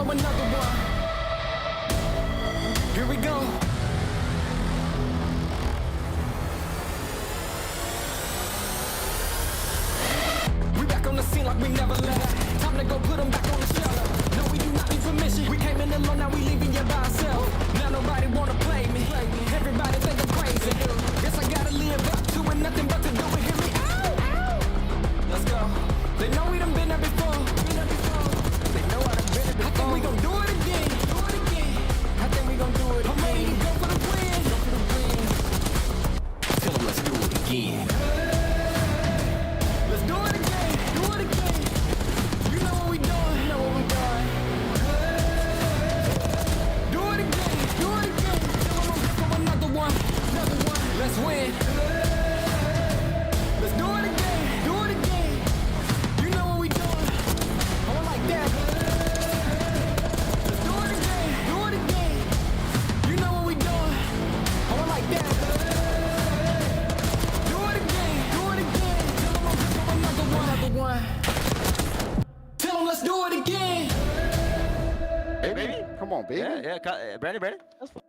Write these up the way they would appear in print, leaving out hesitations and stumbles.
for another one. Here we go. We back on the scene like we never left. Time to go put them back on the shelf. No, we do not need permission. We came in alone, now we leaving you by ourselves. Now nobody wanna play me. Everybody think I'm crazy. Guess I gotta live up to it, nothing but to do it. Hear me out. Let's go. They know we done been there before. They know I done been there before. I think we gon' do it again. I think we gon' do it again. I'm ready to go for the win. Tell them let's do it again. Let's do it again. Do it again. You know what we doing. Do it again. Do it again. Tell them I'm for another one. Let's win. Let's do it again. Do it again. You know what we doing. I want like that. Let's do it again. Do it again. You know what we doing. I want like that. Do it again. Do it again. Tell them I'm for another one. Tell them let's do it again. Hey, baby. Come on, baby. Yeah. Ready? That's fine.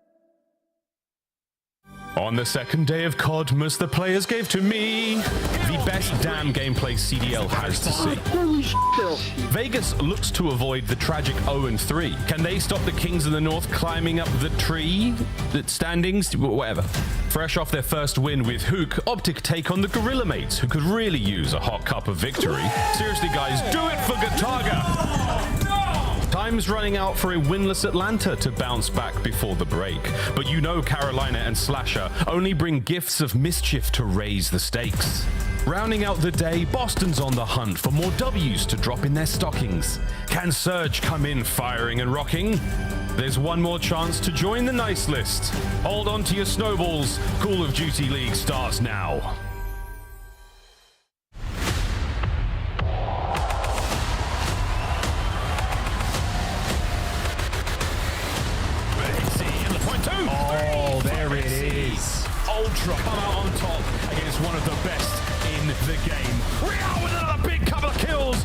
On the second day of CODmas, the players gave to me the best damn gameplay CDL has to see. Holy shit, Phil. Vegas looks to avoid the tragic 0-3. Can they stop the Kings of the North climbing up the tree? The standings? Whatever. Fresh off their first win with Hook, Optic take on the Gorilla Mates, who could really use a hot cup of victory. Seriously, guys, do it for Gataga! Time's running out for a winless Atlanta to bounce back before the break. But you know Carolina and Slasher only bring gifts of mischief to raise the stakes. Rounding out the day, Boston's on the hunt for more W's to drop in their stockings. Can Surge come in firing and rocking? There's one more chance to join the nice list. Hold on to your snowballs. Call of Duty League starts now. Oh, there it is. Ultra come out on top against one of the best in the game. Real with another big couple of kills.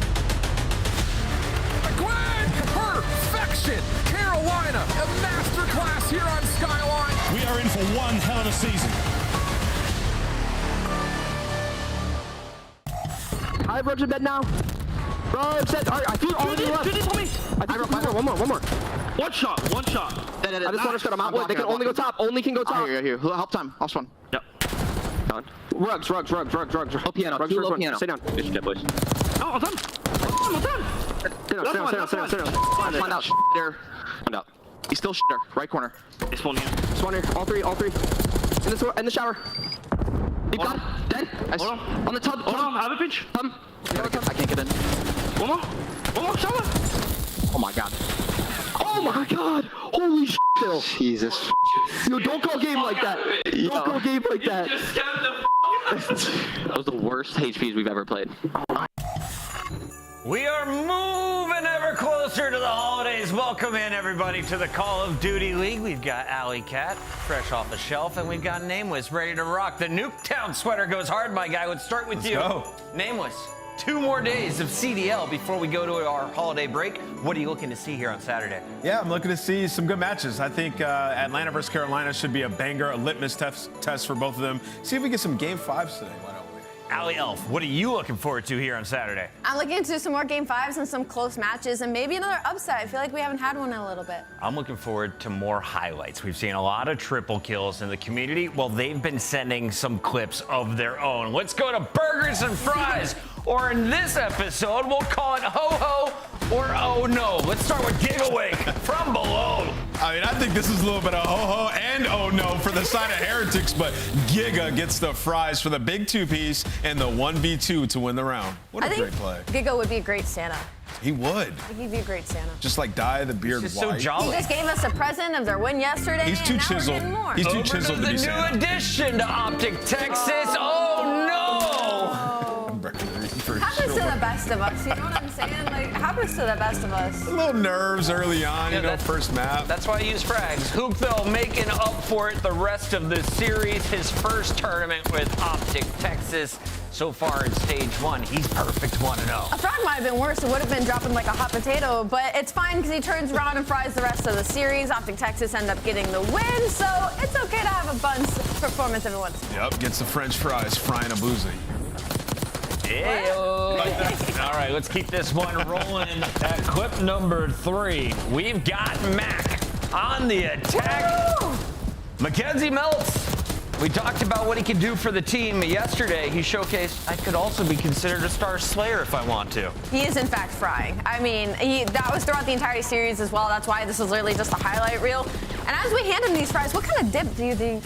Gwen, perfection. Carolina, a masterclass here on Skyline. We are in for one hell of a season. I have Roach in bed now. Roach said, I feel all the left. I one more. One shot. I just want to shut them out. They can only go top. Only can go top. Here. Help time. Last one. Yep. Done. Rugs. Low piano. Low piano. Stay down. Good shit, boys. Oh, I'm done. Stay down. Find out. There. Find out. He's still there. Right corner. It's one here. This one here. All three. In the shower. Deep gun. Dead. Hold on. On the tub. Hold on. I have a pinch. I can't get in. One more. Shower. Oh my god. Holy shit, Phil. Jesus. Yo, don't go game like that. Don't go game like that. That was the worst HPs we've ever played. We are moving ever closer to the holidays. Welcome in, everybody, to the Call of Duty League. We've got Alley Cat, fresh off the shelf, and we've got Nameless, ready to rock. The Nuketown sweater goes hard, my guy. Let's start with you. Go. Nameless, 2 more days of CDL before we go to our holiday break. What are you looking to see here on Saturday? Yeah, I'm looking to see some good matches. I think Atlanta versus Carolina should be a banger, a litmus test for both of them. See if we get some game 5s today. Why don't we? Allie Elf, what are you looking forward to here on Saturday? I'm looking to some more game 5s and some close matches and maybe another upset. I feel like we haven't had one in a little bit. I'm looking forward to more highlights. We've seen a lot of triple kills in the community. Well, they've been sending some clips of their own. Let's go to burgers and fries. Or in this episode, we'll call it ho-ho or oh no. Let's start with Gigawake from below. I mean, I think this is a little bit of ho-ho and oh no for the side of Heretics, but Giga gets the fries for the big 2-piece and the 1v2 to win the round. What a great play. Giga would be a great Santa. He would. I think he'd be a great Santa. Just like dye the beard white. So jolly. He just gave us a present of their win yesterday. He's too chiseled. He's too chiseled to be Santa. The new addition to Optic Texas. Oh no! Happens to the best of us, you know what I'm saying? Like, happens to the best of us. A little nerves early on, you know, first map. That's why I use frags. Hook, though, making up for it the rest of the series. His first tournament with Optic Texas. so far in stage 1. He's perfect 1-0. A frog might have been worse. It would have been dropping like a hot potato, but it's fine because he turns around and fries the rest of the series. Optic Texas end up getting the win, so it's okay to have a Buns performance every once in a while. Yep, gets the French fries, frying a boozy. All right, let's keep this one rolling. At clip number 3, we've got Mac on the attack. Woo! Mackenzie Meltz. We talked about what he could do for the team yesterday. He showcased I could also be considered a star slayer if I want to. He is in fact frying. I mean, that was throughout the entire series as well. That's why this is literally just a highlight reel. And as we hand him these fries, what kind of dip do you think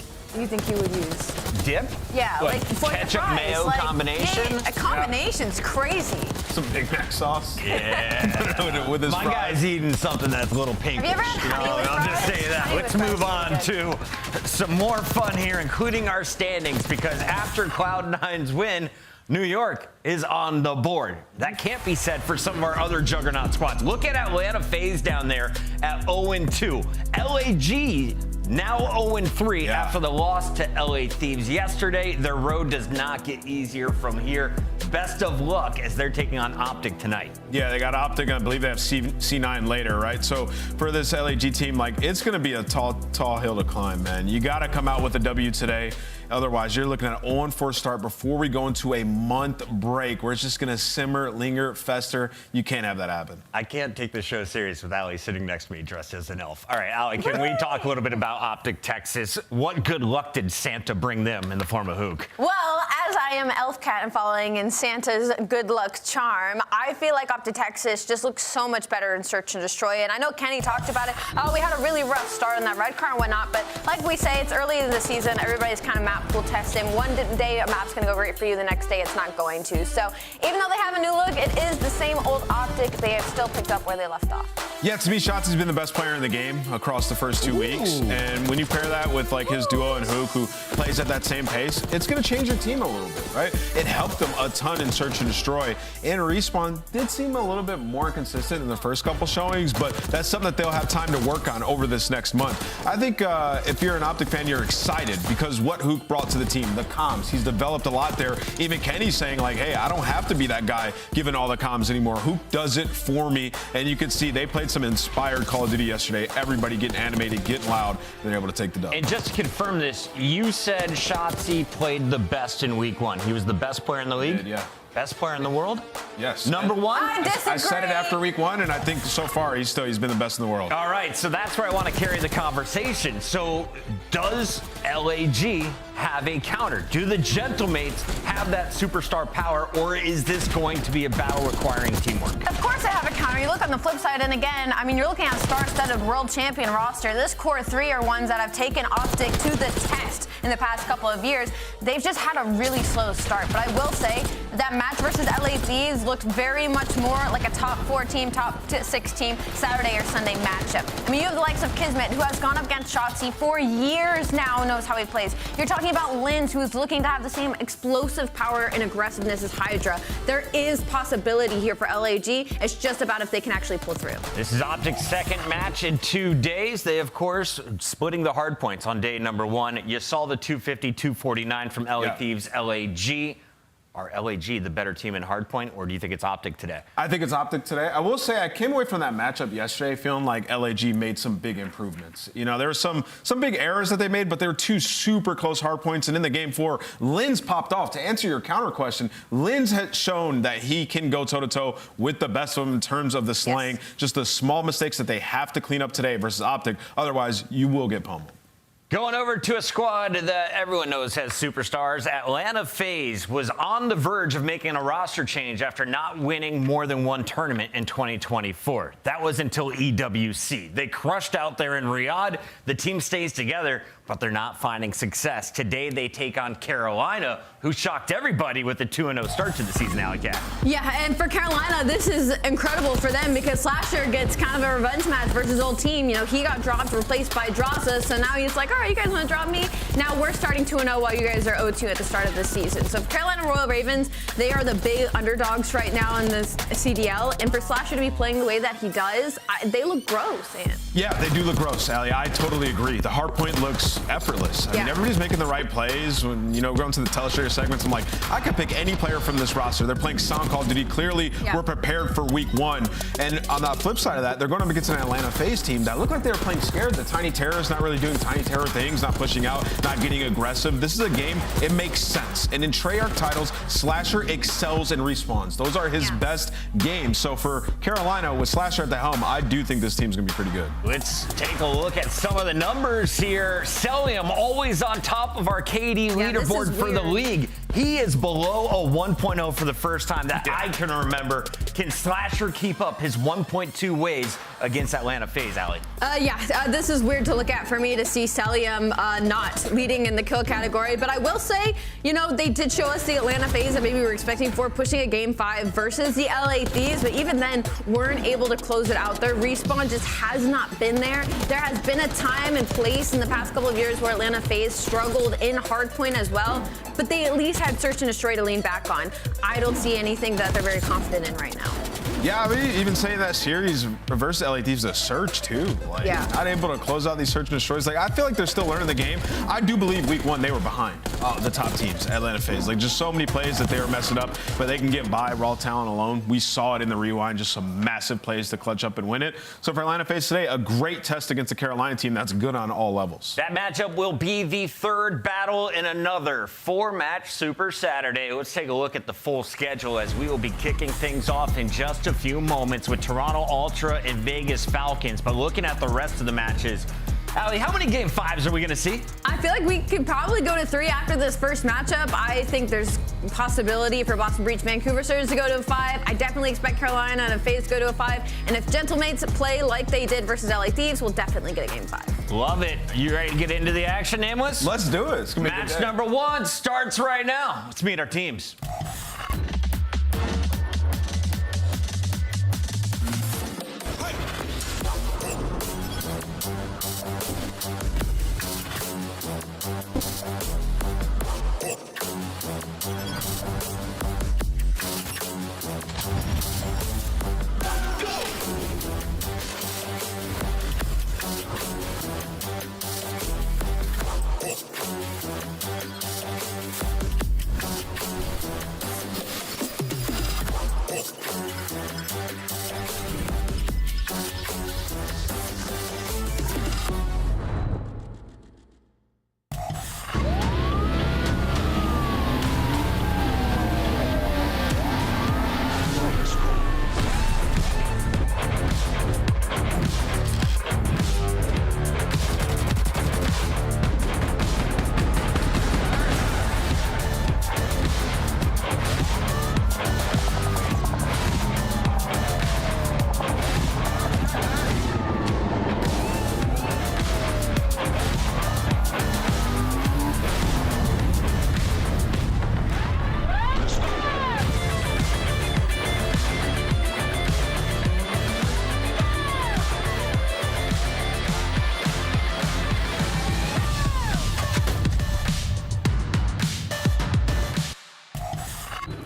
he would use? Dip? Yeah, like for ketchup the fries. mayo like, combination. Yeah, a combination's crazy. Some Big Mac sauce. Yeah. with his My fries. guy's eating something that's a little pinkish. Have you ever had honey with I'll just fries? say that. Honey Let's with move on fries is good. to some more fun here, including our standings, because after Cloud9's win, New York is on the board. That can't be said for some of our other juggernaut squads. Look at Atlanta FaZe down there at 0-2. LAG now 0-3 after the loss to LA Thieves yesterday. Their road does not get easier from here. Best of luck as they're taking on Optic tonight. Yeah, they got Optic, and I believe they have C9 later, right? So for this LAG team, like, it's going to be a tall hill to climb, man. You got to come out with a W today. Otherwise, you're looking at an 0-4 start before we go into a month break where it's just going to simmer, linger, fester. You can't have that happen. I can't take the show serious with Allie sitting next to me dressed as an elf. All right, Allie, can we talk a little bit about Optic Texas? What good luck did Santa bring them in the form of Hook? Well, as I am Elf Cat and following in Santa's good luck charm, I feel like Optic Texas just looks so much better in Search and Destroy. And I know Kenny talked about it. Oh, we had a really rough start in that red car and whatnot. But like we say, it's early in the season. Everybody's kind of map pool testing. One day a map's going to go great for you. The next day it's not going to. So even though they have a new look, it is the same old Optic. They have still picked up where they left off. Yeah, to me, Shotzi's been the best player in the game across the first 2 weeks. And when you pair that with like his duo and Hook, who plays at that same pace, it's going to change your team a little bit, right? It helped them a ton in Search and Destroy. And Respawn did seem a little bit more consistent in the first couple showings, but that's something that they'll have time to work on over this next month. I think if you're an Optic fan, you're excited because what Hook brought to the team, the comms, he's developed a lot there. Even Kenny's saying like, hey, I don't have to be that guy giving all the comms anymore. Hook does it for me. And you can see they played some inspired Call of Duty yesterday. Everybody getting animated, getting loud, and they're able to take the dub. And just to confirm this, you said Shotzi played the best in week 1. He was the best player in the league? Yeah. Best player in the world? Yes. Number 1? I disagree. I said it after week 1, and I think so far he's been the best in the world. All right, so that's where I want to carry the conversation. So does LAG have a counter? Do the Gentlemates have that superstar power, or is this going to be a battle requiring teamwork? Of course they have a counter. You look on the flip side, and again, I mean, you're looking at a star-studded world champion roster. This core 3 are ones that have taken Optic to the test in the past couple of years. They've just had a really slow start, but I will say that match versus LA Thieves looked very much more like a top 4 team, top 6 team Saturday or Sunday matchup. I mean, you have the likes of Kismet, who has gone up against Shotzi for years now, knows how he plays. You're talking about Linz, who's looking to have the same explosive power and aggressiveness as Hydra. There is possibility here for LAG. It's just about if they can actually pull through. This is Optic's second match in 2 days. They, of course, splitting the hard points on day number 1. You saw the 250-249 from LA Thieves, LAG. Are LAG the better team in hardpoint, or do you think it's Optic today? I think it's Optic today. I will say I came away from that matchup yesterday feeling like LAG made some big improvements. You know, there were some big errors that they made, but they were 2 super close hardpoints. And in the game 4, Linz popped off. To answer your counter question, Linz has shown that he can go toe-to-toe with the best of them in terms of the slaying. Yes. Just the small mistakes that they have to clean up today versus Optic. Otherwise, you will get pummeled. Going over to a squad that everyone knows has superstars, Atlanta FaZe was on the verge of making a roster change after not winning more than 1 tournament in 2024. That was until EWC. They crushed out there in Riyadh. The team stays together, but they're not finding success. Today they take on Carolina, who shocked everybody with a 2-0 start to the season, Allie Cat. Yeah, and for Carolina, this is incredible for them because Slasher gets kind of a revenge match versus his old team. You know, he got dropped, replaced by Drossa, so now he's like, all right, you guys want to drop me? Now we're starting 2-0 while you guys are 0-2 at the start of the season. So for Carolina Royal Ravens, they are the big underdogs right now in this CDL, and for Slasher to be playing the way that he does, they look gross, Ant. Yeah, they do look gross, Allie. I totally agree. The hardpoint looks effortless. I mean, everybody's making the right plays. When, you know, going to the telestrator segments, I'm like, I could pick any player from this roster. They're playing sound Call of Duty. Clearly, we're prepared for week 1. And on the flip side of that, they're going up against an Atlanta FaZe team that looked like they were playing scared. The Tiny Terror's not really doing Tiny Terror things, not pushing out, not getting aggressive. This is a game, it makes sense. And in Treyarch titles, Slasher excels and respawns. Those are his best games. So for Carolina, with Slasher at the helm, I do think this team's going to be pretty good. Let's take a look at some of the numbers here. Celium always on top of our KD leaderboard for the league. He is below a 1.0 for the first time that I can remember. Can Slasher keep up his 1.2 ways against Atlanta FaZe, Allie? This is weird to look at for me to see Celium not leading in the kill category. But I will say, you know, they did show us the Atlanta FaZe that maybe we were expecting for pushing a Game 5 versus the LA Thieves. But even then, weren't able to close it out. Their respawn just has not been there. There has been a time and place in the past couple of years where Atlanta FaZe struggled in hardpoint as well. But they at least had Search and Destroy to lean back on. I don't see anything that they're very confident in right now. Yeah, I mean, even saying that series versus LA Thieves, a Search too. Like, not able to close out these Search and Destroys. Like, I feel like they're still learning the game. I do believe week 1 they were behind the top teams, Atlanta FaZe. Like, just so many plays that they were messing up, but they can get by raw talent alone. We saw it in the rewind, just some massive plays to clutch up and win it. So for Atlanta FaZe today, a great test against the Carolina team that's good on all levels. That matchup will be the 3rd battle in another 4-match Super Saturday. Let's take a look at the full schedule as we will be kicking things off in just a few moments with Toronto Ultra and Vegas Falcons. But looking at the rest of the matches, Allie, how many Game 5s are we going to see? I feel like we could probably go to 3 after this first matchup. I think there's possibility for Boston Breach Vancouver Surge to go to a 5. I definitely expect Carolina and FaZe to go to a 5. And if Gentlemates play like they did versus LA Thieves, we'll definitely get a Game 5. Love it. You ready to get into the action, Nameless? Let's do it. It's gonna be a good Match day. number 1 starts right now. Let's meet our teams.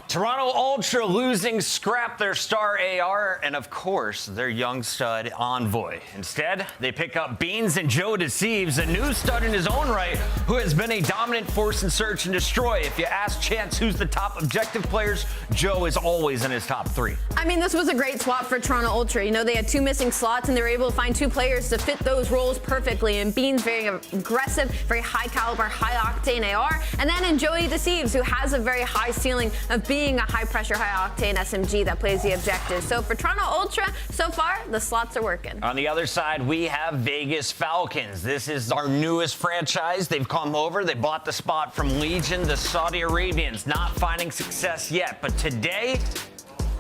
Toronto Ultra losing Scrap, their star AR, and of course, their young stud Envoy. Instead, they pick up Beans and Joe Deceives, a new stud in his own right, who has been a dominant force in Search and Destroy. If you ask Chance who's the top objective players, Joe is always in his top 3. I mean, this was a great swap for Toronto Ultra. You know, they had 2 missing slots, and they were able to find 2 players to fit those roles perfectly. And Beans, very aggressive, very high caliber, high octane AR. And then in Joey Deceives, who has a very high ceiling of being a high pressure, high octane SMG that plays the objectives. So for Toronto Ultra, so far, the slots are working. On the other side, we have Vegas Falcons. This is our newest franchise. They've come over, they bought the spot from Legion, the Saudi Arabians, not finding success yet. But today,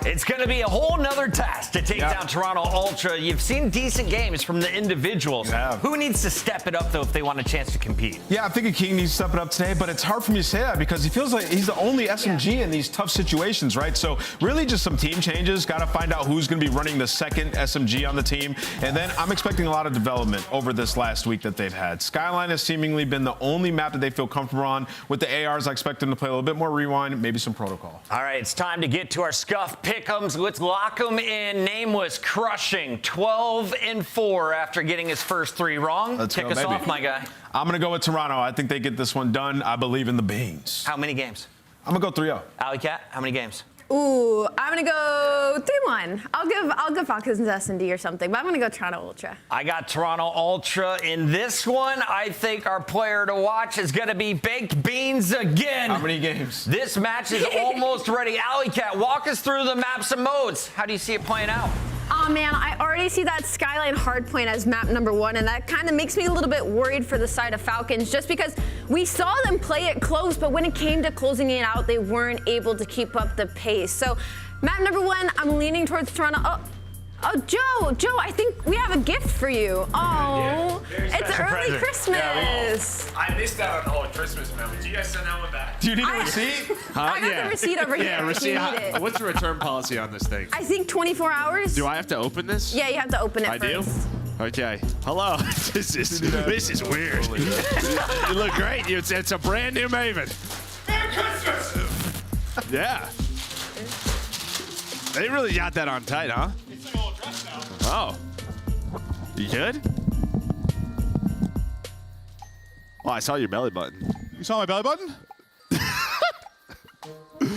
it's going to be a whole nother task to take down Toronto Ultra. You've seen decent games from the individuals. Who needs to step it up, though, if they want a chance to compete? Yeah, I think King needs to step it up today, but it's hard for me to say that because he feels like he's the only SMG in these tough situations, right? So really just some team changes. Got to find out who's going to be running the second SMG on the team. And then I'm expecting a lot of development over this last week that they've had. Skyline has seemingly been the only map that they feel comfortable on. With the ARs, I expect them to play a little bit more Rewind, maybe some Protocol. All right, it's time to get to our Scuff pick. pick'ems. Let's lock them in. Nameless crushing 12-4 after getting his first 3 wrong. Let's Kick go, us baby. off, my guy. I'm going to go with Toronto. I think they get this one done. I believe in the Beans. How many games? I'm going to go 3-0. Alley Cat, how many games? Ooh, I'm gonna go 3-1. I'll give Falcons and S&D or something, but I'm gonna go Toronto Ultra. I got Toronto Ultra in this one. I think our player to watch is going to be Baked Beans again. How many games? This match is almost ready. Alley Cat, walk us through the maps and modes. How do you see it playing out? Oh man, I already see that Skyline Hardpoint as map number 1, and that kind of makes me a little bit worried for the side of Falcons, just because we saw them play it close, but when it came to closing it out, they weren't able to keep up the pace. So map number 1, I'm leaning towards Toronto. Oh, Joe, I think we have a gift for you. Oh, it's early Christmas. I missed out on the whole Christmas memo. Did you guys send that one back? Do you need a receipt? I got the receipt over here. Yeah, receipt. If you need it. What's the return policy on this thing? I think 24 hours. Do I have to open this? Yeah, you have to open it I first. do? Okay. Hello. This is weird. You look great. It's a brand new Maven. Merry Christmas! Yeah. They really got that on tight, huh? It's like a little dress now. Oh. You good? Oh, I saw your belly button. You saw my belly button? All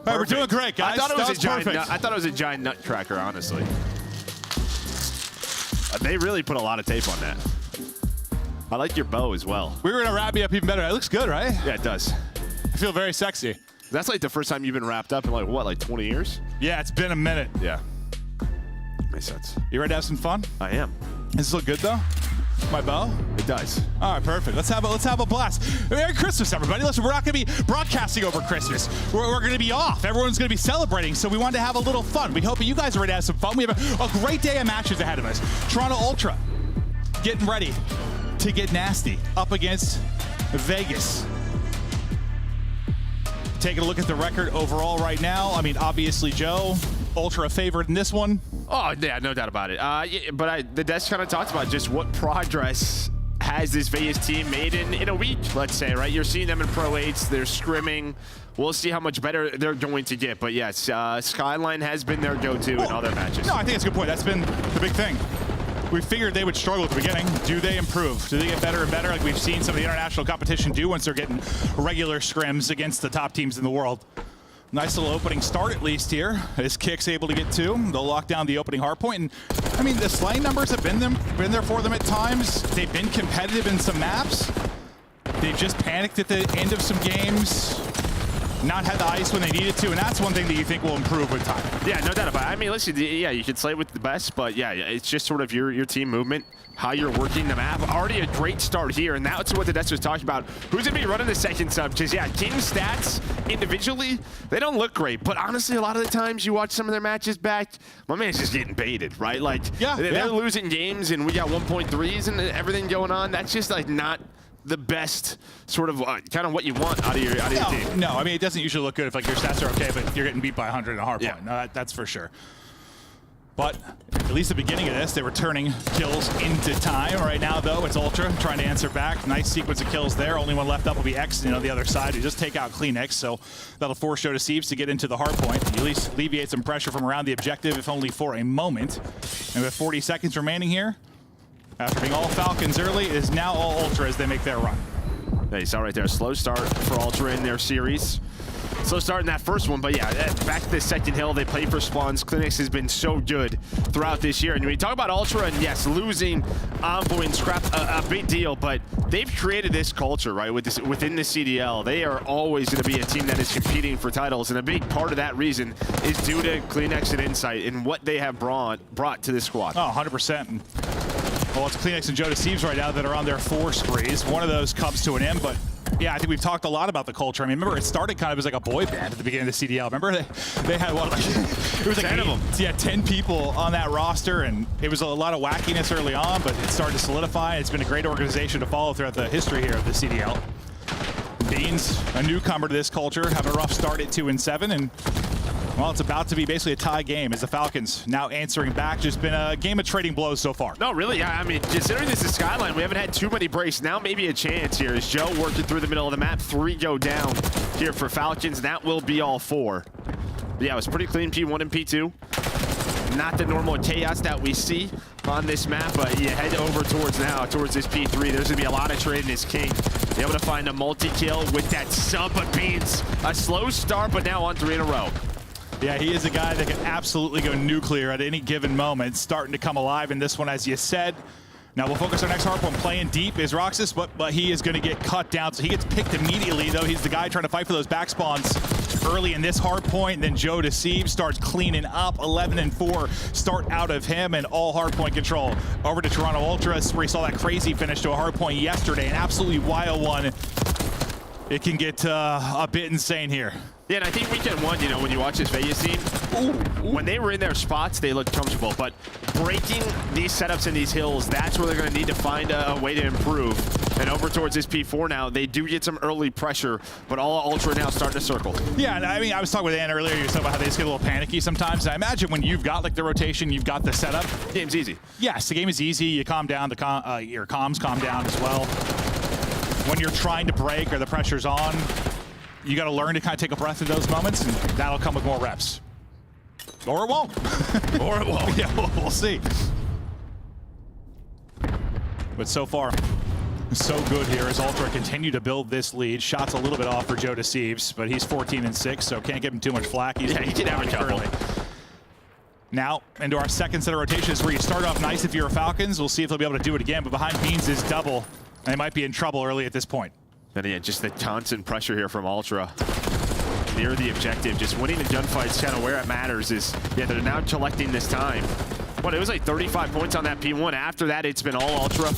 right, we're doing great, guys. I thought it was Perfect. a giant nutcracker, honestly. They really put a lot of tape on that. I like your bow as well. We were gonna wrap me up even better. It looks good, right? Yeah, it does. I feel very sexy. That's like the first time you've been wrapped up in like 20 years? Yeah, it's been a minute. Yeah. Makes sense. You ready to have some fun? I am. Does this look good though? My bow? It does. All right, perfect. Let's have a blast. Merry Christmas, everybody. Listen, we're not going to be broadcasting over Christmas. We're going to be off. Everyone's going to be celebrating, so we wanted to have a little fun. We hope you guys are ready to have some fun. We have a great day of matches ahead of us. Toronto Ultra getting ready to get nasty up against Vegas. Taking a look at the record overall right now. I mean, obviously, Joe, Ultra favored in this one. Oh, yeah, no doubt about it. But the desk kind of talked about just what progress has this Vegas team made in a week, let's say, right? You're seeing them in Pro 8s. They're scrimming. We'll see how much better they're going to get. But, yes, Skyline has been their go-to in other matches. No, I think it's a good point. That's been the big thing. We figured they would struggle at the beginning. Do they improve? Do they get better and better like we've seen some of the international competition do once they're getting regular scrims against the top teams in the world? Nice little opening start, at least here. As Kick's able to get 2. They'll lock down the opening hard point. And I mean, the slaying numbers have been there for them at times. They've been competitive in some maps. They've just panicked at the end of some games. Not had the ice when they needed to, and that's one thing that you think will improve with time. Yeah, no doubt about it. I mean, listen, yeah, you can slay with the best, but yeah, it's just sort of your team movement, how you're working the map. Already a great start here, and that's what the Nets was talking about. Who's going to be running the second sub? Because, yeah, King's stats individually, they don't look great, but honestly, a lot of the times you watch some of their matches back, my man's just getting baited, right? Like, they're losing games, and we got 1.3s and everything going on. That's just, like, not the best sort of kind of what you want out of your team. No, I mean, it doesn't usually look good if like your stats are okay, but you're getting beat by 100 in a hard point. No, that's for sure. But at least the beginning of this, they were turning kills into time. Right now, though, it's Ultra trying to answer back. Nice sequence of kills there. Only one left up will be X, on the other side. You just take out Clean X, so that'll force Joe Deceives to get into the hard point. You at least alleviate some pressure from around the objective, if only for a moment. And with 40 seconds remaining here, after being all Falcons early, it is now all Ultra as they make their run. Yeah, you saw right there, a slow start for Ultra in their series. Slow start in that first one, but yeah, back to the second hill, they play for spawns. Clinics has been so good throughout this year. And when you talk about Ultra, and yes, losing Envoy and Scrap, a big deal, but they've created this culture, right, within the CDL. They are always going to be a team that is competing for titles, and a big part of that reason is due to Kleenex and Insight and what they have brought to this squad. Oh, 100%. Well, it's Kleenex and Joe Deceives right now that are on their 4 sprees. One of those comes to an end, but yeah, I think we've talked a lot about the culture. I mean, remember, it started kind of as like a boy band at the beginning of the CDL. Remember, they had what, like, it was like 10 of them. Yeah, 10 people on that roster, and it was a lot of wackiness early on, but it started to solidify. It's been a great organization to follow throughout the history here of the CDL. Beans, a newcomer to this culture, having a rough start at 2-7, and well, it's about to be basically a tie game as the Falcons now answering back. Just been a game of trading blows so far. No, really, I mean, considering this is Skyline, we haven't had too many breaks. Now maybe a chance here as Joe working through the middle of the map. 3 go down here for Falcons. That will be all 4. Yeah, it was pretty clean P1 and P2. Not the normal chaos that we see on this map, but you head over towards this P3. There's gonna be a lot of trading as King. Be able to find a multi-kill with that sub, but Beans, a slow start, but now on 3 in a row. Yeah, he is a guy that can absolutely go nuclear at any given moment, starting to come alive in this one, as you said. Now we'll focus our next hardpoint. Playing deep is Roxas, but he is going to get cut down, so he gets picked immediately, though. He's the guy trying to fight for those back spawns early in this hardpoint. Then Joe Deceive starts cleaning up. 11 and 4 start out of him, and all hardpoint control over to Toronto Ultras, where he saw that crazy finish to a hardpoint yesterday. An absolutely wild one. It can get a bit insane here. Yeah, and I think weekend 1, you know, when you watch this Vegas team, when they were in their spots, they looked comfortable. But breaking these setups in these hills, that's where they're going to need to find a way to improve. And over towards this P4 now, they do get some early pressure, but all Ultra now starting to circle. Yeah, and I mean, I was talking with Ann earlier, you said about how they just get a little panicky sometimes. And I imagine when you've got like the rotation, you've got the setup. Game's easy. Yes, the game is easy. You calm down, your comms calm down as well. When you're trying to break or the pressure's on, you got to learn to kind of take a breath in those moments, and that'll come with more reps. Or it won't. Or it won't. Yeah, we'll see. But so far, so good here as Ultra continue to build this lead. Shots a little bit off for Joe Deceives, but he's 14 and 6, so can't give him too much flack. He's he can have a couple. Now, into our second set of rotations, where you start off nice if you're a Falcons. We'll see if they'll be able to do it again, but behind Beans is double, and they might be in trouble early at this point. And yeah, just the constant pressure here from Ultra. Near the objective, just winning the gunfights kind of where it matters is, yeah, they're now collecting this time. What, it was like 35 points on that P1. After that, it's been all Ultra.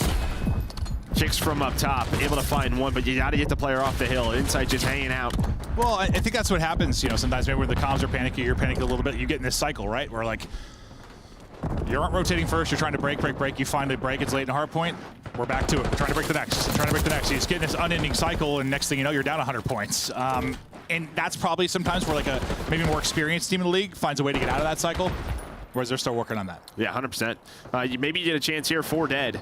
Kicks from up top, able to find one, but you got to get the player off the hill. Inside just hanging out. Well, I think that's what happens, you know, sometimes maybe when the comms are panicky, you're panicking a little bit, you get in this cycle, right? Where like, you aren't rotating first, you're trying to break, you finally break, it's late in the hard point, we're back to it, we're trying to break the next, You just get in this unending cycle, and next thing you know, you're down 100 points. And that's probably sometimes where like a maybe more experienced team in the league finds a way to get out of that cycle, whereas they're still working on that. Yeah, 100%. Maybe you get a chance here for dead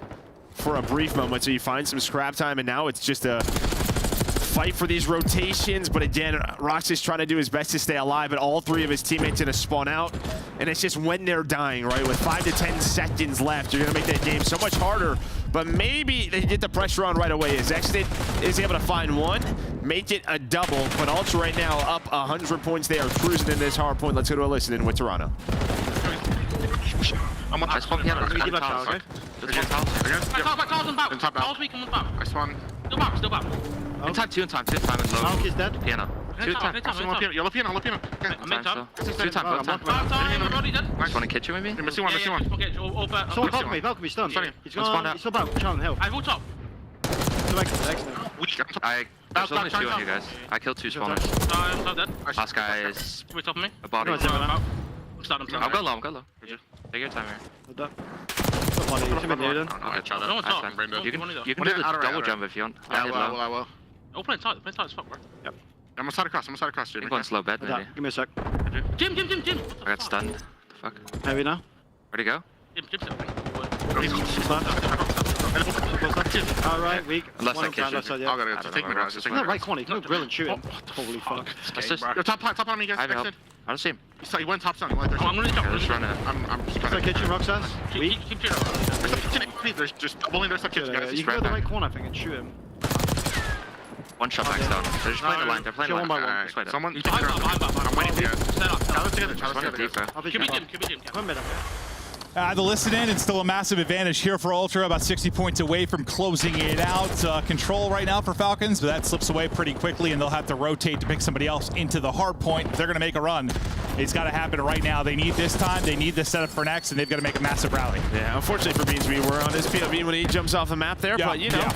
for a brief moment, so you find some scrap time, and now it's just a fight for these rotations. But again, Rox is trying to do his best to stay alive, but all 3 of his teammates gonna spawn out, and it's just when they're dying, right? With 5 to 10 seconds left, you're gonna make that game so much harder. But maybe they get the pressure on right away as Exit is able to find one, make it a double. But Ultra right now up 100 points. They are cruising in this hard point. Let's go to a listen-in with Toronto. I'm on top piano. Give us out, okay? I spawn. Still back. In time 2, Time is low. Malk is dead. Piano. 2 time. Yellow piano. I'm in top. 2 time. I'm already dead. Nice. Want to catch you maybe? Missing one. Someone Valkyrie stunned. He's still back. Challenge hill. I vote top. There's only 2 on you guys. I killed 2 spawners. I'm dead. Last guy is Top of me. a body. I'm I'll go low. Take your time here. No one's You can do the double jump if you want. I will. Oh, playing tight as fuck, bro. Yep. I'm gonna side across, You can go in slow bed maybe. Give me a sec. Jim. I got stunned. The fuck? Heavy now. Where'd he go? Alright, weak. Unless One I catch left side, you. yeah. Take me, bro. No, right corner. You can grill and shoot him. Holy fuck. Assist. Yo, top on me, guys. I have help. I don't see him. He went top down. I'm gonna jump. Just run it. I'm just Is that kitchen, Roxanne? Weak. Keep shooting. There's some kitchen. Please, there's just doubling. There's some kitchen, guys. You can go to the right corner, I think, and shoot him. One shot max down. They're just playing the line. They're playing the line. Just wait up. Someone. I'm waiting for you. Challenge together. Deeper. Could be Jim. One minute. The listen in, it's still a massive advantage here for Ultra, about 60 points away from closing it out. Control right now for Falcons, but that slips away pretty quickly, and they'll have to rotate to pick somebody else into the hard point. If they're going to make a run, it's got to happen right now. They need this time, they need this setup for next, and they've got to make a massive rally. Yeah, unfortunately for Beans, we were on his POV when he jumps off the map there, but you know. Yeah.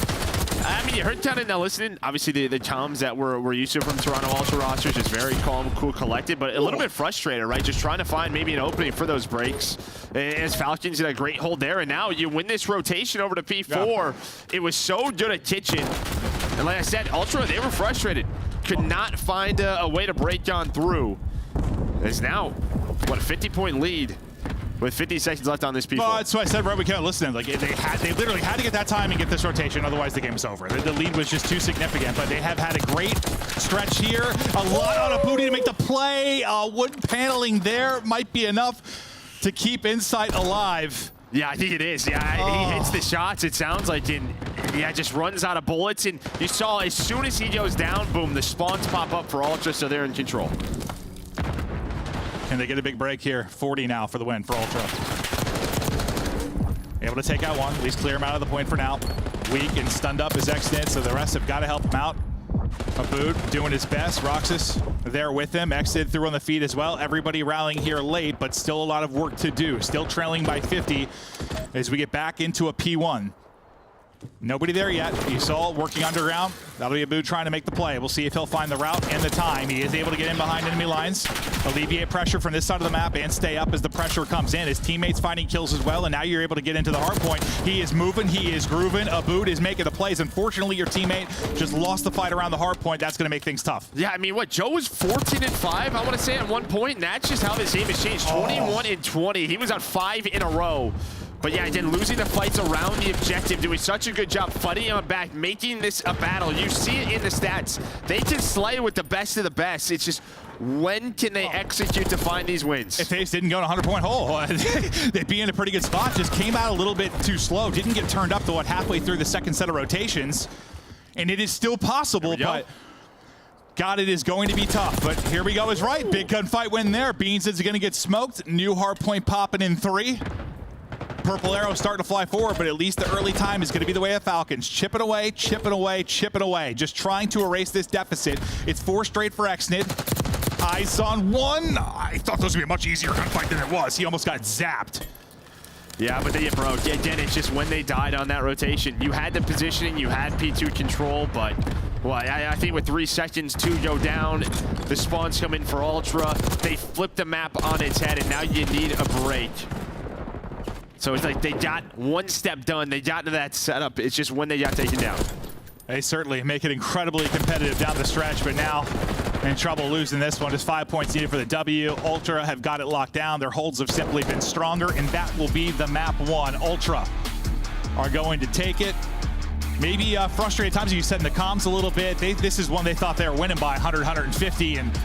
I mean, you heard down in now listening. Obviously, the comms that we're used to from Toronto Ultra rosters is very calm, cool, collected, but a little bit frustrated, right? Just trying to find maybe an opening for those breaks. As Falcons did a great hold there, and now you win this rotation over to P4. Yeah. It was so good at Kitchen. And like I said, Ultra, they were frustrated. Could not find a way to break on through. There's now, what, a 50-point lead with 50 seconds left on this P4. Well, that's why I said right we can't listen to them. Like they literally had to get that time and get this rotation, otherwise the game was over. The lead was just too significant, but they have had a great stretch here. A lot on a booty to make the play. Wood paneling there might be enough to keep Insight alive. Yeah, I think it is. Yeah, he hits the shots, it sounds like, and just runs out of bullets. And you saw as soon as he goes down, boom, the spawns pop up for Ultra, so they're in control. Can they get a big break here? 40 now for the win for Ultra. Able to take out one, at least clear him out of the point for now. Weak and stunned up is Exnit, so the rest have got to help him out. Abood doing his best. Roxas there with him. Exit through on the feed as well. Everybody rallying here late, but still a lot of work to do. Still trailing by 50 as we get back into a P1. Nobody there yet. You saw working underground. That'll be Abood trying to make the play. We'll see if he'll find the route and the time. He is able to get in behind enemy lines, alleviate pressure from this side of the map, and stay up as the pressure comes in. His teammates finding kills as well, and now you're able to get into the hard point. He is moving. He is grooving. Abood is making the plays. Unfortunately, your teammate just lost the fight around the hard point. That's going to make things tough. Yeah, I mean, what, Joe was 14-5, I want to say, at one point, and that's just how this game has changed. 21-20. He was on 5 in a row. But yeah, again, losing the fights around the objective, doing such a good job fighting him back, making this a battle. You see it in the stats. They can slay with the best of the best. It's just, when can they execute to find these wins? If they didn't go in a 100-point hole, they'd be in a pretty good spot. Just came out a little bit too slow. Didn't get turned up to halfway through the second set of rotations. And it is still possible, but God, it is going to be tough. But here we go is right. Big gunfight win there. Beans is going to get smoked. New hard point popping in 3. Purple arrow starting to fly forward, but at least the early time is going to be the way of Falcons. Chipping away, chipping away, chipping away. Just trying to erase this deficit. It's 4 straight for Exnit. Eyes on 1. I thought those would be a much easier gunfight than it was. He almost got zapped. Yeah, but they get broke. Again, it's just when they died on that rotation. You had the positioning, you had P2 control, but well, I think with 3 seconds to go down, the spawns come in for Ultra. They flip the map on its head, and now you need a break. So it's like they got one step done. They got to that setup. It's just when they got taken down. They certainly make it incredibly competitive down the stretch, but now in trouble losing this one. Just 5 points needed for the W. Ultra have got it locked down. Their holds have simply been stronger, and that will be the map 1. Ultra are going to take it. Maybe frustrated times, you said in the comms a little bit. This is one they thought they were winning by 100, 150, and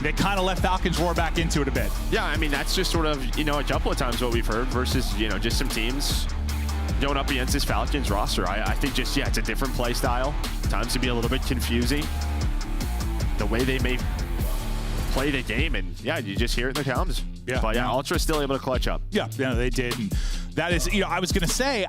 they kind of let Falcons roar back into it a bit. Yeah, I mean, that's just sort of, a couple of times what we've heard versus, just some teams going up against this Falcons roster. I think just, it's a different play style. Times to be a little bit confusing. The way they may play the game, and you just hear it in the comms. Yeah. But Ultra's still able to clutch up. Yeah, they did. And that is, I was going to say,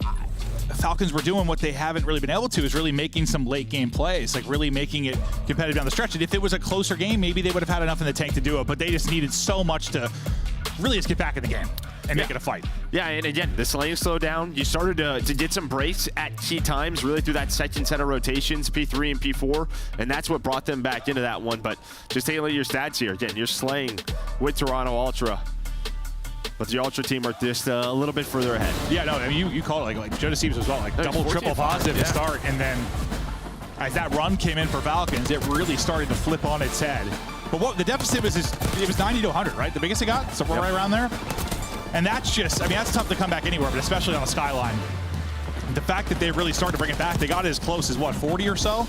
Falcons were doing what they haven't really been able to, is really making some late game plays, like really making it competitive down the stretch. And if it was a closer game, maybe they would have had enough in the tank to do it, but they just needed so much to really just get back in the game and make it a fight. Yeah, and again, the lane slowed down. You started to get some breaks at key times, really through that second set of rotations, P3 and P4, and that's what brought them back into that one. But just taking a look at your stats here. Again, you're slaying with Toronto Ultra. But the Ultra team are just a little bit further ahead. Yeah, no, I mean, you call it like Joe Deceivers as well, like double, triple positive to start, and then as that run came in for Falcons, it really started to flip on its head. But what the deficit was, it was 90 to 100, right? The biggest it got, somewhere right around there. And that's just, I mean, that's tough to come back anywhere, but especially on a skyline. The fact that they really started to bring it back, they got it as close as what, 40 or so?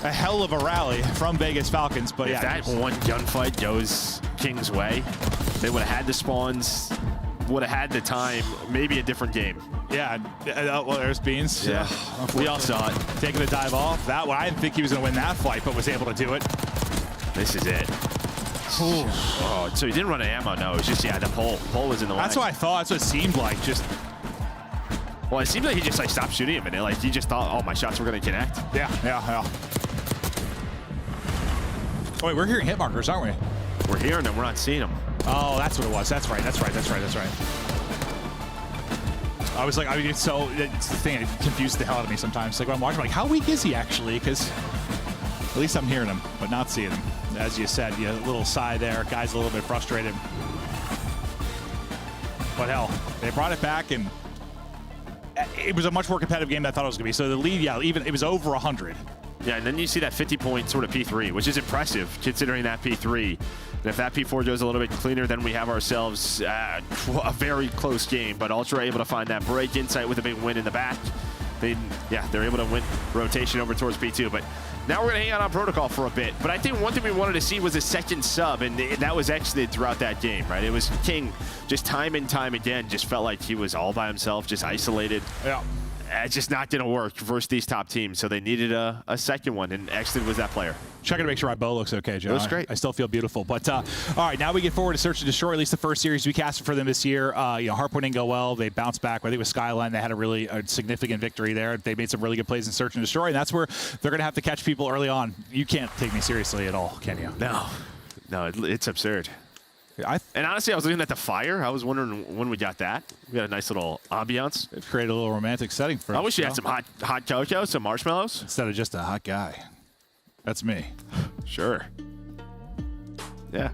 A hell of a rally from Vegas Falcons, but if that one gunfight goes King's way, they would have had the spawns, would have had the time, maybe a different game. Yeah, well, there's Beans. Yeah, we all saw it. Taking a dive off. That one, I didn't think he was going to win that fight, but was able to do it. This is it. Oh, so he didn't run an ammo, no. It was just, the pole was in the way. That's what I thought. That's what it seemed like. Just. Well, it seemed like he just stopped shooting him, and he just thought, oh, my shots were going to connect. Yeah. Oh, wait, we're hearing hit markers, aren't we? We're hearing them. We're not seeing them. Oh, that's what it was. That's right. I was like, it's the thing that confuses the hell out of me sometimes. Like when I'm watching, I'm like, how weak is he actually? Because at least I'm hearing him, but not seeing him. As you said, a little sigh there. Guy's a little bit frustrated. But hell, they brought it back, and it was a much more competitive game than I thought it was going to be. So the lead, even it was over 100. Yeah, and then you see that 50-point sort of P3, which is impressive considering that P3. And if that P4 goes a little bit cleaner, then we have ourselves a very close game. But Ultra able to find that break. Insight with a big win in the back. They're able to win rotation over towards P2. But now we're going to hang out on Protocol for a bit. But I think one thing we wanted to see was a second sub, and that was exited throughout that game, right? It was King just time and time again, just felt like he was all by himself, just isolated. Yeah. It's just not going to work versus these top teams, so they needed a second one, and Exton was that player. Checking to make sure my bow looks okay, Joe. It looks great. I still feel beautiful. But, all right, now we get forward to Search and Destroy, at least the first series we casted for them this year. Harpoon didn't go well. They bounced back. I think with Skyline, they had a significant victory there. They made some really good plays in Search and Destroy, and that's where they're going to have to catch people early on. You can't take me seriously at all, can you? No, it's absurd. And honestly, I was looking at the fire. I was wondering when we got that. We got a nice little ambiance. It created a little romantic setting for us. I wish you had some hot cocoa, some marshmallows. Instead of just a hot guy. That's me. Sure. Yeah,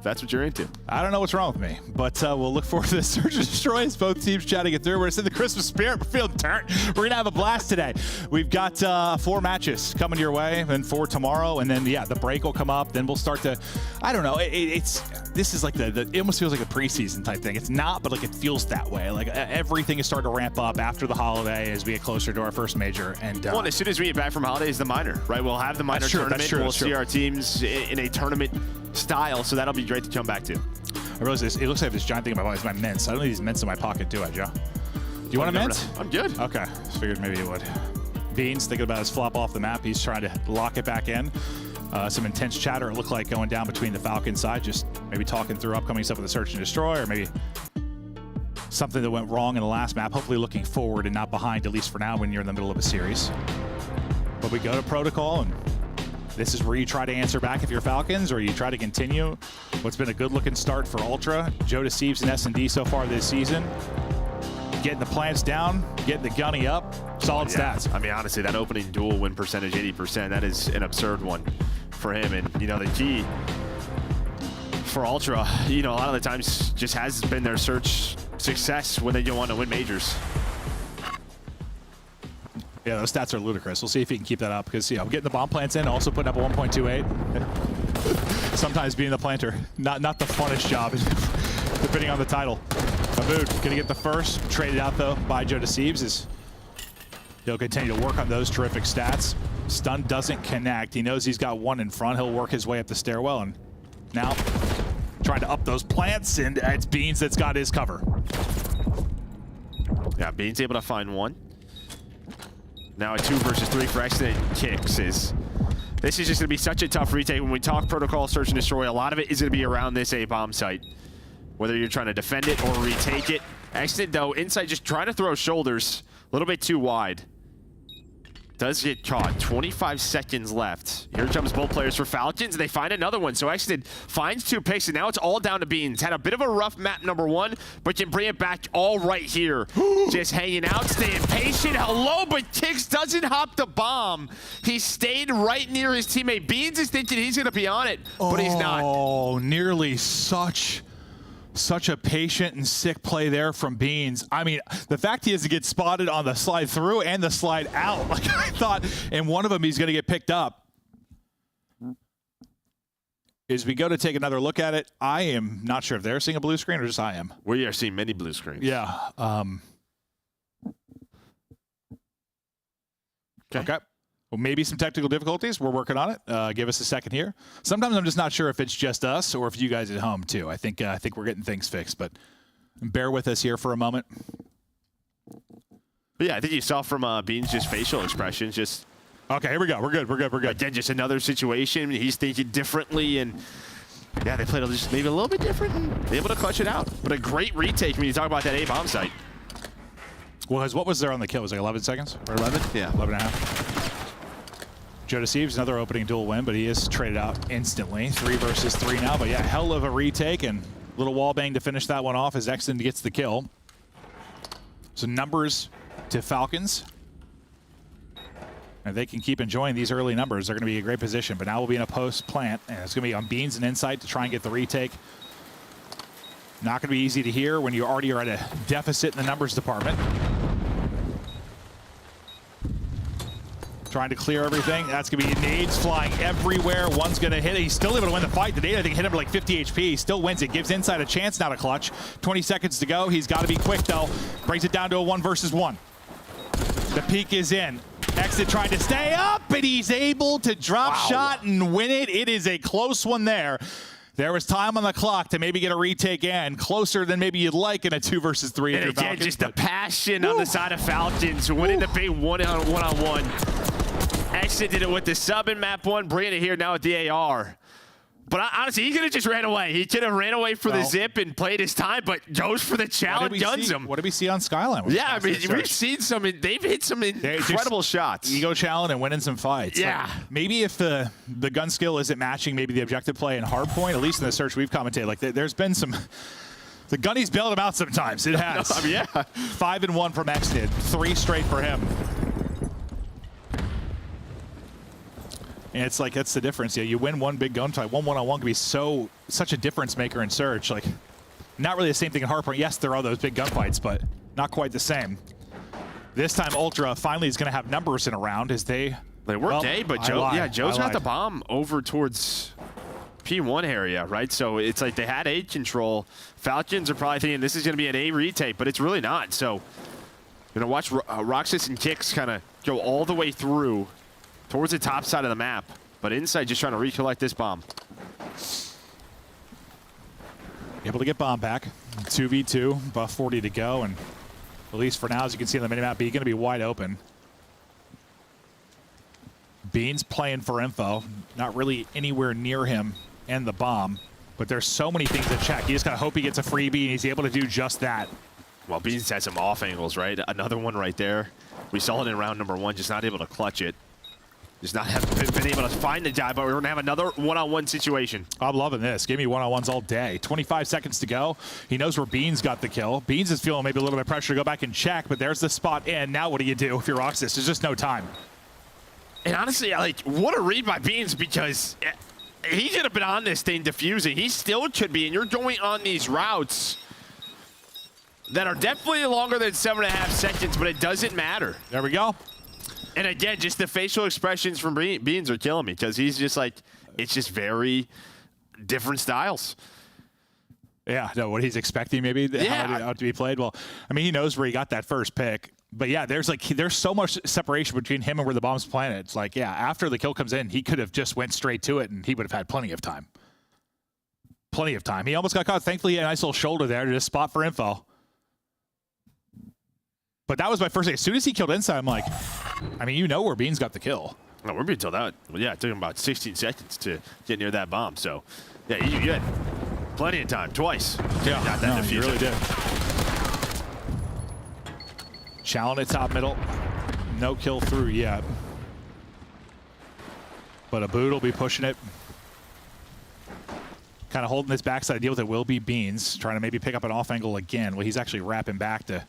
that's what you're into. I don't know what's wrong with me, but we'll look forward to the Search and Destroy as both teams chatting it through. We're in the Christmas spirit. We're feeling turnt. We're going to have a blast today. We've got 4 matches coming your way, and 4 tomorrow, and then, the break will come up. Then we'll start to, I don't know, this is like it almost feels like a preseason type thing. It's not, but like it feels that way. Like everything is starting to ramp up after the holiday as we get closer to our first major. And well, as soon as we get back from holidays, the minor, right? We'll have the minor tournament. We'll see our teams in a tournament style, so that'll be great to come back to. I realize this. It looks like this giant thing in my pocket is my mints. I don't need these mints in my pocket, do I, Joe? Do you want a mint? I'm good. Okay. Just figured maybe you would. Beans thinking about his flop off the map. He's trying to lock it back in. Some intense chatter, it looked like, going down between the Falcon side, just maybe talking through upcoming stuff with the Search and Destroy, or maybe something that went wrong in the last map, hopefully looking forward and not behind, at least for now, when you're in the middle of a series. But we go to Protocol, and this is where you try to answer back if you're Falcons, or you try to continue what's been a good-looking start for Ultra. Joe Deceives and S&D so far this season. Getting the plants down, getting the gunny up, solid stats. I mean, honestly, that opening duel win percentage, 80%, that is an absurd one for him. And, the key for Ultra, a lot of the times just has been their search success when they don't want to win majors. Yeah, those stats are ludicrous. We'll see if he can keep that up because, getting the bomb plants in, also putting up a 1.28. Sometimes being the planter, not the funnest job, depending on the title. Abood gonna get the first, traded out though by Joe Deceives as he'll continue to work on those terrific stats. Stun doesn't connect. He knows he's got one in front. He'll work his way up the stairwell, and now trying to up those plants, and it's Beans that's got his cover. Yeah, Beans able to find one. Now a 2 versus 3 for Exton Kicks. This is just gonna be such a tough retake. When we talk Protocol, Search and Destroy, a lot of it is gonna be around this A-bomb site. Whether you're trying to defend it or retake it. Exton, though, inside just trying to throw shoulders a little bit too wide. Does get caught. 25 seconds left. Here comes both players for Falcons. They find another one. So Exton finds 2 picks, and now it's all down to Beans. Had a bit of a rough map number 1, but can bring it back all right here. Just hanging out, staying patient. Hello, but Kicks doesn't hop the bomb. He stayed right near his teammate. Beans is thinking he's going to be on it, but he's not. Oh, nearly such a patient and sick play there from Beans. I mean, the fact he doesn't get spotted on the slide through and the slide out, like I thought in one of them he's going to get picked up. As we go to take another look at it, I am not sure if they're seeing a blue screen or just I am. We are seeing many blue screens. Yeah. Okay. Well, maybe some technical difficulties. We're working on it. Give us a second here. Sometimes I'm just not sure if it's just us or if you guys at home too. I think we're getting things fixed, but bear with us here for a moment. But yeah, I think you saw from Beans' just facial expressions. Just okay. Here we go. We're good. Again, just another situation. He's thinking differently, and yeah, they played just maybe a little bit different. And able to clutch it out, but a great retake when you talk about that A-bomb site. Well, what was there on the kill? Was it like 11 seconds or 11? Yeah, 11 and a half. Joe Deceives, another opening duel win, but he is traded out instantly. 3 versus 3 now, but yeah, hell of a retake and little wall bang to finish that one off as Exton gets the kill. So numbers to Falcons. And they can keep enjoying these early numbers. They're going to be in a great position, but now we'll be in a post plant, and it's going to be on Beans and Insight to try and get the retake. Not going to be easy to hear when you already are at a deficit in the numbers department. Trying to clear everything. That's going to be nades flying everywhere. One's going to hit it. He's still able to win the fight. The nade, I think, hit him for like 50 HP. He still wins it. Gives Inside a chance now to clutch. 20 seconds to go. He's got to be quick, though. Brings it down to a 1 versus 1. The peak is in. Exit trying to stay up, and he's able to drop shot and win it. It is a close one there. There was time on the clock to maybe get a retake in, closer than maybe you'd like in a 2 versus 3. And again, just the passion on the side of Falcons, winning the big one-on-one. Exit did it with the sub in map 1, bringing it here now with the AR. But honestly, he could have just ran away. He could have ran away for the zip and played his time, but goes for the challenge, guns him. What did we see on Skyline? Yeah, I mean, we've seen some, they've hit some incredible shots. Ego challenge and winning some fights. Yeah. Like, maybe if the gun skill isn't matching maybe the objective play in hardpoint, at least in the search we've commentated, like there's been some, the gunny's bailed him out sometimes. It has. No, yeah. 5 and 1 from Exit, 3 straight for him. And it's like, that's the difference. Yeah, you win one big gunfight. 1-1-on-1 can be such a difference maker in search. Like, not really the same thing in hardpoint. Yes, there are those big gunfights, but not quite the same. This time, Ultra finally is going to have numbers in a round as they worked A, but Joe's got the bomb over towards P1 area, right? So it's like they had A control. Falcons are probably thinking this is going to be an A retake, but it's really not. So, you're going to watch Roxas and Kicks kind of go all the way through towards the top side of the map, but Inside just trying to recollect this bomb. Able to get bomb back. 2v2, buff 40 to go, and at least for now, as you can see on the minimap, B going to be wide open. Beans playing for info, not really anywhere near him and the bomb, but there's so many things to check. You just gotta hope he gets a freebie, and he's able to do just that. Well, Beans had some off angles, right? Another one right there. We saw it in round number 1, just not able to clutch it. Just not have been able to find the guy, but we're going to have another one-on-one situation. I'm loving this. Give me one-on-ones all day. 25 seconds to go. He knows where Beans got the kill. Beans is feeling maybe a little bit of pressure to go back and check, but there's the spot in. Now what do you do if you're Roxas? There's just no time. And honestly, like, what a read by Beans, because he should have been on this thing diffusing. He still should be, and you're going on these routes that are definitely longer than 7.5 seconds, but it doesn't matter. There we go. And again, just the facial expressions from Beans are killing me, because he's just like, it's just very different styles. Yeah, no, what he's expecting maybe how to be played. Well, I mean, he knows where he got that first pick. But yeah, there's so much separation between him and where the bomb's planted. It's like, yeah, after the kill comes in, he could have just went straight to it, and he would have had plenty of time. Plenty of time. He almost got caught. Thankfully, he had a nice little shoulder there to just spot for info. But that was my first thing. As soon as he killed Inside, I'm like, I mean, you know where Beans got the kill. No, we're being told that. Well, yeah, it took him about 16 seconds to get near that bomb. So, yeah, you had plenty of time. Twice. Yeah, got that you really did. Challenge at top middle. No kill through yet. But Abood will be pushing it. Kind of holding this backside deal with it will be Beans. Trying to maybe pick up an off angle again. Well, he's actually wrapping back to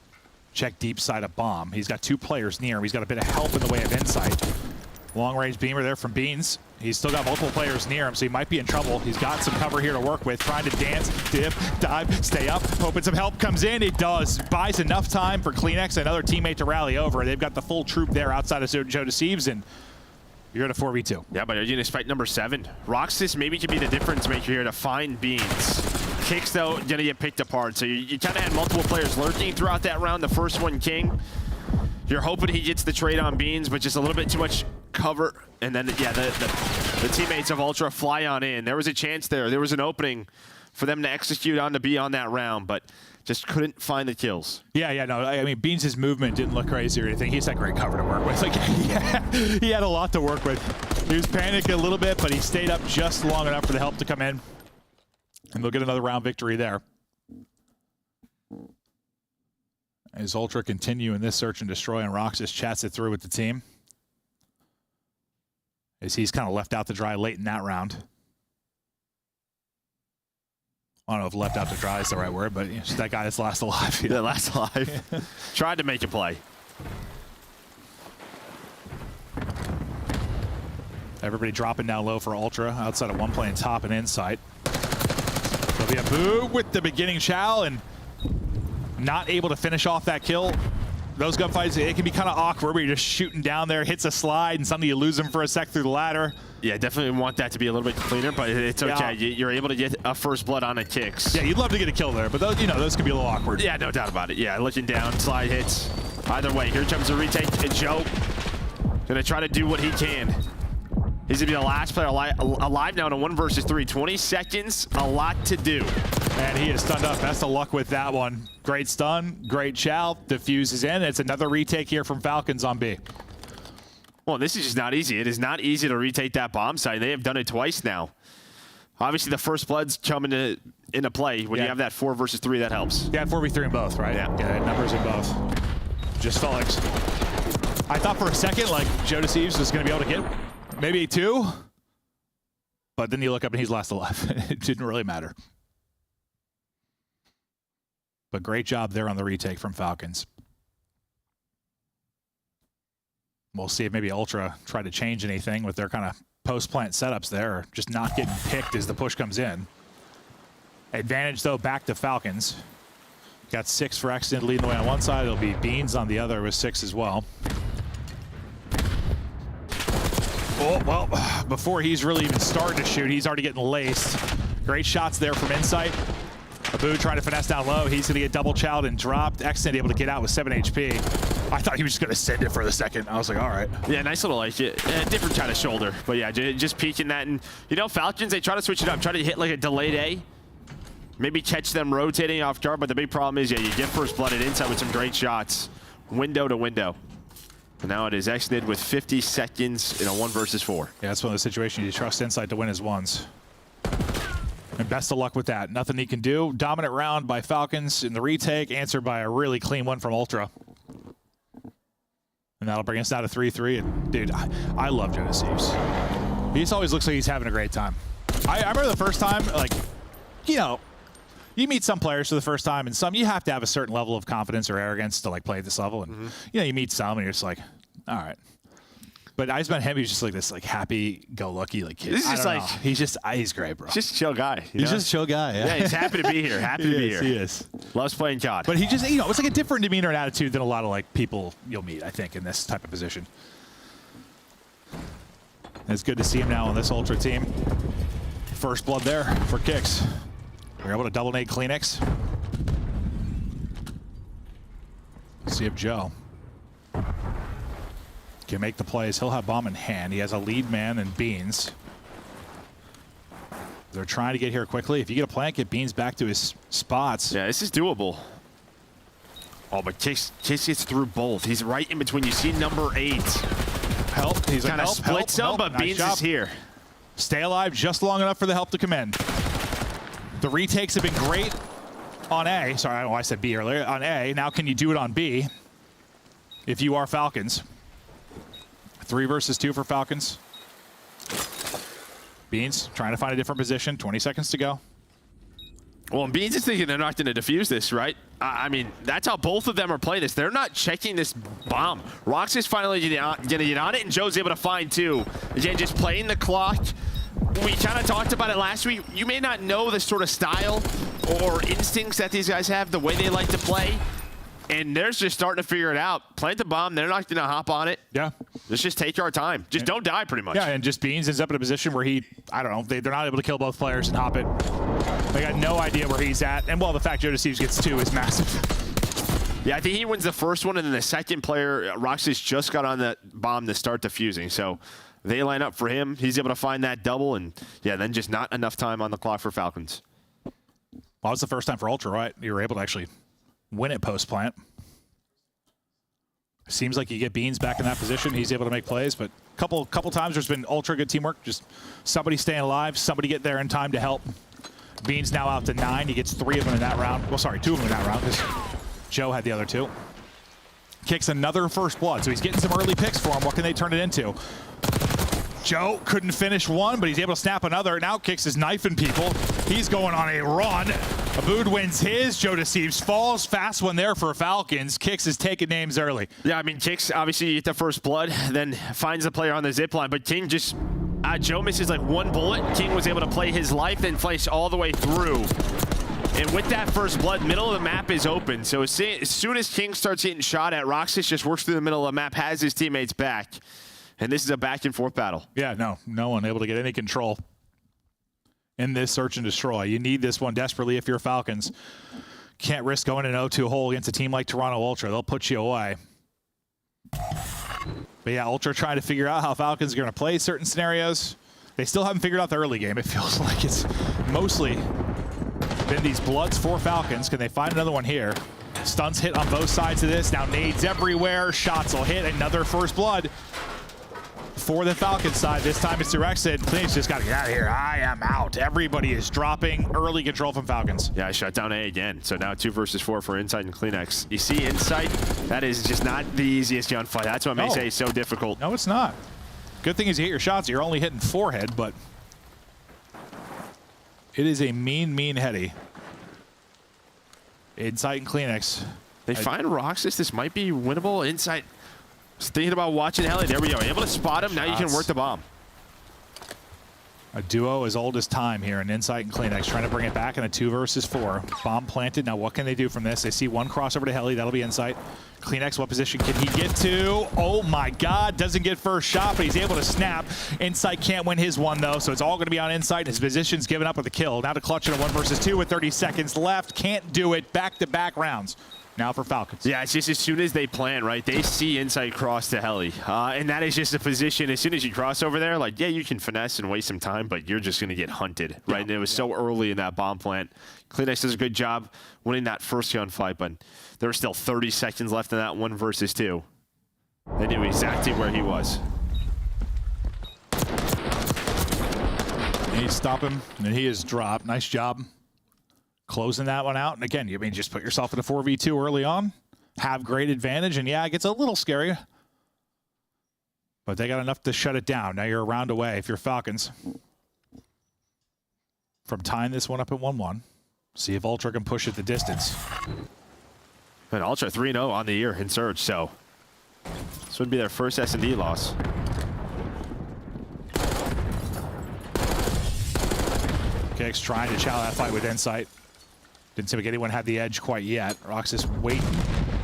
check deep side of bomb. He's got 2 players near him. He's got a bit of help in the way of insight. Long range beamer there from Beans. He's still got multiple players near him, so he might be in trouble. He's got some cover here to work with. Trying to dance, dip, dive, stay up. Hoping some help comes in. It does. Buys enough time for Kleenex, another teammate to rally over. They've got the full troop there outside of Joe Deceives, and you're at a 4v2. Yeah, but Argenna's fight number 7. Roxas maybe could be the difference maker here to find Beans. Kicks, though, gonna get picked apart. So you kind of had multiple players lurking throughout that round. The first one, King. You're hoping he gets the trade on Beans, but just a little bit too much cover. And then, yeah, the teammates of Ultra fly on in. There was a chance there. There was an opening for them to execute on to be on that round, but just couldn't find the kills. Yeah, no, I mean, Beans' movement didn't look crazy or anything. He's had great cover to work with. Like, he had a lot to work with. He was panicking a little bit, but he stayed up just long enough for the help to come in. And they'll get another round victory there. As Ultra continue in this search and destroy, and Roxas chats it through with the team. As he's kind of left out to dry late in that round. I don't know if left out to dry is the right word, but you know, that guy that's last alive. Yeah, last alive. Tried to make a play. Everybody dropping down low for Ultra. Outside of one playing top and inside. There'll be a boo with the beginning chow, and not able to finish off that kill. those gunfights, it can be kind of awkward where you're just shooting down there, hits a slide, and suddenly you lose him for a sec through the ladder. Yeah, definitely want that to be a little bit cleaner, but it's okay. You're able to get a first blood on a Kicks. Yeah, you'd love to get a kill there, but those, those can be a little awkward. Yeah, no doubt about it. Yeah, looking down, slide hits. Either way, here comes a retake. And Joe gonna try to do what he can. He's gonna be the last player alive now in a 1 versus 3. 20 seconds, a lot to do. And he is stunned up. Best of luck with that one. Great stun, great chow, diffuses in. It's another retake here from Falcons on B. Well, this is just not easy. It is not easy to retake that bomb site. They have done it twice now. Obviously, the first blood's coming into play. When you have that 4 versus 3, that helps. Yeah, 4v3 in both, right? Yeah, numbers in both. Just felt like... I thought for a second, like, Joe Deceives was going to be able to get maybe 2. But then you look up and he's last alive. It didn't really matter. But great job there on the retake from Falcons. We'll see if maybe Ultra try to change anything with their kind of post-plant setups there, or just not getting picked as the push comes in. Advantage, though, back to Falcons. Got 6 for Extend leading the way on one side. It'll be Beans on the other with 6 as well. Oh, well, before he's really even started to shoot, he's already getting laced. Great shots there from Insight. Abu trying to finesse down low. He's going to get double chowed and dropped. Extend able to get out with 7 HP. I thought he was just going to send it for the second. I was like, all right. Yeah, nice little like different kind of shoulder. But yeah, just peeking that. And, Falcons, they try to switch it up. Try to hit like a delayed A. Maybe catch them rotating off guard. But the big problem is, you get first blooded inside with some great shots. Window to window. And now it is Extend with 50 seconds in a 1 versus 4. Yeah, that's one of the situations you trust Insight to win his ones. And best of luck with that. Nothing he can do. Dominant round by Falcons in the retake, answered by a really clean one from Ultra. And that'll bring us down to 3-3. And dude, I love Joe Deceives. He just always looks like he's having a great time. I remember the first time, like, you meet some players for the first time, and some you have to have a certain level of confidence or arrogance to like play at this level. And you meet some, and you're just like, all right. But I just met him. He's just like this, like happy-go-lucky, like kid. This is just like he's great, bro. Just a chill guy. He's just a chill guy. Yeah, he's happy to be here. Happy to be here. He is. Loves playing COD. But he just, it's like a different demeanor and attitude than a lot of like people you'll meet, I think, in this type of position. And it's good to see him now on this Ultra team. First blood there for Kicks. We're able to double nade Kleenex. See if Joe can make the plays. He'll have bomb in hand. He has a lead man and Beans. They're trying to get here quickly. If you get a plant, get Beans back to his spots. Yeah, this is doable. Oh, but Kicks gets through both. He's right in between. You see number 8. Help. He's kind of splits them, but Beans is here. Stay alive just long enough for the help to come in. The retakes have been great on A. Sorry, I said B earlier. On A. Now can you do it on B if you are Falcons? 3 versus 2 for Falcons. Beans trying to find a different position. 20 seconds to go. Well, and Beans is thinking they're not going to defuse this, right? I mean, that's how both of them are playing this. They're not checking this bomb. Rox is finally going to get on it, and Joe's able to find 2. Again, just playing the clock. We kind of talked about it last week. You may not know the sort of style or instincts that these guys have, the way they like to play. And they're just starting to figure it out. Plant the bomb. They're not going to hop on it. Yeah. Let's just take our time. Just don't die, pretty much. Yeah, and just Beans ends up in a position where I don't know, they're not able to kill both players and hop it. They got no idea where he's at. And, well, the fact Joe Deceives gets 2 is massive. Yeah, I think he wins the first one, and then the second player, Roxy's just got on that bomb to start defusing. So they line up for him. He's able to find that double, and, yeah, then just not enough time on the clock for Falcons. Well, it's the first time for Ultra, right? You were able to actually win it post-plant. Seems like you get Beans back in that position. He's able to make plays, but couple times there's been ultra good teamwork. Just somebody staying alive, somebody get there in time to help. Beans now out to 9. He gets 3 of them in that round. Well, sorry, 2 of them in that round because Joe had the other 2. Kicks another first blood, so he's getting some early picks for him. What can they turn it into? Joe couldn't finish one, but he's able to snap another. Now Kicks is knifing people. He's going on a run. Abood wins his. Joe Deceives falls. Fast one there for Falcons. Kicks is taking names early. Yeah, I mean, Kicks obviously get the first blood, then finds the player on the zip line, but King just, Joe misses like 1 bullet. King was able to play his life, then flash all the way through. And with that first blood, middle of the map is open. So as soon as King starts getting shot at, Roxas just works through the middle of the map, has his teammates back. And this is a back and forth battle. Yeah, no one able to get any control in this search and destroy. You need this one desperately if you're Falcons. Can't risk going an 0-2 hole against a team like Toronto Ultra. They'll put you away. But yeah, Ultra trying to figure out how Falcons are going to play certain scenarios. They still haven't figured out the early game. It feels like it's mostly been these bloods for Falcons. Can they find another one here? Stunts hit on both sides of this. Now nades everywhere. Shots will hit. Another first blood for the Falcons side. This time it's directed. Cleanix just got to get out of here. I am out. Everybody is dropping. Early control from Falcons. Yeah, I shut down A again. So now 2 versus 4 for Insight and Cleanix. You see Insight, that is just not the easiest gunfight. That's what makes A so difficult. No, it's not. Good thing is you hit your shots. You're only hitting forehead, but it is a mean heady. Insight and Cleanix. They find Roxas. This might be winnable. Insight was thinking about watching Heli. There we go. Able to spot him. Now you can work the bomb. A duo as old as time here in Insight and Cleanix, trying to bring it back in a 2 versus 4. Bomb planted. Now what can they do from this? They see one crossover to Heli. That'll be Insight. Cleanix, what position can he get to? Oh my God, doesn't get first shot, but he's able to snap. Insight can't win his one though, so it's all gonna be on Insight. His position's given up with the kill. Now to clutch in a 1 versus 2 with 30 seconds left. Can't do it. Back-to-back rounds. Now for Falcons. Yeah, it's just as soon as they plan, right? They see Insight cross to Heli. And that is just a position, as soon as you cross over there, like, yeah, you can finesse and waste some time, but you're just going to get hunted, right? And it was so early in that bomb plant. Cleanix does a good job winning that first gunfight, but there were still 30 seconds left in that 1 versus 2. They knew exactly where he was. They need to stop him, and he is dropped. Nice job closing that one out. And again, you mean just put yourself in a 4v2 early on, have great advantage, and yeah, it gets a little scary. But they got enough to shut it down. Now you're a round away if you're Falcons from tying this one up at 1-1. See if Ultra can push it the distance. And Ultra 3-0 on the year in Surge, so this would be their first S&D loss. Kicks trying to chow that fight with Insight. Didn't seem like anyone had the edge quite yet. Roxas waiting,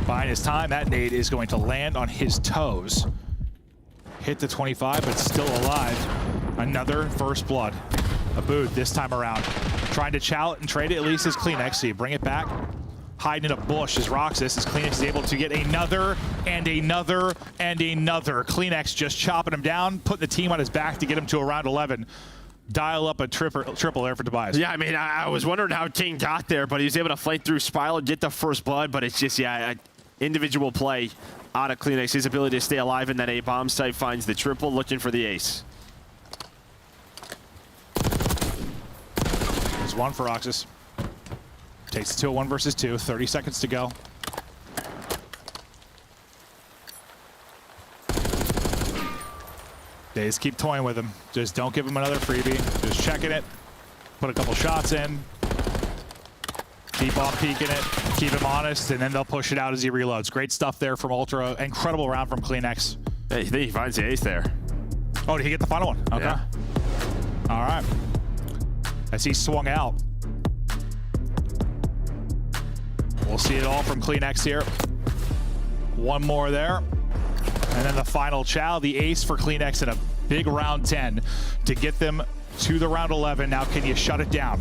buying his time. That nade is going to land on his toes. Hit the 25, but still alive. Another first blood. Abood this time around. Trying to chow it and trade it, at least as Cleanix. So you bring it back. Hiding in a bush is Roxas, as Cleanix is able to get another and another and another. Cleanix just chopping him down, putting the team on his back to get him to around 11. Dial up a triple there for Tobias. Yeah, I mean, I was wondering how King got there, but he was able to flank through Spilo, get the first blood, but it's just, yeah, individual play out of Cleanix. His ability to stay alive in that A bomb site finds the triple, looking for the ace. There's one for Roxas. Takes it to a 1 versus 2, 30 seconds to go. They just keep toying with him. Just don't give him another freebie. Just checking it. Put a couple shots in. Keep on peeking it. Keep him honest, and then they'll push it out as he reloads. Great stuff there from Ultra. Incredible round from Cleanix. Hey, he finds the ace there. Oh, did he get the final one? Okay. Yeah. All right. As he swung out. We'll see it all from Cleanix here. One more there. And then the final chow, the ace for Cleanix in a big round 10 to get them to the round 11. Now, can you shut it down?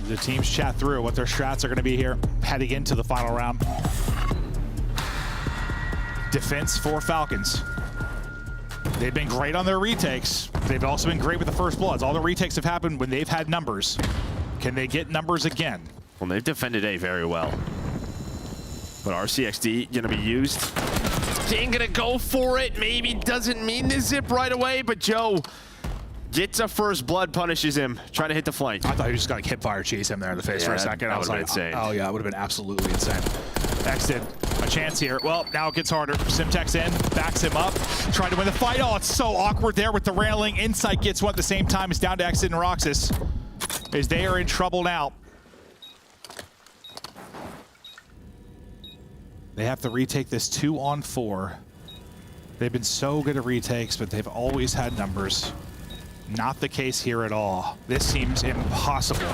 The teams chat through what their strats are going to be here heading into the final round. Defense for Falcons. They've been great on their retakes. They've also been great with the first bloods. All the retakes have happened when they've had numbers. Can they get numbers again? Well, they've defended A very well. But RCXD gonna be used. King gonna go for it. Maybe doesn't mean to zip right away, but Joe gets a first blood, punishes him, trying to hit the flank. I thought he was just gonna hip fire chase him there in the face for a second. I was like, insane. Oh yeah, it would have been absolutely insane. Exted, a chance here. Well, now it gets harder. Simtex in, backs him up, trying to win the fight. Oh, it's so awkward there with the railing. Insight gets one at the same time. It's down to Exted and Roxas, as they are in trouble now. They have to retake this 2-on-4. They've been so good at retakes, but they've always had numbers. Not the case here at all. This seems impossible.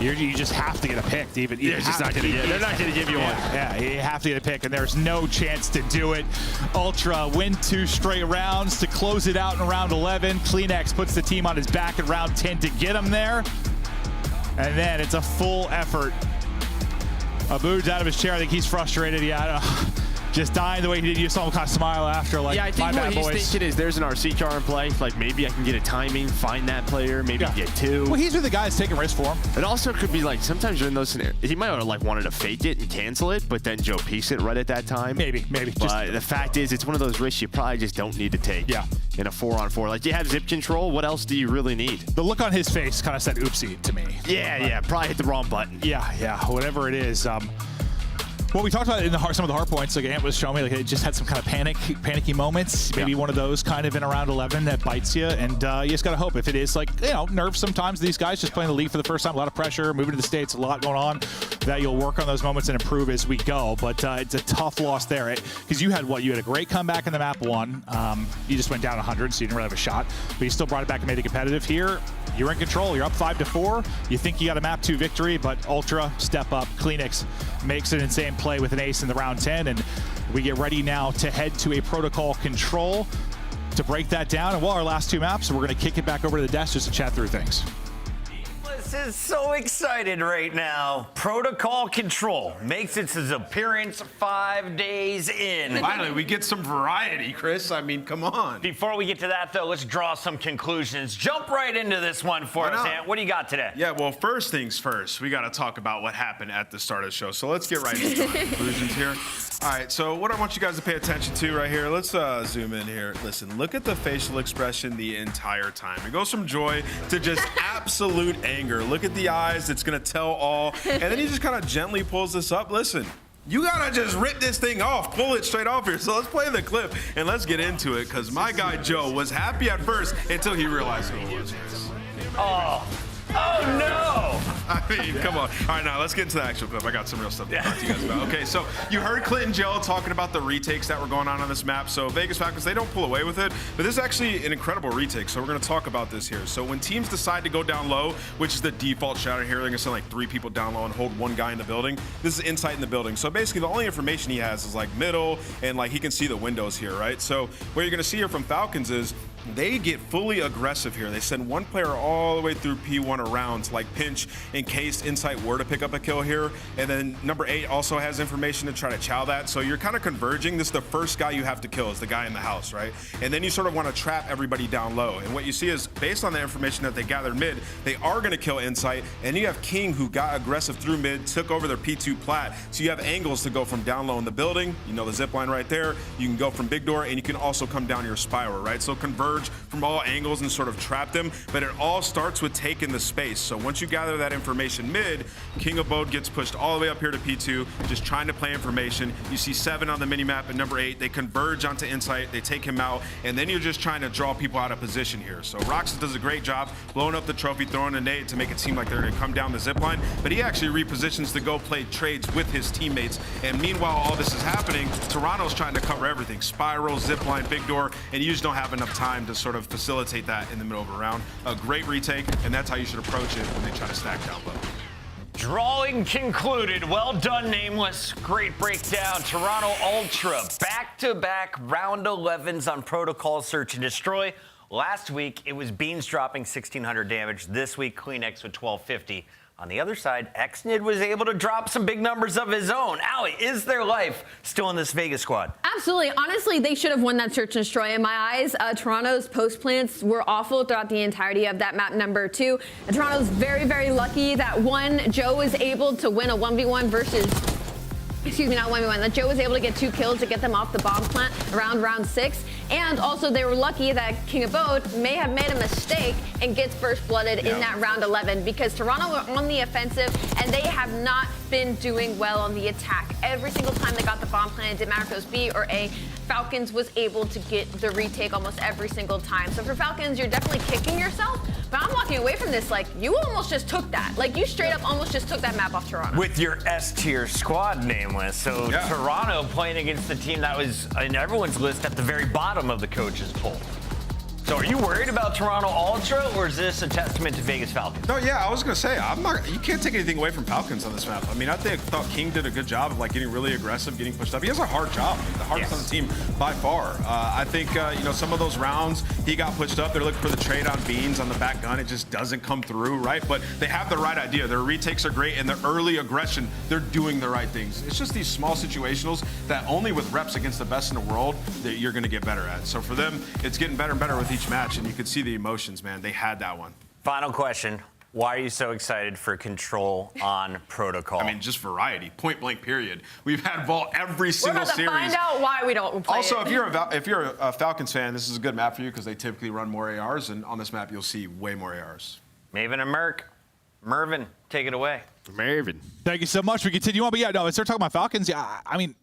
You just have to get a pick to even. They're just not gonna they're not going to give you one. Yeah, you have to get a pick, and there's no chance to do it. Ultra win 2 straight rounds to close it out in round 11. Kleenex puts the team on his back in round 10 to get him there. And then it's a full effort. Aboud's out of his chair. I think he's frustrated. Yeah, I don't know. Just dying the way he did. You saw him kind of smile after, like, yeah, I think my what bad, he's boys. thinking is there's an RC car in play. Like, maybe I can get a timing, find that player, maybe get 2. Well, he's with the guys taking risks for him. It also could be like sometimes you're in those scenarios. He might have like wanted to fake it and cancel it, but then Joe pieced it right at that time. Maybe. But the fact is, it's one of those risks you probably just don't need to take. Yeah. In a 4-on-4, like you have zip control. What else do you really need? The look on his face kind of said oopsie to me. Yeah, probably hit the wrong button. Yeah, whatever it is. What we talked about in some of the hard points, like Ant was showing me, like it just had some kind of panicky moments. Maybe one of those kind of in around 11 that bites you, and you just gotta hope if it is like, you know, nerves sometimes. These guys just playing the league for the first time, a lot of pressure, moving to the States, a lot going on. That you'll work on those moments and improve as we go. But it's a tough loss there, because you had a great comeback in the map 1. You just went down 100, so you didn't really have a shot, but you still brought it back and made it competitive. Here, you're in control. You're up 5-4. You think you got a map 2 victory, but Ultra step up. Kleenex makes an insane play with an ace in the round 10, and we get ready now to head to a protocol control to break that down. And our last 2 maps, we're going to kick it back over to the desk just to chat through things. This is so excited right now. Protocol Control makes its appearance 5 days in. Finally, we get some variety, Chris. I mean, come on. Before we get to that, though, let's draw some conclusions. Jump right into this one for us, Ant. What do you got today? Yeah, well, first things first, we got to talk about what happened at the start of the show. So let's get right into the conclusions here. All right, so what I want you guys to pay attention to right here, let's zoom in here. Listen, look at the facial expression the entire time. It goes from joy to just absolute anger. Look at the eyes, it's gonna tell all. And then he just kind of gently pulls this up. Listen, you gotta just rip this thing off, pull it straight off here. So let's play the clip and let's get into it, because my guy Joe was happy at first until he realized who it was. Oh no! I mean, come on. All right, now let's get into the actual clip. I got some real stuff to talk to you guys about. Okay, so you heard Clint and Joe talking about the retakes that were going on this map. So Vegas Falcons, they don't pull away with it, but this is actually an incredible retake. So we're going to talk about this here. So when teams decide to go down low, which is the default shadow here, they're going to send like 3 people down low and hold 1 guy in the building. This is insight in the building. So basically the only information he has is like middle, and like he can see the windows here, right? So what you're going to see here from Falcons is they get fully aggressive here. They send 1 player all the way through P1 around to like pinch in case Insight were to pick up a kill here. And then number 8 also has information to try to chow that. So you're kind of converging. This is the first guy you have to kill, is the guy in the house, right? And then you sort of want to trap everybody down low. And what you see is, based on the information that they gathered mid, they are going to kill Insight. And you have King, who got aggressive through mid, took over their P2 plat. So you have angles to go from down low in the building. You know the zip line right there. You can go from big door, and you can also come down your spiral, right? So converge from all angles and sort of trap them, but it all starts with taking the space. So once you gather that information mid, King Abode gets pushed all the way up here to P2, just trying to play information. You see 7 on the minimap and number 8, they converge onto Insight, they take him out, and then you're just trying to draw people out of position here. So Roxas does a great job blowing up the trophy, throwing a nade to make it seem like they're gonna come down the zip line, but he actually repositions to go play trades with his teammates. And meanwhile, all this is happening, Toronto's trying to cover everything. Spiral, zip line, big door, and you just don't have enough time to sort of facilitate that in the middle of a round. A great retake, and that's how you should approach it when they try to stack down low. Drawing concluded. Well done, Nameless. Great breakdown. Toronto Ultra, back-to-back round 11s on Protocol Search and Destroy. Last week, it was Beans dropping 1,600 damage. This week, Kleenex with 1,250. On the other side, Xnid was able to drop some big numbers of his own. Allie, is their life still in this Vegas squad? Absolutely. Honestly, they should have won that search and destroy in my eyes. Toronto's post plants were awful throughout the entirety of that map number 2. And Toronto's very, very lucky that Joe was able to win a 1v1 versus... Excuse me, not 1v1. That Joe was able to get 2 kills to get them off the bomb plant around round 6. And also they were lucky that King Abode may have made a mistake and gets first blooded in that round 11, because Toronto were on the offensive and they have not been doing well on the attack. Every single time they got the bomb plant, it didn't matter if it was B or A, Falcons was able to get the retake almost every single time. So for Falcons, you're definitely kicking yourself. But I'm walking away from this like, you almost just took that. Like, you straight up almost just took that map off Toronto. With your S-tier squad nameless. So Toronto playing against the team that was in everyone's list at the very bottom of the coaches poll. So are you worried about Toronto Ultra, or is this a testament to Vegas Falcons? No, yeah, I was gonna say you can't take anything away from Falcons on this map. I mean, I thought King did a good job of like getting really aggressive, getting pushed up. He has a hard job, the hardest on the team by far. I think some of those rounds he got pushed up. They're looking for the trade on beans on the back gun. It just doesn't come through, right? But they have the right idea. Their retakes are great, and their early aggression, they're doing the right things. It's just these small situationals that only with reps against the best in the world that you're gonna get better at. So for them, it's getting better and better with each match, and you could see the emotions, man. They had that one. Final question. Why are you so excited for Control on Protocol? I mean, just variety, point blank, period. We've had Vault every single series. We're about to find out why we don't play Also, it. if you're a Falcons fan, this is a good map for you because they typically run more ARs, and on this map, you'll see way more ARs. Maven and Mervin, take it away. Mervin. Thank you so much. We continue on, but let's start talking about Falcons. Yeah, I mean,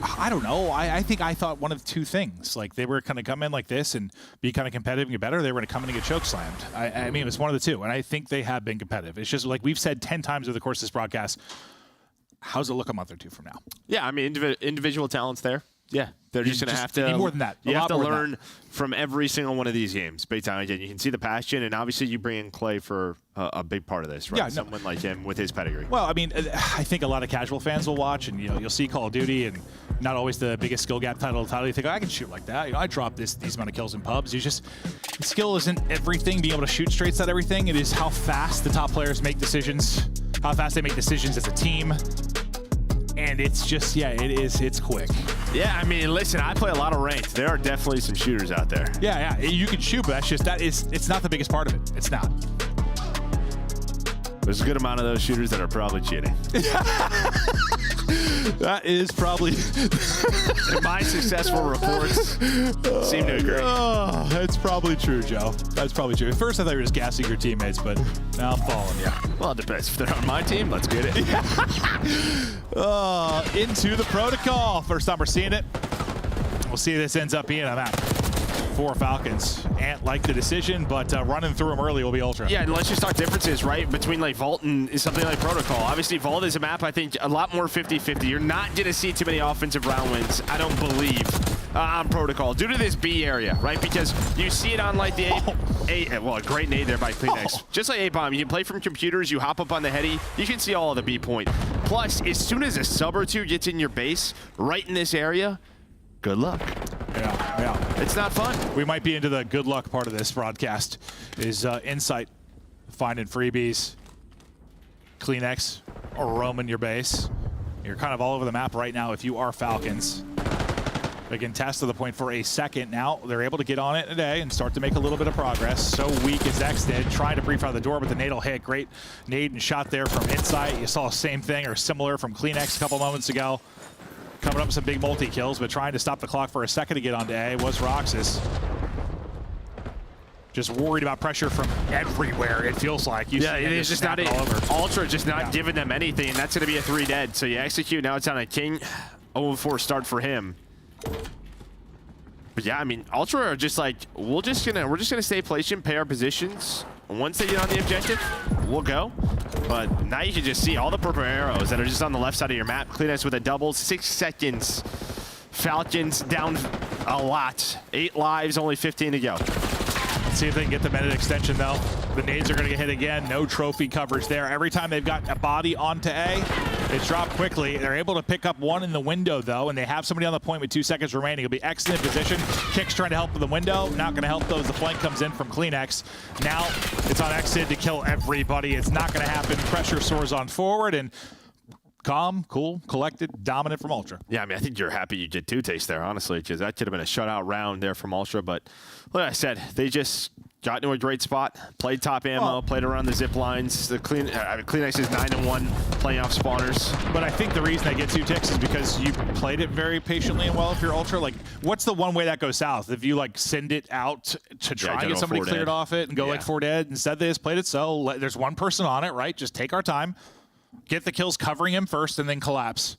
I don't know. I think I thought one of two things. Like, they were going to come in like this and be kind of competitive and get better. They were going to come in and get choke slammed. I mean, it was one of the two. And I think they have been competitive. It's just like we've said 10 times over the course of this broadcast, how's it look a month or two from now? Yeah, I mean, individual talents there. Yeah, they're just going to have to need more than that. You have to learn from every single one of these games. Big time. Again, you can see the passion, and obviously you bring in Clay for a big part of this, right? Yeah, someone like him with his pedigree. Well, I mean, I think a lot of casual fans will watch, and you'll see Call of Duty, and not always the biggest skill gap title. You think, I can shoot like that. I dropped these amount of kills in pubs. Skill isn't everything. Being able to shoot straight's not everything. It is how fast the top players make decisions, how fast they make decisions as a team. And it's just, it's quick. Yeah, I mean, listen, I play a lot of ranked. There are definitely some shooters out there. Yeah, you can shoot, but it's not the biggest part of it. It's not. There's a good amount of those shooters that are probably cheating. That is probably... In my successful reports seem to agree. Oh, that's probably true, Joe. That's probably true. At first, I thought you were just gassing your teammates, but now I'm following you. Well, it depends. If they're on my team, let's get it. Into the protocol. First time we're seeing it. We'll see if this ends up being a map for Falcons. Ant liked the decision, but running through them early will be Ultra. Yeah, and let's just talk differences, right, between like Vault and something like Protocol. Obviously, Vault is a map, I think, a lot more 50-50. You're not going to see too many offensive round wins, I don't believe, on Protocol, due to this B area, right? Because you see it on like the a great nade there by Kleenex. Just like A-Bomb, you can play from computers, you hop up on the heady, you can see all of the B point. Plus, as soon as a sub or two gets in your base, right in this area, good luck. Yeah. It's not fun. We might be into the good luck part of this broadcast. Is Insight finding freebies, Kleenex, or roaming your base. You're kind of all over the map right now if you are Falcons. They can test to the point for a second now. They're able to get on it today and start to make a little bit of progress. So weak as X did, trying to pre-fire the door, but the nade will hit. Great nade and shot there from Insight. You saw the same thing or similar from Kleenex a couple moments ago. Coming up with some big multi-kills, but trying to stop the clock for a second to get onto A was Roxas. Just worried about pressure from everywhere, it feels like. It is just not Ultra just not giving them anything, and that's going to be a 3 dead. So you execute, now it's on a King. 0-4 start for him. But yeah, I mean, Ultra are just like, we're just gonna stay patient, pay our positions. Once they get on the objective, we'll go. But now you can just see all the purple arrows that are just on the left side of your map. Kleenex with a double, 6 seconds. Falcons down a lot. 8 lives, only 15 to go. Let's see if they can get the minute extension, though. The nades are going to get hit again. No trophy coverage there. Every time they've got a body onto A, it's dropped quickly. They're able to pick up one in the window, though, and they have somebody on the point with 2 seconds remaining. It'll be excellent position. Kick's trying to help with the window. Not going to help those. The flank comes in from Kleenex. Now it's on Exid to kill everybody. It's not going to happen. Pressure soars on forward, and calm, cool, collected, dominant from Ultra. Yeah, I mean, I think you're happy you did 2 takes there, honestly, because that could have been a shutout round there from Ultra. But like I said, they just got into a great spot, played top ammo, played around the zip lines. The Kleenex is 9-1 playing off spawners. But I think the reason they get 2 ticks is because you played it very patiently and well if you're Ultra. Like, what's the one way that goes south? If you, like, send it out to try and get somebody cleared off it and go, like, 4 dead. Instead, they just played it so. There's one person on it, right? Just take our time. Get the kills covering him first and then collapse.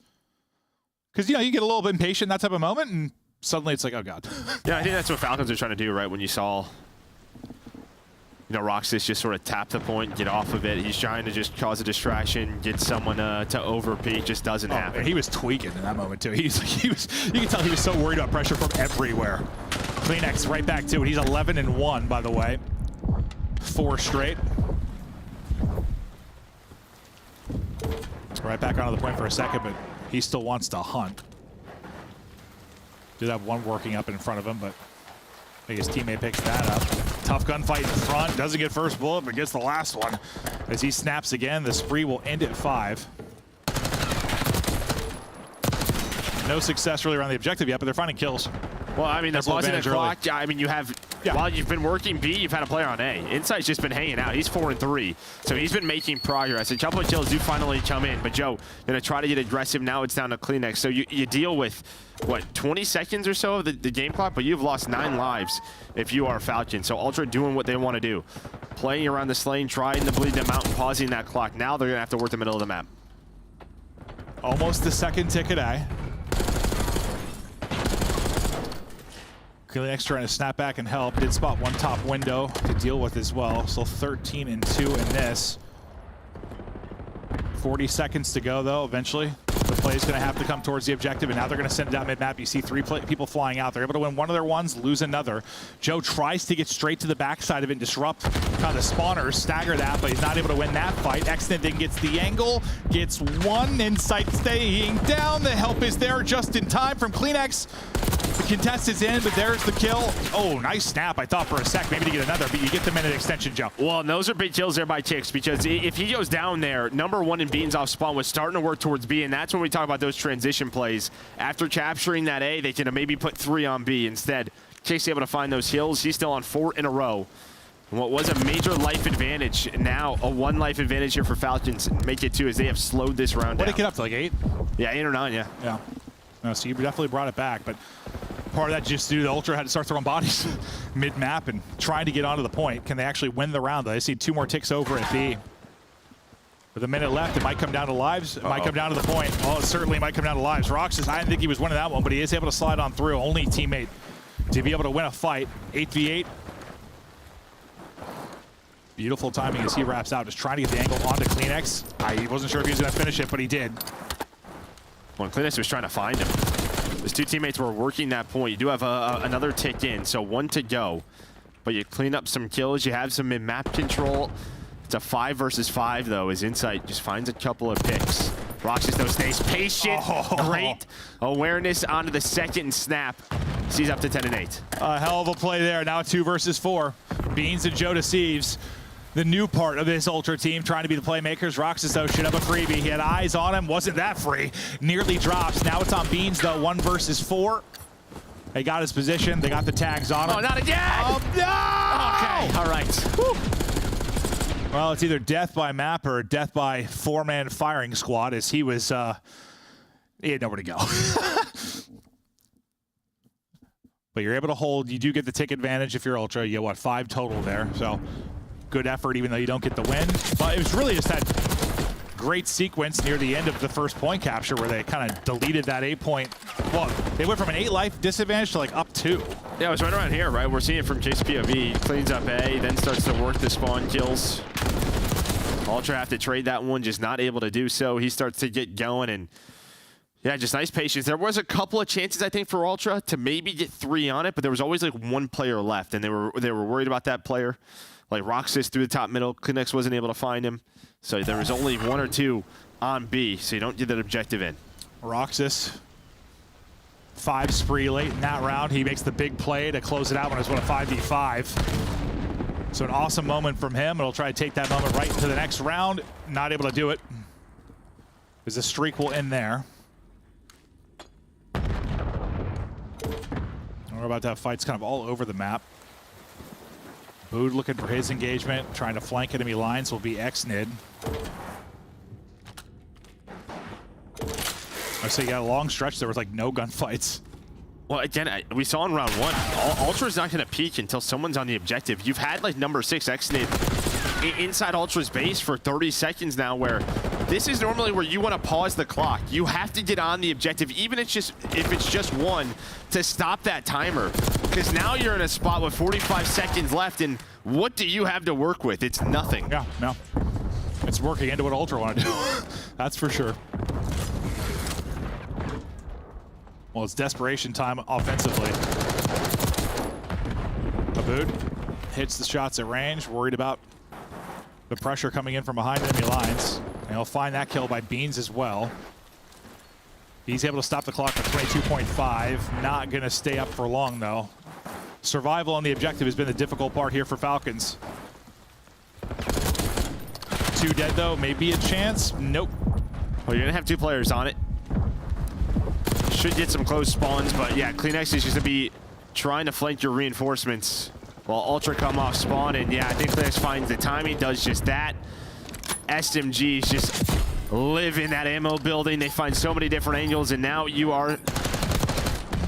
Because, you know, you get a little bit impatient in that type of moment, and suddenly it's like, oh, God. Yeah, I think that's what Falcons are trying to do, right? When you saw, you know, Roxas just sort of tap the point, get off of it. He's trying to just cause a distraction, get someone to overpeak. Just doesn't happen. And he was tweaking in that moment, too. You can tell he was so worried about pressure from everywhere. Kleenex right back to it. He's 11-1, by the way. 4 straight. Right back onto the point for a second, but he still wants to hunt. Did have one working up in front of him, but I think his teammate picks that up. Tough gunfight in front. Doesn't get first bullet, but gets the last one. As he snaps again, the spree will end at 5. No success really around the objective yet, but they're finding kills. Well, I mean, they're buzzing the clock. I mean, you have, Yeah. while you've been working B, you've had a player on A. Insight's just been hanging out. He's 4-3, so he's been making progress. A couple of kills do finally come in, but Joe, gonna try to get aggressive. Now it's down to Kleenex. So you deal with, what, 20 seconds or so of the game clock, but you've lost 9 lives if you are Falcon. So Ultra doing what they want to do. Playing around this lane, trying to bleed them out and pausing that clock. Now they're gonna have to work the middle of the map. Almost the second ticket, Kleenex trying to snap back and help. Did spot one top window to deal with as well. So 13-2 in this. 40 seconds to go, though, eventually. The play is going to have to come towards the objective, and now they're going to send it down mid-map. You see 3 people flying out. They're able to win one of their ones, lose another. Joe tries to get straight to the backside of it and disrupt kind of the spawners, stagger that, but he's not able to win that fight. Exton then gets the angle, gets one. Insight staying down. The help is there just in time from Kleenex. The contest is in, but there's the kill. Oh, nice snap. I thought for a sec maybe to get another, but you get the minute extension, Joe. Well, and those are big kills there by Chicks, because if he goes down there, number 1 in Beans off spawn was starting to work towards B, and that's when we talk about those transition plays. After capturing that A, they can maybe put 3 on B. Instead, Chicks able to find those hills. He's still on 4 in a row. And what was a major life advantage, now a 1 life advantage here for Falcons. Make it 2 as they have slowed this round down. What did it get up to, like 8? Yeah, 8 or 9, yeah. Yeah. No, so you definitely brought it back, but part of that just due to the Ultra had to start throwing bodies mid-map and trying to get onto the point. Can they actually win the round, though? I see 2 more ticks over at B. With a minute left, it might come down to lives. It might come down to the point. Oh, it certainly might come down to lives. Roxas, I didn't think he was winning that one, but he is able to slide on through. Only teammate to be able to win a fight. 8v8. Beautiful timing as he wraps out, just trying to get the angle onto Kleenex. I wasn't sure if he was going to finish it, but he did. Well, Kleenex was trying to find him. His 2 teammates were working that point. You do have another tick in, so 1 to go. But you clean up some kills. You have some mid-map control. It's a 5 versus 5, though, as Insight just finds a couple of picks. Roxas, though, stays patient. Great awareness onto the second snap. Sees up to 10-8. A hell of a play there. Now 2 versus 4. Beans and Joe deceives. The new part of this Ultra team trying to be the playmakers. Roxas, though, should have a freebie. He had eyes on him. Wasn't that free. Nearly drops. Now it's on Beans, though. 1 versus 4. They got his position. They got the tags on him. Oh, not again! Oh, no! Okay, all right. Whew. Well, it's either death by map or death by 4-man firing squad, as he was, he had nowhere to go. But you're able to hold. You do get the tick advantage if you're Ultra. You get, what, 5 total there. So good effort, even though you don't get the win. But it was really just that great sequence near the end of the first point capture where they kind of deleted that 8-point. Well, they went from an 8 life disadvantage to like up 2. Yeah, it was right around here, right? We're seeing it from Chase POV. Cleans up A, then starts to work the spawn kills. Ultra have to trade that one, just not able to do so. He starts to get going, and yeah, just nice patience. There was a couple of chances, I think, for Ultra to maybe get 3 on it, but there was always like 1 player left, and they were worried about that player. Like Roxas through the top middle, Kleenex wasn't able to find him. So there was only 1 or 2 on B, so you don't get that objective in. Roxas, 5 spree late in that round. He makes the big play to close it out when it's a 5v5. So an awesome moment from him. It'll try to take that moment right into the next round. Not able to do it. Because the streak will end there. We're about to have fights kind of all over the map. Bood looking for his engagement, trying to flank enemy lines will be Xnid. I say you got a long stretch, there was like no gunfights. Well, again, we saw in round 1, Ultra's not going to peek until someone's on the objective. You've had like number 6 Xnid inside Ultra's base for 30 seconds now where This is normally where you want to pause the clock. You have to get on the objective, even if it's just one, to stop that timer. Because now you're in a spot with 45 seconds left, and what do you have to work with? It's nothing. Yeah, no. It's working into what Ultra want to do. That's for sure. Well, it's desperation time offensively. Abood hits the shots at range, worried about the pressure coming in from behind enemy lines. And he'll find that kill by Beans as well. He's able to stop the clock at 22.5. Not going to stay up for long, though. Survival on the objective has been the difficult part here for Falcons. 2 dead, though. Maybe a chance. Nope. Well, you're going to have 2 players on it. Should get some close spawns, but yeah, CleanX is just going to be trying to flank your reinforcements while Ultra come off spawn. And yeah, I think CleanX finds the timing, does just that. SMGs just live in that ammo building. They find so many different angles, and now you are,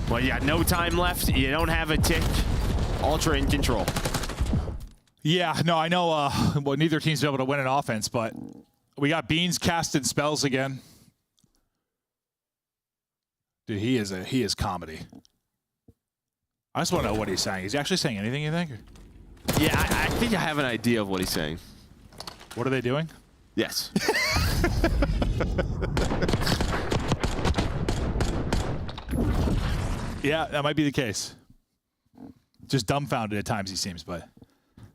well, yeah, no time left. You don't have a tick. Ultra in control. Yeah, no, I know well, neither team's been able to win an offense, but we got Beans casting spells again. Dude, he is comedy. I just want to know what he's saying. Is he actually saying anything, you think? Yeah, I think I have an idea of what he's saying. What are they doing? Yes. Yeah, that might be the case. Just dumbfounded at times, he seems, but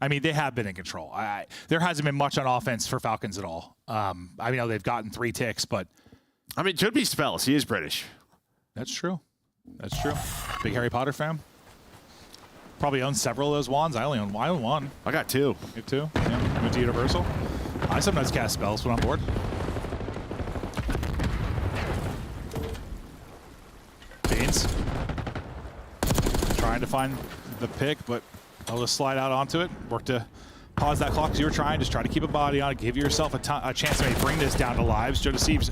I mean, they have been in control. There hasn't been much on offense for Falcons at all. I know they've gotten 3 ticks, but I mean, it could be spells. He is British. That's true. That's true. Big Harry Potter fan. Probably own several of those wands. I own 1. I got 2. You have 2? Yeah. Went to Universal. I sometimes cast spells when I'm bored. Beans. Trying to find the pick, but I'll just slide out onto it. Work to pause that clock as you were trying. Just try to keep a body on it. Give yourself a chance to maybe bring this down to lives. Joe Deceives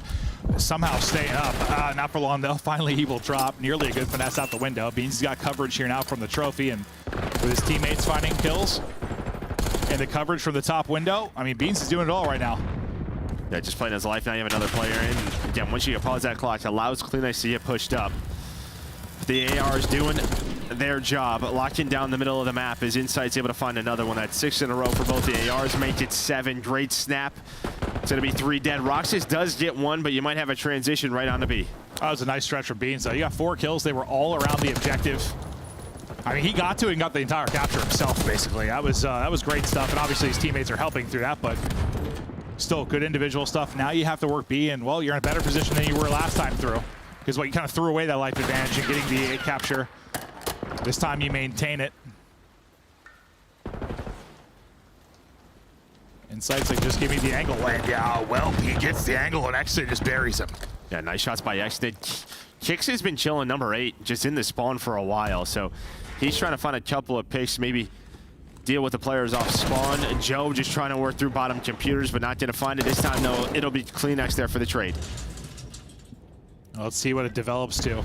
somehow staying up. Not for long, though. Finally, he will drop. Nearly a good finesse out the window. Beans has got coverage here now from the trophy, and with his teammates finding kills and the coverage from the top window, I mean, Beans is doing it all right now. Yeah, just playing his life. Now you have another player in. Again, once you pause that clock, allows CleanX to get pushed up. The AR is doing their job, locking down the middle of the map. As Insight's able to find another one. That's 6 in a row for both the ARs. Make it 7. Great snap. It's going to be 3 dead. Roxas does get 1, but you might have a transition right on to B. That was a nice stretch from Beans. So you got 4 kills. They were all around the objective. I mean, he got to it and got the entire capture himself, basically. That was great stuff, and obviously his teammates are helping through that, but still good individual stuff. Now you have to work B, and, well, you're in a better position than you were last time through. Because, you kind of threw away that life advantage in getting the A capture. This time you maintain it. Insight's like, just give me the angle. And yeah, well, he gets the angle and X just buries him. Yeah, nice shots by X. Kix has been chilling number 8, just in the spawn for a while. So he's trying to find a couple of picks, maybe deal with the players off spawn. Joe just trying to work through bottom computers, but not going to find it this time, though. It'll be CleanX there for the trade. Let's see what it develops to.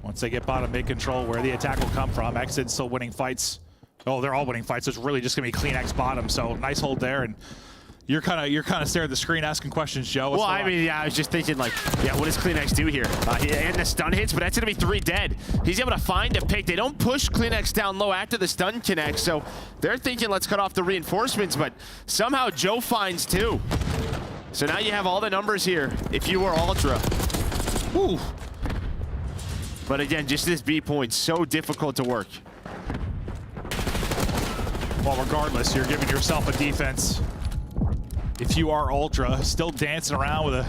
Once they get bottom mid control, where the attack will come from. Exit's still winning fights. Oh, they're all winning fights. So it's really just gonna be CleanX bottom. So nice hold there, and you're kind of staring at the screen asking questions, Joe. Well, I mean, yeah, I was just thinking, like, yeah, what does CleanX do here? And the stun hits, but that's gonna be 3 dead. He's able to find a pick. They don't push CleanX down low after the stun connects, so they're thinking, let's cut off the reinforcements, but somehow Joe finds 2. So now you have all the numbers here if you were Ultra. Whew. But again, just this B point, so difficult to work. Well, regardless, you're giving yourself a defense. If you are Ultra, still dancing around with a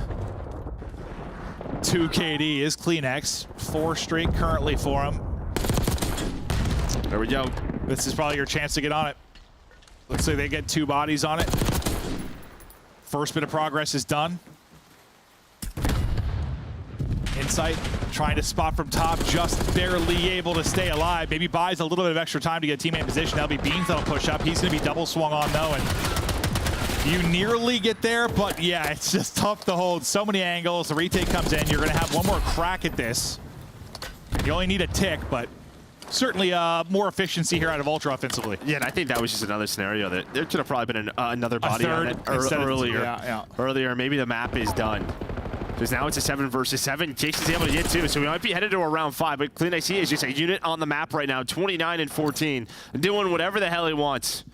2 KD is CleanX. 4 straight currently for him. There we go. This is probably your chance to get on it. Let's say they get 2 bodies on it. First bit of progress is done. Insight trying to spot from top, just barely able to stay alive. Maybe buys a little bit of extra time to get a teammate in position. That'll be Beans that'll push up. He's going to be double swung on, though, and you nearly get there, but yeah, it's just tough to hold. So many angles. The retake comes in. You're going to have one more crack at this. You only need a tick, but certainly more efficiency here out of Ultra offensively. Yeah, and I think that was just another scenario that there could have probably been another body on it earlier. Earlier, maybe the map is done. Because now it's a 7 versus 7. Chase is able to get 2, so we might be headed to a round 5. But CleanXE is just a unit on the map right now, 29 and 14, doing whatever the hell he wants.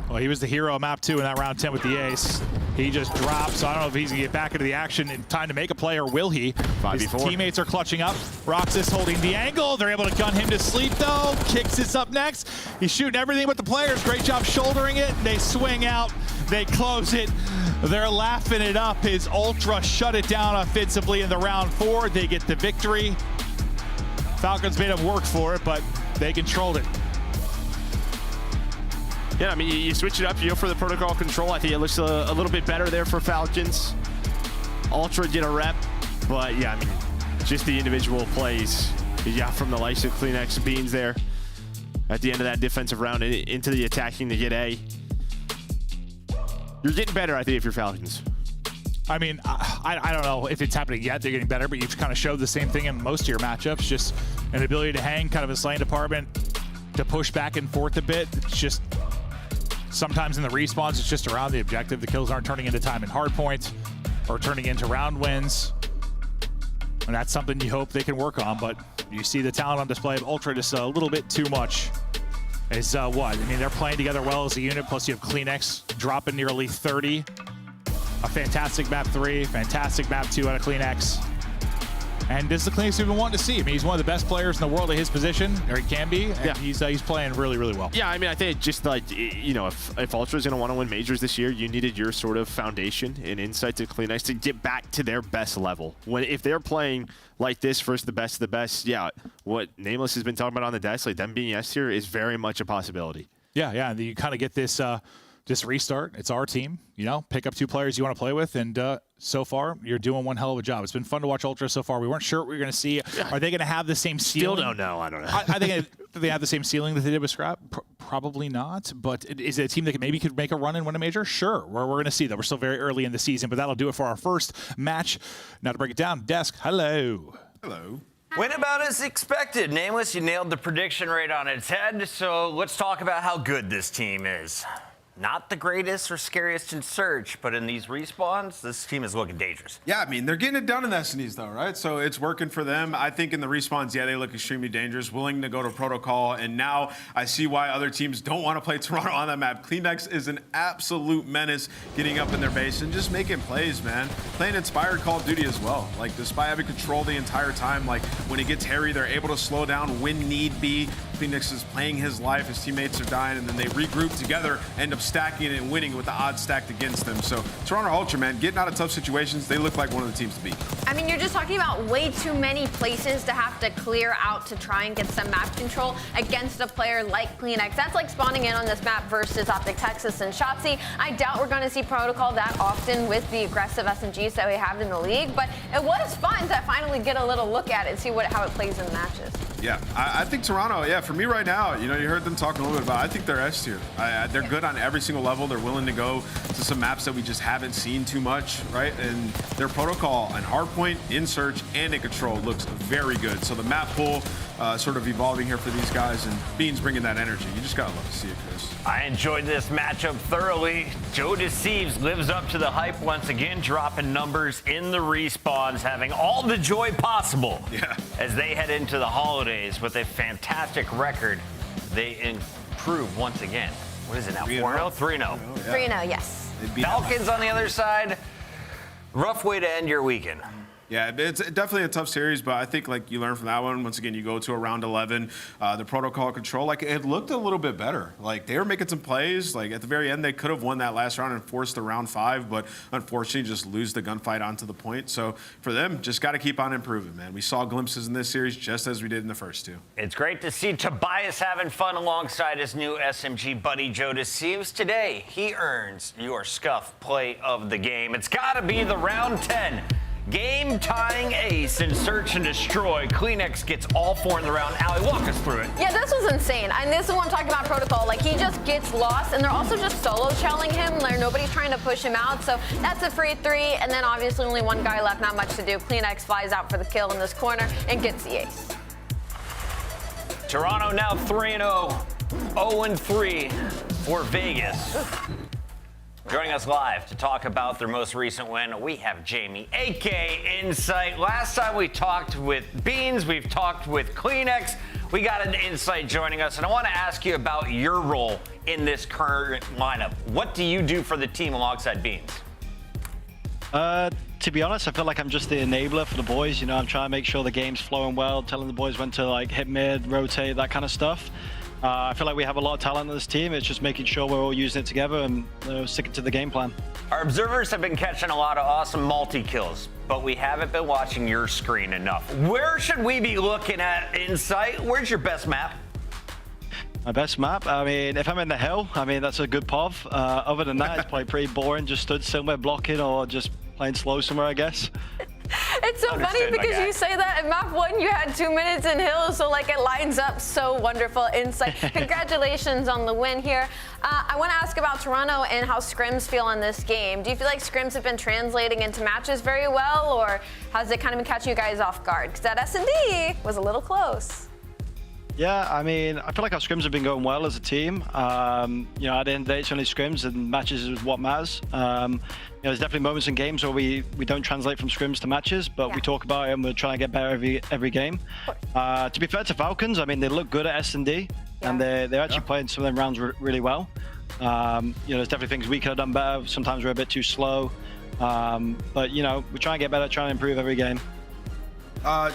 Well, he was the hero of map 2 in that round 10 with the ace. He just dropped, so I don't know if he's gonna get back into the action in time to make a play, or will he? 5v4. His teammates are clutching up. Roxas holding the angle. They're able to gun him to sleep though. Kicks this up next. He's shooting everything with the players. Great job shouldering it. They swing out. They close it. They're laughing it up. His Ultra shut it down offensively in the round 4. They get the victory. Falcons made them work for it, but they controlled it. Yeah, I mean, you switch it up, you go for the protocol control. I think it looks a little bit better there for Falcons. Ultra did a rep, but yeah, I mean, just the individual plays you got from the likes of CleanX Beans there at the end of that defensive round into the attacking to get A. You're getting better, I think, if you're Falcons. I mean, I don't know if it's happening yet. They're getting better, but you've kind of showed the same thing in most of your matchups. Just an ability to hang, kind of a slaying department, to push back and forth a bit. It's just sometimes in the respawns, it's just around the objective. The kills aren't turning into time and hard points or turning into round wins. And that's something you hope they can work on, but you see the talent on display of Ultra just a little bit too much. Is what? I mean, they're playing together well as a unit, plus you have CleanX dropping nearly 30. A fantastic map 3, fantastic map 2 out of CleanX. And this is the CleanX we've been wanting to see. I mean, he's one of the best players in the world at his position, or he can be, and he's playing really, really well. Yeah, I mean, I think just like, you know, if Ultra's going to want to win majors this year, you needed your sort of foundation and insight to CleanX to get back to their best level. If they're playing like this versus the best of the best, yeah, what Nameless has been talking about on the desk, like them being S tier, is very much a possibility. Yeah, and you kind of get this restart. It's our team, you know, pick up 2 players you want to play with, and so far, you're doing one hell of a job. It's been fun to watch Ultra so far. We weren't sure what we were going to see. Are they going to have the same ceiling? Still don't know. I don't know. I think they have the same ceiling that they did with Scrap. Probably not. But is it a team that maybe could make a run and win a major? Sure. We're going to see that. We're still very early in the season, but that'll do it for our first match. Now to break it down, Desk, hello. Hello. Went about as expected. Nameless, you nailed the prediction rate on its head. So let's talk about how good this team is. Not the greatest or scariest in search, but in these respawns, this team is looking dangerous. Yeah, I mean, they're getting it done in the SNEs though, right? So it's working for them. I think in the respawns, yeah, they look extremely dangerous, willing to go to protocol, and now I see why other teams don't want to play Toronto on that map. CleanX is an absolute menace getting up in their base and just making plays, man. Playing inspired Call of Duty as well. Like, despite having control the entire time, like, when it gets hairy, they're able to slow down when need be. CleanX is playing his life, his teammates are dying, and then they regroup together, end up stacking it and winning with the odds stacked against them. So Toronto Ultra, man, getting out of tough situations, they look like one of the teams to beat. I mean, you're just talking about way too many places to have to clear out to try and get some map control against a player like CleanX. That's like spawning in on this map versus Optic Texas and Shotzzy. I doubt we're going to see Protocol that often with the aggressive SMGs that we have in the league, but it was fun to finally get a little look at it and see how it plays in the matches. Yeah, I think Toronto, yeah, for me right now, you know, you heard them talking a little bit about, I think they're S tier. They're good on every single level. They're willing to go to some maps that we just haven't seen too much, right? And their protocol and hardpoint, in search, and in control looks very good. So the map pool sort of evolving here for these guys, and Beans bringing that energy. You just gotta love to see it, Chris. I enjoyed this matchup thoroughly. Joe Deceives lives up to the hype once again, dropping numbers in the respawns, having all the joy possible as they head into the holidays with a fantastic record. They improve once again. What is it now? 4-0? 3-0. 3-0, yes. Falcons on the other side. Rough way to end your weekend. Yeah, it's definitely a tough series, but I think like you learn from that one. Once again, you go to a round 11, the protocol control, like it looked a little bit better. Like they were making some plays. Like at the very end, they could have won that last round and forced the round 5, but unfortunately just lose the gunfight onto the point. So for them, just got to keep on improving, man. We saw glimpses in this series just as we did in the first 2. It's great to see Tobias having fun alongside his new SMG buddy Joe Deceives. Today, he earns your Scuff play of the game. It's got to be the round 10. Game-tying ace in Search and Destroy. CleanX gets all 4 in the round. Allie, walk us through it. Yeah, this was insane. And this is what I'm talking about Protocol. Like, he just gets lost, and they're also just solo shelling him. Nobody's trying to push him out, so that's a free 3. And then obviously only one guy left, not much to do. CleanX flies out for the kill in this corner and gets the ace. Toronto now 3-0, 0-3 for Vegas. Joining us live to talk about their most recent win, we have Jamie, a.k.a. Insight. Last time we talked with Beans, we've talked with Kleenex. We got an Insight joining us, and I want to ask you about your role in this current lineup. What do you do for the team alongside Beans? To be honest, I feel like I'm just the enabler for the boys. You know, I'm trying to make sure the game's flowing well, telling the boys when to like hit mid, rotate, that kind of stuff. I feel like we have a lot of talent on this team. It's just making sure we're all using it together and sticking to the game plan. Our observers have been catching a lot of awesome multi-kills, but we haven't been watching your screen enough. Where should we be looking at, Insight? Where's your best map? My best map? I mean, if I'm in the hill, I mean, that's a good POV. Other than that, it's probably pretty boring. Just stood somewhere blocking or just playing slow somewhere, I guess. It's so funny because you say that in map 1 you had 2 minutes in hill, so like it lines up so wonderful. Insight. Congratulations on the win here. I want to ask about Toronto and how scrims feel in this game. Do you feel like scrims have been translating into matches very well, or has it kind of been catching you guys off guard? Because that S&D was a little close. Yeah, I mean, I feel like our scrims have been going well as a team. You know, at the end of the day, it's only scrims and matches is what matters. You know, there's definitely moments in games where we don't translate from scrims to matches, but we talk about it and we're trying to get better every game. To be fair to Falcons, I mean, they look good at S&D, and they're actually playing some of them rounds really well. You know, there's definitely things we could have done better. Sometimes we're a bit too slow. But, you know, we're trying to get better, trying to improve every game.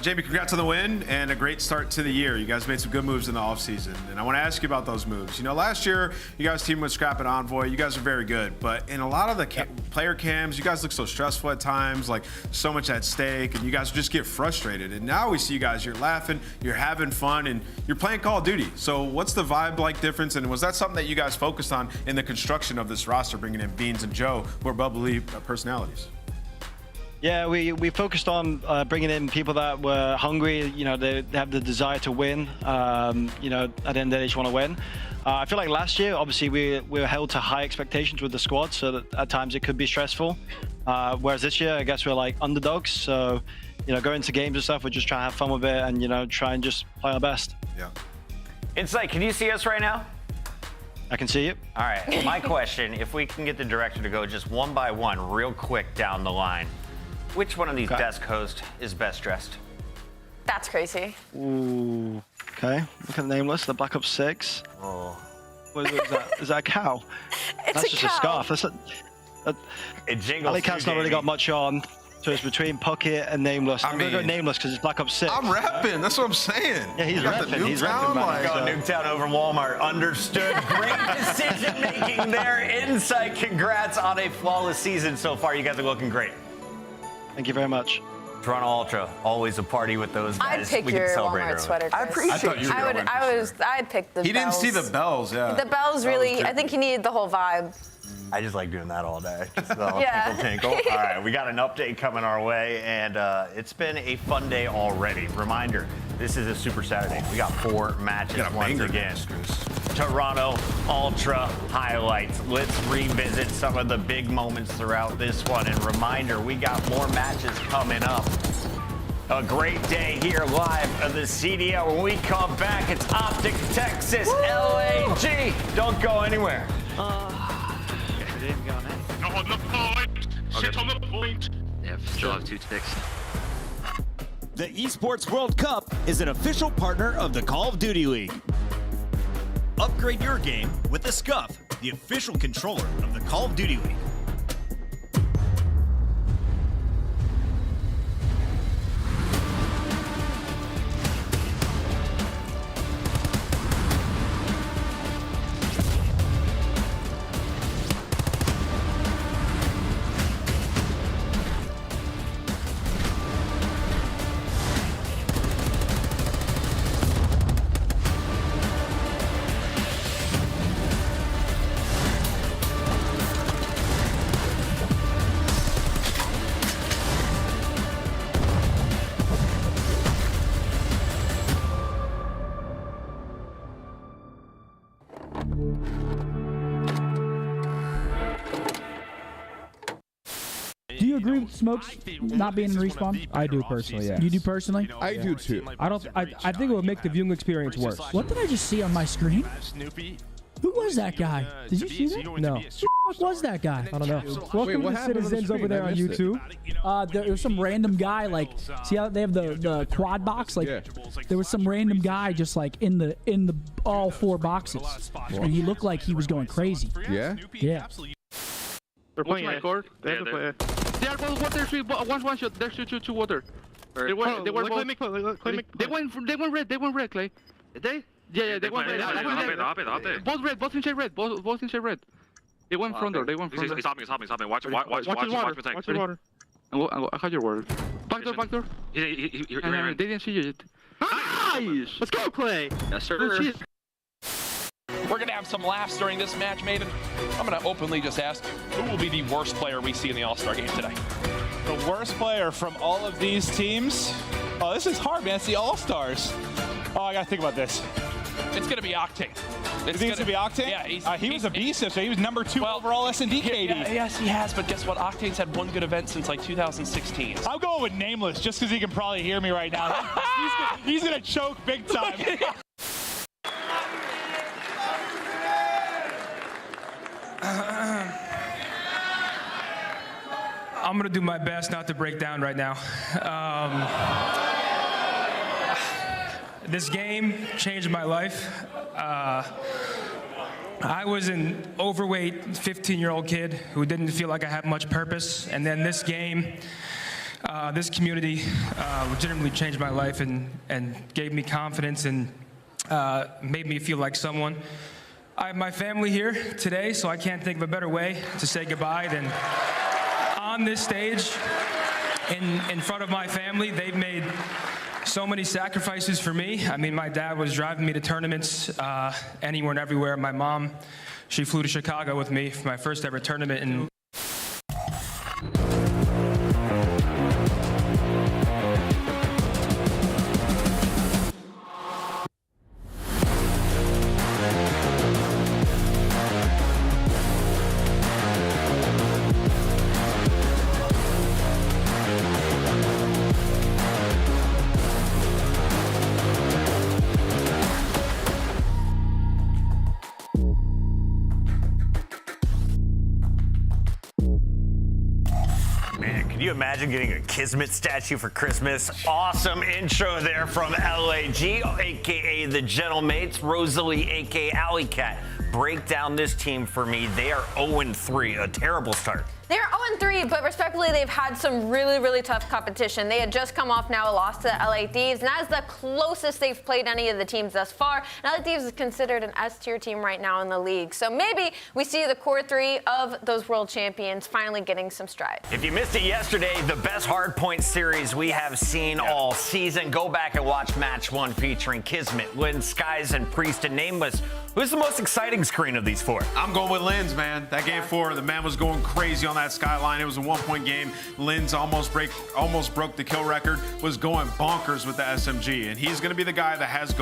Jamie, congrats on the win and a great start to the year. You guys made some good moves in the offseason, and I want to ask you about those moves. You know, last year, you guys teamed with Scrap and Envoy. You guys are very good, but in a lot of the player cams, you guys look so stressful at times, like so much at stake, and you guys just get frustrated. And now we see you guys, you're laughing, you're having fun, and you're playing Call of Duty. So what's the vibe-like difference, and was that something that you guys focused on in the construction of this roster, bringing in Beans and Joe, who are bubbly personalities? Yeah, we focused on bringing in people that were hungry. You know, they have the desire to win. You know, at the end of the day, they just want to win. I feel like last year, obviously, we were held to high expectations with the squad, so that at times it could be stressful. Whereas this year, I guess we're like underdogs. So, you know, going into games and stuff, we're just trying to have fun with it and, you know, try and just play our best. Yeah. Insight, can you see us right now? I can see you. All right, my question, if we can get the director to go just one by one real quick down the line, which one of these desk hosts is best dressed? That's crazy. Ooh. Okay. Look at the name list. The Black Ops 6. Oh. What is that? Is that a cow? That's just a scarf. That's it jingles. Ali Cat's not really got much on. So it's between Puckett and Nameless. I'm going to go Nameless because it's Black Ops 6. I'm repping. That's what I'm saying. Yeah, he's repping. He's repping. Got Nuketown over Walmart. Understood. Great decision making there. Insight. Congrats on a flawless season so far. You guys are looking great. Thank you very much. Toronto Ultra, always a party with those guys. I'd pick your Walmart sweater, Chris. I appreciate you. I'd pick the bells. He didn't see the bells, yeah. The bells really, I think he needed the whole vibe. I just like doing that all day. Just tinkle. All right, we got an update coming our way, and it's been a fun day already. Reminder, this is a Super Saturday. We got 4 matches once again. Toronto Ultra highlights. Let's revisit some of the big moments throughout this one. And reminder, we got more matches coming up. A great day here live at the CDL. When we come back, it's Optic Texas LAG. Don't go anywhere. On the point. Sit on the point. Yeah, still have 2 ticks. The Esports World Cup is an official partner of the Call of Duty League. Upgrade your game with the Scuff, the official controller of the Call of Duty League. Do you agree with Smokes not being in respawn? I do personally, yeah. You do personally? I do too. I think it would make the viewing experience worse. What did I just see on my screen? Who was that guy? Did you see that? No. Who the fuck was that guy? I don't know. Welcome to the citizens over there on YouTube. There was some random guy, like, see how they have the quad box? Like, there was some random guy just like in the all 4 boxes, and he looked like he was going crazy. Yeah. Yeah. They're playing my court. They have to play. They are both water. One shot. There's two water. They went both. They went red. They went red, Clay. Did they? Yeah, they went red. Both red. Both inside red. Both inside red. They went front door. They went front door. He's hopping. Watch his water. Watch his water. I had your word. Back door. He they didn't see you yet. Nice! Let's go, Clay! Yes, sir. We're going to have some laughs during this match, Maven. I'm going to openly just ask, who will be the worst player we see in the All-Star game today? The worst player from all of these teams? Oh, this is hard, man. It's the All-Stars. Oh, I got to think about this. It's going to be Octane. You think it's going to be Octane? Yeah. He was a beast, so he was number 2 overall S&D KD. Yes, he has, but guess what? Octane's had one good event since like 2016. I'm going with Nameless, just because he can probably hear me right now. He's going to choke big time. I'm going to do my best not to break down right now. This game changed my life. I was an overweight 15-year-old kid who didn't feel like I had much purpose. And then this game, this community legitimately changed my life and gave me confidence and made me feel like someone. I have my family here today, so I can't think of a better way to say goodbye than on this stage in front of my family. They've made so many sacrifices for me. I mean, my dad was driving me to tournaments anywhere and everywhere. My mom, she flew to Chicago with me for my first ever tournament. And Can you imagine getting a Kismet statue for Christmas? Awesome intro there from LAG, aka the Gentlemates, Rosalie, aka Alley Cat. Break down this team for me. They are 0-3, a terrible start. They're 0-3, but respectfully, they've had some really, really tough competition. They had just come off now a loss to the LA Thieves, and that is the closest they've played any of the teams thus far. And LA Thieves is considered an S-tier team right now in the league. So maybe we see the core 3 of those world champions finally getting some stride. If you missed it yesterday, the best hardpoint series we have seen all season. Go back and watch match 1 featuring Kismet, Lynn, Skies, and Priest, and Nameless. Who's the most exciting screen of these 4? I'm going with Lynn's, man. That game 4, the man was going crazy on that skyline. It was a 1-point game. Lynn's almost broke the kill record, was going bonkers with the SMG. And he's going to be the guy that has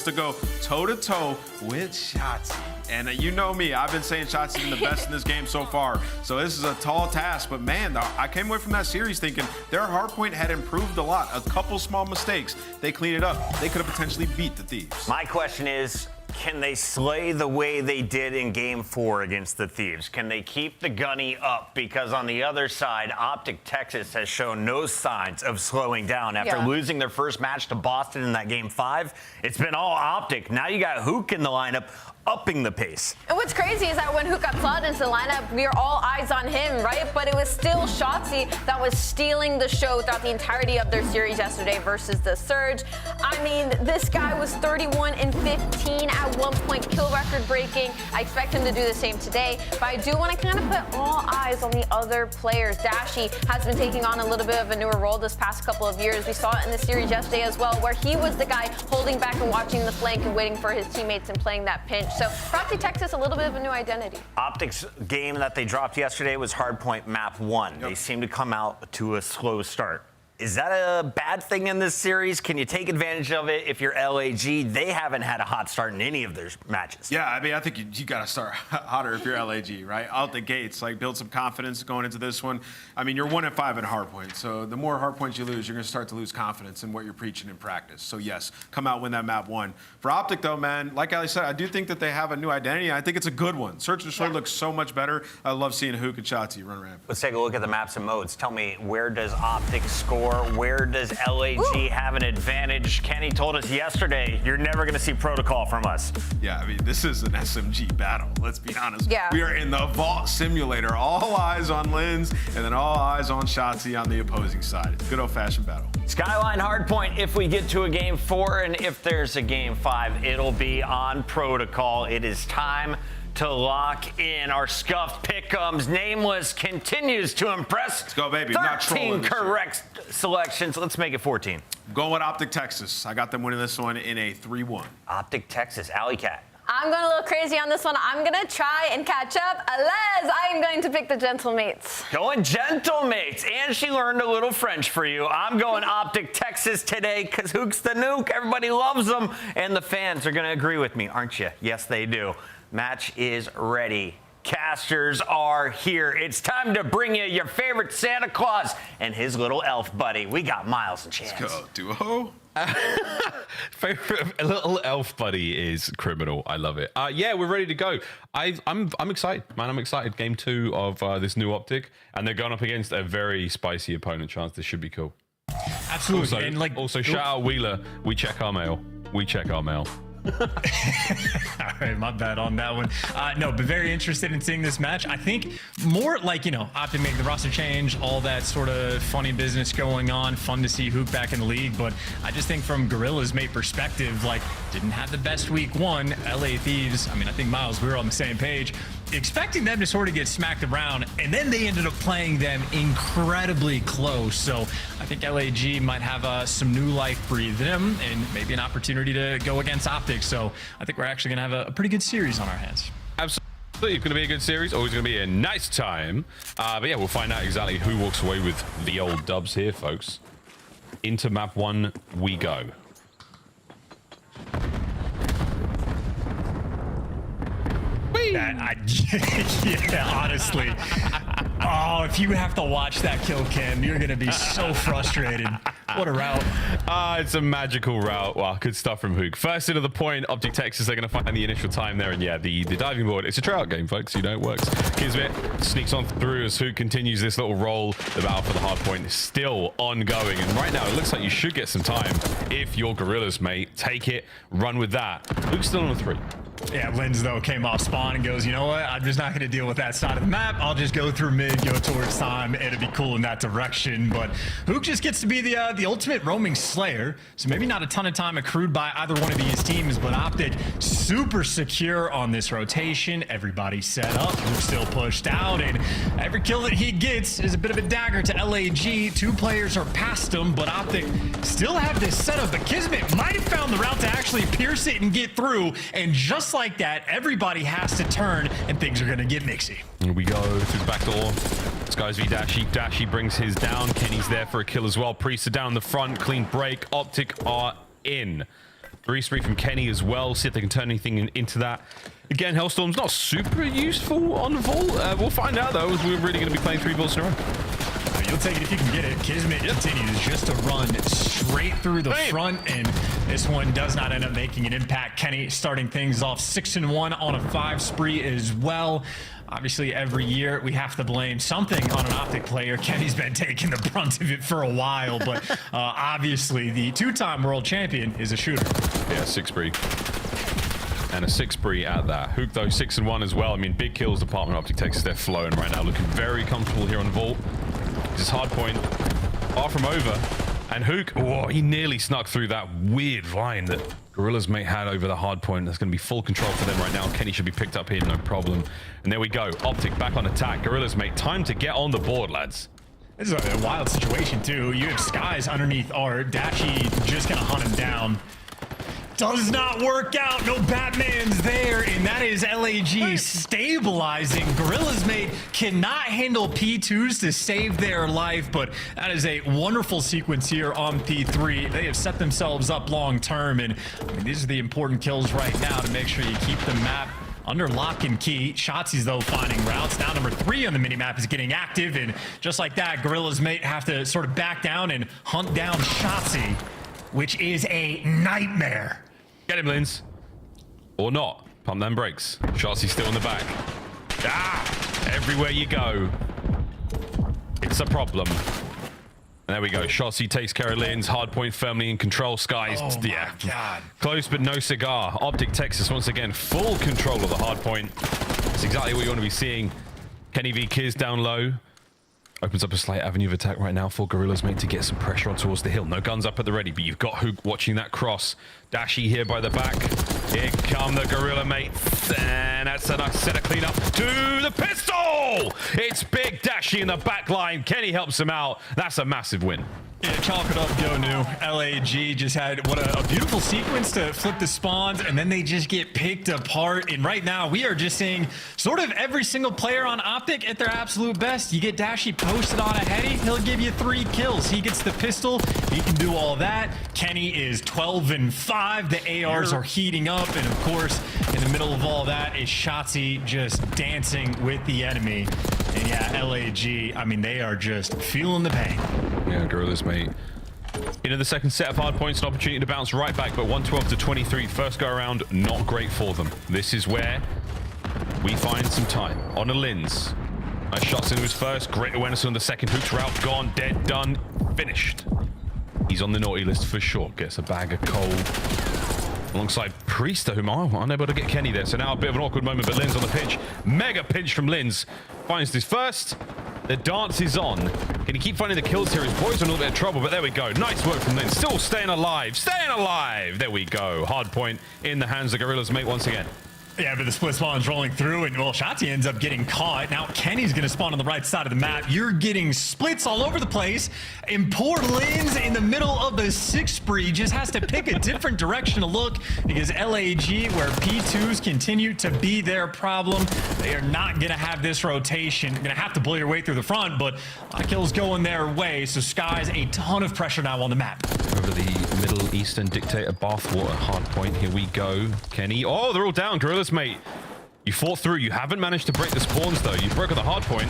to go toe-to-toe with Shotzzy. And you know me, I've been saying Shotzzy's been the best in this game so far. So this is a tall task. But man, I came away from that series thinking their hardpoint had improved a lot. A couple small mistakes. They cleaned it up. They could have potentially beat the Thieves. My question is, can they slay the way they did in Game 4 against the Thieves? Can they keep the gunny up? Because on the other side, Optic Texas has shown no signs of slowing down. After losing their first match to Boston in that Game 5, it's been all Optic. Now you got Hook in the lineup, upping the pace. And what's crazy is that when Hook got slotted into the lineup, we are all eyes on him, right? But it was still Shotzzy that was stealing the show throughout the entirety of their series yesterday versus the Surge. I mean, this guy was 31-15 at 1 point, kill record breaking. I expect him to do the same today, but I do want to kind of put all eyes on the other players. Dashy has been taking on a little bit of a newer role this past couple of years. We saw it in the series yesterday as well, where he was the guy holding back and watching the flank and waiting for his teammates and playing that pinch. So for Optic Texas, a little bit of a new identity. Optic's game that they dropped yesterday was Hardpoint Map 1. They seem to come out to a slow start. Is that a bad thing in this series? Can you take advantage of it if you're LAG? They haven't had a hot start in any of their matches. Yeah, I mean, I think you got to start hotter if you're LAG, right? Out the gates, like build some confidence going into this one. I mean, you're 1-5 in hardpoint, so the more hardpoints you lose, you're going to start to lose confidence in what you're preaching in practice. So yes, come out, win that map 1. For Optic though, man, like Ali said, I do think that they have a new identity. I think it's a good one. Search and Destroy looks so much better. I love seeing Hook and Shotzi run around. Let's take a look at the maps and modes. Tell me, where does Optic score? Where does LAG have an advantage? Kenny told us yesterday, you're never going to see protocol from us. Yeah, I mean, this is an SMG battle. Let's be honest. Yeah. We are in the Vault Simulator. All eyes on Linz, and then all eyes on Shotzi on the opposing side. It's a good old-fashioned battle. Skyline Hardpoint, if we get to a game 4, and if there's a game 5, it'll be on protocol. It is time to lock in. Our scuffed pick'ems. Nameless continues to impress. Let's go, baby. 13 correct selections. Let's make it 14. Going with Optic Texas. I got them winning this one in a 3-1. Optic Texas. Alley Cat. I'm going a little crazy on this one. I'm going to try and catch up. Les, I am going to pick the Gentlemates. Going Gentlemates. And she learned a little French for you. I'm going Optic Texas today because Hook's the nuke. Everybody loves them. And the fans are going to agree with me, aren't you? Yes, they do. Match is ready. Casters are here. It's time to bring you your favorite Santa Claus and his little elf buddy. We got Miles and Chance. Let's go, duo. Favorite little elf buddy is criminal. I love it. Yeah, we're ready to go. I'm excited, man. I'm excited. Game 2 of this new Optic, and they're going up against a very spicy opponent. Chance, this should be cool. Absolutely. Also, shout out Wheeler. We check our mail. We check our mail. All right, my bad on that one. No, but very interested in seeing this match. I think more like, Optic making the roster change, all that sort of funny business going on. Fun to see Hook back in the league, but I just think from Gorilla's mate perspective, didn't have the best week 1. LA Thieves, I think Miles, we were on the same page. Expecting them to sort of get smacked around, and then they ended up playing them incredibly close. So I think LAG might have some new life breathed in them and maybe an opportunity to go against Optic. So I think we're actually going to have a pretty good series on our hands. Absolutely. It's going to be a good series. Always going to be a nice time. But yeah, we'll find out exactly who walks away with the old dubs here, folks. Into map 1 we go. Yeah, honestly. Oh, if you have to watch that kill cam, you're going to be so frustrated. What a route. It's a magical route. Wow, good stuff from Hook. First into the point, Optic Texas, they're going to find the initial time there. And yeah, the diving board, it's a tryout game, folks. You know, it works. Kismet sneaks on through as Hook continues this little roll. The battle for the hard point is still ongoing. And right now, it looks like you should get some time if you're Gorillas, mate. Take it, run with that. Hook's still on a 3. Yeah, Linz, though, came off spawn and goes, you know what? I'm just not going to deal with that side of the map. I'll just go through mid, go towards time. It'll be cool in that direction. But Hook just gets to be the ultimate roaming slayer. So maybe not a ton of time accrued by either one of these teams, but Optic super secure on this rotation. Everybody set up. Hook still pushed out. And every kill that he gets is a bit of a dagger to LAG. 2 players are past him, but Optic still have this setup. But Kismet might have found the route to actually pierce it and get through. And just like that, everybody has to turn and things are going to get mixy. Here we go through the back door. Skies v Dashy. Dashy brings his down. Kenny's there for a kill as well. Priest are down the front. Clean break. Optic are in. 3-3 from Kenny as well. See if they can turn anything into that. Again, Hellstorm's not super useful on Vault. We'll find out though, as we're really going to be playing 3 Vaults in a row. You'll take it if you can get it. Kismet continues just to run straight through the front, and this one does not end up making an impact. Kenny starting things off 6-1 on a 5 spree as well. Obviously, every year we have to blame something on an Optic player. Kenny's been taking the brunt of it for a while, but obviously the 2-time world champion is a shooter. Yeah, 6 spree. And a 6 spree at that. Hook, though, 6-1 as well. Big kills department. Optic Texas, they're flowing right now. Looking very comfortable here on the Vault. This hard point far from over. And Hook, oh, he nearly snuck through that weird line that Gorillas mate had over the hard point. That's going to be full control for them right now. Kenny should be picked up here, no problem. And there we go. Optic back on attack. Gorillas mate, time to get on the board, lads. This is a wild situation, too. You have Skies underneath Art. Dashy just going to hunt him down. does not work out. No Batman's there, and that is LAG stabilizing. Gorilla's mate cannot handle P2s to save their life, but that is a wonderful sequence here on P3. They have set themselves up long term, and I mean, these are the important kills right now to make sure you keep the map under lock and key. Shotzi's, though, finding routes. Now number 3 on the minimap is getting active, and just like that, Gorilla's mate have to sort of back down and hunt down Shotzi, which is a nightmare. Get him, Lins. Or not. Pump them brakes. Shotzi's still in the back. Everywhere you go, it's a problem. There we go. Shotzi takes care of Lins. Hardpoint firmly in control. Skies. Oh my God. Close, but no cigar. Optic Texas once again full control of the hardpoint. That's exactly what you want to be seeing. Kenny v Kiz down low. Opens up a slight avenue of attack right now for Gorilla's mate to get some pressure on towards the hill. No guns up at the ready, but you've got Hook watching that cross. Dashy here by the back. Here come the Gorilla mates. And that's a nice set of cleanup to the pistol. It's Big Dashy in the back line. Kenny helps him out. That's a massive win. Yeah, chalk it up, go new. LAG just had what a beautiful sequence to flip the spawns, and then they just get picked apart. And right now, we are just seeing sort of every single player on Optic at their absolute best. You get Dashy posted on a heady, he'll give you 3 kills. He gets the pistol, he can do all that. Kenny is 12 and 5. The ARs are heating up, and of course, in the middle of all that is Shotzi just dancing with the enemy. And yeah, LAG, I mean, they are just feeling the pain. Yeah, Gorilla's mate. Into the second set of hard points, an opportunity to bounce right back, but 112 to 23. First go around, not great for them. This is where we find some time. On a Lins. Nice shots into his first. Great awareness on the second. Hooks route gone, dead, done, finished. He's on the naughty list for sure. Gets a bag of coal. Alongside Priester, whom are unable to get Kenny there. So now a bit of an awkward moment, but Lins on the pinch. Mega pinch from Lins. Finds his first. The dance is on. Can he keep finding the kills here? His boys are in a little bit of trouble, but there we go. Nice work from Lins. Still staying alive. Staying alive. There we go. Hard point in the hands of Gorilla's mate once again. Yeah, but the split spawn's rolling through, and well, Shotzi ends up getting caught. Now Kenny's gonna spawn on the right side of the map. You're getting splits all over the place, and poor Lins in the middle of the 6 spree just has to pick a different direction to look, because LAG, where P2s continue to be their problem, they are not gonna have this rotation. You're gonna have to blow your way through the front, but a lot of kills going their way, so Sky's a ton of pressure now on the map. Over the Middle Eastern dictator bathwater hard point. Here we go. Kenny. Oh, they're all down. Gorilla's mate. You fought through. You haven't managed to break the spawns, though. You've broken the hard point.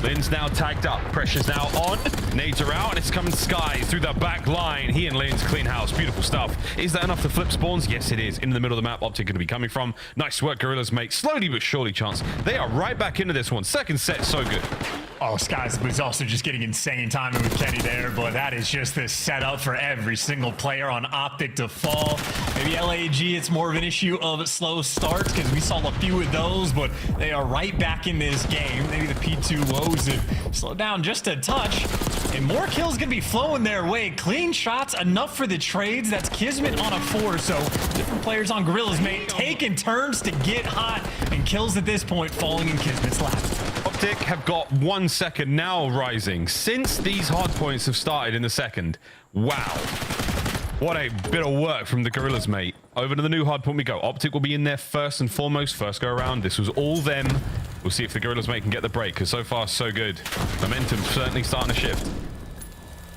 Lin's now tagged up. Pressure's now on. Nades are out, and it's coming Sky through the back line. He and Lin's clean house. Beautiful stuff. Is that enough to flip spawns? Yes, it is. In the middle of the map, Optic going to be coming from. Nice work, Gorilla's mate. Slowly but surely, Chance. They are right back into this one. Second set, so good. Oh, Skies was also just getting insane timing with Kenny there, but that is just the setup for every single player on Optic to fall. Maybe LAG, it's more of an issue of slow starts, because we saw a few of those, but they are right back in this game. Maybe the P2 woes have slowed down just a touch, and more kills gonna be flowing their way. Clean shots, enough for the trades. That's Kismet on a 4, so different players on Gorilla's mate taking turns to get hot, and kills at this point falling in Kismet's lap. Optic have got 1 second now rising since these hard points have started in the second. Wow. What a bit of work from the Gorilla's mate. Over to the new hard point we go. Optic will be in there first and foremost. First go around. This was all them. We'll see if the Gorilla's mate can get the break, because so far so good. Momentum's certainly starting to shift.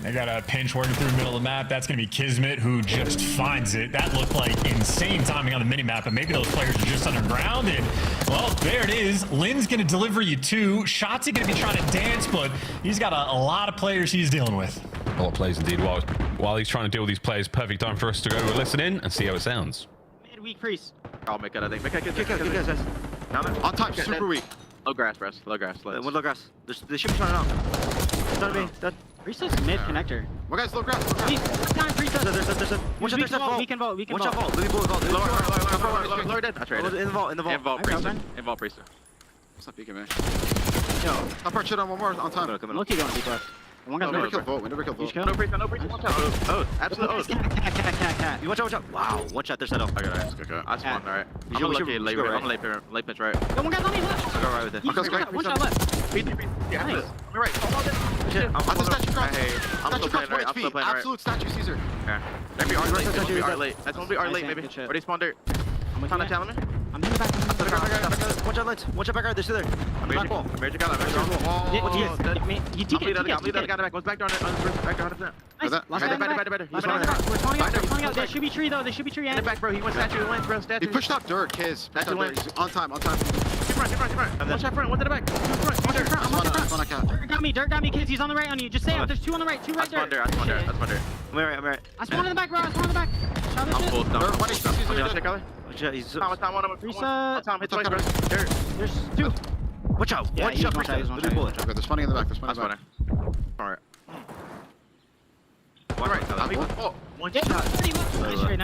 They got a pinch working through the middle of the map. That's going to be Kismet, who just finds it. That looked like insane timing on the minimap, but maybe those players are just underground. And, well, there it is. Lin's going to deliver you 2. Shotzi going to be trying to dance, but he's got a lot of players he's dealing with. A lot of plays indeed. While he's trying to deal with these players, perfect time for us to go listen in and see how it sounds. Mid-weak crease. I'll make it, I think. Make it, good. On top, super weak. Low grass, bro. Low grass. Low grass. They should be turning off. It's not me. Priestess mid connector. One guy's low grass. There's a One shot, there's a vault. We can vault. One shot vault. Lower dead. I traded. In the vault. In vault, Priester. In vault, Priester. What's up, PK, man? Yo, I'll part shit on one more on time. Loki going deep left. One guy's we never killed vault. We never killed vault. No Priester. Watch out. Oh, absolutely. Cat. You watch out. Wow. One shot. There's that. I got it. I spawned. Alright. I'm gonna late pitch right. One guy's on me left. I'll go right with it. One shot left. Yeah, right. Shit, I'm That's a statue cross. I'm Statue still cross, playing right. 1 I'm still HP. playing right. Absolute statue Caesar. Yeah. Maybe our late. That's gonna be our late. That's gonna be our late, maybe. Or they spawned dirt. Trying to challenge me? I'm in the back. Watch out, lights. Watch out back guard. They're still there. I'm Major got You TK, I'm lead the guy back. One's back door on the back door 100%. Nice. Last guy in the back. Better. We're spawning out. There should be tree though. There should be tree. In the back, bro. He went statue. He wins, bro. Statue. He pushed up dirt, Kiz. Statue wins. On time. Keep front. Watch that front. One to the back. I'm on the front. Dirt got me, kids. He's on the right on you. Just say it. There's 2 on the right. 2 right there. That's my dirt. I'm right. I spawned in the back, bro. I spawned in the back. Shot this I'm shit. full. Dirt, 1 HP. I'm Caesar. check color. He's Tom, one of them. Reset. Tom, hit twice, bro. Dirt. There's 2. Watch out. Yeah, One he's shot. one shot, he's one shot. Okay, there's money in the back. There's money in the back. Alright. One right. I'm even. Oh, one shot.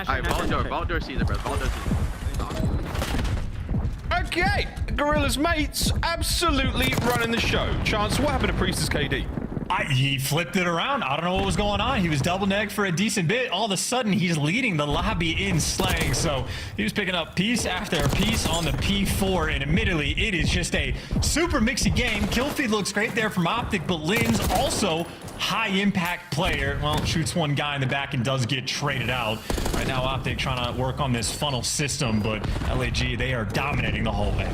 Alright, ball door Caesar, bro. Ball door Caesar. Okay, Gorilla's mates absolutely running the show. Chance, what happened to Priestess KD? He flipped it around. I don't know what was going on. He was double negged for a decent bit. All of a sudden, he's leading the lobby in slaying. So he was picking up piece after piece on the P4. And admittedly, it is just a super mixy game. Kill feed looks great there from Optic, but Lynn's also high impact player. Well, shoots one guy in the back and does get traded out. Right now, Optic trying to work on this funnel system, but LAG, they are dominating the whole way.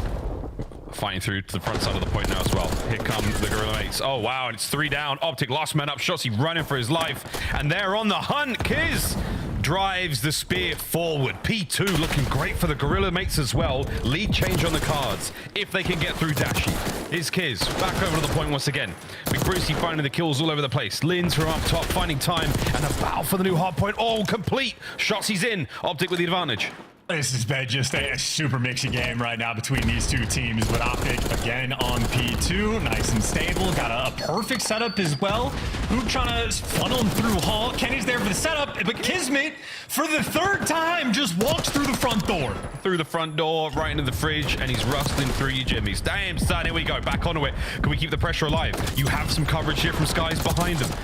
Fighting through to the front side of the point now as well. Here come the Gorilla mates. Oh, wow, and it's 3 down. Optic last man up. Shotzi running for his life. And they're on the hunt. Kiz drives the spear forward. P2 looking great for the Gorilla mates as well. Lead change on the cards if they can get through Dashi. Here's Kiz back over to the point once again. Big Brucey finding the kills all over the place. Lynn's from up top finding time. And a battle for the new hard point. All complete. Shotzi's in. Optic with the advantage. This has been just a super mixy game right now between these two teams, but Optic again on P2, nice and stable, got a perfect setup as well. Hoop trying to funnel him through Hall. Kenny's there for the setup, but Kismet, for the 3rd time, just walks through the front door. Through the front door, right into the fridge, and he's rustling through you jimmies. Damn, son, here we go, back onto it. Can we keep the pressure alive? You have some coverage here from Skies behind them.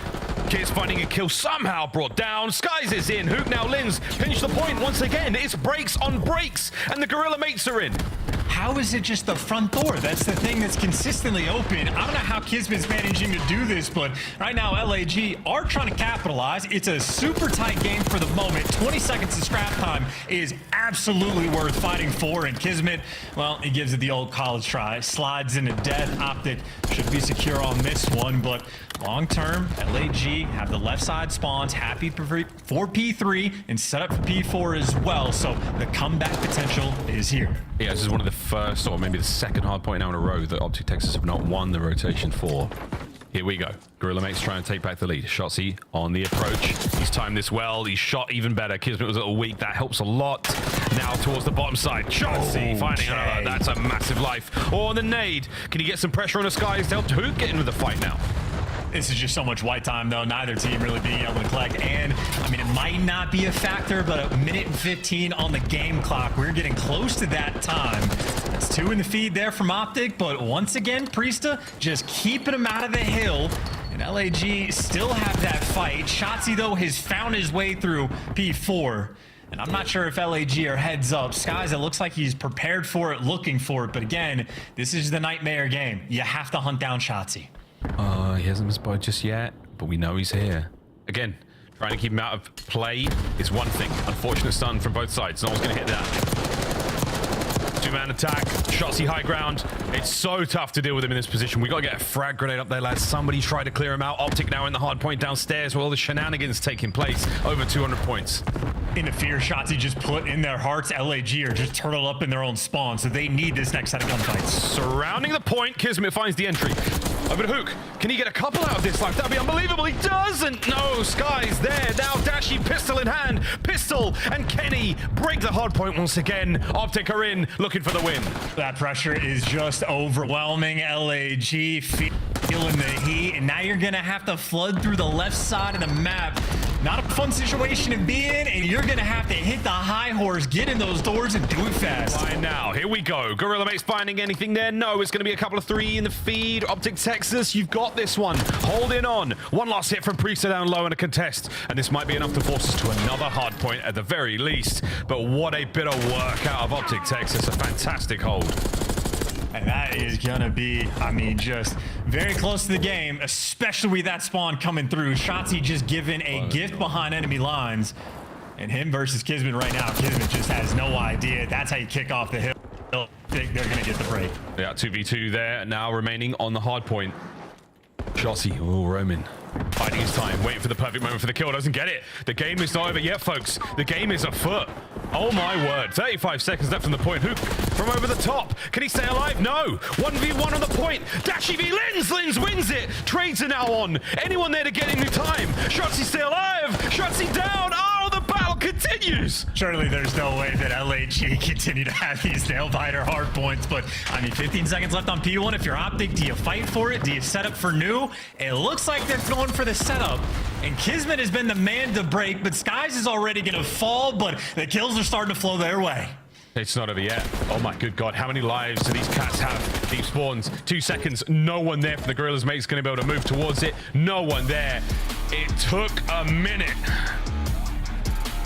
Kids finding a kill somehow brought down. Skies is in. Hook now Lynn's pinch the point once again. It's breaks on breaks, and the Gorilla mates are in. How is it just the front door? That's the thing that's consistently open. I don't know how Kismet's managing to do this, but right now LAG are trying to capitalize. It's a super tight game for the moment. 20 seconds of scrap time is absolutely worth fighting for, and Kismet, well, he gives it the old college try. Slides into death. Optic should be secure on this one, but long term, LAG have the left side spawns, happy for P3 and set up for P4 as well, so the comeback potential is here. Yeah, this is one of the first, or maybe the second hard point now in a row that Optic Texas have not won the rotation for. Here we go. Gorilla mates trying to take back the lead. Shotzi on the approach. He's timed this well. He's shot even better. Kismet was a little weak. That helps a lot. Now towards the bottom side. Shotzi finding another. That's a massive life. Oh, and the nade. Can he get some pressure on the Skies to help Hook get into the fight now? This is just so much white time, though. Neither team really being able to collect. And, I mean, it might not be a factor, but 1:15 minutes on the game clock. We're getting close to that time. That's 2 in the feed there from Optic. But once again, Priesta just keeping him out of the hill. And LAG still have that fight. Shotzi, though, has found his way through P4. And I'm not sure if LAG are heads up. Skies, it looks like he's prepared for it, looking for it. But again, this is the nightmare game. You have to hunt down Shotzi. He hasn't been spotted just yet, but we know he's here. Again, trying to keep him out of play is one thing. Unfortunate stun from both sides. No one's going to hit that. 2-man attack. Shotzi high ground. It's so tough to deal with him in this position. We got to get a frag grenade up there, lads. Somebody try to clear him out. Optic now in the hard point downstairs where all the shenanigans taking place. Over 200 points. In the fear Shotzi just put in their hearts, LAG are just turtled up in their own spawn, so they need this next set of gunfights. Surrounding the point, Kismet finds the entry. Over to Hook. Can he get a couple out of this life? That'd be unbelievable. He doesn't. No, Sky's there. Now Dashi, pistol in hand. Pistol and Kenny break the hard point once again. Optic are in, looking for the win. That pressure is just overwhelming. LAG feeling the heat, and now you're going to have to flood through the left side of the map. Not a fun situation to be in, and you're going to have to hit the high horse, get in those doors, and do it fast. Right now, here we go. Gorilla mates finding anything there? No, it's going to be a couple of 3 in the feed. Optic Texas, you've got this one. Holding on. One last hit from Priesta down low and a contest, and this might be enough to force us to another hard point at the very least. But what a bit of work out of Optic Texas. A fantastic hold. And And that is gonna be, I mean, just very close to the game, especially with that spawn coming through. Shotzi just given a gift behind enemy lines. And him versus Kismet right now. Kismet just has no idea. That's how you kick off the hill. I think they're gonna get the break. Yeah, 2v2 there, now remaining on the hard point. Shotzi, Roman, biding his time, waiting for the perfect moment for the kill, doesn't get it. The game is not over yet, folks. The game is afoot. Oh my word, 35 seconds left from the point. Hook from over the top. Can he stay alive? No. 1v1 on the point. Dashi v Lins. Lins wins it. Trades are now on. Anyone there to get any time? Shotzi still alive. Shotzi down. Oh, the battle continues. Surely there's no way that LAG continue to have these nail-biter hard points, but I mean, 15 seconds left on P1. If you're Optic, do you fight for it? Do you set up for new? It looks like they're going for the setup, and Kismet has been the man to break, but Skies is already going to fall, but the kills are starting to flow their way. It's not over yet. Oh my good God. How many lives do these cats have? Deep spawns. 2 seconds. No one there for the Gorillas mate's going to be able to move towards it. No one there. It took a minute.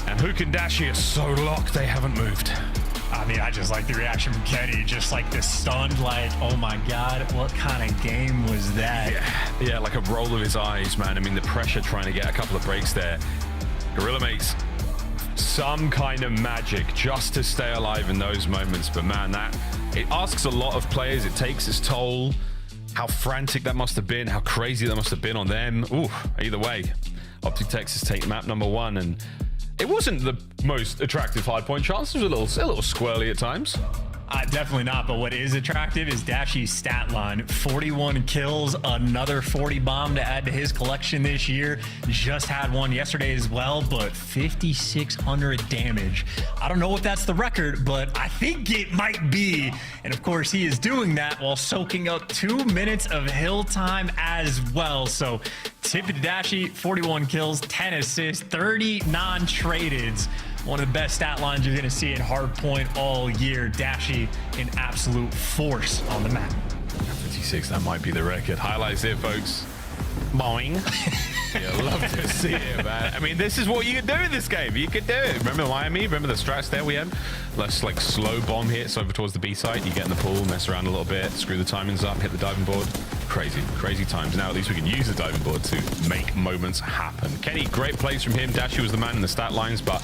And Hook and Dashi are so locked, they haven't moved. I mean, I just like the reaction from Kenny, just like the stunned, like, oh my God, what kind of game was that? Yeah, like a roll of his eyes, man. I mean, the pressure trying to get a couple of breaks there. Gorilla mates, some kind of magic just to stay alive in those moments. But man, it asks a lot of players. It takes its toll. How frantic that must have been, how crazy that must have been on them. Ooh, either way, Optic Texas take map number 1, and it wasn't the most attractive hardpoint chance. It was a little squirrely at times. Definitely not, but what is attractive is Dashi's stat line. 41 kills, another 40 bomb to add to his collection this year. Just had one yesterday as well, but 5,600 damage. I don't know if that's the record, but I think it might be. And of course, he is doing that while soaking up 2 minutes of hill time as well. So tip it to Dashi, 41 kills, 10 assists, 30 non-tradeds. One of the best stat lines you're going to see in hardpoint all year. Dashi, an absolute force on the map. 56, that might be the record. Highlights here, folks. Boing. Yeah, love to see it, man. I mean, this is what you can do in this game. You can do it. Remember Miami? Remember the strats there we had? Let's like slow bomb hits over towards the B side. You get in the pool, mess around a little bit, screw the timings up, hit the diving board. Crazy, crazy times. Now at least we can use the diving board to make moments happen. Kenny, great plays from him. Dashi was the man in the stat lines, but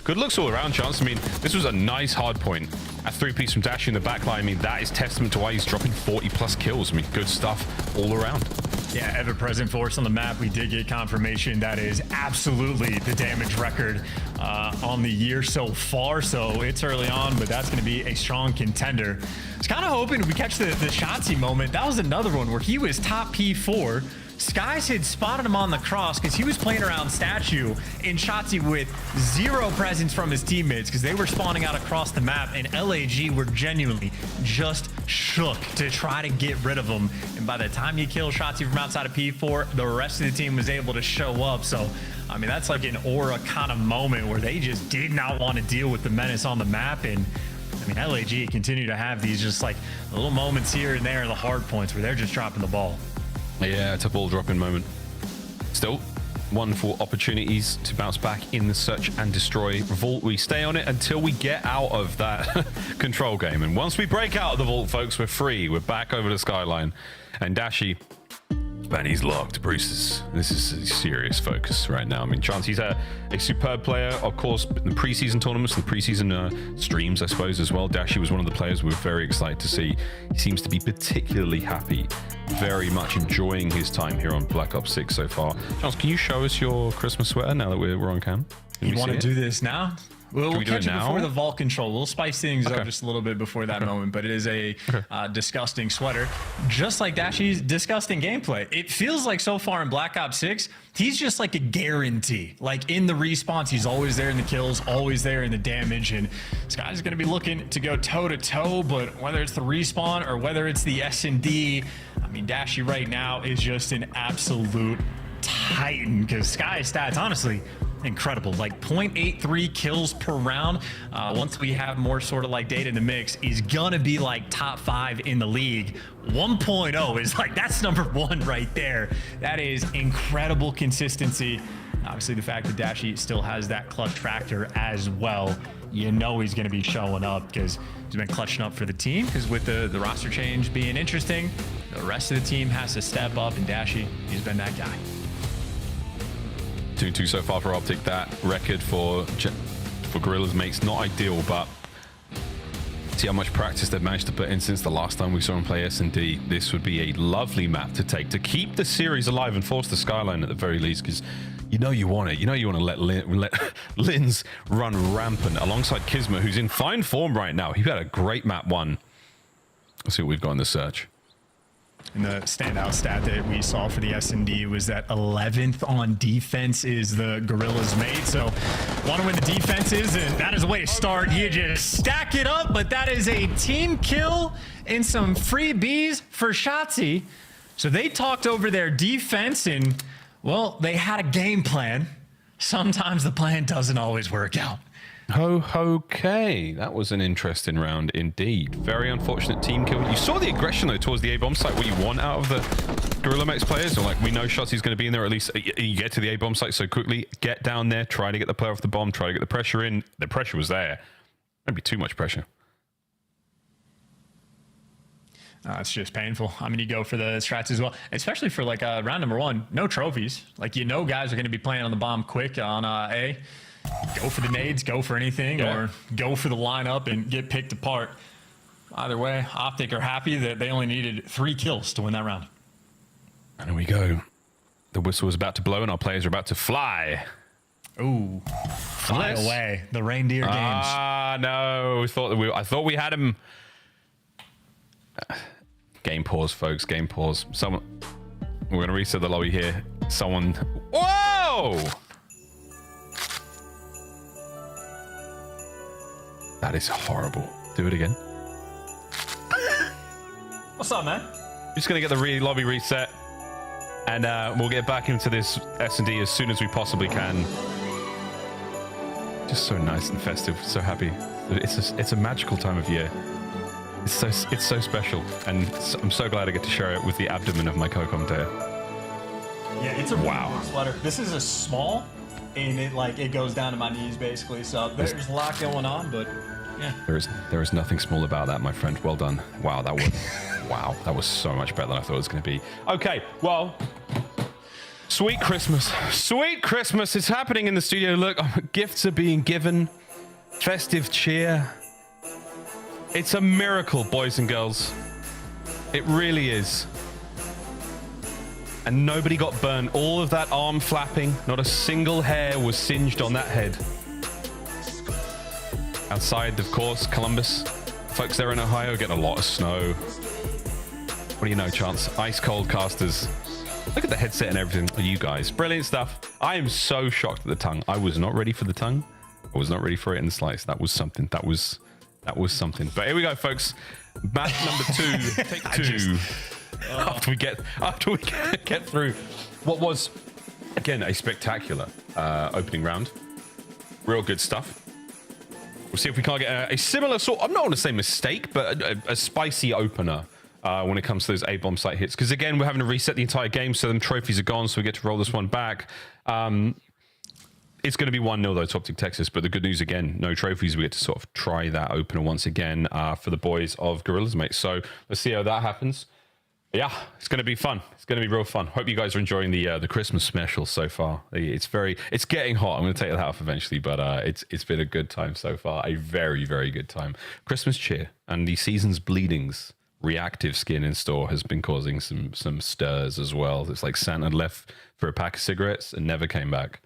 good looks all around, Chance. I mean, this was a nice hard point. A 3-piece from Dashi in the backline. I mean, that is testament to why he's dropping 40+ kills. I mean, good stuff all around. Yeah, ever-present force on the map. We did get confirmation that is absolutely the damage record on the year so far. So it's early on, but that's going to be a strong contender. I was kind of hoping we catch the Shotzi moment. That was another one where he was top P4. Skies had spotted him on the cross because he was playing around Statue, and Shotzi with zero presence from his teammates because they were spawning out across the map, and LAG were genuinely just shook to try to get rid of him. And by the time you kill Shotzi from outside of P4, the rest of the team was able to show up. So, I mean, that's like an aura kind of moment where they just did not want to deal with the menace on the map. And I mean, LAG continue to have these just like little moments here and there in the hard points where they're just dropping the ball. Yeah, it's a ball dropping moment. Still, wonderful opportunities to bounce back in the search and destroy vault. We stay on it until we get out of that control game. And once we break out of the vault, folks, we're free. We're back over the skyline. And Dashi, man, he's locked. Bruce, this is a serious focus right now. I mean, Chance, he's a superb player, of course, in the preseason tournaments, the preseason streams, I suppose, as well. Dashi was one of the players we were very excited to see. He seems to be particularly happy, very much enjoying his time here on Black Ops 6 so far. Chance, can you show us your Christmas sweater now that we're on cam? You want to do this now? We'll catch it now? before the vault control. We'll spice things up just a little bit before that moment, but it is a disgusting sweater. Just like Dashi's disgusting gameplay. It feels like so far in Black Ops 6, he's just like a guarantee. Like in the respawns, he's always there in the kills, always there in the damage, and this guy's going to be looking to go toe-to-toe, but whether it's the respawn or whether it's the S&D, I mean, Dashi right now is just an absolute titan, because Sky stats, honestly, incredible. Like 0.83 kills per round. Once we have more sort of like data in the mix, he's gonna be like top 5 in the league. 1.0 is like, that's number 1 right there. That is incredible consistency. Obviously, the fact that Dashy still has that clutch factor as well, you know he's going to be showing up because he's been clutching up for the team. Because with the roster change being interesting, the rest of the team has to step up, and Dashy, he's been that guy. 2-2 so far for Optic. That record for Gorillas Mate's not ideal, but see how much practice they've managed to put in since the last time we saw him play S&D. This would be a lovely map to take to keep the series alive and force the skyline at the very least, because you know you want it. You know you want to let Linz run rampant alongside Kismet, who's in fine form right now. He had a great map one. Let's see what we've got in the search. And the standout stat that we saw for the S&D was that 11th on defense is the Gorillas Mate. So want to win the defenses, and that is a way to start. You just stack it up, but that is a team kill and some free Bs for Shotzi. So they talked over their defense, and, well, they had a game plan. Sometimes the plan doesn't always work out. Okay, that was an interesting round indeed. Very unfortunate team kill. You saw the aggression though towards the A-bomb site. What you want out of the Gorilla Mates players, or like, we know Shotzi's going to be in there, or at least you get to the A-bomb site so quickly, get down there, try to get the player off the bomb, try to get the pressure in. The pressure was there. Maybe too much pressure. It's just painful. I mean, you go for the strats as well, especially for like round number one, no trophies. Like, you know, guys are going to be playing on the bomb quick on A. Go for the nades, go for anything, or go for the lineup and get picked apart. Either way, Optic are happy that they only needed 3 kills to win that round. And here we go. The whistle is about to blow and our players are about to fly. Ooh, fly away. The reindeer games. Ah, no. I thought we had him. Game pause, folks. Game pause. We're going to reset the lobby here. Whoa! That is horrible. Do it again. What's up, man? Just going to get the lobby reset, and we'll get back into this S&D as soon as we possibly can. Just so nice and festive. So happy. It's a magical time of year. It's so special, and I'm so glad I get to share it with the abdomen of my co-commentator. Yeah, it's a wow sweater. This is a small, and it goes down to my knees basically. So there's a lot going on, but yeah. There is nothing small about that, my friend. Well done. Wow, that was so much better than I thought it was going to be. Okay, well, sweet Christmas. Sweet Christmas. It's happening in the studio. Look, gifts are being given. Festive cheer. It's a miracle, boys and girls. It really is. And nobody got burned. All of that arm flapping, not a single hair was singed on that head. Outside, of course, Columbus. Folks there in Ohio get a lot of snow. What do you know, Chance? Ice cold casters. Look at the headset and everything. You guys, brilliant stuff. I am so shocked at the tongue. I was not ready for the tongue. I was not ready for it in the slice. That was something. That was something. But here we go, folks. Match number 2. Take 2. After we get through what was, again, a spectacular opening round. Real good stuff. We'll see if we can't get a similar sort, I'm not going to say mistake, but a spicy opener when it comes to those A-bomb site hits. Because again, we're having to reset the entire game, so them trophies are gone, so we get to roll this one back. It's going to be 1-0 though to Optic Texas, but the good news again, no trophies. We get to sort of try that opener once again for the boys of Gorillas, mate. So let's see how that happens. Yeah, it's going to be fun. It's going to be real fun. Hope you guys are enjoying the Christmas special so far. It's getting hot. I'm going to take that off eventually, but it's been a good time so far. A very, very good time. Christmas cheer and the season's bleedings. Reactive skin in store has been causing some stirs as well. It's like Santa left for a pack of cigarettes and never came back.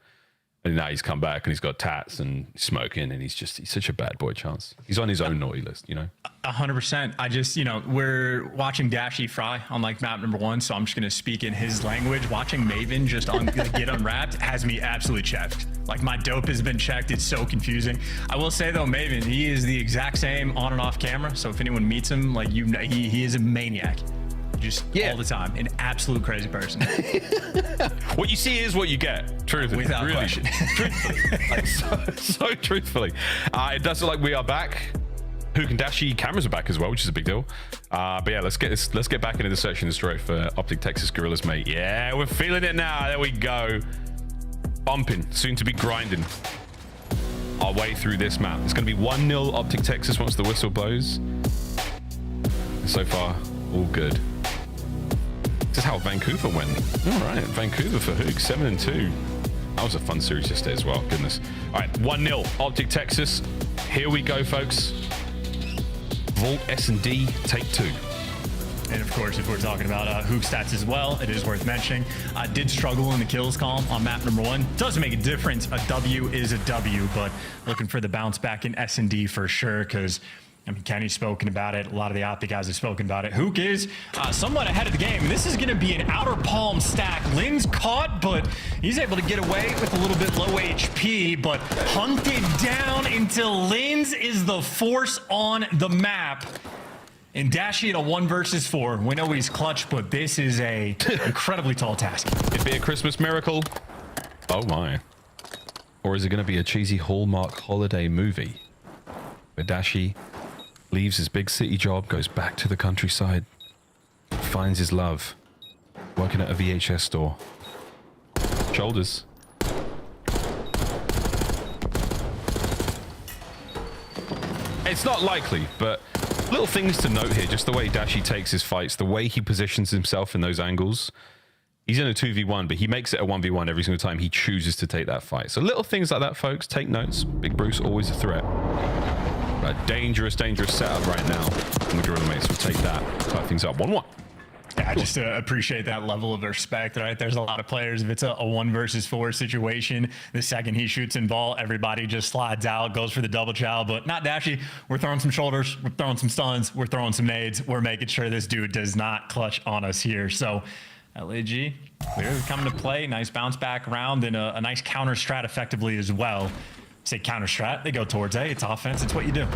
And now he's come back and he's got tats and smoking, and he's such a bad boy, Chance. He's on his own naughty list, you know? 100%. I just, we're watching Dashy fry on like map number 1, so I'm just going to speak in his language. Watching Maven just get unwrapped has me absolutely checked. Like, my dope has been checked. It's so confusing. I will say though, Maven, he is the exact same on and off camera. So if anyone meets him, like, he is a maniac. Just all the time, an absolute crazy person. What you see is what you get. Truthfully, without question. Truthfully, like so truthfully. It does look like we are back. Hook and Dashy cameras are back as well, which is a big deal. But yeah, let's get back into the search and destroy for Optic Texas Gorillas, mate. Yeah, we're feeling it now. There we go. bumping, soon to be grinding our way through this map. It's going to be 1-0 Optic Texas once the whistle blows. So far, all good. This is how Vancouver went. All right, Vancouver for Hook, 7-2. That was a fun series yesterday as well. Goodness. All right, 1-0 Optic Texas. Here we go, folks. Vault S&D, take 2. And of course, if we're talking about Hook stats as well, it is worth mentioning. Did struggle in the kills column on map number 1. Doesn't make a difference. A W is a W, but looking for the bounce back in S&D for sure, because I mean, Kenny's spoken about it. A lot of the Optic guys have spoken about it. Hook is somewhat ahead of the game. This is going to be an outer palm stack. Lynn's caught, but he's able to get away with a little bit low HP, but hunted down until Lynn's is the force on the map. And Dashy at a 1 versus 4. We know he's clutch, but this is a incredibly tall task. It'd be a Christmas miracle. Oh my. Or is it going to be a cheesy Hallmark holiday movie where Dashy leaves his big city job, goes back to the countryside, finds his love, working at a VHS store. Shoulders. It's not likely, but little things to note here, just the way Dashy takes his fights, the way he positions himself in those angles. He's in a 2v1, but he makes it a 1v1 every single time he chooses to take that fight. So little things like that, folks, take notes. Big Bruce, always a threat. A dangerous, dangerous setup right now. And the Gorilla Mates will take that, cut things up 1-1. Yeah, I just appreciate that level of respect, right? There's a lot of players, if it's a 1 versus 4 situation, the second he shoots in ball, everybody just slides out, goes for the double chow, but not Dashy. We're throwing some shoulders, we're throwing some stuns, we're throwing some nades, we're making sure this dude does not clutch on us here. So LAG clearly coming to play, nice bounce back round and a nice counter strat effectively as well. Say counter strat, they go towards A, it's offense, it's what you do.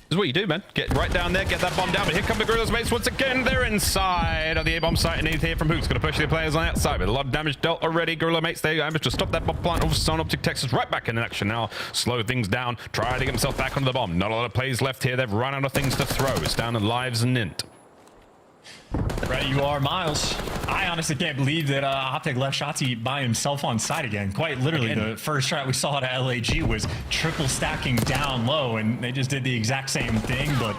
This is what you do, man. Get right down there, get that bomb down. But here come the Gorillas Mates once again. They're inside of the A-bomb site, and need to hear from Hook's going to push the players on the outside. But a lot of damage dealt already. Gorilla Mates, they managed to stop that bomb plant. All of a sudden, Optic Texas right back in action now. Slow things down. Try to get himself back onto the bomb. Not a lot of plays left here. They've run out of things to throw. It's down to lives and int. Right, you are, Miles. I honestly can't believe that Optic left Shotzi by himself on site again. Quite literally, the first shot we saw at LAG was triple stacking down low, and they just did the exact same thing. But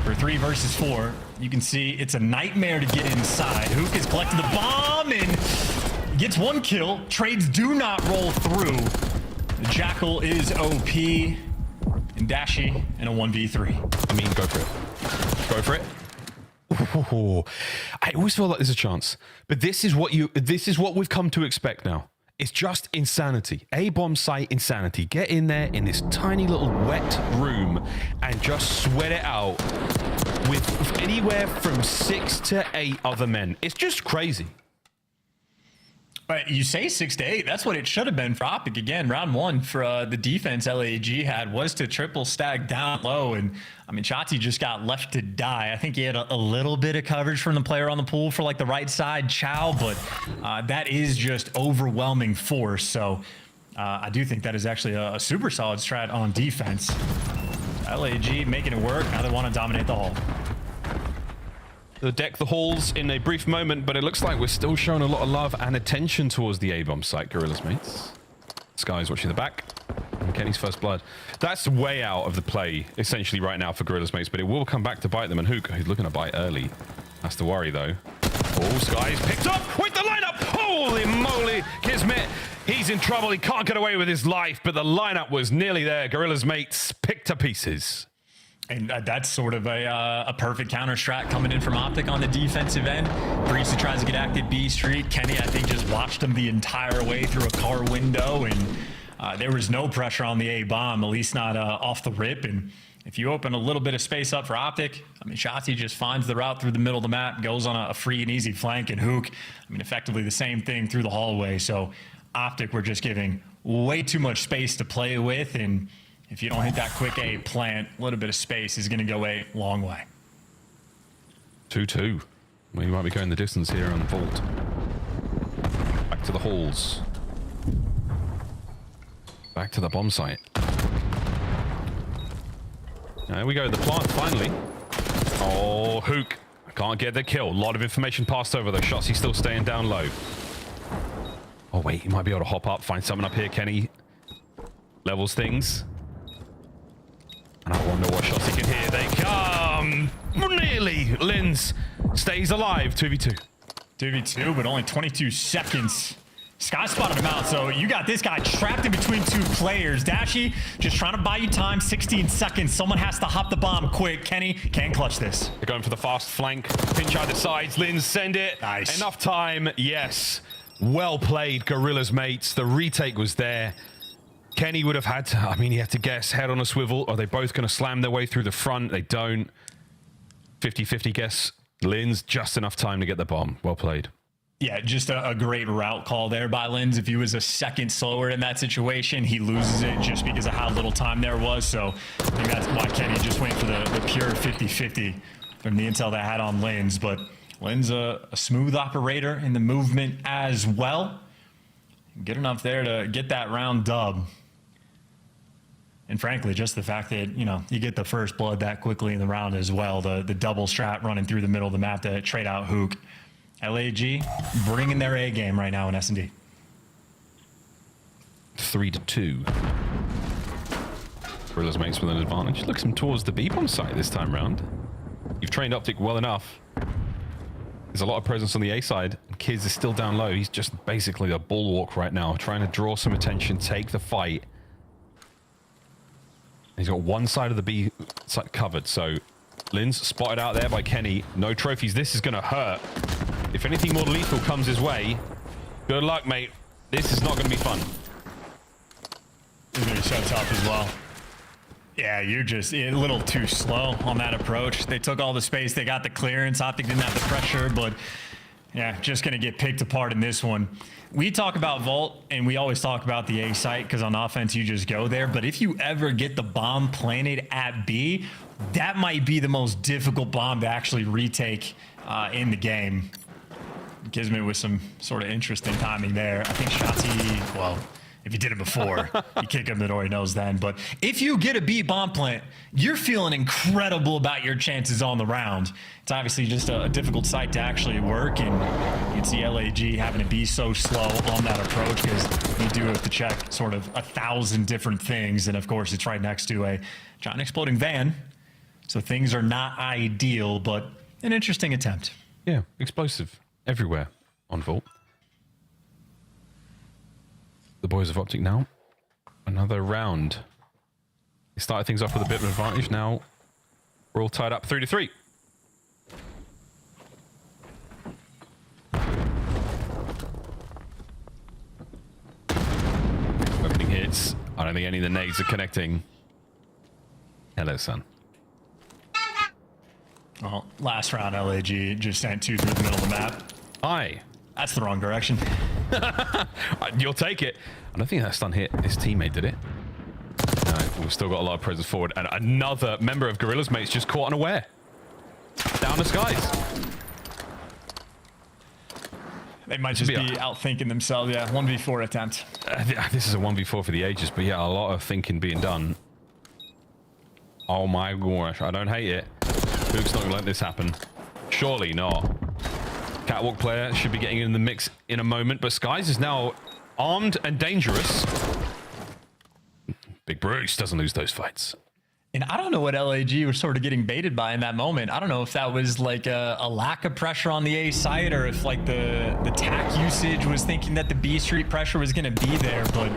for 3 versus 4, you can see it's a nightmare to get inside. Hook is collecting the bomb and gets 1 kill. Trades do not roll through. The Jackal is OP, and Dashy in a 1v3. I mean, go for it. Go for it. Ooh, I always feel like there's a chance, but this is what we've come to expect now. It's just insanity. A-bomb site insanity. Get in there in this tiny little wet room and just sweat it out with anywhere from 6 to 8 other men. It's just crazy. Right, you say 6 to 8. That's what it should have been for Optic. Again, round 1 for the defense LAG had was to triple stack down low. And I mean, Shotzi just got left to die. I think he had a little bit of coverage from the player on the pool for like the right side chow, but that is just overwhelming force. So I do think that is actually a super solid strat on defense. LAG making it work. Now they want to dominate the hall. They'll deck the halls in a brief moment, but it looks like we're still showing a lot of love and attention towards the A-bomb site, Gorillas Mates. Sky's watching the back. And Kenny's first blood. That's way out of the play, essentially, right now for Gorillas Mates, but it will come back to bite them. And Hook, he's looking to bite early. That's the worry, though. Oh, Sky's picked up with the lineup. Holy moly, Kismet. He's in trouble. He can't get away with his life, but the lineup was nearly there. Gorillas Mates picked to pieces. And that's sort of a perfect counter strat coming in from Optic on the defensive end. Barista tries to get active B Street. Kenny, I think, just watched him the entire way through a car window, and there was no pressure on the A-bomb, at least not off the rip. And if you open a little bit of space up for Optic, I mean, Shotzi just finds the route through the middle of the map, goes on a free and easy flank, and Hook, I mean, effectively the same thing through the hallway. So Optic, we're just giving way too much space to play with, and if you don't hit that quick A plant, a little bit of space is going to go a long way. 2-2. We might be going the distance here on Vault. Back to the halls. Back to the bomb site. There we go, the plant finally. Oh, Hook. Can't get the kill. A lot of information passed over, though. Shotzi still staying down low. Oh, wait. He might be able to hop up, find someone up here. Kenny levels things. And I wonder what shots he can hear. They come! Nearly! Linz stays alive. 2v2. 2v2, but only 22 seconds. Sky spotted him out, so you got this guy trapped in between two players. Dashy just trying to buy you time, 16 seconds. Someone has to hop the bomb quick. Kenny can't clutch this. They're going for the fast flank. Pinch either sides. Linz, send it. Nice. Enough time. Yes. Well played, Gorilla's mates. The retake was there. Kenny would have had to, I mean, he had to guess head on a swivel. Are they both going to slam their way through the front? They don't. 50-50 guess. Linz, just enough time to get the bomb. Well played. Yeah, just a great route call there by Linz. If he was a second slower in that situation, he loses it just because of how little time there was. So I think that's why Kenny just went for the pure 50-50 from the intel that had on Linz. But Linz a smooth operator in the movement as well. Good enough there to get that round dub. And frankly, just the fact that, you know, you get the first blood that quickly in the round as well. The double strat running through the middle of the map to trade out Hook. LAG bringing their A game right now in S&D. 3-2. Gorilla's mates with an advantage. Looks him towards the B-bomb site this time round. You've trained Optic well enough. There's a lot of presence on the A side. Kids is still down low. He's just basically a bulwark right now, trying to draw some attention, take the fight. He's got one side of the B side covered, so Linz spotted out there by Kenny. No trophies. This is going to hurt. If anything more lethal comes his way, good luck, mate. This is not going to be fun. He's going to be so tough as well. Yeah, you're just a little too slow on that approach. They took all the space. They got the clearance. Optic didn't have the pressure, but yeah, just going to get picked apart in this one. We talk about Vault, and we always talk about the A site because on offense, you just go there. But if you ever get the bomb planted at B, that might be the most difficult bomb to actually retake in the game. Kismet with some sort of interesting timing there. I think Shotzi, well, if you did it before, you kick him the door, he knows then. But if you get a B bomb plant, you're feeling incredible about your chances on the round. It's obviously just a difficult site to actually work, and you can see LAG having to be so slow on that approach because you do have to check sort of 1,000 different things. And of course, it's right next to a giant exploding van. So things are not ideal, but an interesting attempt. Yeah, explosive everywhere on Vault. The boys of Optic now. Another round. They started things off with a bit of an advantage. Now we're all tied up 3-3. Opening hits. I don't think any of the nades are connecting. Hello, son. Well, last round, LAG just sent 2 through the middle of the map. Aye. That's the wrong direction. You'll take it. I don't think that stun hit his teammate, did it? No, we've still got a lot of presence forward. And another member of Gorilla's mates just caught unaware. Down the skies. They might just be outthinking themselves. Yeah, 1v4 attempt. This is a 1v4 for the ages, but yeah, a lot of thinking being done. Oh my gosh, I don't hate it. Luke's not going to let this happen. Surely not. Catwalk player should be getting in the mix in a moment, but Skies is now armed and dangerous. Big Bruce doesn't lose those fights. And I don't know what LAG was sort of getting baited by in that moment. I don't know if that was like a lack of pressure on the A side or if like the TAC usage was thinking that the B street pressure was going to be there. But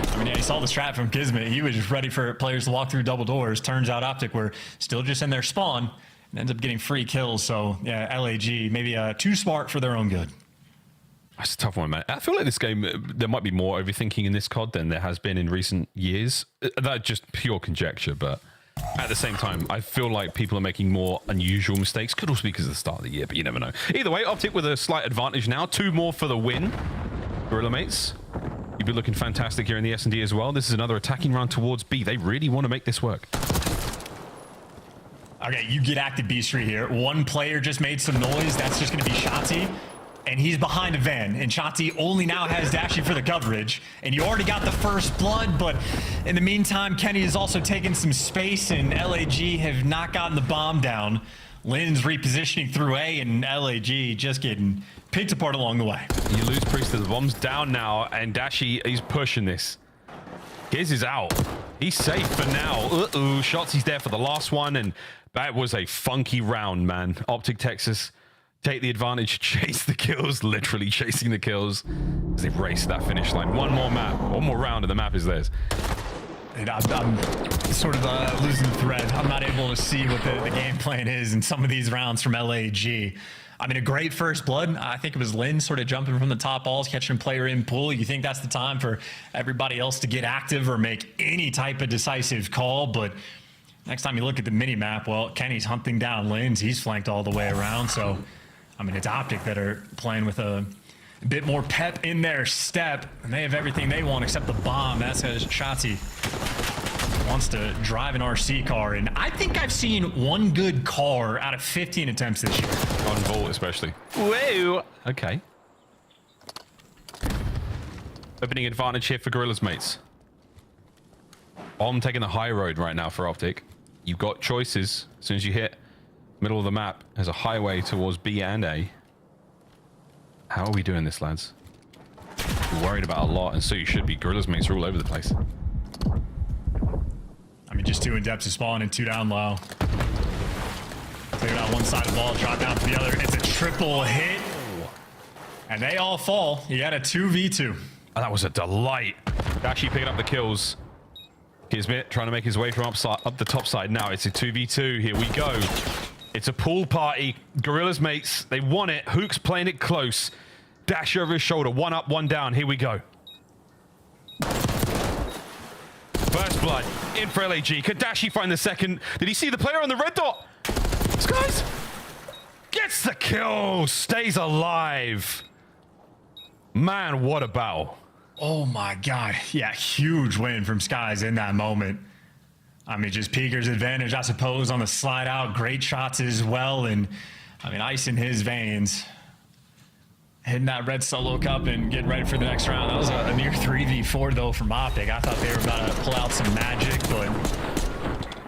I mean, yeah, you saw the strat from Kismet. He was just ready for players to walk through double doors. Turns out Optic were still just in their spawn and ends up getting free kills. So yeah, LAG maybe too smart for their own good. That's a tough one, man. I feel like this game, there might be more overthinking in this COD than there has been in recent years. That's just pure conjecture, but at the same time, I feel like people are making more unusual mistakes. Could also be because of the start of the year, but you never know. Either way, Optic with a slight advantage now. 2 more for the win. Gorilla mates, you've been looking fantastic here in the S&D as well. This is another attacking round towards B. They really want to make this work. Okay, you get active B street here. One player just made some noise. That's just going to be Shotzi. And he's behind a van, and Shotzi only now has Dashy for the coverage. And you already got the first blood, but in the meantime, Kenny has also taken some space, and LAG have not gotten the bomb down. Lynn's repositioning through A, and LAG just getting picked apart along the way. You lose Priest to the bombs down now, and Dashi, he's pushing this. Giz is out. He's safe for now. Uh-oh, Shotzi's there for the last one, and that was a funky round, man. Optic Texas take the advantage, chase the kills, literally chasing the kills as they race that finish line. One more map, one more round, and the map is theirs. And I'm sort of losing the thread. I'm not able to see what the game plan is in some of these rounds from LAG. I mean, a great first blood. I think it was Lynn sort of jumping from the top balls, catching a player in pool. You think that's the time for everybody else to get active or make any type of decisive call. But next time you look at the mini map, well, Kenny's hunting down Lynn's. He's flanked all the way around. So, I mean, it's Optic that are playing with a bit more pep in their step, and they have everything they want except the bomb. That's because Shotzi wants to drive an RC car, and I think I've seen one good car out of 15 attempts this year. On Vault especially. Whoa. Okay. Opening advantage here for Gorillas, mates. I'm taking the high road right now for Optic. You've got choices. As soon as you hit middle of the map, there's a highway towards B and A. How are we doing this, lads? You're worried about a lot, and so you should be. Gorillas mates are all over the place. I mean, just 2 in depth to spawn and 2 down low. Cleared out one side of the ball, shot down to the other. It's a triple hit. And they all fall. You got a 2v2. Oh, that was a delight. Dashi picking up the kills. Kismet trying to make his way from up the top side. Now it's a 2v2. Here we go. It's a pool party. Gorillas mates, they won it. Hook's playing it close. Dash over his shoulder. 1 up, 1 down. Here we go. First blood in for LAG. Could Dashi find the second? Did he see the player on the red dot? Skies gets the kill. Stays alive. Man, what a battle. Oh my God. Yeah, huge win from Skies in that moment. I mean, just Peeker's advantage, I suppose, on the slide out. Great shots as well. And I mean, ice in his veins. Hitting that red solo cup and getting ready for the next round. That was a near 3v4 though from Optic. I thought they were about to pull out some magic, but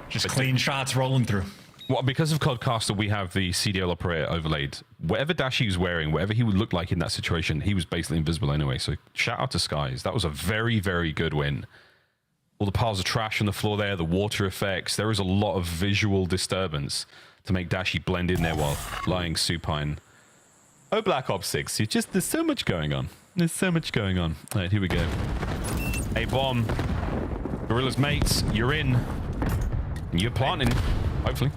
just clean shots rolling through. Well, because of Codcaster, we have the CDL operator overlaid. Whatever Dashi was wearing, whatever he would look like in that situation, he was basically invisible anyway. So shout out to Skies. That was a very, very good win. All the piles of trash on the floor there, the water effects. There is a lot of visual disturbance to make Dashi blend in there while lying supine. Oh, Black Ops 6. It's just, there's so much going on. There's so much going on. All right, here we go. A bomb. Gorillas mates, you're in. And you're planting, hopefully.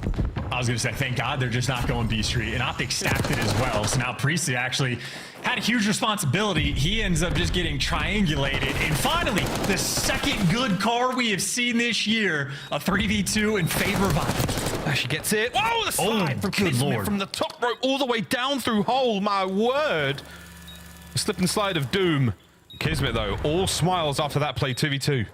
I was going to say, thank God they're just not going B Street. And Optic stacked it as well. So now Priestley actually had a huge responsibility. He ends up just getting triangulated. And finally, the second good car we have seen this year, a 3v2 in favor of Optic. She gets it. Whoa, the slide from Kismet from the top rope all the way down through hole. My word. The slip and slide of doom. Kismet, though, all smiles after that play 2v2.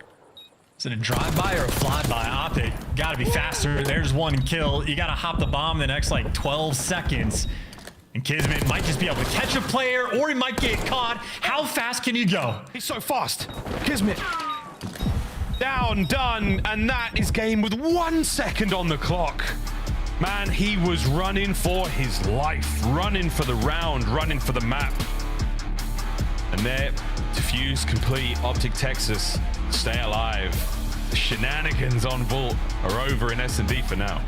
Is it a drive-by or a fly-by? Optic, got to be faster. There's one kill. You got to hop the bomb the next, like, 12 seconds. And Kismet might just be able to catch a player, or he might get caught. How fast can you go? He's so fast. Kismet. Down, done, and that is game with 1 second on the clock. Man, he was running for his life, running for the round, running for the map. And there, defuse complete. Optic Texas, stay alive. The shenanigans on Vault are over in S&D for now.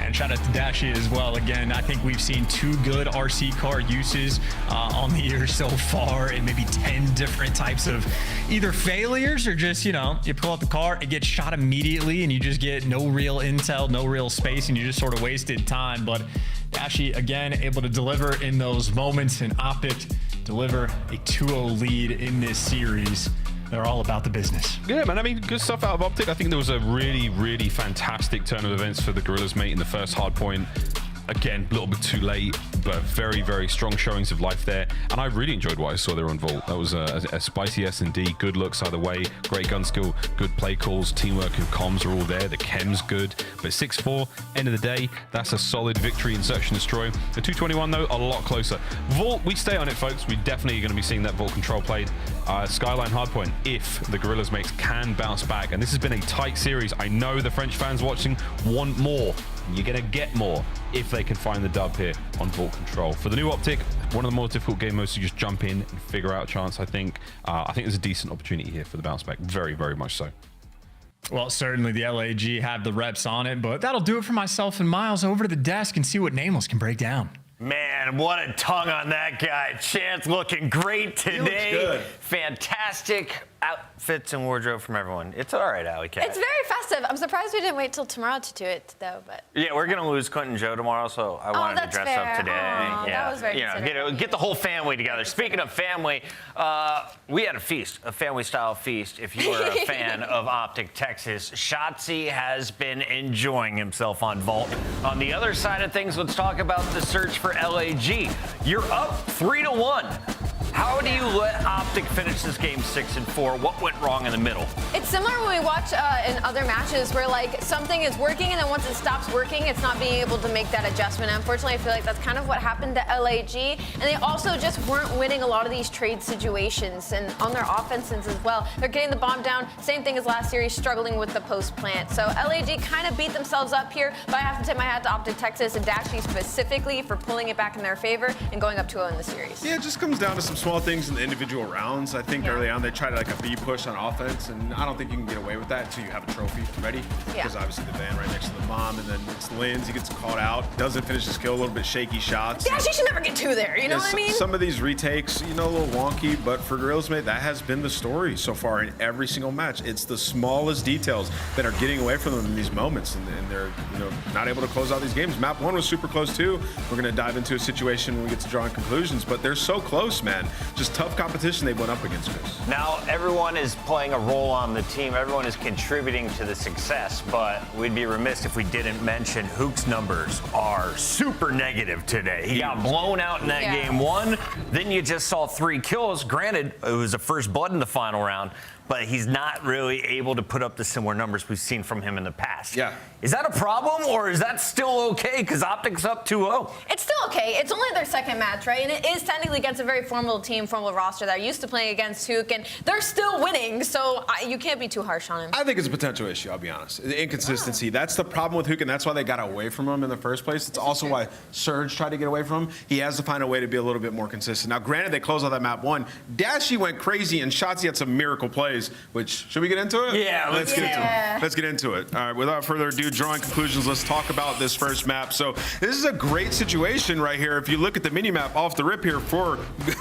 And shout out to Dashi as well. Again, I think we've seen 2 good RC car uses on the year so far, and maybe 10 different types of either failures or just, you know, you pull out the car, it gets shot immediately, and you just get no real intel, no real space, and you just sort of wasted time. But Dashi, again, able to deliver in those moments, and Optic deliver a 2-0 lead in this series. They're all about the business. Yeah, man. I mean, good stuff out of Optic. I think there was a really, really fantastic turn of events for the Gorillas, mate, in the first hard point. Again, a little bit too late, but very, very strong showings of life there. And I really enjoyed what I saw there on Vault. That was a spicy S&D, good looks either way, great gun skill, good play calls, teamwork and comms are all there. The chem's good, but 6-4, end of the day, that's a solid victory in Search and Destroy. The 221, though, a lot closer. Vault, we stay on it, folks. We definitely are going to be seeing that Vault control played. Skyline hardpoint, if the Gorillas mates can bounce back. And this has been a tight series. I know the French fans watching want more. And you're going to get more if they can find the dub here on Vault Control. For the new Optic, one of the more difficult game modes to just jump in and figure out a chance, I think. I think there's a decent opportunity here for the bounce back. Very, very much so. Well, certainly the LAG have the reps on it, but that'll do it for myself and Miles. Over to the desk and see what Nameless can break down. Man, what a tongue on that guy. Chance looking great today. He looks good. Fantastic outfits and wardrobe from everyone. It's all right, Alley Cat. It's very festive. I'm surprised we didn't wait till tomorrow to do it, though. But yeah, we're gonna lose Quentin Joe tomorrow, so I wanted to dress up today. Aww, yeah, that was very get the whole family together. Speaking of family, we had a feast, a family-style feast. If you are a fan of Optic Texas, Shotzi has been enjoying himself on Vault. On the other side of things, let's talk about the search for LAG. You're up 3-1. How do you let Optic finish this game 6-4? What went wrong in the middle? it's similar when we watch in other matches where like something is working and then once it stops working, it's not being able to make that adjustment. Unfortunately, I feel like that's kind of what happened to LAG. And they also just weren't winning a lot of these trade situations and on their offenses as well. They're getting the bomb down. Same thing as last series, struggling with the post plant. So LAG kind of beat themselves up here, but I have to tip my hat to Optic Texas and Dashy specifically for pulling it back in their favor and going up 2-0 in the series. Yeah, it just comes down to some small things in the individual rounds. I think early on they tried like a B push on offense, and I don't think you can get away with that until you have a trophy ready. Because obviously the van right next to the bomb, and then it's Linz, he gets called out, doesn't finish his kill, a little bit shaky shots. Dashy should never get two there, you know what I mean? Some of these retakes, you know, a little wonky, but for Gorillas, mate, that has been the story so far in every single match. It's the smallest details that are getting away from them in these moments, and they're, you know, not able to close out these games. Map 1 was super close too. We're going to dive into a situation when we get to drawing conclusions, but they're so close, man. Just tough competition they went up against, Chris. Now, everyone is playing a role on the team. Everyone is contributing to the success, but we'd be remiss if we didn't mention Hook's numbers are super negative today. He got blown out in that game 1. Then you just saw 3 kills. Granted, it was a first blood in the final round, but he's not really able to put up the similar numbers we've seen from him in the past. Yeah. Is that a problem, or is that still okay? Because Optic's up 2-0. It's still okay. It's only their second match, right? And it is technically against a very formidable team, formidable roster that are used to playing against Hook, and they're still winning, so you can't be too harsh on him. I think it's a potential issue, I'll be honest. The inconsistency. That's the problem with Hook, and that's why they got away from him in the first place. It's also why Surge tried to get away from him. He has to find a way to be a little bit more consistent. Now, granted, they closed out that map 1. Dashy went crazy, and Shotzi had some miracle plays, which, should we get into it? Yeah, let's get into it. Let's get into it. All right, without further ado, drawing conclusions, let's talk about this first map. So this is a great situation right here. If you look at the mini map off the rip here for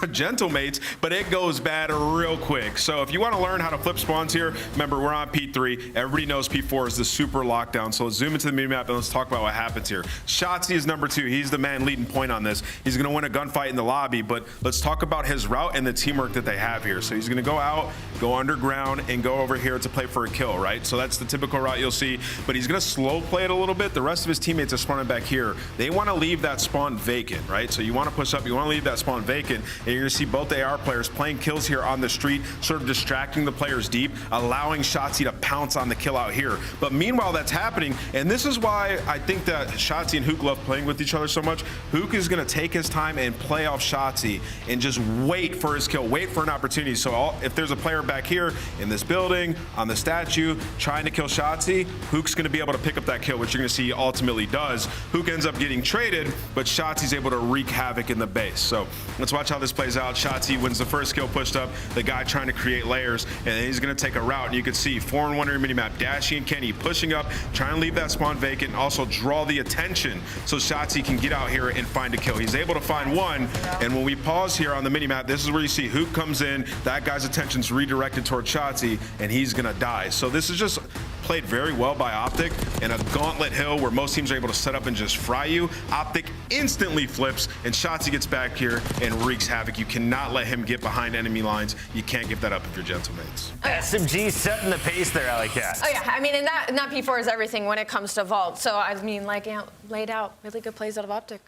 Gentlemates, but it goes bad real quick. So if you want to learn how to flip spawns here, remember we're on P3. Everybody knows P4 is the super lockdown. So let's zoom into the mini map and let's talk about what happens here. Shotzi is number 2. He's the man leading point on this. He's going to win a gunfight in the lobby, but let's talk about his route and the teamwork that they have here. So he's going to go out, go underground, and go over here to play for a kill, right? So that's the typical route you'll see, but he's going to slow play it a little bit. The rest of his teammates are spawning back here. They want to leave that spawn vacant, right? So you want to push up, you want to leave that spawn vacant, and you're going to see both the AR players playing kills here on the street, sort of distracting the players deep, allowing Shotzi to pounce on the kill out here. But meanwhile, that's happening, and this is why I think that Shotzi and Hook love playing with each other so much. Hook is going to take his time and play off Shotzi and just wait for his kill, wait for an opportunity. So if there's a player back here in this building, on the statue, trying to kill Shotzi, Hook's going to be able to pick up that kill, which you're going to see ultimately does. Hook ends up getting traded, but Shotzi's able to wreak havoc in the base. So let's watch how this plays out. Shotzi wins the first kill, pushed up, the guy trying to create layers, and he's going to take a route. And you can see 4-1 in your minimap, Dashy and Kenny pushing up, trying to leave that spawn vacant, and also draw the attention so Shotzi can get out here and find a kill. He's able to find one, and when we pause here on the minimap, this is where you see Hook comes in, that guy's attention's redirected toward Shotzi, and he's going to die. So this is just played very well by Optic in a gauntlet hill where most teams are able to set up and just fry you. Optic instantly flips, and Shotzi gets back here and wreaks havoc. You cannot let him get behind enemy lines. You can't give that up if you're Gentlemates. SMG setting the pace there, Alley Cat. Oh yeah, I mean, and that P4 is everything when it comes to Vault. So I mean, like, you know, laid out really good plays out of Optic.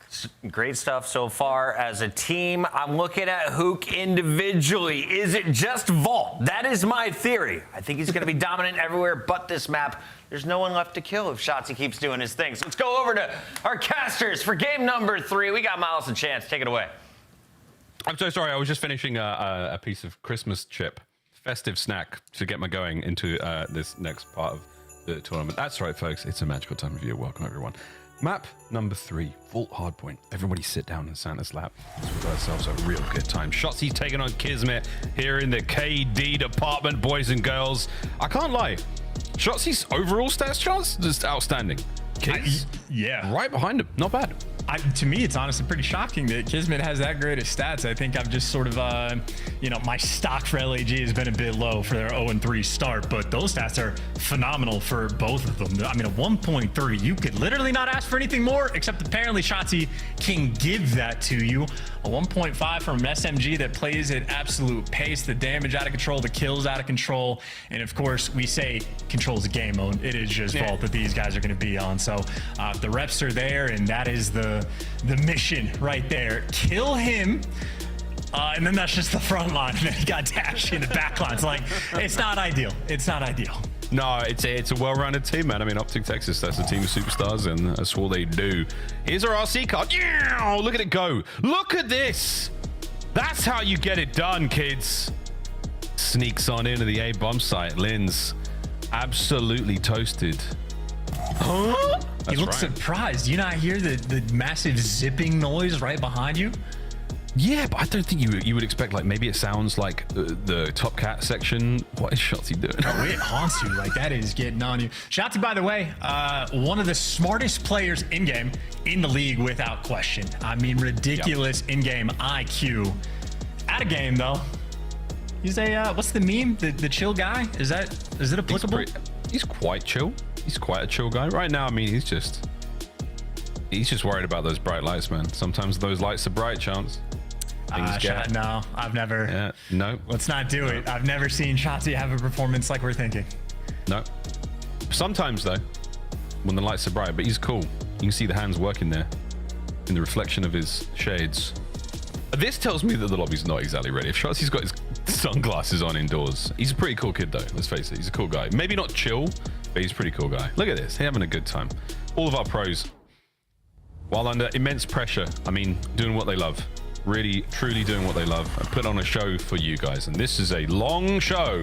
Great stuff so far as a team. I'm looking at Hook individually. Is it just Vault? That is my theory. I think he's going to be dominant everywhere but this map. There's no one left to kill if Shotzi keeps doing his thing. So let's go over to our casters for game number 3. We got Miles and Chance. Take it away. I'm so sorry. I was just finishing a piece of Christmas chip, festive snack to get me going into this next part of the tournament. That's right, folks. It's a magical time of year. Welcome, everyone. Map number 3, Vault Hardpoint. Everybody sit down in Santa's lap. We've got ourselves a real good time. Shotzi's taking on Kismet here in the KD department, boys and girls. I can't lie. Shotzi's overall stats charts, just outstanding. Yeah. Right behind him. Not bad. To me, it's honestly pretty shocking that Kismet has that great of stats. I think I've just sort of, my stock for LAG has been a bit low for their 0-3 start, but those stats are phenomenal for both of them. I mean, a 1.3, you could literally not ask for anything more, except apparently Shotzi can give that to you. A 1.5 from an SMG that plays at absolute pace, the damage out of control, the kills out of control, and of course, we say control's a game mode. It is just Vault that these guys are going to be on. So the reps are there, and that is the mission right there. Kill him, and then that's just the front line, and then he got dashed in the back line. It's like, it's not ideal. It's not ideal. No, it's a well-rounded team, man. I mean, Optic Texas, that's a team of superstars, and that's what they do. Here's our RC card. Yeah, look at it go. Look at this. That's how you get it done, kids. Sneaks on into the A bomb site. Linz absolutely toasted. Huh? You look surprised. You not hear the massive zipping noise right behind you? Yeah, but I don't think you would expect, like, maybe it sounds like the Top Cat section. What is Shotzi doing? Oh, it haunts you. Like, that is getting on you. Shotzi, by the way, one of the smartest players in-game in the league without question. I mean, ridiculous in-game IQ. Out of game, though. He's a, what's the meme? The chill guy? Is it applicable? He's quite chill. He's quite a chill guy. Right now, I mean, he's just worried about those bright lights, man. Sometimes those lights are bright, Chance. No, I've never. Yeah, no. Let's not do it. I've never seen Shotzi have a performance like we're thinking. No. Sometimes, though, when the lights are bright, but he's cool. You can see the hands working there in the reflection of his shades. This tells me that the lobby's not exactly ready. If Shotzi's got his sunglasses on indoors, he's a pretty cool kid, though. Let's face it. He's a cool guy. Maybe not chill, but he's a pretty cool guy. Look at this. He's having a good time. All of our pros, while under immense pressure, I mean, doing what they love. Really, truly doing what they love and put on a show for you guys. And this is a long show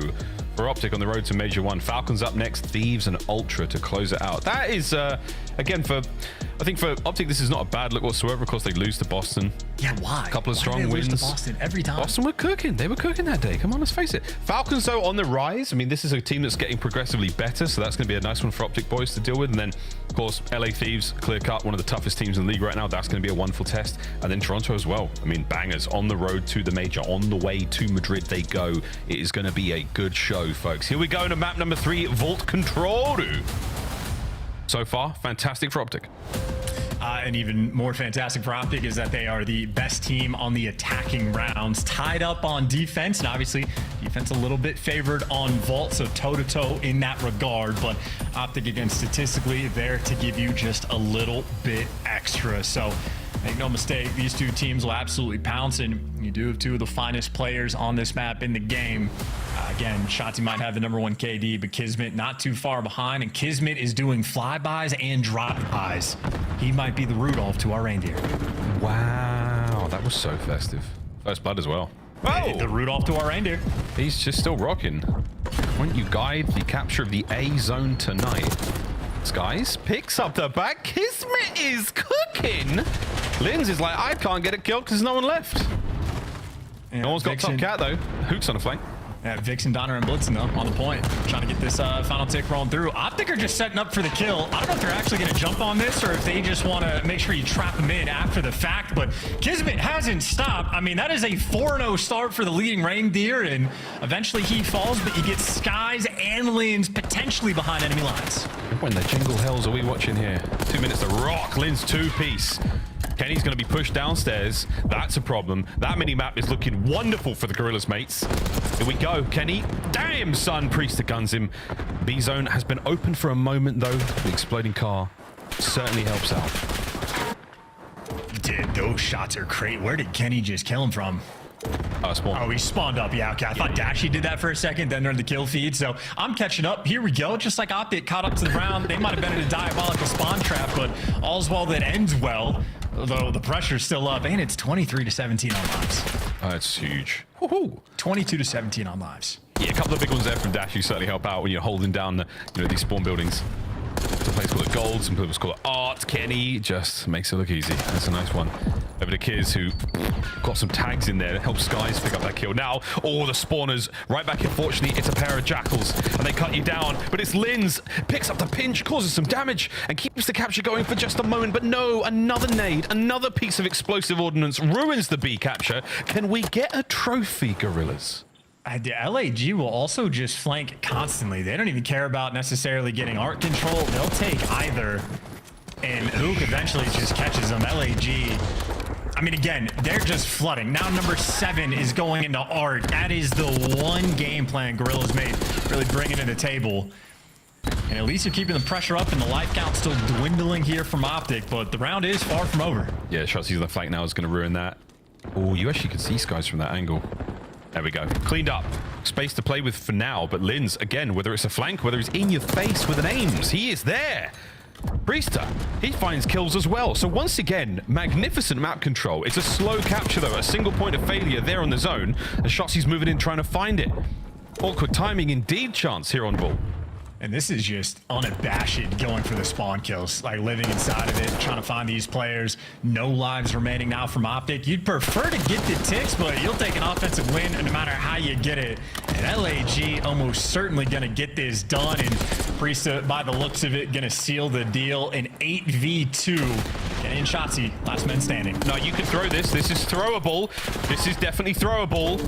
for Optic on the road to Major 1. Falcons up next, Thieves and Ultra to close it out. That is, again, I think for Optic, this is not a bad look whatsoever. Of course, they lose to Boston. Yeah, why? A couple of Why strong do they wins. lose to Boston every time? Boston were cooking. They were cooking that day. Come on, let's face it. Falcons, though, on the rise. I mean, this is a team that's getting progressively better, so that's going to be a nice one for Optic boys to deal with. And then, of course, LA Thieves, clear cut, one of the toughest teams in the league right now. That's going to be a wonderful test. And then Toronto as well. I mean, bangers on the road to the Major. On the way to Madrid they go. It is going to be a good show, folks. Here we go to map number 3, Vault Control. So far, fantastic for Optic. And even more fantastic for Optic is that they are the best team on the attacking rounds, tied up on defense, and obviously defense a little bit favored on Vault, so toe-to-toe in that regard. But Optic, again, statistically, there to give you just a little bit extra. So make no mistake, these two teams will absolutely pounce, and you do have two of the finest players on this map in the game. Again, Shotzi might have the #1 KD, but Kismet not too far behind, and Kismet is doing flybys and drive-bys. He might be the Rudolph to our reindeer. Wow, that was so festive. First blood as well. Oh! The Rudolph to our reindeer. He's just still rocking. Won't you guide the capture of the A zone tonight? Skies picks up the back. Kismet is cooking. Linz is like, I can't get a kill because there's no one left. Yeah, no one's got Top Cat, though. Hook's on a flank. Yeah, Vixen, Donner, and Blitzen, though, on the point. Trying to get this final tick rolling through. Optic are just setting up for the kill. I don't know if they're actually going to jump on this or if they just want to make sure you trap them in after the fact, but Kismet hasn't stopped. I mean, that is a 4-0 start for the leading reindeer, and eventually he falls, but you get Skies and Linz potentially behind enemy lines. When the jingle hells are we watching here? 2 minutes to rock. Linz 2-piece. Kenny's going to be pushed downstairs. That's a problem. That mini-map is looking wonderful for the Gorillas, mates. Here we go, Kenny. Damn, son. Priester guns him. B-zone has been open for a moment, though. The exploding car certainly helps out. Dude, those shots are great. Where did Kenny just kill him from? Spawn. Oh, he spawned up. Yeah, okay. I thought Dashy did that for a second, then they're in the kill feed. So I'm catching up. Here we go. Just like Optic caught up to the round. They might have been in a diabolical spawn trap, but all's well that ends well. Although the pressure's still up, and it's 23-17 on lives. That's huge. 22-17 on lives. Yeah, a couple of big ones there from Dash. You certainly help out when you're holding down the, these spawn buildings. It's a place called it Gold. Some people call it Art. Kenny just makes it look easy. That's a nice one. Over to Kiz, who got some tags in there to help Skies pick up that kill. Now, all the spawners right back in. Fortunately, it's a pair of jackals, and they cut you down. But it's Linz. Picks up the pinch, causes some damage, and keeps the capture going for just a moment. But no, another nade, another piece of explosive ordnance ruins the B capture. Can we get a trophy, Gorillas? The LAG will also just flank constantly. They don't even care about necessarily getting art control. They'll take either, and Hook eventually just catches them. LAG, I mean, again, they're just flooding. Now number 7 is going into art. That is the one game plan Gorilla's made, really bringing to the table. And at least you're keeping the pressure up, and the life count still dwindling here from Optic, but the round is far from over. Yeah, Shotzi's on the flank now is going to ruin that. Oh, you actually can see Skies from that angle. There we go. Cleaned up. Space to play with for now, but Linz, again, whether it's a flank, whether it's in your face with an aims, he is there. Priester, he finds kills as well. So once again, magnificent map control. It's a slow capture though, a single point of failure there on the zone, and Shotzi's moving in trying to find it. Awkward timing indeed, Chance here on ball. And this is just unabashed going for the spawn kills, like living inside of it, trying to find these players. No lives remaining now from Optic. You'd prefer to get the ticks, but you'll take an offensive win no matter how you get it. And LAG almost certainly going to get this done. And Priesta, by the looks of it, going to seal the deal in 8v2. And in Shotzi, last man standing. No, you can throw this. This is throwable. This is definitely throwable.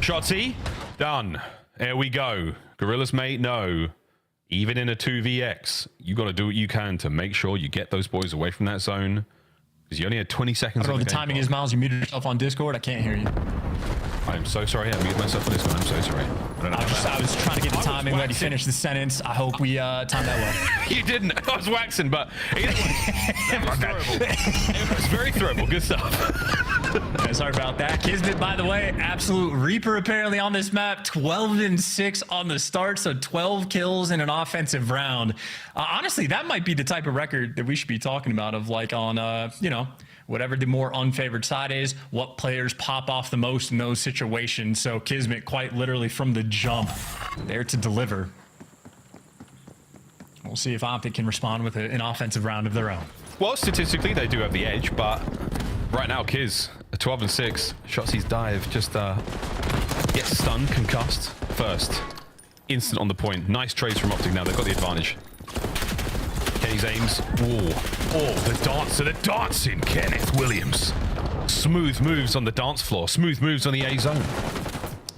Shotzi, done. There we go. Gorillas, mate, no. Even in a 2vx, you got to do what you can to make sure you get those boys away from that zone. Because you only had 20 seconds. I don't know what the timing is, Miles. You muted yourself on Discord. I can't hear you. I'm so sorry. I muted myself on Discord. I'm so sorry. I was trying to get the timing ready to finish the sentence. I hope we timed that well. You didn't. I was waxing, but it was throwable. It was very throwable. Good stuff. Sorry about that. Kismet, by the way, absolute reaper apparently on this map. 12-6 on the start, so 12 kills in an offensive round. Honestly, that might be the type of record that we should be talking about, of like on, you know, whatever the more unfavored side is, what players pop off the most in those situations. So Kismet, quite literally from the jump, there to deliver. We'll see if Optic can respond with an offensive round of their own. Well, statistically, they do have the edge, but right now, Kiz, 12-6. Shotzi's dive just gets stunned, concussed first. Instant on the point. Nice trades from Optic now. They've got the advantage. Kenny's aims. Oh, the dancing Kenneth Williams. Smooth moves on the dance floor. Smooth moves on the A zone.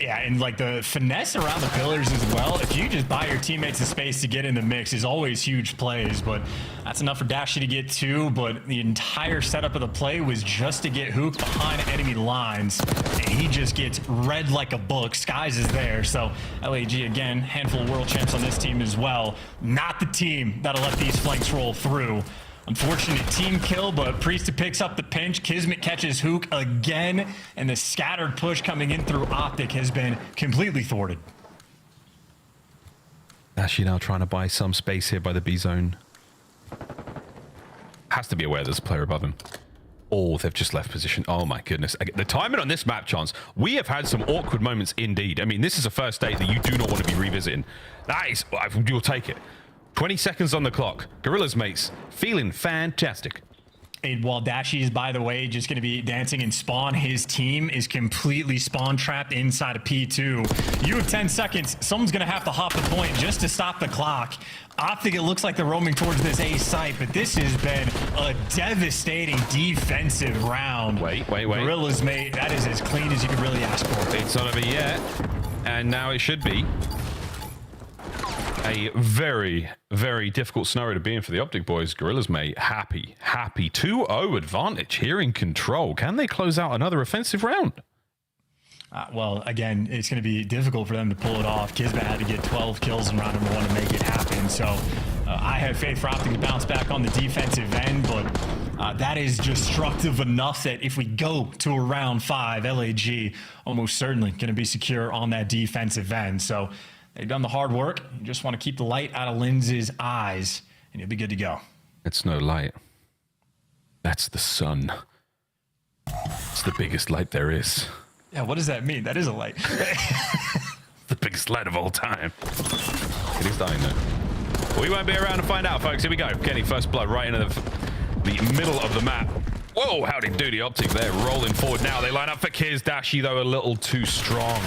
Yeah, and like the finesse around the pillars as well. If you just buy your teammates the space to get in the mix is always huge plays, but that's enough for Dashy to get 2. But the entire setup of the play was just to get Hook behind enemy lines, and he just gets read like a book. Skies is there, so LAG again, handful of world champs on this team as well. Not the team that'll let these flanks roll through. Unfortunate team kill, but Priesta picks up the pinch. Kismet catches Hook again, and the scattered push coming in through Optic has been completely thwarted. Actually now trying to buy some space here by the B zone. Has to be aware there's a player above him. Oh, they've just left position. Oh my goodness. The timing on this map, Chance, we have had some awkward moments indeed. I mean, this is a first date that you do not want to be revisiting. That is, you'll take it. 20 seconds on the clock. Gorillas, mates, feeling fantastic. And while Dashy is, by the way, just going to be dancing in spawn, his team is completely spawn trapped inside of P2. You have 10 seconds. Someone's going to have to hop the point just to stop the clock. Optic, it looks like they're roaming towards this A site, but this has been a devastating defensive round. Wait. Gorillas, mate, that is as clean as you could really ask for. It's not over yet, and now it should be. A very, very difficult scenario to be in for the Optic boys. Gorillas, mate, happy. 2-0 advantage here in control. Can they close out another offensive round? Well, again, it's going to be difficult for them to pull it off. Kismet had to get 12 kills in round number 1 to make it happen. So I have faith for Optic to bounce back on the defensive end, but that is destructive enough that if we go to a round 5, LAG almost certainly going to be secure on that defensive end. So they've done the hard work. You just want to keep the light out of Linz's eyes, and you'll be good to go. It's no light. That's the sun. It's the biggest light there is. Yeah, what does that mean? That is a light. The biggest light of all time. It is dying though. We won't be around to find out, folks. Here we go. Kenny, first blood right into the middle of the map. Whoa, howdy doody Optic there, rolling forward now. They line up for Kiz. Dashy, though, a little too strong.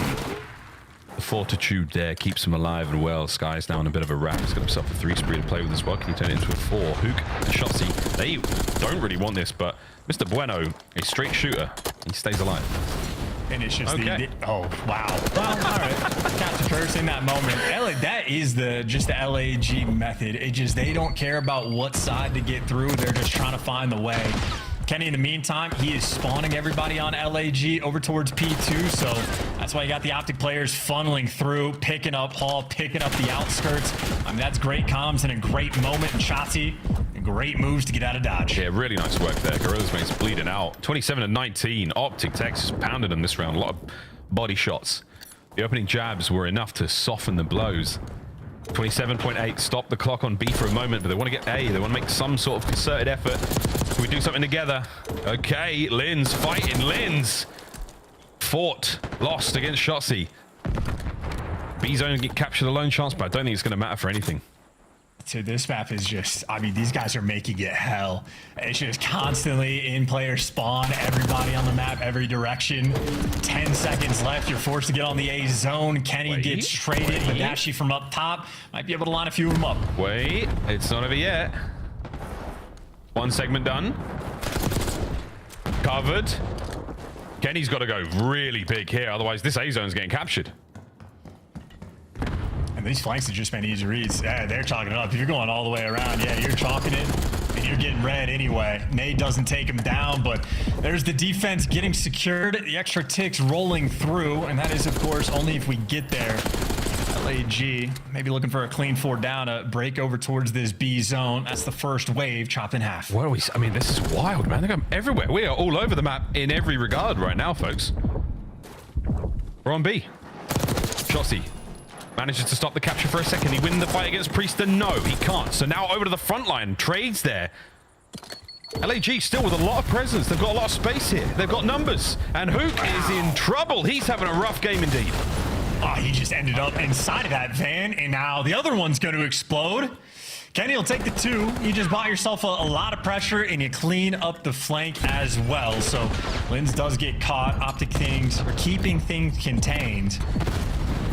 The fortitude there keeps him alive and well. Sky's now in a bit of a wrap. He's got himself a 3 spree to play with as well. Can he turn it into a 4? Hook and Shotzzy, they don't really want this, but Mr. Bueno, a straight shooter, he stays alive. And it's just oh, wow. Well, all right. Captain First in that moment. That is just the LAG method. It just, they don't care about what side to get through. They're just trying to find the way. Kenny, in the meantime, he is spawning everybody on LAG over towards P2, so that's why you got the Optic players funneling through, picking up Hall, picking up the outskirts. I mean, that's great comms and a great moment. And Shotzzy, great moves to get out of dodge. Yeah, really nice work there. Gorillas mates bleeding out. 27-19. Optic Texas pounded them this round. A lot of body shots. The opening jabs were enough to soften the blows. 27.8. Stop the clock on B for a moment, but they want to get A. They want to make some sort of concerted effort. Can we do something together? Okay, Linz fighting. Linz fought, lost against Shotzzy. B zone get captured a lone chance, but I don't think it's going to matter for anything. So this map is just, I mean, these guys are making it hell. It's just constantly in player spawn, everybody on the map, every direction. 10 seconds left. You're forced to get on the A zone. Kenny gets traded, but Dashy from up top might be able to line a few of them up. Wait, it's not over yet. One segment done. Covered. Kenny's got to go really big here, otherwise this A zone's getting captured. And these flanks have just been easy reads. Yeah, they're chalking it up. If you're going all the way around, yeah, you're chalking it and you're getting red anyway. Nade doesn't take him down, but there's the defense getting secured. The extra ticks rolling through, and that is, of course, only if we get there. LAG maybe looking for a clean 4 down, a break over towards this B zone. That's the first wave, chopped in half. What are we? I mean, this is wild, man. They're going everywhere. We are all over the map in every regard right now, folks. We're on B. Shotzzy manages to stop the capture for a second. He win the fight against Priester? No, he can't. So now over to the front line. Trades there. LAG still with a lot of presence. They've got a lot of space here. They've got numbers. And Hook is in trouble. He's having a rough game indeed. Oh, he just ended up inside of that van, and now the other one's going to explode. Kenny will take the 2. You just bought yourself a lot of pressure, and you clean up the flank as well. So Linz does get caught. Optic things, or keeping things contained.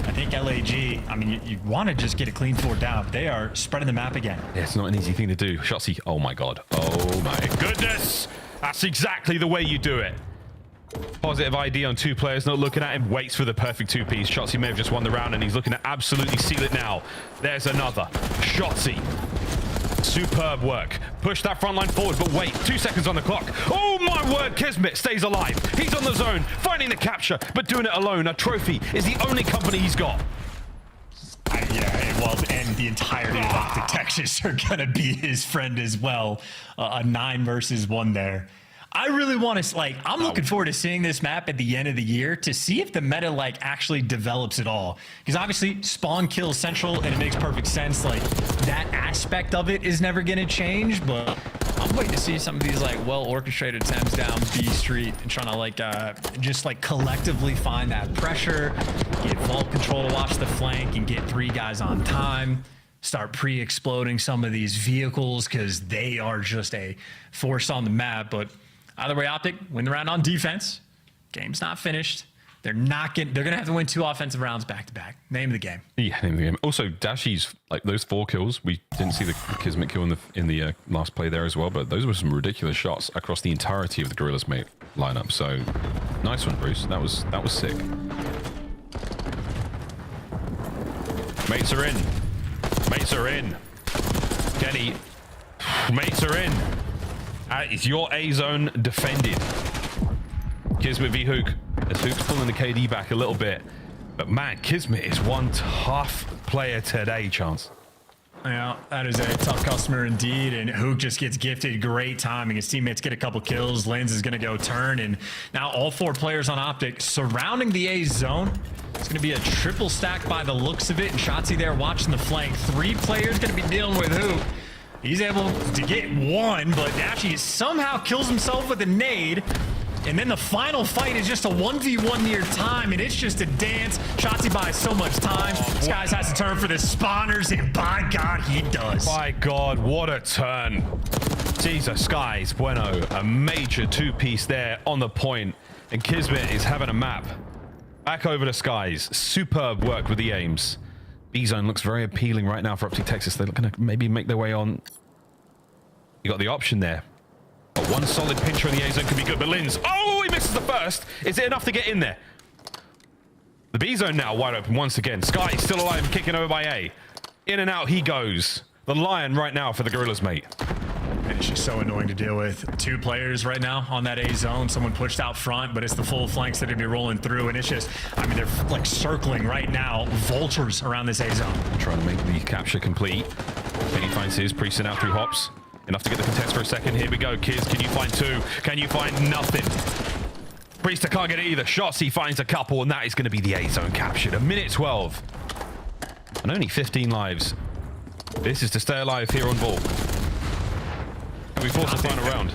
I think LAG, I mean, you want to just get a clean 4 down, but they are spreading the map again. Yeah, it's not an easy thing to do. Shotzzy, oh my god. Oh my goodness. That's exactly the way you do it. Positive ID on 2 players, not looking at him, waits for the perfect 2-piece. Shotzzy may have just won the round, and he's looking to absolutely seal it now. There's another. Shotzzy. Superb work. Push that front line forward, but wait, 2 seconds on the clock. Oh my word, Kismet stays alive. He's on the zone, finding the capture, but doing it alone. A trophy is the only company he's got. Yeah, well, and the entirety of Optic Texas are going to be his friend as well. A 9 versus 1 there. I really want to, like, I'm looking forward to seeing this map at the end of the year to see if the meta, like, actually develops at all. Because obviously, spawn kills central, and it makes perfect sense. Like, that aspect of it is never going to change, but I'm waiting to see some of these, like, well-orchestrated attempts down B Street and trying to, like, just, like, collectively find that pressure, get vault control to watch the flank, and get 3 guys on time. Start pre-exploding some of these vehicles because they are just a force on the map, but either way, Optic win the round on defense. Game's not finished. They're gonna have to win 2 offensive rounds back to back. Name of the game. Yeah, name of the game. Also, Dashy's, like, those 4 kills. We didn't see the Kismet kill in the last play there as well, but those were some ridiculous shots across the entirety of the Gorillas mate lineup. So nice one, Bruce. That was sick. Mates are in. Mates are in. Kenny. Mates are in. It's your A zone defended. Kismet v Hook. As Hook's pulling the KD back a little bit. But man, Kismet is one tough player today, Chance. Yeah, that is a tough customer indeed, and Hook just gets gifted great timing. His teammates get a couple kills. Linz is going to go turn, and now all 4 players on Optic surrounding the A zone. It's going to be a triple stack by the looks of it, and Shotzzy there watching the flank. 3 players going to be dealing with Hook. He's able to get 1, but Dashy somehow kills himself with a nade. And then the final fight is just a 1v1 near time, and it's just a dance. Shotzzy buys so much time. Skies has to turn for the spawners, and by God, he does. By God, what a turn. Jesus, Skies, bueno. A major two-piece there on the point. And Kismet is having a map. Back over to Skies. Superb work with the aims. B-Zone looks very appealing right now for Optic Texas. They're going to maybe make their way on. You got the option there. But one solid pincher in the A-Zone could be good, but Linz, oh, he misses the first. Is it enough to get in there? The B-Zone now wide open once again. Sky still alive and kicking over by A. In and out he goes. The Lion right now for the Gorillas, mate. And it's just so annoying to deal with. 2 players right now on that A zone. Someone pushed out front, but it's the full flanks that are going to be rolling through. And it's just, I mean, they're like circling right now. Vultures around this A zone. Trying to make the capture complete. Kenny finds his. Priest out through hops. Enough to get the contest for a second. Here we go, kids. Can you find 2? Can you find nothing? Priester can't get it either. Shotzzy finds a couple, and that is going to be the A zone captured. 1:12. And only 15 lives. This is to stay alive here on Vault. Can we force the final round?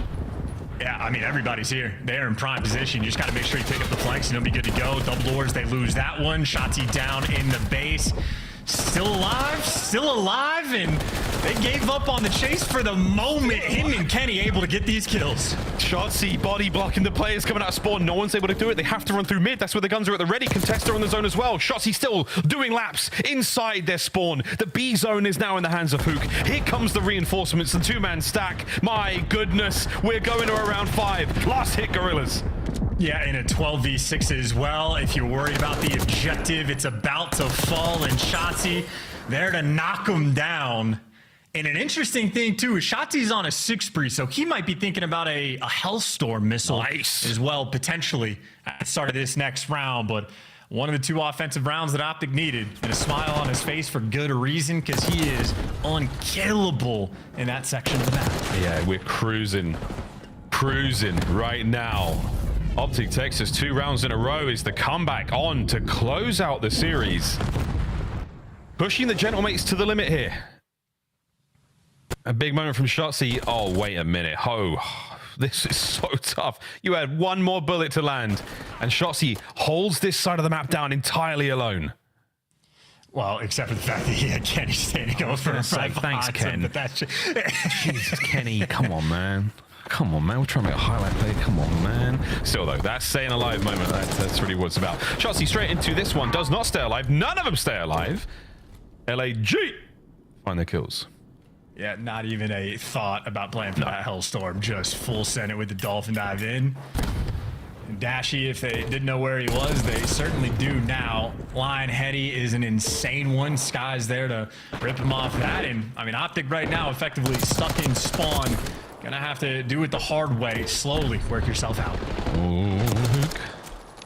Yeah, I mean, everybody's here. They're in prime position. You just got to make sure you pick up the flanks and they'll be good to go. Double doors, they lose that one. Shotzzy down in the base. Still alive, and they gave up on the chase for the moment. Him and Kenny able to get these kills. Shotzzy body blocking the players coming out of spawn. No one's able to do it. They have to run through mid. That's where the guns are at the ready. Contester on the zone as well. Shotzzy still doing laps inside their spawn. The B zone is now in the hands of Hook. Here comes the reinforcements, the 2-man stack. My goodness, we're going to around 5. Last hit, Gorillas. Yeah, in a 12v6 as well. If you're worried about the objective, it's about to fall, and Shotzzy there to knock him down. And an interesting thing, too, is Shotzi's on a 6 spree, so he might be thinking about a Hellstorm missile as well, potentially, at the start of this next round. But one of the 2 offensive rounds that Optic needed, and a smile on his face for good reason, because he is unkillable in that section of the map. Yeah, we're cruising right now. Optic Texas 2 rounds in a row is the comeback on to close out the series. Pushing the Gentlemates to the limit here. A big moment from Shotzzy. Oh, wait a minute. Oh, this is so tough. You had 1 more bullet to land, and Shotzzy holds this side of the map down entirely alone. Well, except for the fact that he had Kenny standing over him. Thanks, Ken. Jesus, Kenny, come on, man. Come on, man. We're trying to make a highlight play. Come on, man. Still, though, that staying alive moment, that's really what it's about. Shotzzy straight into this one. Does not stay alive. None of them stay alive. LAG find their kills. Yeah, not even a thought about playing for that Hellstorm. Just full send it with the Dolphin dive in. And Dashy, if they didn't know where he was, they certainly do now. Lion Heady is an insane one. Sky's there to rip him off that. And, I mean, Optic right now effectively stuck in spawn. Gonna have to do it the hard way. Slowly work yourself out. Ooh,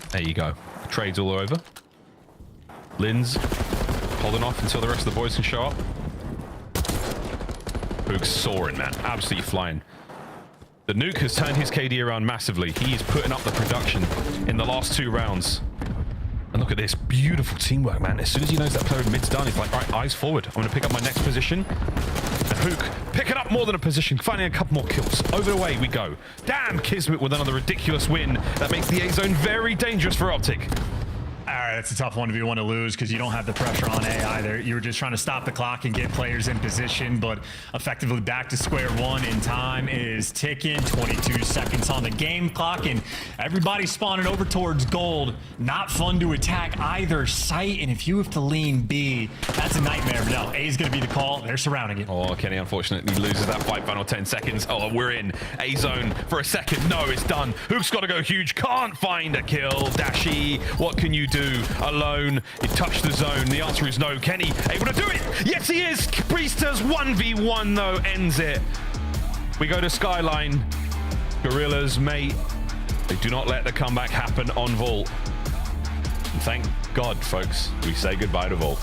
there you go. Trades all over. Linz holding off until the rest of the boys can show up. Hook's soaring, man. Absolutely flying. The Nuke has turned his KD around massively. He is putting up the production in the last 2 rounds. And look at this. Beautiful teamwork, man. As soon as he knows that player in mid's done, he's like, all right, eyes forward. I'm going to pick up my next position. And Hook picking up more than a position, finding a couple more kills. Over the way we go. Damn, Kismet with another ridiculous win. That makes the A-Zone very dangerous for Optic. All right, that's a tough 1v1 to lose because you don't have the pressure on A either. You were just trying to stop the clock and get players in position, but effectively back to square one, and time is ticking. 22 seconds on the game clock, and everybody's spawning over towards gold. Not fun to attack either site, and if you have to lean B, that's a nightmare. But no, A's going to be the call. They're surrounding it. Oh, Kenny unfortunately loses that fight. Final 10 seconds. Oh, we're in A-Zone for a second. No, it's done. Hook's got to go huge. Can't find a kill. Dashy, what can you do? Alone, you touch the zone. The answer is no. Kenny able to do it. Yes, he is. Priesters 1v1 though ends it. We go to Skyline. Gorillas, mate. They do not let the comeback happen on Vault. And thank God, folks, we say goodbye to Vault.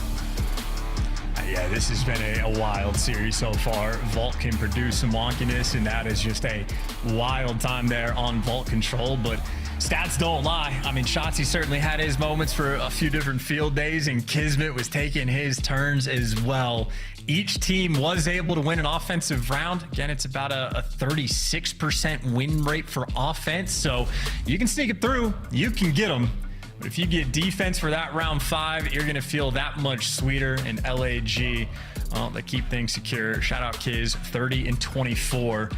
Yeah, this has been a wild series so far. Vault can produce some wonkiness, and that is just a wild time there on Vault control, but stats don't lie. I mean, Shotzi certainly had his moments for a few different field days, and Kismet was taking his turns as well. Each team was able to win an offensive round. Again, it's about a 36% win rate for offense, so you can sneak it through. You can get them. But if you get defense for that round 5, you're going to feel that much sweeter. And LAG, well, they keep things secure. Shout out Kiz, 30 and 24.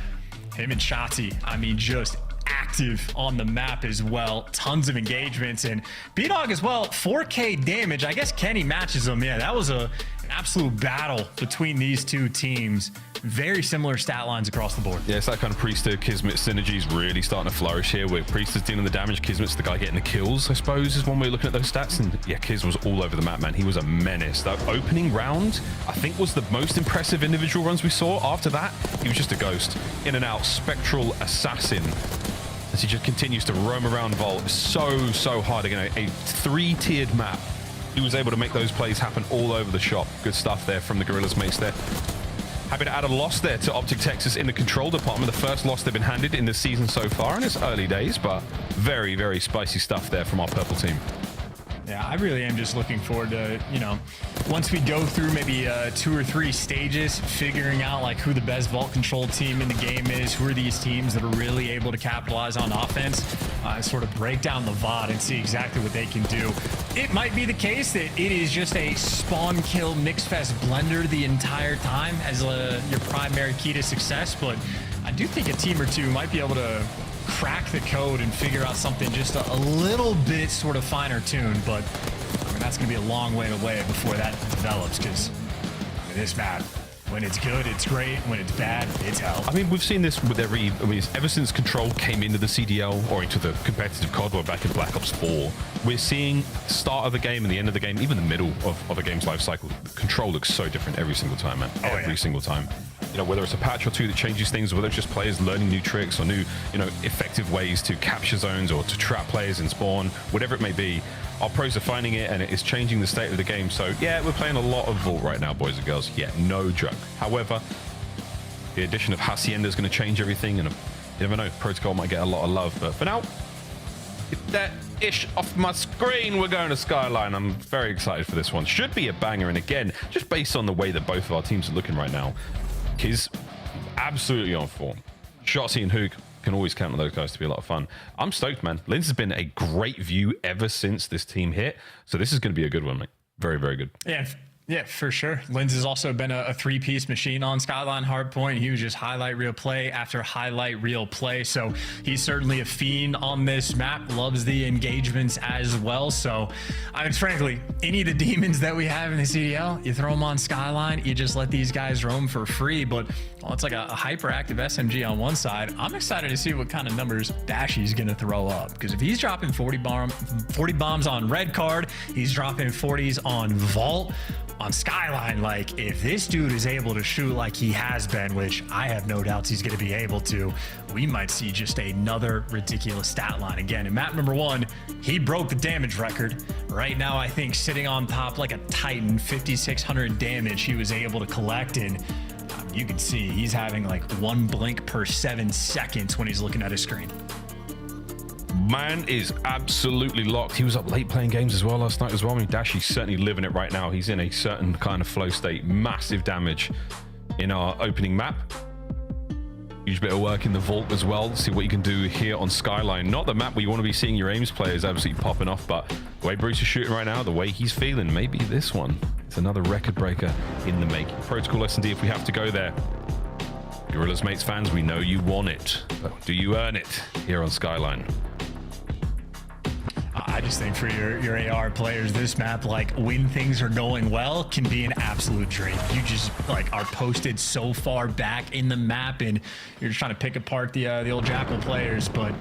Him and Shotzi, I mean, just active on the map as well. Tons of engagements. And B-Dog as well, 4K damage. I guess Kenny matches him. Yeah, that was an absolute battle between these two teams. Very similar stat lines across the board. Yeah, it's that kind of Priest to Kismet synergy is really starting to flourish here, where Priest is dealing the damage, Kismet's the guy getting the kills, I suppose, is one way of looking at those stats. And yeah, Kiz was all over the map, man. He was a menace. That opening round, I think, was the most impressive individual runs we saw. After that, he was just a ghost. In and out, spectral assassin. As he just continues to roam around Vault. So hard. Again, a 3-tiered map. He was able to make those plays happen all over the shop. Good stuff there from the Gorillas mates there. Happy to add a loss there to Optic Texas in the control department. The first loss they've been handed in the season so far, and it's early days, but very spicy stuff there from our purple team. Yeah, I really am just looking forward to, you know, once we go through maybe 2 or 3 stages, figuring out like who the best vault control team in the game is, who are these teams that are really able to capitalize on offense, sort of break down the VOD and see exactly what they can do. It might be the case that it is just a spawn kill mix fest blender the entire time as your primary key to success, but I do think a team or two might be able to crack the code and figure out something just a little bit sort of finer tuned, but I mean, that's going to be a long way away before that develops, because I mean, this map, when it's good, it's great. When it's bad, it's hell. I mean, we've seen this with ever since Control came into the CDL or into the competitive COD war back in Black Ops 4, we're seeing the start of the game and the end of the game, even the middle of a game's life cycle. Control looks so different every single time, man. Every single time. You know, whether it's a patch or two that changes things, or whether it's just players learning new tricks or new, you know, effective ways to capture zones or to trap players in spawn, whatever it may be, our pros are finding it and it is changing the state of the game. So yeah, we're playing a lot of Vault right now, boys and girls. Yeah, no joke. However, the addition of Hacienda is going to change everything, and you never know, Protocol might get a lot of love. But for now, get that ish off my screen. We're going to Skyline. I'm very excited for this one. Should be a banger. And again, just based on the way that both of our teams are looking right now, Kiz absolutely on form. Shotzi and Hook can always count on those guys to be a lot of fun. I'm stoked, man. Linz has been a great view ever since this team hit. So this is going to be a good one, mate. Very good. Yeah, for sure. Linz has also been a 3-piece machine on Skyline Hardpoint. He was just highlight reel play after highlight reel play. So he's certainly a fiend on this map, loves the engagements as well. So, I mean, frankly, any of the demons that we have in the CDL, you throw them on Skyline, you just let these guys roam for free. But well, it's like a hyperactive SMG on one side. I'm excited to see what kind of numbers Dashy's going to throw up. Because if he's dropping 40 bombs on Red Card, he's dropping 40s on Vault, on Skyline, like if this dude is able to shoot like he has been, which I have no doubts he's going to be able to, we might see just another ridiculous stat line again. In map number 1, he broke the damage record. Right now, I think sitting on top like a Titan, 5,600 damage he was able to collect, and you can see he's having like 1 blink per 7 seconds when he's looking at his screen. Man is absolutely locked. He was up late playing games as well last night as well. I mean, Dashy's certainly living it right now. He's in a certain kind of flow state. Massive damage in our opening map. Huge bit of work in the Vault as well. See what you can do here on Skyline. Not the map where you want to be seeing your aims players absolutely popping off, but the way Bruce is shooting right now, the way he's feeling, maybe this one. It's another record breaker in the making. Protocol S&D if we have to go there. Gorillas Mates fans, we know you want it, but do you earn it here on Skyline? I just think for your AR players, this map, like when things are going well, can be an absolute dream. You just like are posted so far back in the map, and you're just trying to pick apart the old Jackal players. But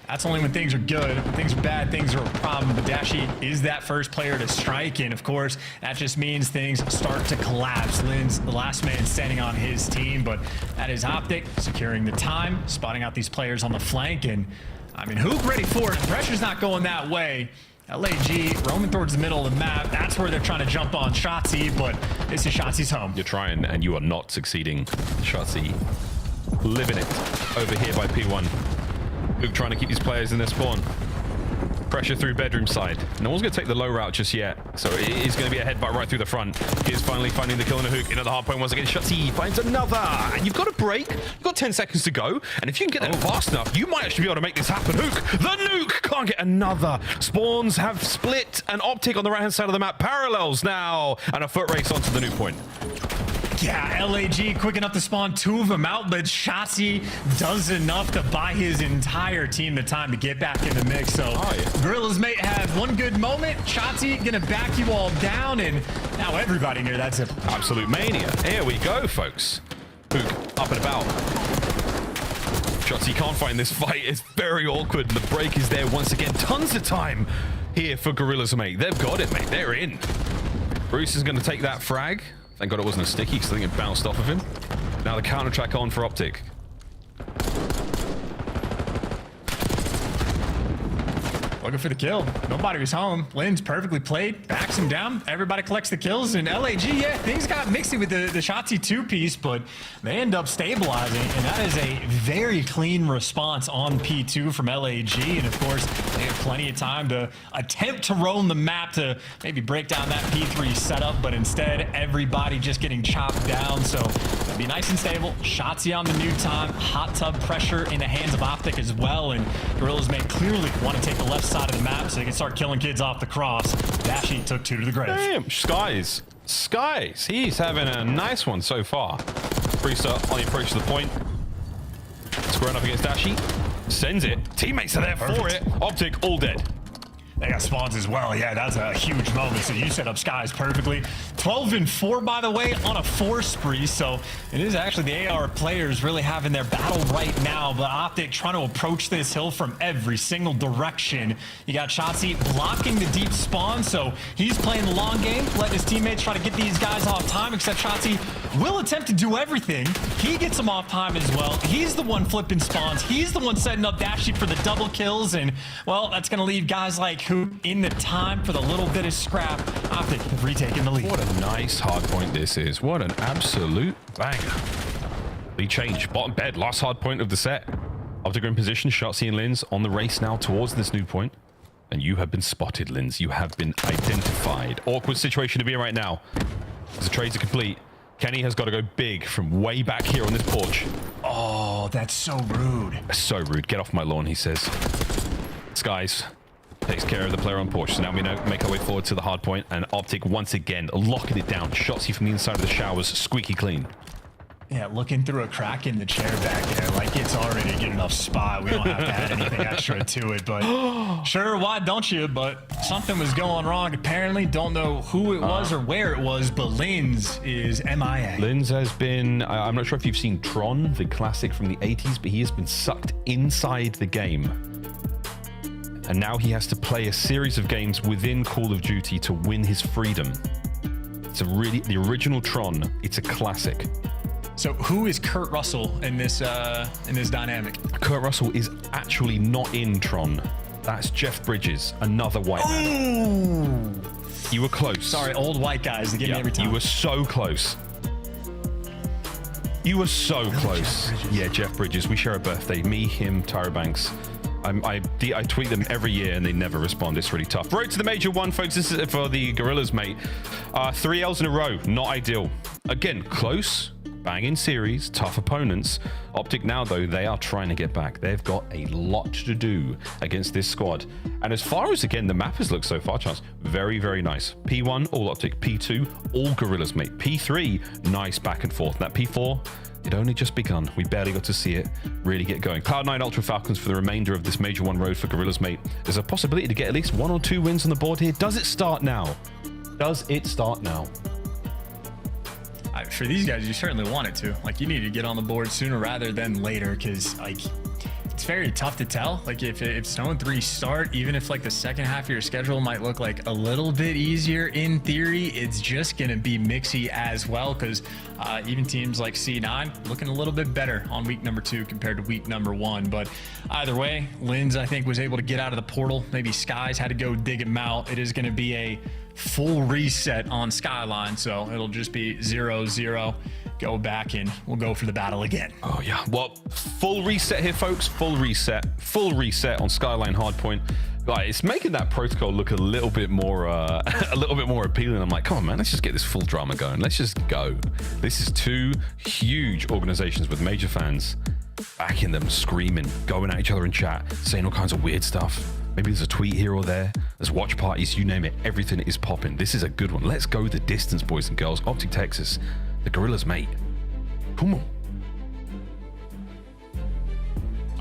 that's only when things are good. When things are bad, things are a problem. But Dashy is that first player to strike, and of course, that just means things start to collapse. Lin's the last man standing on his team, but that is Optic securing the time, spotting out these players on the flank, and I mean, Hook ready for it. The pressure's not going that way. LAG roaming towards the middle of the map. That's where they're trying to jump on Shotzi, but this is Shotzi's home. You're trying, and you are not succeeding. Shotzi living it over here by P1. Hook trying to keep these players in their spawn. Pressure through bedroom side. No one's going to take the low route just yet. So it is going to be a headbutt right through the front. He's finally finding the kill on a Hook. Into the hard point once again. Shotzi finds another. And you've got a break. You've got 10 seconds to go. And if you can get there fast enough, you might actually be able to make this happen. Hook, the nuke, can't get another. Spawns have split. An Optic on the right-hand side of the map. Parallels now. And a foot race onto the nuke point. Yeah, LAG quick enough to spawn 2 of them out, but Shotzi does enough to buy his entire team the time to get back in the mix. So Gorilla's mate has one good moment. Shotzi gonna back you all down, and now everybody near that's it. Absolute mania. Here we go, folks. Hook up and about. Shotzi can't find this fight. It's very awkward. The break is there once again. Tons of time here for Gorilla's mate. They've got it, mate. They're in. Bruce is going to take that frag. Thank God it wasn't a sticky, because I think it bounced off of him. Now the counter track on for Optic. Looking for the kill. Nobody was home. Lynn's perfectly played. Backs him down. Everybody collects the kills. And LAG, yeah, things got mixy with the Shotzi 2-piece, but they end up stabilizing. And that is a very clean response on P2 from LAG. And of course, they have plenty of time to attempt to roam the map to maybe break down that P3 setup. But instead, everybody just getting chopped down. So it'll be nice and stable. Shotzi on the new time. Hot tub pressure in the hands of Optic as well. And Gorilla's may clearly want to take the left side of the map so they can start killing kids off the cross. Dashy took 2 to the grave. Damn, Skies. He's having a nice one so far. Priester on the approach to the point. Squaring up against Dashy. Sends it. Teammates are there for it. Optic all dead. They got spawns as well. Yeah, that's a huge moment. So you set up Skies perfectly. 12-4, by the way, on a 4 spree. So it is actually the AR players really having their battle right now. But Optic trying to approach this hill from every single direction. You got Shotzi blocking the deep spawn. So he's playing the long game, letting his teammates try to get these guys off time. Except Shotzi will attempt to do everything. He gets them off time as well. He's the one flipping spawns. He's the one setting up Dashy for the double kills. And, well, that's going to leave guys like Hoop in the time for the little bit of scrap. Optic have retaken the lead. What a nice hard point this is. What an absolute banger. Lead change. Bottom bed. Last hard point of the set. Optic are in position. Shotzi and Linz on the race now towards this new point. And you have been spotted, Linz. You have been identified. Awkward situation to be in right now. As the trades are complete, Kenny has got to go big from way back here on this porch. Oh, that's so rude. So rude. Get off my lawn, he says. Skies takes care of the player on porch. So now we make our way forward to the hard point, and Optic once again locking it down. Shotzi from the inside of the showers, squeaky clean. Yeah, looking through a crack in the chair back there, like it's already a good enough spot. We don't have to add anything extra to it, but sure, why don't you? But something was going wrong. Apparently, don't know who it was or where it was, but Linz is MIA. Linz has been, I'm not sure if you've seen Tron, the classic from the 80s, but he has been sucked inside the game. And now he has to play a series of games within Call of Duty to win his freedom. It's the original Tron. It's a classic. So who is Kurt Russell in this dynamic? Kurt Russell is actually not in Tron. That's Jeff Bridges, another white man. You were close. Sorry, old white guys. They get me every time. You were so close. You were so close. Yeah, Jeff Bridges. We share a birthday. Me, him, Tyra Banks. I tweet them every year and they never respond. It's really tough. Road to the Major 1, folks. This is for the Gorillas, mate. 3 L's in a row. Not ideal. Again, close. Banging series. Tough opponents. Optic now, though, they are trying to get back. They've got a lot to do against this squad. And as far as, again, the map has looked so far, Chance, very, very nice. P1, all Optic. P2, all Gorillas, mate. P3, nice back and forth. That P4... it only just begun. We barely got to see it really get going. Cloud9 Ultra Falcons for the remainder of this Major 1 road for Gorillas, mate. There's a possibility to get at least 1 or 2 wins on the board here. Does it start now? Does it start now? For these guys, you certainly want it to. Like, you need to get on the board sooner rather than later, because, like, it's very tough to tell. Like, if Stone 3 start, even if, like, the second half of your schedule might look like a little bit easier in theory, it's just going to be mixy as well, because even teams like C9 looking a little bit better on week number 2 compared to week number 1. But either way, Linz, I think, was able to get out of the portal. Maybe Skies had to go dig him out. It is going to be a full reset on Skyline. So it'll just be 0-0. Go back and we'll go for the battle again. Oh yeah, well, full reset here, folks. Full reset on Skyline Hardpoint. Like, it's making that protocol look a little bit more appealing. I'm like, come on, man, let's just get this full drama going. Let's just go. This is two huge organizations with major fans backing them, screaming, going at each other in chat, saying all kinds of weird stuff. Maybe there's a tweet here or there. There's watch parties, you name it. Everything is popping. This is a good one. Let's go the distance, boys and girls. Optic Texas, the Gorillas, mate. Come on.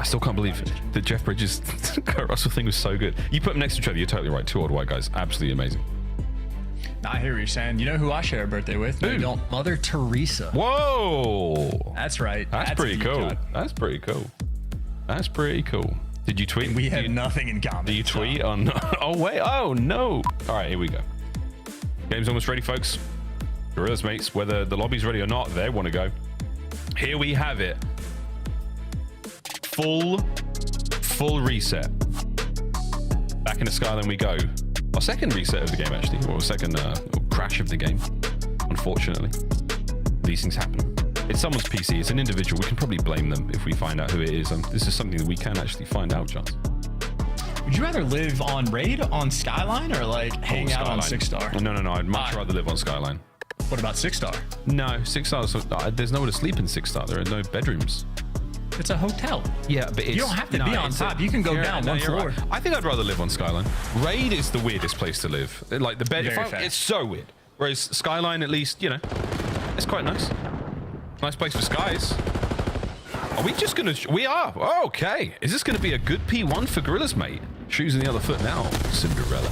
I still can't believe that Jeff Bridges' Kurt Russell thing was so good. You put them next to each other, you're totally right. Two old white guys. Absolutely amazing. I hear what you're saying. You know who I share a birthday with? Who? No, Mother Teresa. Whoa. That's right. That's pretty cool. That's pretty cool. That's pretty cool. Did you tweet? We have nothing in common. Did you tweet on? Oh, wait. Oh, no. All right, here we go. Game's almost ready, folks. Gorillas, mates, whether the lobby's ready or not, they want to go. Here we have it. Full reset. Back into Skyline we go. Our second reset of the game, actually, or second crash of the game, unfortunately. These things happen. It's someone's PC, it's an individual. We can probably blame them if we find out who it is. This is something that we can actually find out, John. Would you rather live on Raid on Skyline or like hang out on 6-star? No. I'd much rather live on Skyline. What about 6-star? No, 6-star, there's nowhere to sleep in 6-star. There are no bedrooms. It's a hotel. Yeah, but it's, you don't have to be on top. You can go down one floor. Right. I think I'd rather live on Skyline. Raid is the weirdest place to live. Like the bed, it's so weird. Whereas Skyline, at least, you know, it's quite nice. Nice place for skies. Are we just gonna? We are. Oh, okay. Is this gonna be a good P1 for Gorillas, mate? Shoes in the other foot now. Cinderella.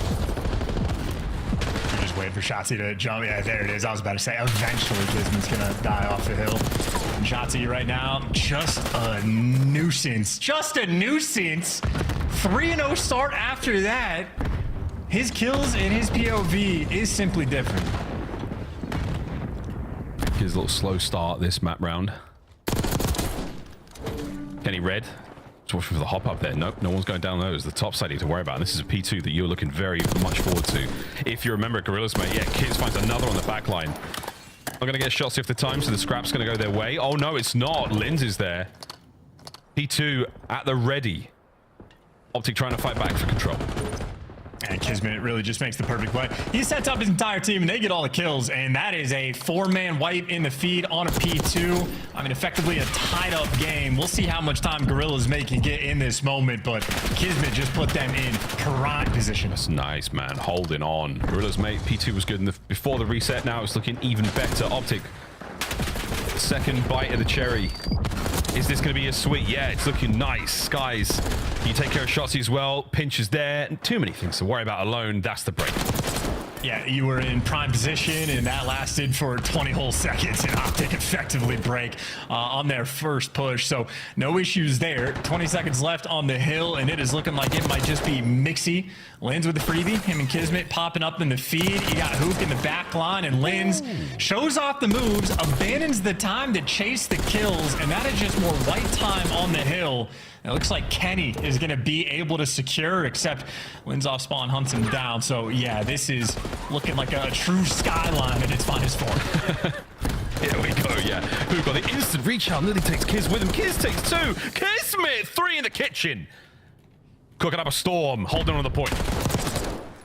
You're just waiting for Shotzi to jump. Yeah, there it is. I was about to say, eventually Kismet's gonna die off the hill. And Shotzi right now, just a nuisance. Just a nuisance. 3-0 start after that. His kills and his POV is simply different. His little slow start this map round. Kenny Red. Just watching for the hop up there. Nope, no one's going down those. The top side you need to worry about. And this is a P2 that you're looking very much forward to. If you remember Gorillas, mate, yeah, Kids finds another on the back line. Not going to get shots if the time, so the scrap's going to go their way. Oh, no, it's not. Linz is there. P2 at the ready. Optic trying to fight back for control. And Kismet really just makes the perfect play. He sets up his entire team and they get all the kills, and that is a 4-man wipe in the feed on a P2. I mean, effectively a tied up game. We'll see how much time Gorillas can get in this moment, but Kismet just put them in prime position. That's nice, man. Holding on. Gorillas, mate. P2 was good before the reset. Now it's looking even better. Optic. Second bite of the cherry. Is this going to be a sweet? Yeah, it's looking nice. Skies, you take care of Shotzi as well. Pinch is there. Too many things to worry about alone. That's the break. Yeah, you were in prime position, and that lasted for 20 whole seconds, and Optic effectively break on their first push. So no issues there. 20 seconds left on the hill, and it is looking like it might just be Mixie. Linz with the freebie. Him and Kismet popping up in the feed. You got Hook in the back line, and Linz shows off the moves, abandons the time to chase the kills, and that is just more white time on the hill. It looks like Kenny is going to be able to secure, except Linz off spawn hunts him down. So, yeah, this is looking like a true Skyline at its finest form. Here we go, yeah. Who got the instant reach out? Lily takes Kiz with him. Kiz takes 2. Kismet, 3 in the kitchen. Cooking up a storm, holding on the point.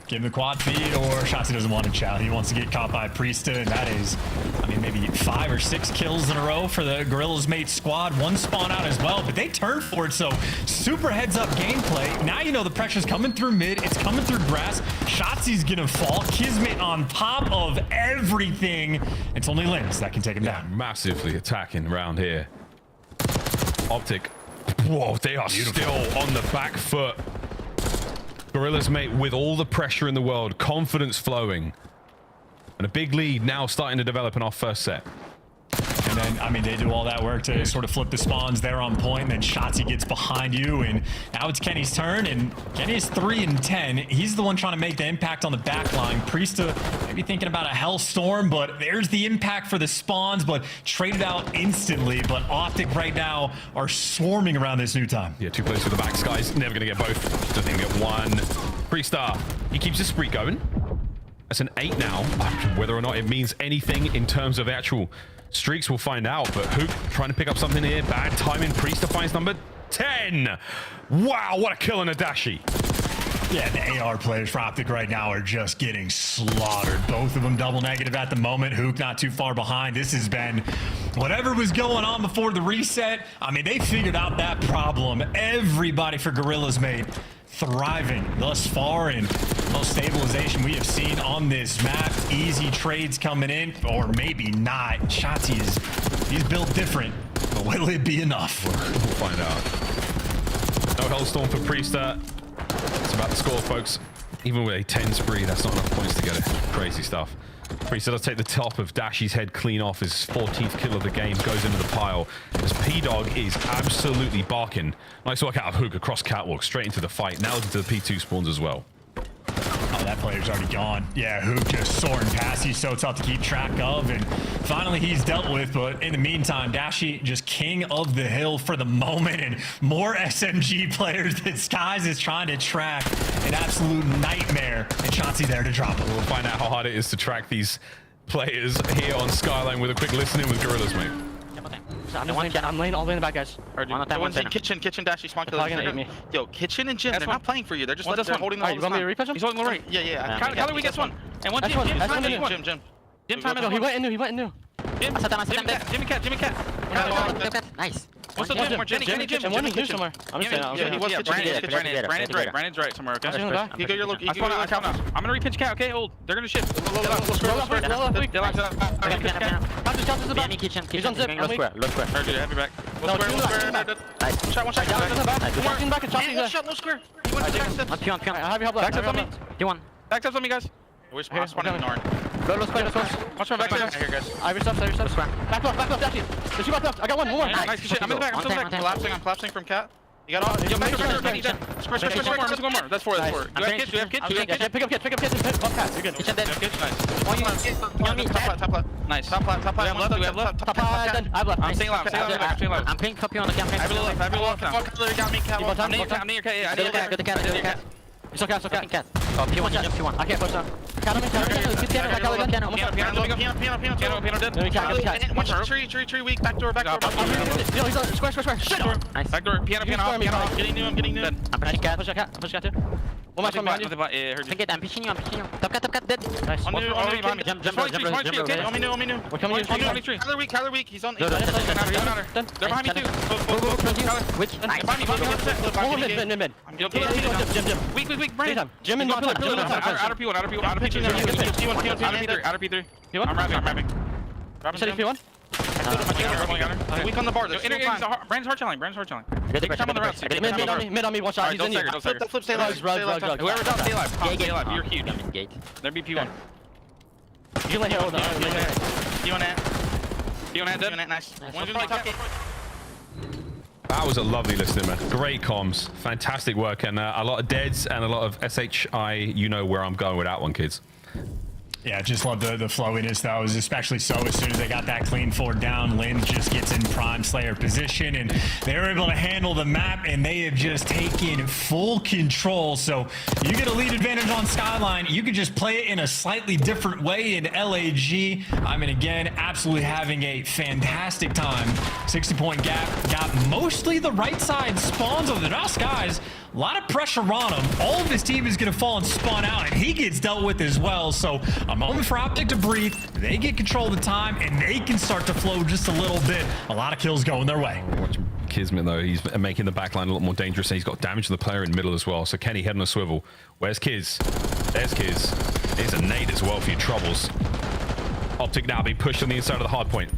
Give him the quad feed, or Shotzi doesn't want to chow. He wants to get caught by Priesta, and that is, I mean, maybe 5 or 6 kills in a row for the Gorillas mate squad. 1 spawn out as well, but they turn for it, so super heads up gameplay. Now you know the pressure's coming through mid, it's coming through grass. Shotzi's gonna fall. Kismet on top of everything. It's only Linz that can take him down. Massively attacking around here. Optic. Whoa, they are still on the back foot. Gorillas, mate, with all the pressure in the world, confidence flowing, and a big lead now starting to develop in our first set. And then, I mean, they do all that work to sort of flip the spawns. They're on point, and then Shotzi gets behind you, and now it's Kenny's turn, and Kenny is 3 and 10. He's the one trying to make the impact on the back line. Priesta maybe thinking about a Hellstorm, but there's the impact for the spawns, but traded out instantly. But Optic right now are swarming around this new time. Yeah, 2 players for the back. Sky's never going to get both. Just going to get 1. Priesta, he keeps his spree going. That's an 8 now. Whether or not it means anything in terms of actual streaks, we'll find out. But Hook trying to pick up something here. Bad timing. Priest finds number 10. Wow, what a kill on Adachi. Yeah, the AR players for Optic right now are just getting slaughtered. Both of them double negative at the moment. Hook not too far behind. This has been whatever was going on before the reset. I mean, they figured out that problem. Everybody for Gorillas made thriving thus far, and most stabilization we have seen on this map. Easy trades coming in, or maybe not. Shotzi he's built different, but will it be enough? We'll find out. No Hellstorm for Priester. It's about the score, folks. Even with a 10 spree, that's not enough points to get it. Crazy stuff. Priester does take the top of Dashi's head clean off. His 14th kill of the game goes into the pile. As P-Dog is absolutely barking. Nice work out of Hook across catwalk, straight into the fight. Now into the P2 spawns as well. Oh, that player's already gone. Yeah, Hook just soaring past. He's so tough to keep track of, and finally he's dealt with. But in the meantime, Dashi just king of the hill for the moment, and more SMG players that Skies is trying to track. An absolute nightmare, and Shotzi there to drop it. We'll find out how hard it is to track these players here on Skyline with a quick listen in with Gorillas, mate. I'm laying all the way in the back, guys. One's in kitchen, Dashi, spawn killer. Yo, kitchen and Jim, they're not playing for you. They're just holding the whole time. You want me to repush him? He's holding the right. Yeah. Kyler, we get one. And one Jim time is one. He went in new. Jimmy Cat. Nice. What's the Jim? Jimmy. And one is new somewhere. I'm just saying. Yeah, he was kitchen. Brandon's right somewhere, okay? You go your look. I'm gonna repitch Cat, okay? Hold. They're gonna shift. He's on zip. Low square. Have your back. Low square. One shot. Low square. He went to the back steps. I'm pew. I have your help left. Back steps on me. D1. Back steps on me, guys. We're spawning in Norn. Low square. Watch my back steps. Here, guys. I have your steps. Back left, Dashi. There's two back left. I got one more. Nice shit. I'm in the back. I'm still back. I'm collapsing from Cat. You got all. Yo, back. Square. That's four. You have kids? Pick up kids. Bump Cat. You're good. Kitchen dead. Top left. Nice. Top left. We have left. Top done. I have left. I'm staying left. I'm paying copy on the camp. I have a little left now. Got me, Cat. I'm near your Cat. Yeah, I need a Cat. It's okay. Oh, P1. I can't push down. Piano. One shot. Tree weak. Back door. He's on square. Shit. Nice. Back door. Piano. Getting new. I'm pushing Cat too. One more behind you. I'm pushing you. Top cat dead. Nice. On me. Jump. On me new. We're coming in. Kyler weak. He's on. They're behind me too. Mid. Weak. Brandon. Jim and Outer P1. Outer P3. I'm wrapping. Said P1? Weak on the bar. Brandon's hard challenge. Take time on the routes. Mid on me. One shot. He's in you. Flip, stay alive. Whoever's out, stay alive. Stay alive. You're huge. There be P1. You lay here. Hold on. P1 dead. Nice. That was a lovely listening, man. Great comms. Fantastic work. And a lot of deads and a lot of SHI. You know where I'm going with that one, kids. Yeah, just love the flowiness. That was especially so as soon as they got that clean forward down. Lynn just gets in prime Slayer position, and they were able to handle the map, and they have just taken full control. So you get a lead advantage on Skyline. You could just play it in a slightly different way in LAG. I mean, again, absolutely having a fantastic time. 60-point gap. Got mostly the right side spawns of the Now Skies. A lot of pressure on him. All of his team is going to fall and spawn out, and he gets dealt with as well. So a moment for Optic to breathe. They get control of the time, and they can start to flow just a little bit. A lot of kills going their way. Watch Kismet, though. He's making the backline a lot more dangerous, and he's got damage to the player in the middle as well. So Kenny, head on a swivel. Where's Kiz? There's Kiz. There's a nade as well for your troubles. Optic now being pushed on the inside of the hard point.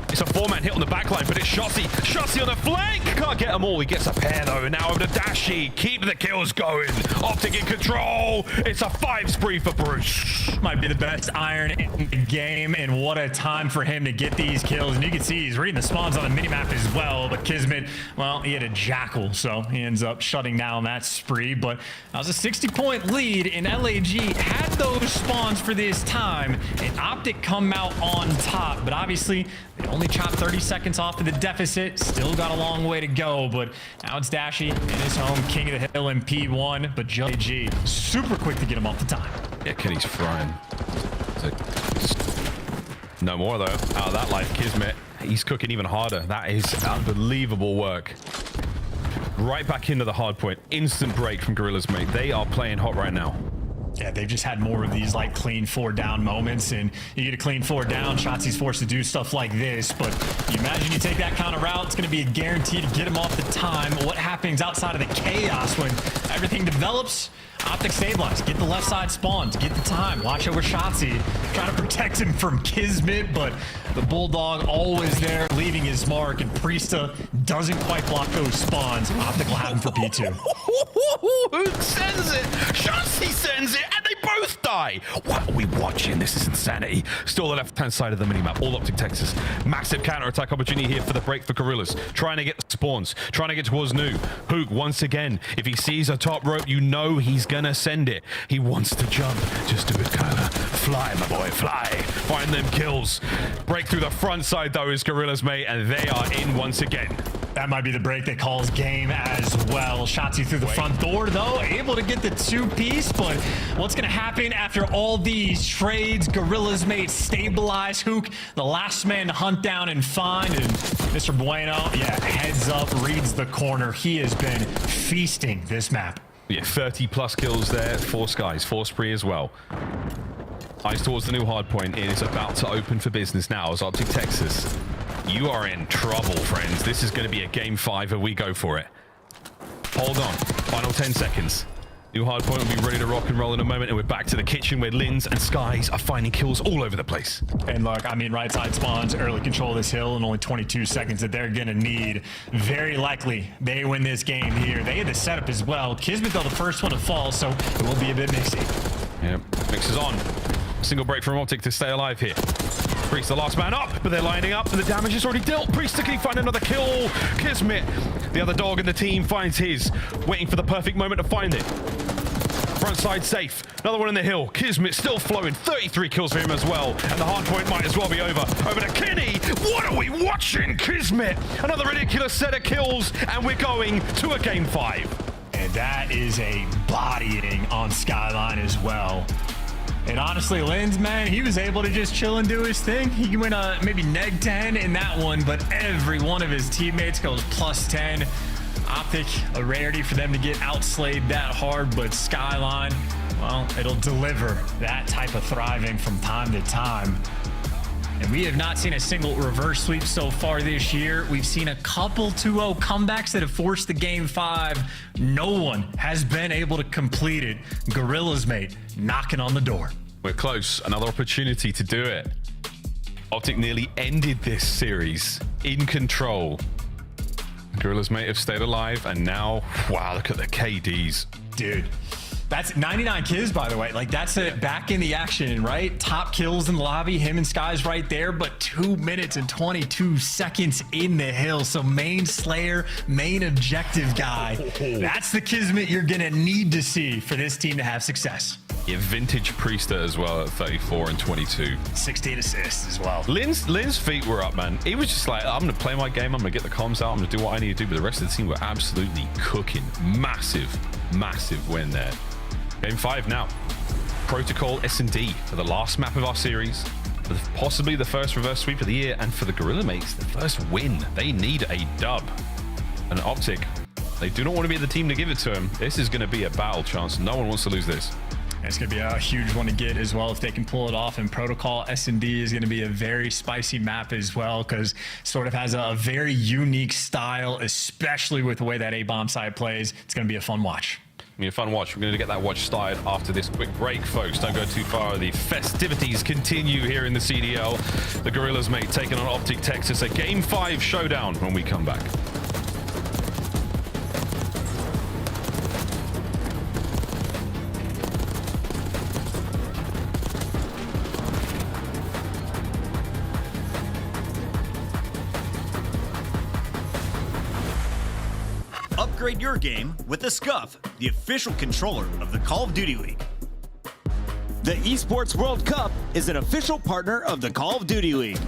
It's a 4-man hit on the backline, but it's Shotzi. Shotzi on the flank! Can't get them all. He gets a pair, though. And now over to Dashi. Keep the kills going. Optic in control. It's a 5 spree for Bruce. Might be the best iron in the game, and what a time for him to get these kills. And you can see he's reading the spawns on the minimap as well. But Kismet, well, he had a jackal, so he ends up shutting down that spree. But that was a 60-point lead, and LAG had those spawns for this time, and Optic come out on top. But obviously, they only chopped 30 seconds off of the deficit. Still got a long way to go, but now it's Dashi in his home, king of the hill in P1. But LAG super quick to get him off the time. Yeah, Kenny's frying. No more, though. Out of that life, Kismet. He's cooking even harder. That is unbelievable work. Right back into the hard point. Instant break from Gorillas, mate. They are playing hot right now. Yeah, they've just had more of these like clean 4 down moments, and you get a clean 4 down, Shotzi's forced to do stuff like this, but you imagine you take that counter route, it's going to be a guarantee to get him off the time. What happens outside of the chaos when everything develops? Optic stabilize, get the left side spawned, get the time, watch over Shotzi, try to protect him from Kismet, but the Bulldog always there, leaving his mark, and Priesta doesn't quite block those spawns. Optic will have him for P2. Who sends it? Shotzi sends it, and they both die. What are we watching? This is insanity. Still the left-hand side of the minimap, all Optic Texas. Massive counter-attack opportunity here for the break for Gorillas. Trying to get spawns, trying to get towards New. Hook, once again, if he sees a top rope, you know he's gonna send it. He wants to jump. Just do it, Kyler. Fly, my boy, fly. Find them kills. Break through the front side, though, is Gorillas, mate, and they are in once again. That might be the break that calls game as well. Shotzi through the front door, though, able to get the 2-piece, but what's going to happen after all these trades? Gorillas mate stabilize Hook, the last man to hunt down and find, and Mr. Bueno, yeah, heads up, reads the corner. He has been feasting this map. Yeah, 30+ kills there. 4 skies, 4 spree as well. Eyes towards the new hard point. It is about to open for business now as Optic Texas. You are in trouble, friends. This is going to be a game 5 and we go for it. Hold on. Final 10 seconds. New hard point will be ready to rock and roll in a moment, and we're back to the kitchen where Lins and Skies are finding kills all over the place. And look, I mean, right side spawns, early control of this hill in only 22 seconds that they're going to need. Very likely they win this game here. They had the setup as well. Kismet, though, the first one to fall, so it will be a bit mixy. Yep, mixes on. Single break from Optic to stay alive here. Priest the last man up, but they're lining up and the damage is already dealt. Priest can he find another kill? Kismet, the other dog in the team, finds his, waiting for the perfect moment to find it. Front side safe, another one in the hill. Kismet still flowing, 33 kills for him as well, and the hard point might as well be over. Over to Kenny, what are we watching? Kismet, another ridiculous set of kills, and we're going to a game 5. And that is a bodying on Skyline as well. And honestly, Lins, man, he was able to just chill and do his thing. He went maybe neg 10 in that one, but every one of his teammates goes plus 10. Optic, a rarity for them to get outslayed that hard, but Skyline, well, it'll deliver that type of thriving from time to time. And we have not seen a single reverse sweep so far this year. We've seen a couple 2-0 comebacks that have forced the game 5. No one has been able to complete it. Gorillas, mate, knocking on the door. We're close. Another opportunity to do it. Optic nearly ended this series in control. Gorillas, mate, have stayed alive, and now, wow, look at the KDs. Dude. That's 99 kills, by the way. Like, that's it back in the action, right? Top kills in the lobby, him and Sky's right there, but 2 minutes and 22 seconds in the hill. So main slayer, main objective guy. That's the Kismet you're gonna need to see for this team to have success. Yeah, vintage Priester as well at 34 and 22. 16 assists as well. Lynn's feet were up, man. He was just like, I'm going to play my game. I'm going to get the comms out. I'm going to do what I need to do. But the rest of the team were absolutely cooking. Massive, massive win there. Game 5 now. Protocol S&D for the last map of our series. For possibly the first reverse sweep of the year. And for the Gorilla Mates, the first win. They need a dub. An Optic. They do not want to be the team to give it to him. This is going to be a battle chance. No one wants to lose this. It's going to be a huge one to get as well if they can pull it off. And Protocol S&D is going to be a very spicy map as well because it sort of has a very unique style, especially with the way that A-bomb side plays. It's going to be a fun watch. Be a fun watch. We're going to get that watch started after this quick break, folks. Don't go too far. The festivities continue here in the CDL. The Gorillas, mate, taking on Optic Texas. A Game 5 showdown when we come back. Upgrade your game with the Scuff, the official controller of the Call of Duty League. The Esports World Cup is an official partner of the Call of Duty League.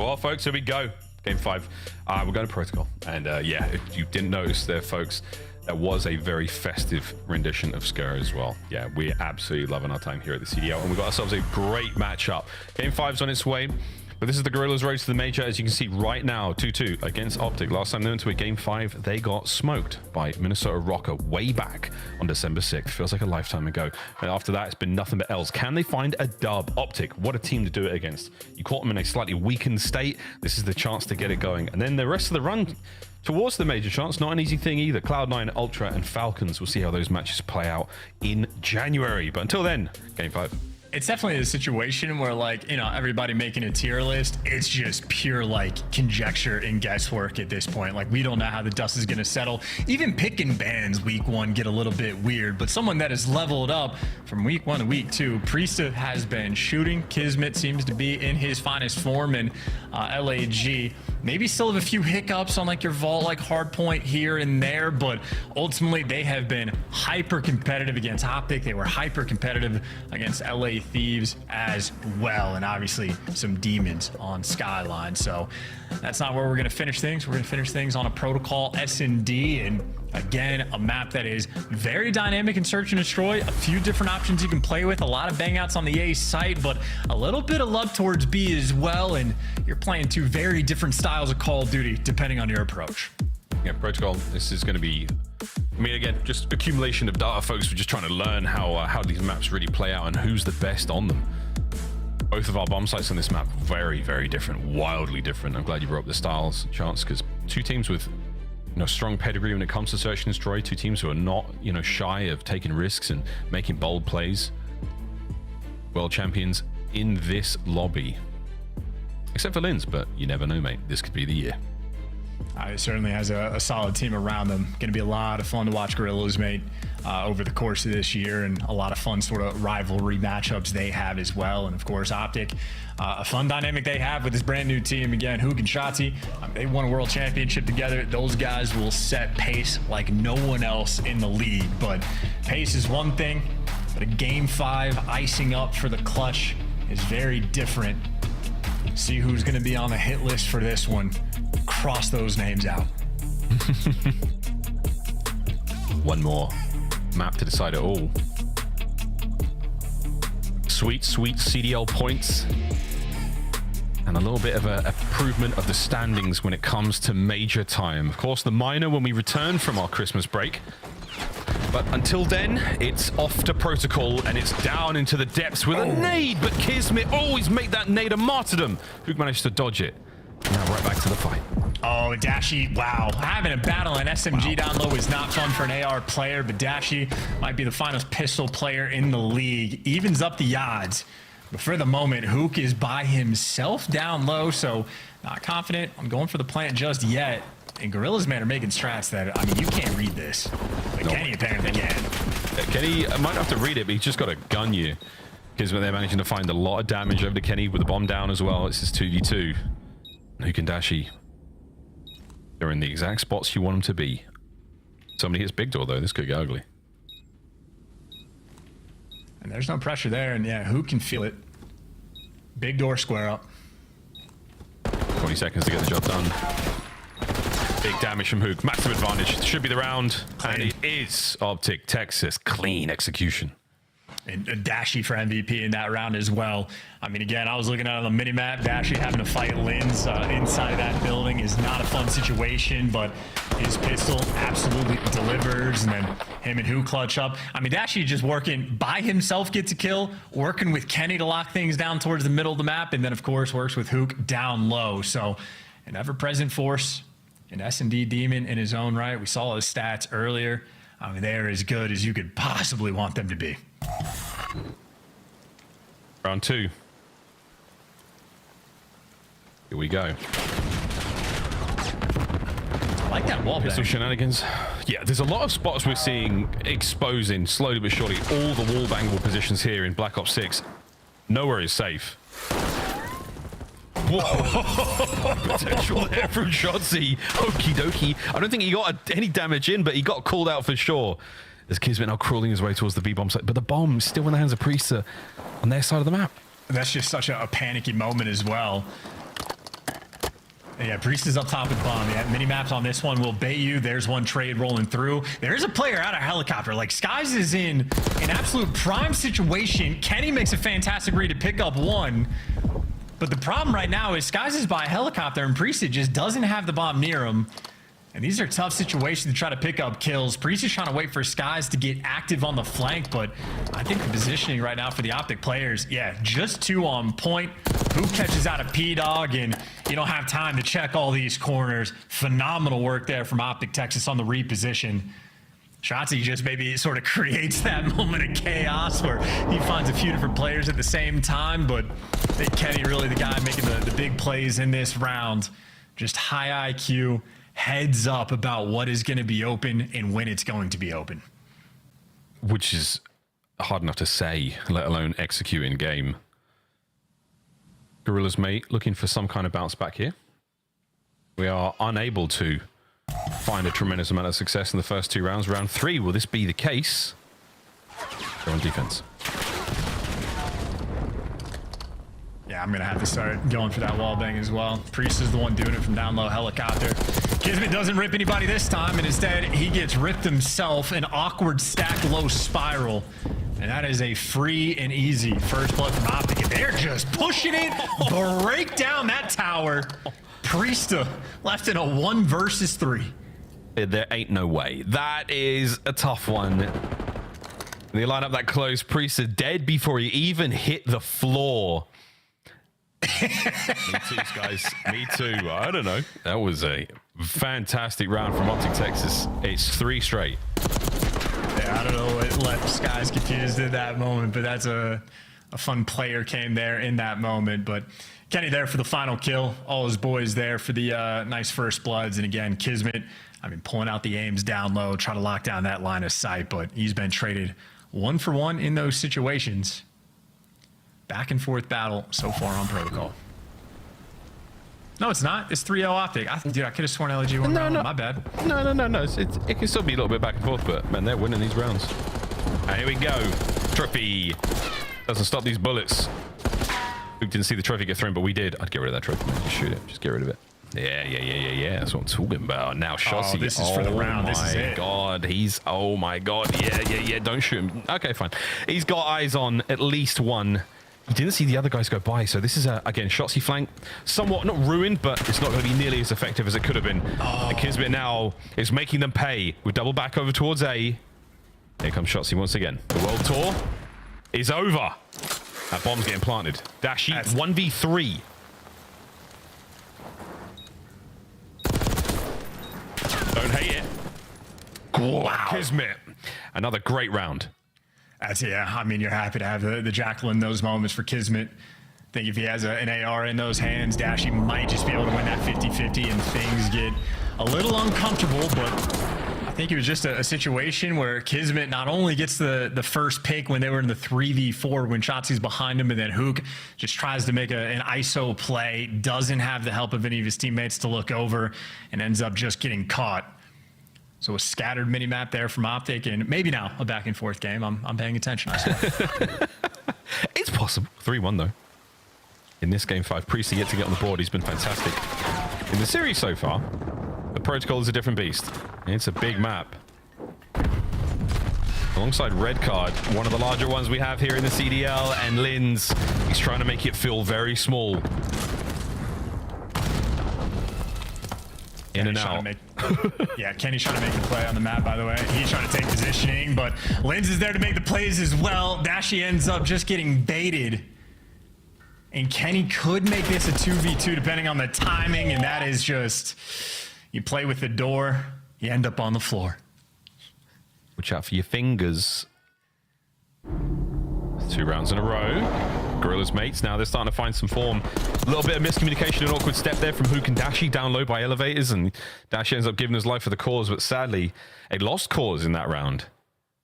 Well, folks, here we go. Game 5. We're going to protocol. And yeah, if you didn't notice there, folks, that was a very festive rendition of Skur as well. Yeah, we're absolutely loving our time here at the CDL. And we've got ourselves a great matchup. Game 5's on its way. But this is the Gorillas' road to the major. As you can see right now, 2-2 against Optic. Last time they went to a Game 5, they got smoked by Minnesota Rocker way back on December 6th. Feels like a lifetime ago. And after that, it's been nothing but L's. Can they find a dub? Optic, what a team to do it against. You caught them in a slightly weakened state. This is the chance to get it going. And then the rest of the run towards the major chance, not an easy thing either. Cloud9, Ultra, and Falcons. We'll see how those matches play out in January. But until then, Game 5. It's definitely a situation where, like, you know, everybody making a tier list, it's just pure, like, conjecture and guesswork at this point. Like, we don't know how the dust is going to settle. Even picking bans week 1 get a little bit weird, but someone that has leveled up from week 1 to week 2, Priesta has been shooting. Kismet seems to be in his finest form, and LAG maybe still have a few hiccups on, like, your vault, like, hard point here and there, but ultimately they have been hyper competitive against Optic. They were hyper competitive against LA Thieves as well, and obviously some demons on Skyline. So that's not where we're going to finish things. We're going to finish things on a protocol S&D, and again, a map that is very dynamic in search and destroy. A few different options you can play with. A lot of bangouts on the A site, but a little bit of love towards B as well. And you're playing 2 very different styles of Call of Duty depending on your approach. Yeah, protocol. This is going to be, I mean, again, just accumulation of data, folks. We're just trying to learn how these maps really play out and who's the best on them. Both of our bomb sites on this map, very, very different, wildly different. I'm glad you brought up the styles, Chance, because 2 teams with, you know, strong pedigree when it comes to search and destroy. 2 teams who are not, you know, shy of taking risks and making bold plays. World champions in this lobby, except for Linz, but you never know, mate. This could be the year. It certainly has a solid team around them. Going to be a lot of fun to watch Gorillas, mate, over the course of this year, and a lot of fun sort of rivalry matchups they have as well. And of course, Optic, a fun dynamic they have with this brand new team. Again, Hook and Shotzi, they won a world championship together. Those guys will set pace like no one else in the league. But pace is one thing, but a Game 5 icing up for the clutch is very different. See who's going to be on the hit list for this one. Cross those names out. One more map to decide it all. Sweet, sweet CDL points. And a little bit of an improvement of the standings when it comes to major time. Of course, the minor when we return from our Christmas break. But until then, it's off to protocol, and it's down into the depths with a nade. But Kismet always make that nade a martyrdom. Who managed to dodge it? Now right back to the fight. Oh, Dashi, wow. Having a battle in SMG down low is not fun for an AR player, but Dashi might be the finest pistol player in the league. Evens up the odds. But for the moment, Hook is by himself down low, so not confident on going for the plant just yet. And Gorillas, man, are making strats that, I mean, you can't read this. But Kenny apparently can. Kenny might have to read it, but he's just got to gun you. Because they're managing to find a lot of damage over to Kenny with the bomb down as well. It's his 2v2. Hook and Dashi, they're in the exact spots you want them to be. Somebody hits big door, though. This could get ugly. And there's no pressure there, and yeah, Hook can feel it. Big door square up. 20 seconds to get the job done. Big damage from Hook. Massive advantage. Should be the round. And it is Optic Texas. Clean execution. And Dashi for MVP in that round as well. I mean, again, I was looking at on the minimap. Dashi having to fight Linz inside of that building is not a fun situation, but his pistol absolutely delivers. And then him and Hook clutch up. I mean, Dashi just working by himself, gets a kill, working with Kenny to lock things down towards the middle of the map, and then, of course, works with Hook down low. So an ever-present force, an S&D demon in his own right. We saw his stats earlier. I mean, they're as good as you could possibly want them to be. Round 2. Here we go. I like that wall Pistol shenanigans. Yeah, there's a lot of spots we're seeing exposing slowly but surely all the wall bangable positions here in Black Ops 6. Nowhere is safe. Whoa! Potential there from Shotzi. Okie dokie. I don't think he got any damage in, but he got called out for sure. As Kismet now crawling his way towards the B-bomb site, but the bomb's still in the hands of Priesta on their side of the map. That's just such a panicky moment as well. Yeah, Priest is up top with bomb. Yeah, mini maps on this one will bait you. There's one trade rolling through. There's a player out of helicopter. Like, Skies is in an absolute prime situation. Kenny makes a fantastic read to pick up one. But the problem right now is Skies is by a helicopter and Priest just doesn't have the bomb near him. And these are tough situations to try to pick up kills. Priest is trying to wait for Skies to get active on the flank, but I think the positioning right now for the Optic players, yeah, just 2 on point. Who catches out a P-Dog, and you don't have time to check all these corners. Phenomenal work there from Optic Texas on the reposition. Shotzi just maybe sort of creates that moment of chaos where he finds a few different players at the same time, but I think Kenny really the guy making the big plays in this round. Just high IQ, heads up about what is going to be open and when it's going to be open. Which is hard enough to say, let alone execute in game. Gorilla's mate looking for some kind of bounce back here. We are unable to find a tremendous amount of success in the first 2 rounds. Round 3, will this be the case? They're on defense. Yeah, I'm going to have to start going for that wall bang as well. Priest is the one doing it from down low helicopter. Kismet doesn't rip anybody this time, and instead he gets ripped himself. An awkward stack low spiral. And that is a free and easy first blood from Optic. And they're just pushing it. Break down that tower. Priest left in a 1 versus 3. There ain't no way. That is a tough one. They line up that close. Priest is dead before he even hit the floor. Me too, guys. Me too. I don't know. That was a fantastic round from Optic Texas. It's 3 straight. Yeah, I don't know what left Skies confused at that moment, but that's a fun player came there in that moment. But Kenny there for the final kill. All his boys there for the nice first bloods. And again, Kismet, I mean, pulling out the aims down low, try to lock down that line of sight, but he's been traded 1 for 1 in those situations. Back and forth battle so far on Protocol. No, it's not. It's 3-0 Optic. Dude, I could have sworn LG won round. My bad. No. It can still be a little bit back and forth, but man, they're winning these rounds. And here we go. Trophy. Doesn't stop these bullets. We didn't see the trophy get thrown, but we did. I'd get rid of that trophy, man. Just shoot it. Just get rid of it. Yeah. That's what I'm talking about. Now, Shotzi. Oh, this is for the round. This is it. Oh my God. Yeah. Don't shoot him. Okay, fine. He's got eyes on at least one. He didn't see the other guys go by, so this is, again, Shotzi flank. Somewhat, not ruined, but it's not going to be nearly as effective as it could have been. And Kismet now is making them pay. We double back over towards A. Here comes Shotzi once again. The world tour is over. That bomb's getting planted. Dashi, 1v3. Don't hate it. Wow. Kismet. Another great round. Yeah, I mean, you're happy to have the Jackal in those moments for Kismet. I think if he has an AR in those hands, Dashi might just be able to win that 50-50 and things get a little uncomfortable, but I think it was just a situation where Kismet not only gets the first pick when they were in the 3v4 when Shotzi's behind him, and then Hook just tries to make an ISO play, doesn't have the help of any of his teammates to look over, and ends up just getting caught. So a scattered mini-map there from Optic, and maybe now a back-and-forth game. I'm paying attention. It's possible. 3-1, though. In this game 5, Priest yet to get on the board. He's been fantastic. In the series so far, the Protocol is a different beast. It's a big map. Alongside Red Card, one of the larger ones we have here in the CDL, and Linz, he's trying to make it feel very small. In and out. Yeah, Kenny's trying to make the play on the map, by the way. He's trying to take positioning, but Linz is there to make the plays as well. Dashi ends up just getting baited. And Kenny could make this a 2v2 depending on the timing, and that is just, you play with the door, you end up on the floor. Watch out for your fingers. 2 rounds in a row. Gorilla's mates, now they're starting to find some form. A little bit of miscommunication, an awkward step there from Hook and Dashi down low by elevators, and Dashi ends up giving his life for the cause, but sadly, a lost cause in that round.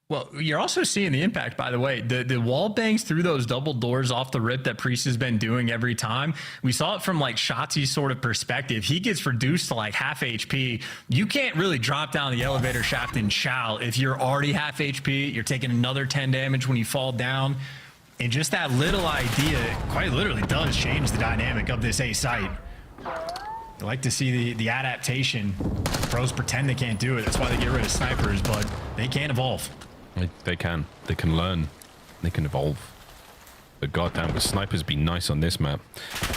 Well, you're also seeing the impact, by the way. The wall bangs through those double doors off the rip that Priest has been doing every time. We saw it from like Shotzi's sort of perspective. He gets reduced to like half HP. You can't really drop down the elevator shaft and chow. If you're already half HP, you're taking another 10 damage when you fall down. And just that little idea quite literally does change the dynamic of this A site. I like to see the adaptation. Pros pretend they can't do it. That's why they get rid of snipers, but they can evolve. They can. They can learn. They can evolve. But goddamn, would snipers be nice on this map?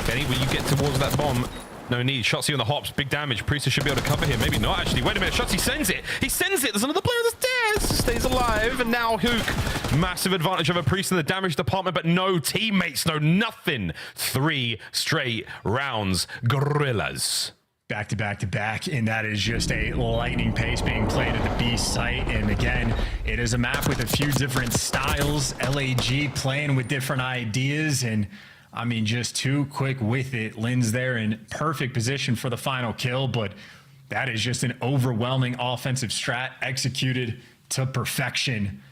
Kenny, will you get towards that bomb? No need. Shotzzy on the hops. Big damage. Priester should be able to cover here. Maybe not, actually. Wait a minute. Shotzzy sends it. He sends it. There's another player on the stairs. Stays alive. And now Hook. Massive advantage over Priest in the damage department, but no teammates. No nothing. 3 straight rounds. Gorillas. Back to back to back, and that is just a lightning pace being played at the B site. And again, it is a map with a few different styles. LAG playing with different ideas, and I mean, just too quick with it. Lynn's there in perfect position for the final kill, but that is just an overwhelming offensive strat executed to perfection.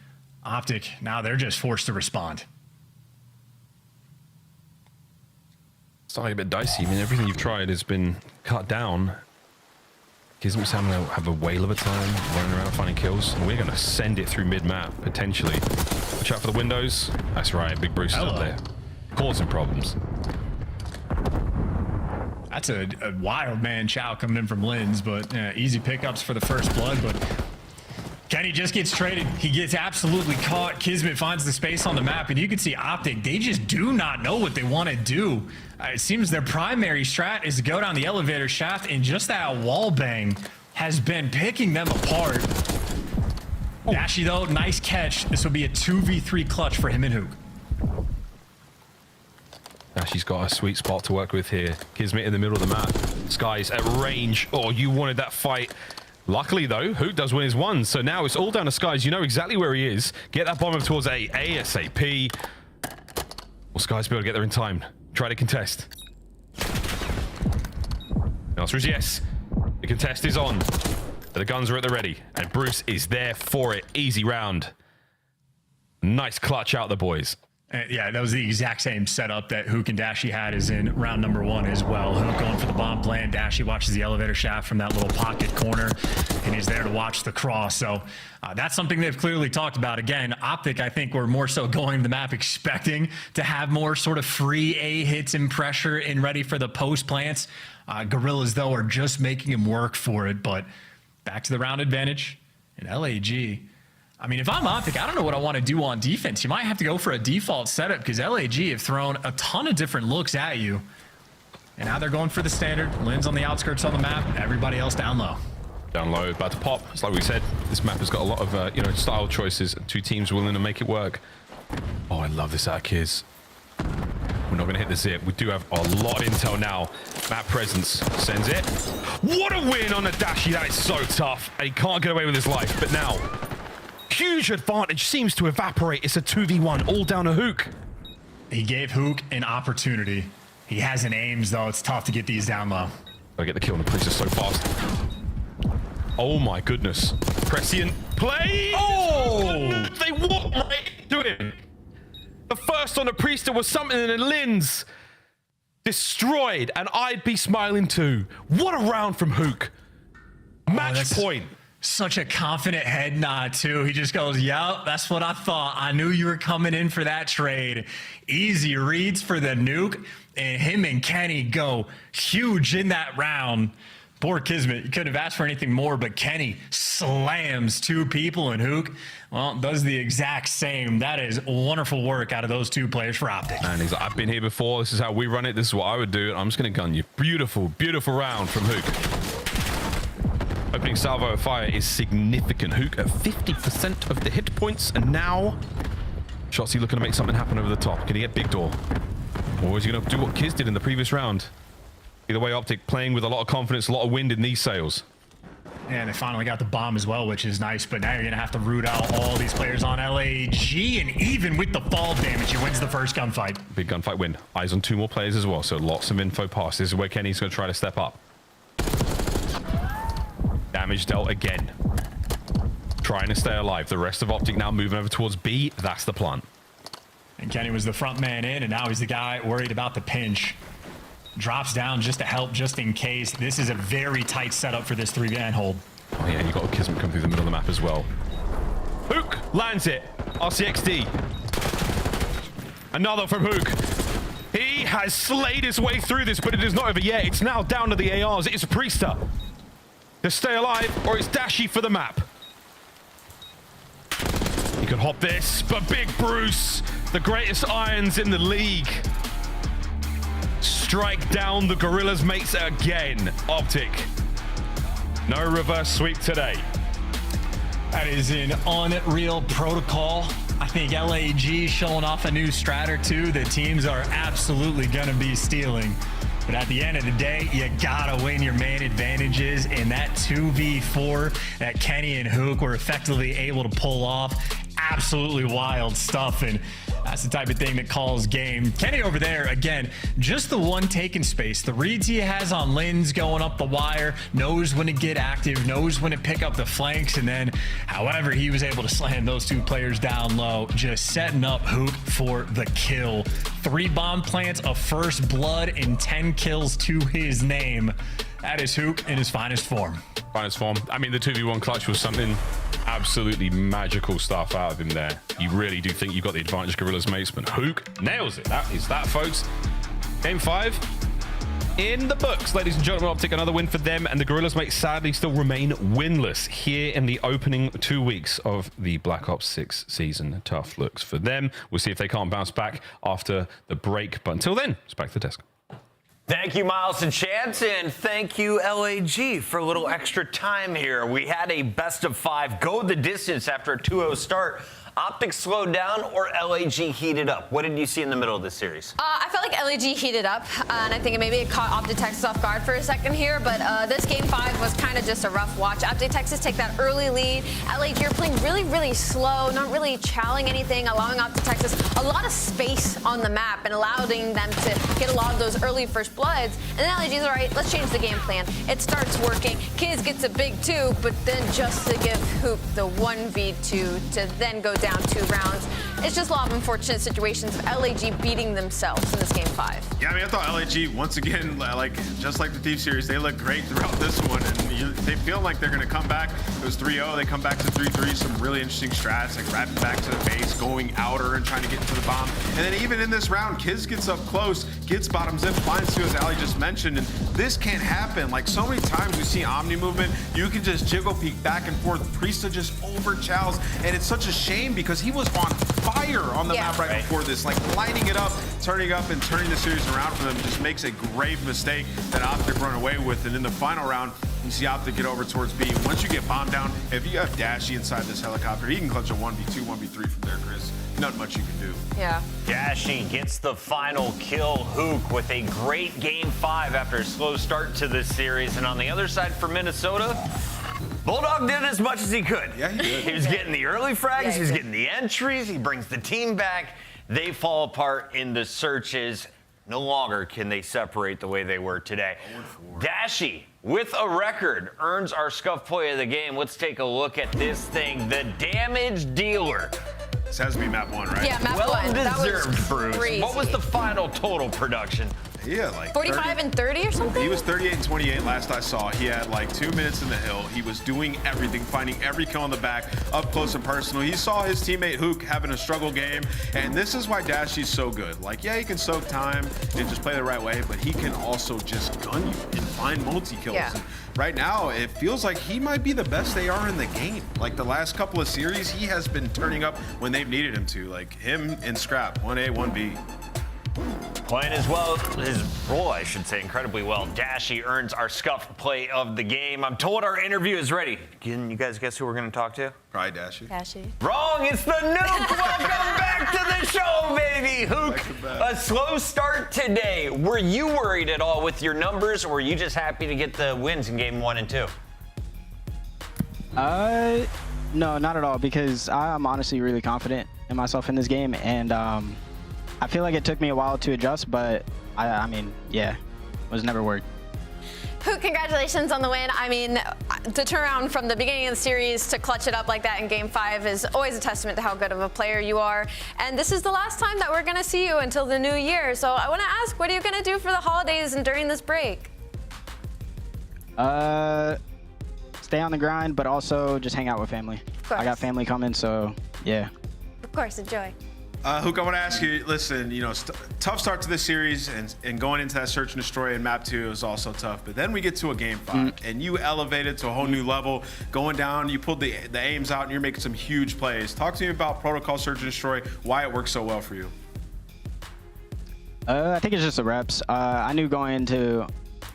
Optic, now they're just forced to respond. Starting a bit dicey. I mean, everything you've tried has been cut down. Kismet's having to have a whale of a time running around finding kills. And we're going to send it through mid-map, potentially. Watch out for the windows. That's right, Big Bruce is up there. Causing problems. That's a wild man chow coming in from Lynn's, but easy pickups for the first blood. But Kenny just gets traded. He gets absolutely caught. Kismet finds the space on the map, and you can see Optic, they just do not know what they want to do. It seems their primary strat is to go down the elevator shaft, and just that wall bang has been picking them apart. Dashy, though, nice catch. This will be a 2v3 clutch for him and Hook. Dashy's got a sweet spot to work with here. Kismet in the middle of the map. Sky's at range. Oh, you wanted that fight. Luckily, though, Hook does win his one, so now it's all down to Skies. You know exactly where he is. Get that bomb over towards A ASAP. Will Skies be able to get there in time? Try to contest. The answer is yes. The contest is on. The guns are at the ready, and Bruce is there for it. Easy round. Nice clutch out the boys. Yeah, that was the exact same setup that Hook and Dashy had as in round number 1 as well. Hook going for the bomb plan. Dashy watches the elevator shaft from that little pocket corner, and he's there to watch the cross. So that's something they've clearly talked about. Again, Optic, I think we're more so going to the map expecting to have more sort of free A hits and pressure and ready for the post plants. Gorillas, though, are just making him work for it. But back to the round advantage. And LAG... I mean, if I'm Optic, I don't know what I want to do on defense. You might have to go for a default setup because LAG have thrown a ton of different looks at you. And now they're going for the standard. Lynn's on the outskirts on the map. Everybody else down low. Down low, about to pop. It's like we said, this map has got a lot of, style choices. 2 teams willing to make it work. Oh, I love this out of Kiz. We're not going to hit the zip. We do have a lot of intel now. Map presence sends it. What a win on the Dashy. That is so tough. And he can't get away with his life. But now... huge advantage seems to evaporate. It's a 2v1 all down to Hook. He gave Hook an opportunity. He has an aims, though. It's tough to get these down low. Gotta get the kill on the Priest so fast. Oh my goodness. Prescient play. Oh! They walked right into him. The first on the Priester was something in the Lynn's. Destroyed, and I'd be smiling too. What a round from Hook. Match point. Such a confident head nod, too. He just goes, yep, that's what I thought. I knew you were coming in for that trade. Easy reads for the nuke, and him and Kenny go huge in that round. Poor Kismet, you couldn't have asked for anything more, but Kenny slams 2 people, and Hook, well, does the exact same. That is wonderful work out of those 2 players for Optic. And he's like, I've been here before. This is how we run it. This is what I would do. I'm just going to gun you. Beautiful, beautiful round from Hook. Opening salvo of fire is significant. Hook at 50% of the hit points, and now Shotzzy looking to make something happen over the top. Can he get big door? Or is he going to do what Kiz did in the previous round? Either way, Optic playing with a lot of confidence, a lot of wind in these sails. And they finally got the bomb as well, which is nice, but now you're going to have to root out all these players on LAG, and even with the fall damage, he wins the first gunfight. Big gunfight win. Eyes on 2 more players as well, so lots of info pass. This is where Kenny's going to try to step up. Damage dealt again. Trying to stay alive. The rest of Optic now moving over towards B. That's the plan. And Kenny was the front man in, and now he's the guy worried about the pinch. Drops down just to help, just in case. This is a very tight setup for this 3-man hold. Oh yeah, you got Kismet come through the middle of the map as well. Hook lands it. RCXD. Another from Hook. He has slayed his way through this, but it is not over yet. It's now down to the ARs. It's Priester to stay alive, or it's Dashy for the map. He could hop this, but Big Bruce, the greatest irons in the league, strike down the Gorillas mates again. Optic, no reverse sweep today. That is an unreal protocol. I think LAG showing off a new strat or two that teams are absolutely going to be stealing. But at the end of the day, you gotta win your main advantages, and that 2v4 that Kenny and Hook were effectively able to pull off, absolutely wild stuff, and that's the type of thing that calls game. Kenny over there, again, just the one taking space. The reads he has on Linz going up the wire, knows when to get active, knows when to pick up the flanks, and then however he was able to slam those two players down low, just setting up Hook for the kill. 3 bomb plants, a first blood, and 10 kills to his name. That is Hook in his finest form. Finest form. I mean, the 2v1 clutch was something absolutely magical stuff out of him there. You really do think you got the advantage, Gorillas mates, but Hook nails it. That is that, folks. Game 5 in the books, ladies and gentlemen. Optic, another win for them, and the Gorillas mates sadly still remain winless here in the opening 2 weeks of the Black Ops 6 season. Tough looks for them. We'll see if they can't bounce back after the break, but until then, it's back to the desk. Thank you, Miles and Chance, and thank you, LAG, for a little extra time here. We had a best of 5 go the distance after a 2-0 start. Optic slowed down or LAG heated up? What did you see in the middle of this series? I felt like LAG heated up, and I think maybe it caught Optic Texas off guard for a second here, but this game 5 was kind of just a rough watch. Optic Texas take that early lead. LAG are playing really, really slow, not really challenging anything, allowing Optic Texas a lot of space on the map and allowing them to get a lot of those early first bloods. And then LAG's all right, let's change the game plan. It starts working. Kids gets a big 2, but then just to give Hoop the 1v2 to then go down 2 rounds. It's just a lot of unfortunate situations of LAG beating themselves in this game 5. Yeah, I mean, I thought LAG, once again, just like the Thief series, they look great throughout this one, and they feel like they're going to come back. It was 3-0, they come back to 3-3, some really interesting strats, like wrapping back to the base, going outer and trying to get into the bomb. And then even in this round, Kiz gets up close, gets bottom zip, finds 2, as Ali just mentioned, and this can't happen. Like, so many times we see Omni movement, you can just jiggle peek back and forth. Priesta just over-chows, and it's such a shame because he was on fire on the map right before this, like lighting it up, turning the series around for them. Just makes a grave mistake that Optic run away with, and in the final round, you see Optic get over towards B. Once you get bombed down, if you have Dashy inside this helicopter, he can clutch a 1v2, 1v3 from there, Chris. Not much you can do. Yeah. Dashy gets the final kill. Hook with a great game 5 after a slow start to this series. And on the other side for Minnesota, Bulldog did as much as he could. Yeah, he did. He was getting the early frags, he was getting the entries, he brings the team back. They fall apart in the searches. No longer can they separate the way they were today. Dashy, with a record, earns our Scuff Play of the game. Let's take a look at this thing. The damage dealer. This has to be map 1, right? Yeah, map 1. Well deserved, Bruce. Crazy. What was the final total production? Yeah, like 45 and 30 or something? He was 38 and 28 last I saw. He had like 2 minutes in the hill. He was doing everything, finding every kill in the back, up close and personal. He saw his teammate Hook having a struggle game, and this is why Dashy's so good. Like, yeah, he can soak time and just play the right way, but he can also just gun you and find multi-kills. Yeah. And right now, it feels like he might be the best they are in the game. Like, the last couple of series, he has been turning up when they've needed him to. Like, him and Scrap, 1A, 1B. Playing as well, his role, I should say, incredibly well. Dashy earns our Scuff Play of the game. I'm told our interview is ready. Can you guys guess who we're going to talk to? Probably Dashy. Dashy. Wrong, it's the Nuke. Welcome back to the show, baby. Hook, a slow start today. Were you worried at all with your numbers, or were you just happy to get the wins in game 1 and 2? No, not at all, because I'm honestly really confident in myself in this game, and I feel like it took me a while to adjust, but I mean, yeah, was never worried. Hook, congratulations on the win. I mean, to turn around from the beginning of the series to clutch it up like that in game 5 is always a testament to how good of a player you are. And this is the last time that we're going to see you until the new year. So I want to ask, what are you going to do for the holidays and during this break? Stay on the grind, but also just hang out with family. I got family coming, so yeah. Of course, enjoy. Hook, I want to ask you, listen, you know, tough start to this series, and going into that search and destroy in map 2 is also tough. But then we get to a game 5, and you elevated to a whole new level. Going down, you pulled the aims out, and you're making some huge plays. Talk to me about protocol search and destroy, why it works so well for you. I think it's just the reps. I knew going into,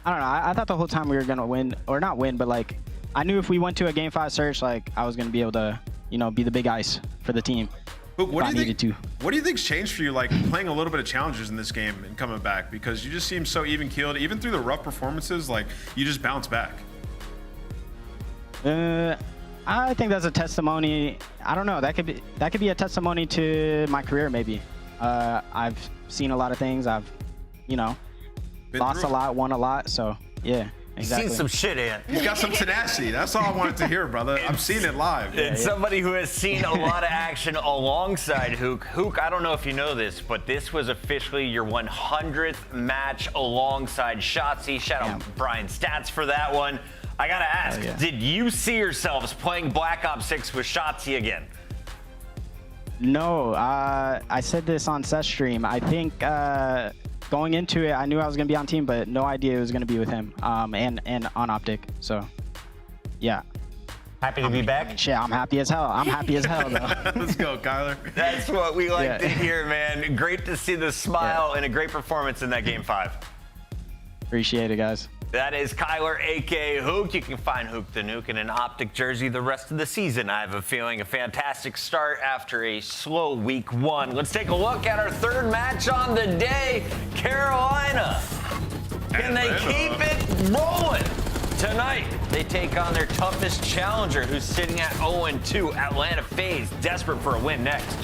I don't know, I thought the whole time we were gonna win, or not win, but like, I knew if we went to a game 5 search, like, I was gonna be able to, you know, be the big ice for the team. What do you think's changed for you, like playing a little bit of challenges in this game and coming back? Because you just seem so even keeled, even through the rough performances. Like you just bounce back. I think that's a testimony. I don't know. That could be a testimony to my career, maybe. I've seen a lot of things. I've, you know, lost a lot, won a lot. So yeah. Exactly. Seen some shit, Ant. He's got some tenacity. That's all I wanted to hear, brother. I'm seeing it live. And somebody who has seen a lot of action alongside Hook. Hook, I don't know if you know this, but this was officially your 100th match alongside Shotzi. Shout out Brian Stats for that one. I gotta ask, did you see yourselves playing Black Ops 6 with Shotzi again? No, I said this on Seth's stream. I think going into it, I knew I was gonna be on team, but no idea it was gonna be with him, and on Optic. So, yeah. Happy to be back? Shit, I'm happy as hell. I'm happy as hell, though. Let's go, Kyler. That's what we like to hear, man. Great to see the smile and a great performance in that game 5. Appreciate it, guys. That is Kyler, a.k.a. Hook. You can find Hook the Nuke in an Optic jersey the rest of the season. I have a feeling a fantastic start after a slow week 1. Let's take a look at our third match on the day. Carolina. Can they keep it rolling? Tonight, they take on their toughest challenger, who's sitting at 0-2. Atlanta FaZe, desperate for a win next.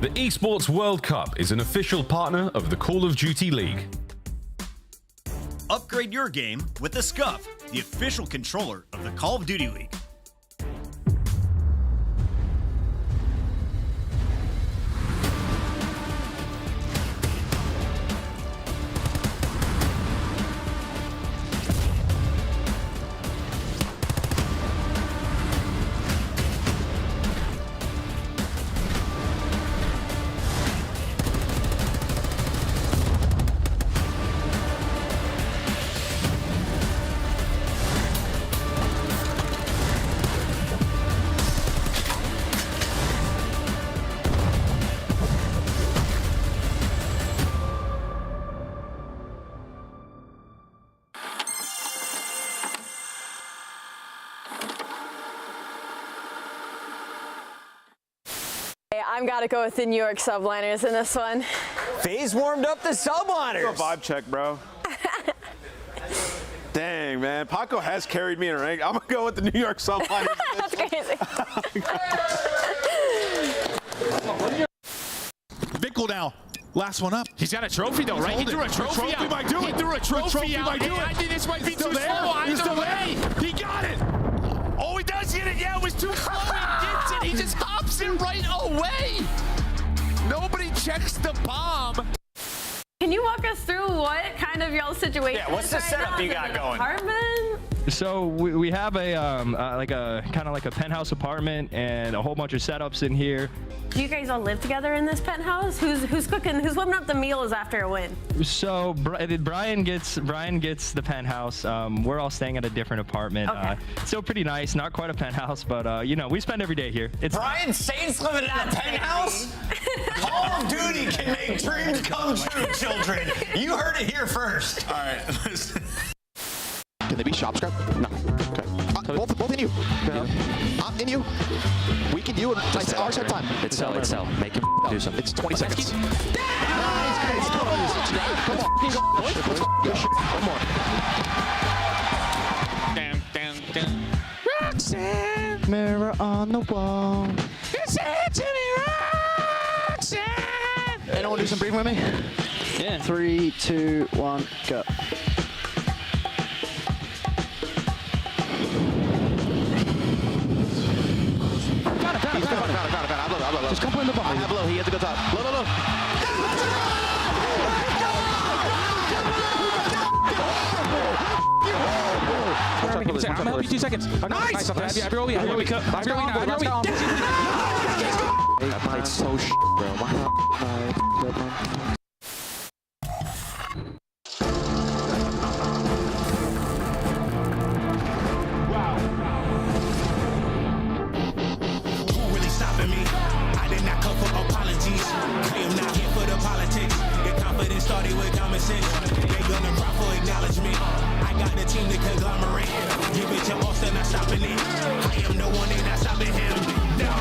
The Esports World Cup is an official partner of the Call of Duty League. Upgrade your game with the Scuff, the official controller of the Call of Duty League. I've got to go with the New York subliners in this one. FaZe warmed up the subliners. A vibe check, bro. Dang, man. Paco has carried me in a rank. I'm going to go with the New York subliners. That's crazy. Bickle now. Last one up. He's got a trophy though, right? He threw a trophy out. Might do it. He threw a trophy out. Might do it. I think this might be Still too there. slow. He's still there. He got it. Oh, he does get it. Yeah, it was too slow. He gets it. He just hops it right away. Nobody checks the bomb. Can you walk us through what kind of y'all's situation Yeah, what's the setup you got going? Apartment? So we have a kind of like a penthouse apartment and a whole bunch of setups in here. Do you guys all live together in this penthouse? Who's cooking? Who's whipping up the meals after a win? So Brian gets the penthouse. We're all staying at a different apartment. Okay. Still pretty nice, not quite a penthouse, but you know, we spend every day here. It's Brian Saints living in a penthouse? Call of Duty can make dreams come true, children. You heard it here first. All right. Can they be shop scrap? No. Okay. Both in you. I'm in you. Weak in you. And our set time. It's sell. Make him do something. It's 20 seconds. Come on. One more. Roxanne. Mirror on the wall. It's Anthony Roxanne. Anyone do some breathing with me? Yeah. 3, 2, 1, go. Just come play in the bump. I have low. He has to go top. Low, low, low. I'm gonna help you 2 seconds. Nice. Have your OE. It's so shit, bro. Started with common sense. They gonna cry for acknowledgement. I got the team to conglomerate. Give it to Austin, not stopping it. I am the one, they not stopping him. No.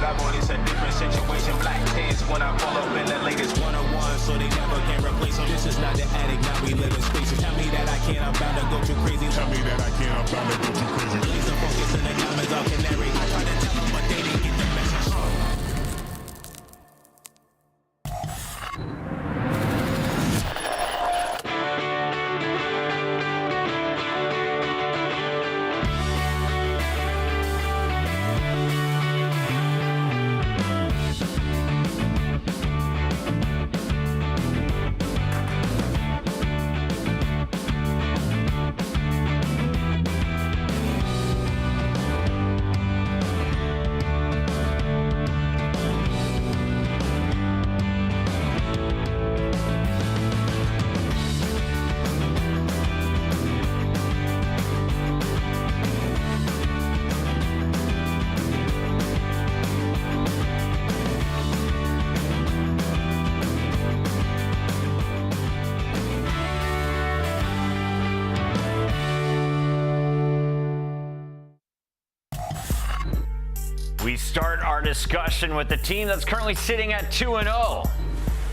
Black one is a different situation. Black tents when I pull up in the latest 101, so they never can replace them. This is not the attic, now we live in spaces. Tell me that I can't, I'm bound to go too crazy. Tell me that I can't, I'm bound to go too crazy. Laser focus and the diamonds all canary. I try to tell them, but they didn't get the message. We start our discussion with the team that's currently sitting at 2-0.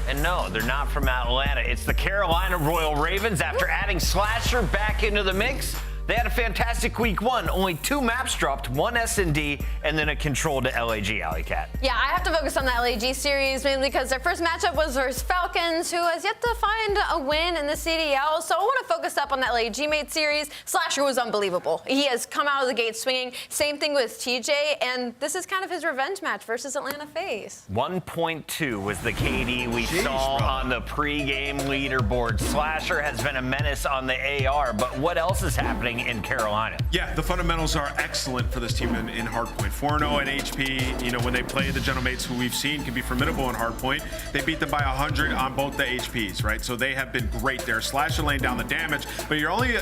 And no, they're not from Atlanta. It's the Carolina Royal Ravens. After adding Slasher back into the mix, they had a fantastic week one. Only 2 maps dropped, 1 S&D, and then a control to LAG, Alley Cat. Yeah, I have to focus on the LAG series mainly because their first matchup was versus Falcons, who has yet to find a win in the CDL. So I want to focus up on that LAG mate series. Slasher was unbelievable. He has come out of the gate swinging. Same thing with TJ, and this is kind of his revenge match versus Atlanta FaZe. 1.2 was the KD we saw on the pre-game leaderboard. Slasher has been a menace on the AR, but what else is happening in Carolina? Yeah, the fundamentals are excellent for this team in hardpoint. 4-0 at HP. You know, when they play the Gentlemates, who we've seen can be formidable in hardpoint, they beat them by 100 on both the HPs, right? So they have been great there. Slasher laying down the damage, but you're only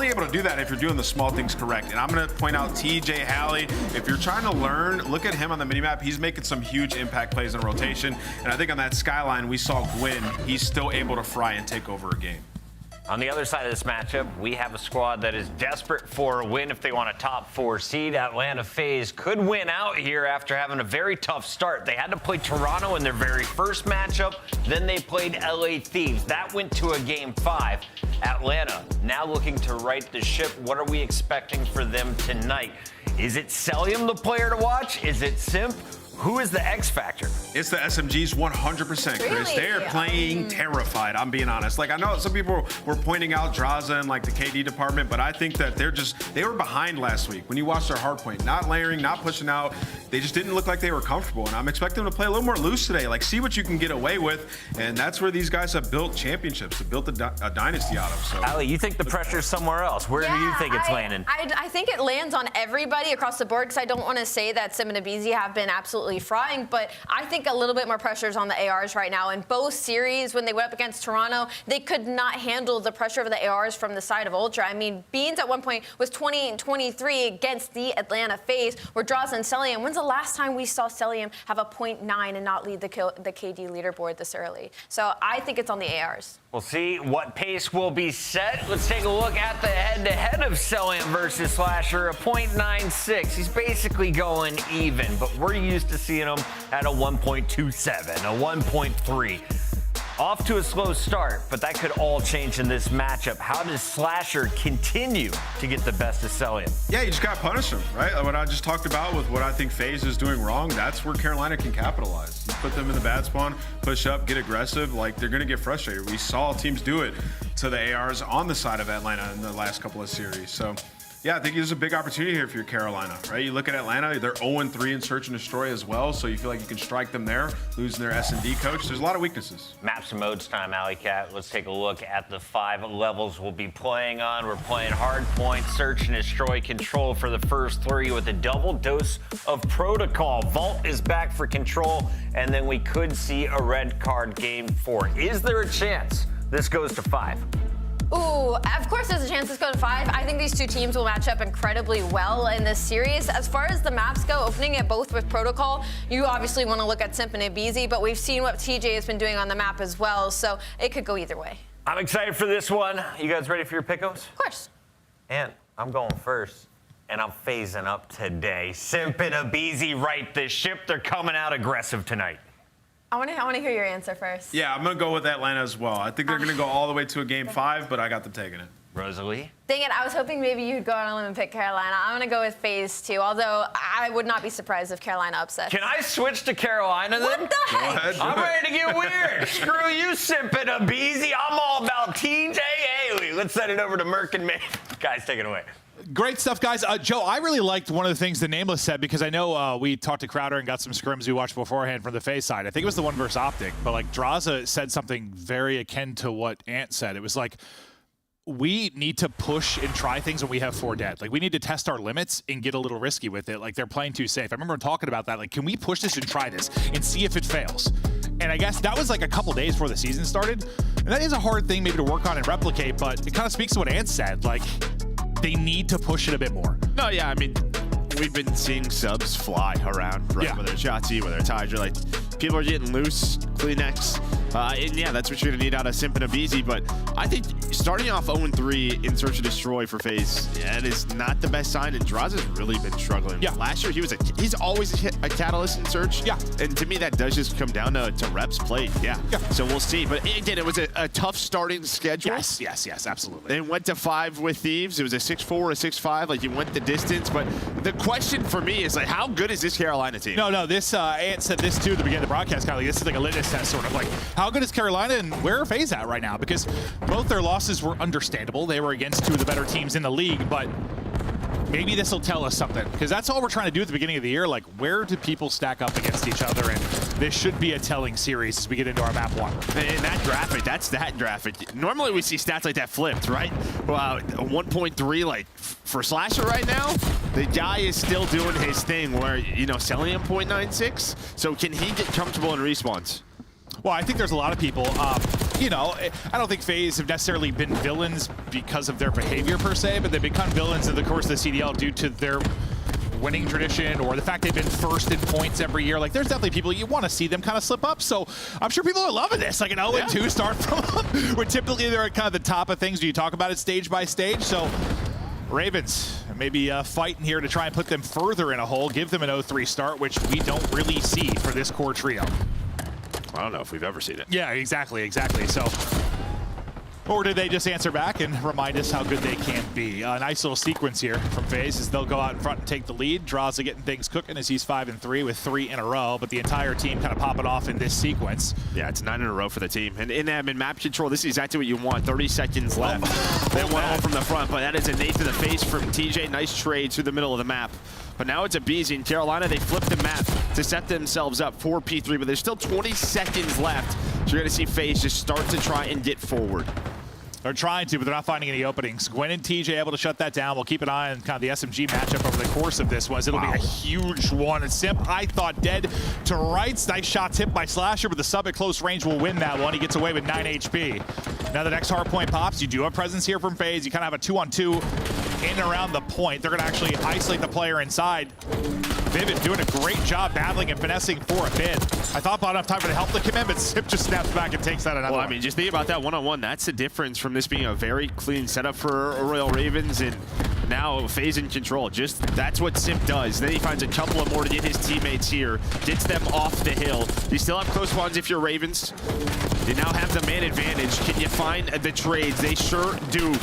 able to do that if you're doing the small things correct. And I'm going to point out TJ Halley. If you're trying to learn, look at him on the minimap. He's making some huge impact plays in rotation. And I think on that skyline, we saw Gwyn. He's still able to fry and take over a game. On the other side of this matchup, we have a squad that is desperate for a win if they want a top 4 seed. Atlanta FaZe could win out here after having a very tough start. They had to play Toronto in their very first matchup. Then they played LA Thieves. That went to a game 5. Atlanta now looking to right the ship. What are we expecting for them tonight? Is it Celium the player to watch? Is it Simp? Who is the X factor? It's the SMGs 100%, Chris. Really? They're playing terrified, I'm being honest. Like, I know some people were pointing out Draza and like the KD department, but I think that they were behind last week. When you watch their hardpoint, not layering, not pushing out, they just didn't look like they were comfortable. And I'm expecting them to play a little more loose today. Like, see what you can get away with. And that's where these guys have built championships, have built a dynasty out of. So, Ali, you think the pressure's somewhere else. Where do you think it's landing? I think it lands on everybody across the board because I don't want to say that Sim and Abizi have been absolutely frying, but I think a little bit more pressure is on the ARs right now. In both series, when they went up against Toronto, they could not handle the pressure of the ARs from the side of Ultra. I mean, Beans at one point was 20-23 against the Atlanta FaZe, where Draza and Celium. When's the last time we saw Celium have a 0.9 and not lead the KD leaderboard this early? So I think it's on the ARs. We'll see what pace will be set. Let's take a look at the head-to-head of Celium versus Slasher, a 0.96. He's basically going even, but we're used to seeing him at a 1.27, a 1.3. Off to a slow start, but that could all change in this matchup. How does Slasher continue to get the best of Celium? Yeah, you just got to punish them, right? What I just talked about with what I think FaZe is doing wrong, that's where Carolina can capitalize. You put them in the bad spawn, push up, get aggressive, like they're going to get frustrated. We saw teams do it to the ARs on the side of Atlanta in the last couple of series. So Yeah, I think there's a big opportunity here for your Carolina, right? You look at Atlanta, they're 0-3 in search and destroy as well, so you feel like you can strike them there, losing their S&D coach. There's a lot of weaknesses. Maps and modes time, Alley Cat. Let's take a look at the 5 levels we'll be playing on. We're playing Hardpoint, Search and Destroy, Control for the first 3 with a double dose of Protocol. Vault is back for Control, and then we could see a red card game 4. Is there a chance this goes to 5? Ooh, of course there's a chance this goes to 5. I think these two teams will match up incredibly well in this series. As far as the maps go, opening it both with Protocol, you obviously want to look at Simp and Ibizi, but we've seen what TJ has been doing on the map as well, so it could go either way. I'm excited for this one. You guys ready for your pick'ems? Of course. And I'm going first, and I'm phasing up today. Simp and Ibizi right the ship. They're coming out aggressive tonight. I want to hear your answer first. Yeah, I'm going to go with Atlanta as well. I think they're going to go all the way to a game 5, but I got them taking it. Rosalie? Dang it, I was hoping maybe you'd go on a limb and pick Carolina. I'm going to go with phase 2, although I would not be surprised if Carolina upsets. Can I switch to Carolina then? What the heck? Go ahead, I'm ready to get weird. Screw you, Simp and Ibizi. I'm all about TJ Haley. Let's send it over to Merck and May. Guys, take it away. Great stuff, guys. Joe, I really liked one of the things the Nameless said, because I know we talked to Crowder and got some scrims we watched beforehand from the FaZe side. I think it was the one versus Optic, but like Draza said something very akin to what Ant said. It was like, we need to push and try things when we have 4 dead. Like, we need to test our limits and get a little risky with it. Like, they're playing too safe. I remember talking about that. Like, can we push this and try this and see if it fails? And I guess that was like a couple days before the season started. And that is a hard thing maybe to work on and replicate, but it kind of speaks to what Ant said. Like, they need to push it a bit more. No, yeah, I mean, we've been seeing subs fly around, right? Yeah. Whether it's Shotzi, whether it's Hydra, like, people are getting loose, Kleenex. And yeah, that's what you're gonna need out of Simp and Ibizi. But I think starting off 0-3 in Search and Destroy for FaZe, yeah, it is not the best sign. And Draza's really been struggling. Yeah. Last year he's always a catalyst in Search. Yeah. And to me, that does just come down to reps played. Yeah. So we'll see. But again, it was a tough starting schedule. Yes, absolutely. And went to 5 with Thieves. It was a 6-4, a 6-5. Like, you went the distance. But the question for me is, like, how good is this Carolina team? No, this Ant said this too at the beginning of the broadcast. Kind of like, this is like a litmus test, sort of like, how good is Carolina and where are FaZe at right now? Because both their losses were understandable. They were against 2 of the better teams in the league, but maybe this will tell us something, because that's all we're trying to do at the beginning of the year. Like, where do people stack up against each other? And this should be a telling series as we get into our map 1. And that graphic, that's that graphic. Normally we see stats like that flipped, right? Well, 1.3, like, for Slasher right now, the guy is still doing his thing where, you know, selling him 0.96. So can he get comfortable in respawns? Well, I think there's a lot of people, you know, I don't think FaZe have necessarily been villains because of their behavior per se, but they've become villains in the course of the CDL due to their winning tradition or the fact they've been first in points every year. Like, there's definitely people you want to see them kind of slip up. So I'm sure people are loving this. Like, an 0-2 start from them, where typically they're at kind of the top of things when you talk about it stage by stage. So Ravens maybe fighting here to try and put them further in a hole, give them an 0-3 start, which we don't really see for this core trio. I don't know if we've ever seen it. Yeah, exactly. So, or did they just answer back and remind us how good they can be? A nice little sequence here from FaZe as they'll go out in front and take the lead. Draza getting things cooking as he's 5-3 with 3 in a row, but the entire team kind of popping off in this sequence. Yeah, it's 9 in a row for the team. And in map control, this is exactly what you want. 30 seconds left. They went home from the front, but that is a nade to the face from TJ. Nice trade through the middle of the map. But now it's Ibizi in Carolina. They flipped the map to set themselves up for P3, but there's still 20 seconds left. So you're going to see FaZe just start to try and get forward. They're trying to, but they're not finding any openings. Gwen and TJ able to shut that down. We'll keep an eye on kind of the SMG matchup over the course of this one. It'll be a huge one. And Simp, I thought, dead to rights. Nice shot tipped by Slasher, but the sub at close range will win that one. He gets away with 9 HP. Now the next hard point pops. You do have presence here from FaZe. You kind of have a 2-on-2 in and around the point. They're going to actually isolate the player inside. Vivid doing a great job battling and finessing for a bid. I thought about enough time for the help to come in, but Simp just snaps back and takes that another one. I mean, just think about that one-on-one. That's the difference from this being a very clean setup for Royal Ravens, and now FaZe in control. Just that's what Simp does. Then he finds a couple of more to get his teammates here, gets them off the hill. You still have close ones if you're Ravens. You now have the man advantage. Can you find the trades? They sure do.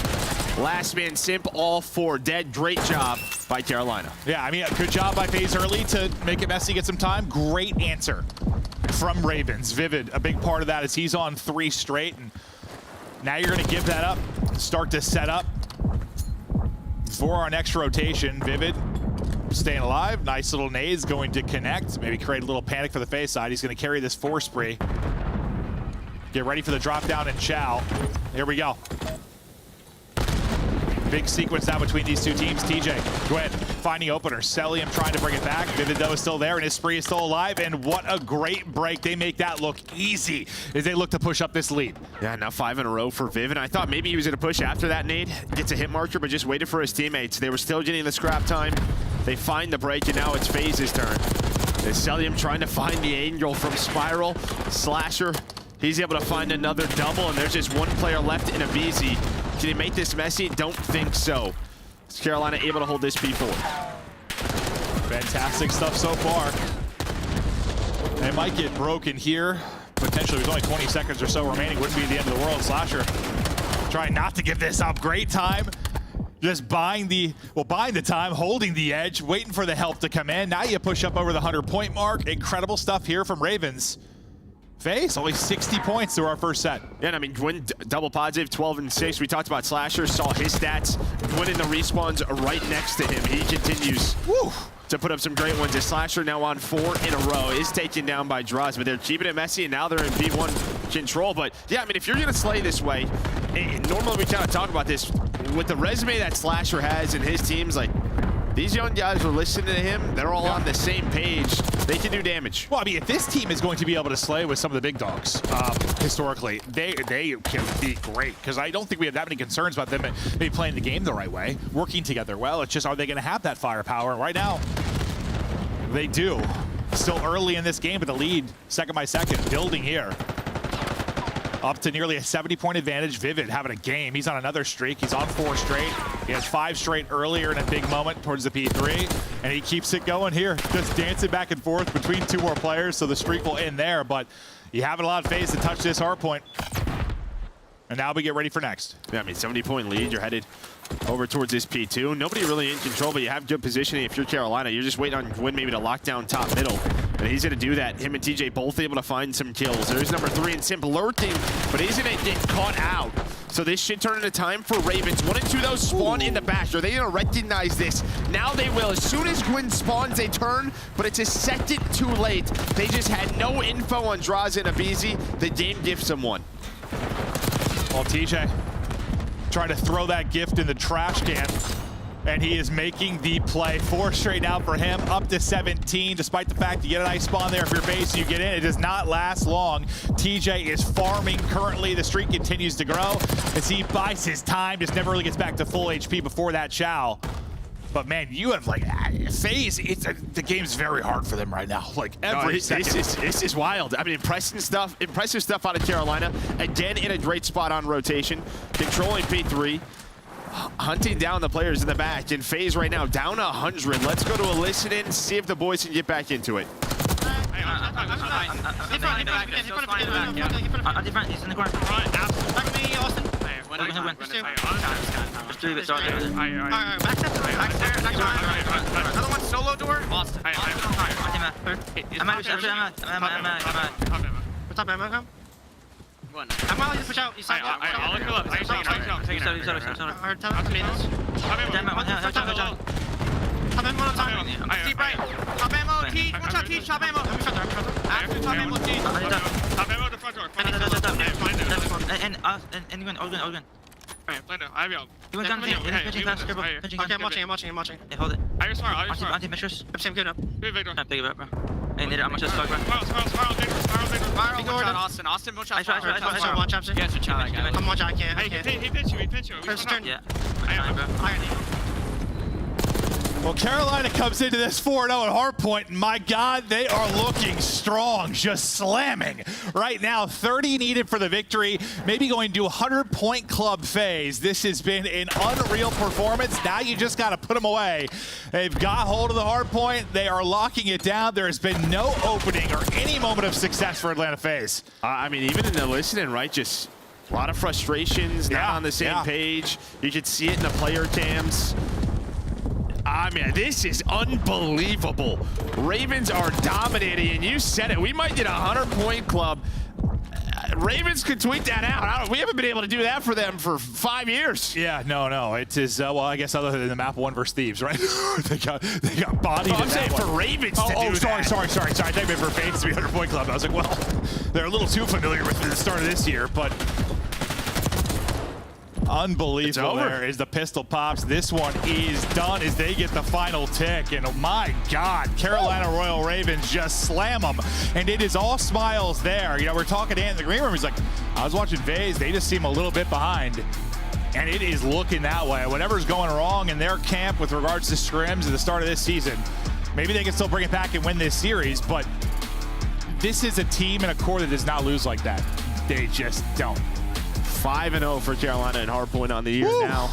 Last man Simp, all 4 dead. Great job by Carolina. Yeah, I mean, a good job by FaZe early to make it messy, get some time. Great answer from Ravens. Vivid, a big part of that is he's on 3 straight, and now you're going to give that up, start to set up. for our next rotation. Vivid staying alive. Nice little nades going to connect. Maybe create a little panic for the face side. He's going to carry this 4 spree. Get ready for the drop down and Chow. Here we go. Big sequence now between these two teams. TJ, Gwen finding opener. Celium trying to bring it back. Vivid though is still there and his spree is still alive. And what a great break. They make that look easy as they look to push up this lead. Yeah, now 5 in a row for Vivid. I thought maybe he was going to push after that nade. Gets a hit marker, but just waited for his teammates. They were still getting the scrap time. They find the break, and now it's FaZe's turn. It's Celium trying to find the angle from Spiral. Slasher, he's able to find another double, and there's just one player left in a BZ. Can he make this messy? Don't think so. Is Carolina able to hold this P4? Fantastic stuff so far. They might get broken here. Potentially, there's only 20 seconds or so remaining. Wouldn't be the end of the world. Slasher trying not to give this up. Great time. Just buying the time, holding the edge, waiting for the help to come in. Now you push up over the 100-point mark. Incredible stuff here from Ravens. FaZe, only 60 points through our first set. Yeah, and I mean, Gwyn double positive, 12 and 6. We talked about Slasher, saw his stats. Gwyn in the respawns right next to him. He continues to put up some great ones. As Slasher now on 4 in a row, is taken down by Draws, but they're keeping it messy, and now they're in B1 control. But yeah, I mean, if you're gonna slay this way, normally we kind of talk about this, with the resume that Slasher has and his teams, like, these young guys are listening to him. They're all on the same page. They can do damage. Well, I mean, if this team is going to be able to slay with some of the big dogs, historically, they can be great. Because I don't think we have that many concerns about them maybe playing the game the right way, working together well. It's just, are they going to have that firepower? Right now, they do. Still early in this game, but the lead, second by second, building here. Up to nearly a 70-point advantage. Vivid having a game. He's on another streak. He's on 4 straight. He has 5 straight earlier in a big moment towards the P3. And he keeps it going here. Just dancing back and forth between 2 more players. So the streak will end there. But you haven't allowed FaZe to touch this hard point. And now we get ready for next. Yeah, I mean, 70-point lead. You're headed over towards this P2. Nobody really in control, but you have good positioning. If you're Carolina, you're just waiting on Gwyn maybe to lock down top middle. And he's going to do that. Him and TJ both able to find some kills. There's number 3 and Simp lurking, but he's going to get caught out. So this should turn into time for Ravens. 1 and 2, though, spawn in the back. Are they going to recognize this? Now they will. As soon as Gwyn spawns, they turn, but it's a second too late. They just had no info on Draws and Abizi. The game gifts them one. Well, TJ trying to throw that gift in the trash can. And he is making the play. 4 straight out for him, up to 17. Despite the fact you get a nice spawn there if you're base, you get in. It does not last long. TJ is farming currently. The streak continues to grow as he buys his time. Just never really gets back to full HP before that Chow. But man, you have like FaZe. The game's very hard for them right now. Like every second. This is wild. I mean, impressive stuff out of Carolina. Again, in a great spot on rotation, controlling P3. Hunting down the players in the back, and FaZe right now down 100. Let's go to a listen in, see if the boys can get back into it. He's in the corner. Back to me, Austin. Just 3 bits out there. Back there. Another one solo door. Austin. I'm out. I'm out, just push out. You saw that? I'll look up. I'm taking it. Tell him to meet us. Top ammo, one time. Deep right. Top ammo, T. One shot, T. Top ammo. After top ammo, T. Top ammo, the front door. And Ogun. Alright, Blender, I have you. You went down, pitching fast, careful. Okay, I'm watching. Hey, hold it. I just smart. Anti-mistress. I'm good up. Good, Victor. Pick it up, bro. Hey, need it, I'm just talking about. Spiral, Austin, one shot. I shot one chapter. Yeah, it's a challenge. Come on, I can't. He pitched you. First turn. Yeah. Iron. Well, Carolina comes into this 4-0 at hardpoint, and my God, they are looking strong, just slamming. Right now, 30 needed for the victory, maybe going to 100-point club FaZe. This has been an unreal performance. Now you just got to put them away. They've got hold of the hardpoint. They are locking it down. There has been no opening or any moment of success for Atlanta FaZe. I mean, even in the listening, right, just a lot of frustrations, not on the same page. You could see it in the player cams. I mean, this is unbelievable. Ravens are dominating, and you said it. We might get a 100-point club. Ravens could tweet that out. We haven't been able to do that for them for 5 years. Yeah, no. It is, well, I guess other than the map 1 versus Thieves, right? they got bodied. I'm saying for Ravens to do that. Sorry. I think I meant for FaZe 300 Point Club. I was like, well, they're a little too familiar with the start of this year, but unbelievable. There is the pistol pops. This one is done as they get the final tick. And oh my God, Carolina Royal Ravens just slam them. And it is all smiles there. You know, we're talking to Ant in the green room. He's like, I was watching FaZe. They just seem a little bit behind. And it is looking that way. Whatever's going wrong in their camp with regards to scrims at the start of this season, maybe they can still bring it back and win this series. But this is a team and a core that does not lose like that. They just don't. 5-0 for Carolina and Hardpoint on the year now.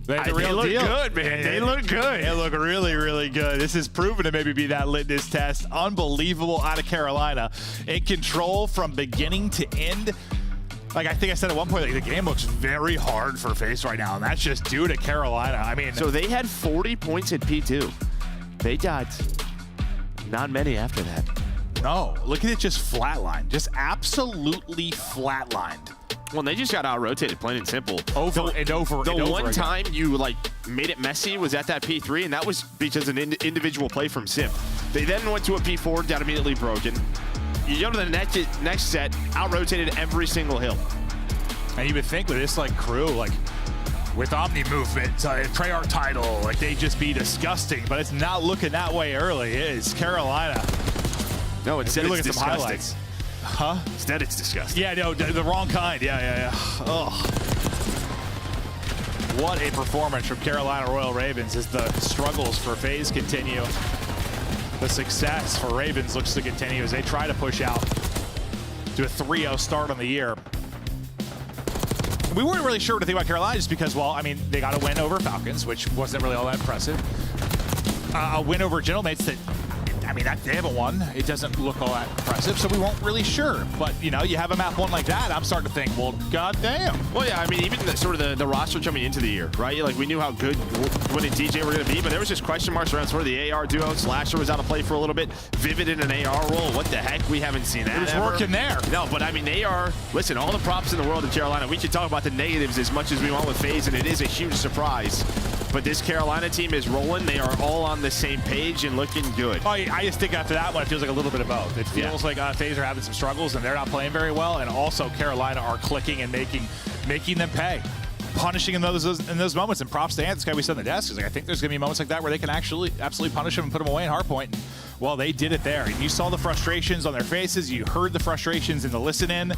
They look good, man. They look good. They look really, really good. This is proven to maybe be that litmus test. Unbelievable out of Carolina. In control from beginning to end. Like I think I said at one point, like, the game looks very hard for FaZe right now, and that's just due to Carolina. I mean, so they had 40 points at P2. They got not many after that. No, look at it, just flatlined, just absolutely flatlined. Well, they just got out-rotated, plain and simple. Over and over The one again. time you made it messy was at that P3, and that was because an individual play from Simp. They then went to a P4, got immediately broken. You go to the next set, out-rotated every single hill. And you would think with this crew, with Omni movement, Treyarch title, they'd just be disgusting, but it's not looking that way early. It is Carolina. No, instead it's disgusting. Highlights. Huh? Instead it's disgusting. Yeah, no, the wrong kind. Yeah. Ugh. What a performance from Carolina Royal Ravens as the struggles for FaZe continue. The success for Ravens looks to continue as they try to push out to a 3-0 start on the year. We weren't really sure what to think about Carolina just because, well, I mean, they got a win over Falcons, which wasn't really all that impressive. A win over Gentlemates that, I mean, they haven't won. It doesn't look all that impressive, so we weren't really sure. But, you know, you have a map 1 like that, I'm starting to think, well, goddamn. Well, yeah, I mean, even the roster coming into the year, right? We knew how good Win and DJ were going to be, but there was just question marks around sort of the AR duo. Slasher was out of play for a little bit. Vivid in an AR role. What the heck? We haven't seen that. It was working there. No, but I mean, they are, listen, all the props in the world in Carolina. We can talk about the negatives as much as we want with FaZe, and it is a huge surprise. But this Carolina team is rolling. They are all on the same page and looking good. Oh, I just think after that one, it feels like a little bit of both. It feels like FaZe are having some struggles and they're not playing very well, and also Carolina are clicking and making them pay, punishing in those moments. And props to Ant, this guy we said on the desk, is I think there's going to be moments like that where they can actually absolutely punish them and put them away in hardpoint. And, well, they did it there. And you saw the frustrations on their faces. You heard the frustrations in the listen-in.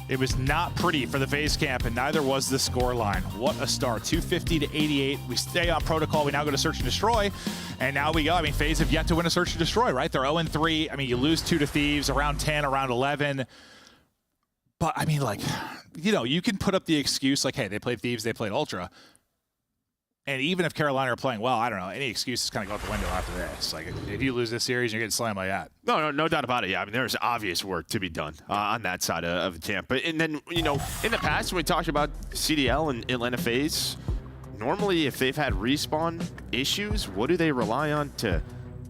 It was not pretty for the FaZe camp, and neither was the score line. What a start, 250 to 88. We stay on protocol. We now go to search and destroy, and now we go. I mean, FaZe have yet to win a search and destroy, right? They're 0-3. I mean, you lose 2 to Thieves, around 10, around 11. But, I mean, you know, you can put up the excuse, hey, they played Thieves, they played Ultra. And even if Carolina are playing well, I don't know, any excuses kind of go out the window after this. If you lose this series, you're getting slammed like that. No doubt about it. Yeah, I mean, there's obvious work to be done on that side of the camp. And then, you know, in the past, when we talked about CDL and Atlanta FaZe, normally if they've had respawn issues, what do they rely on to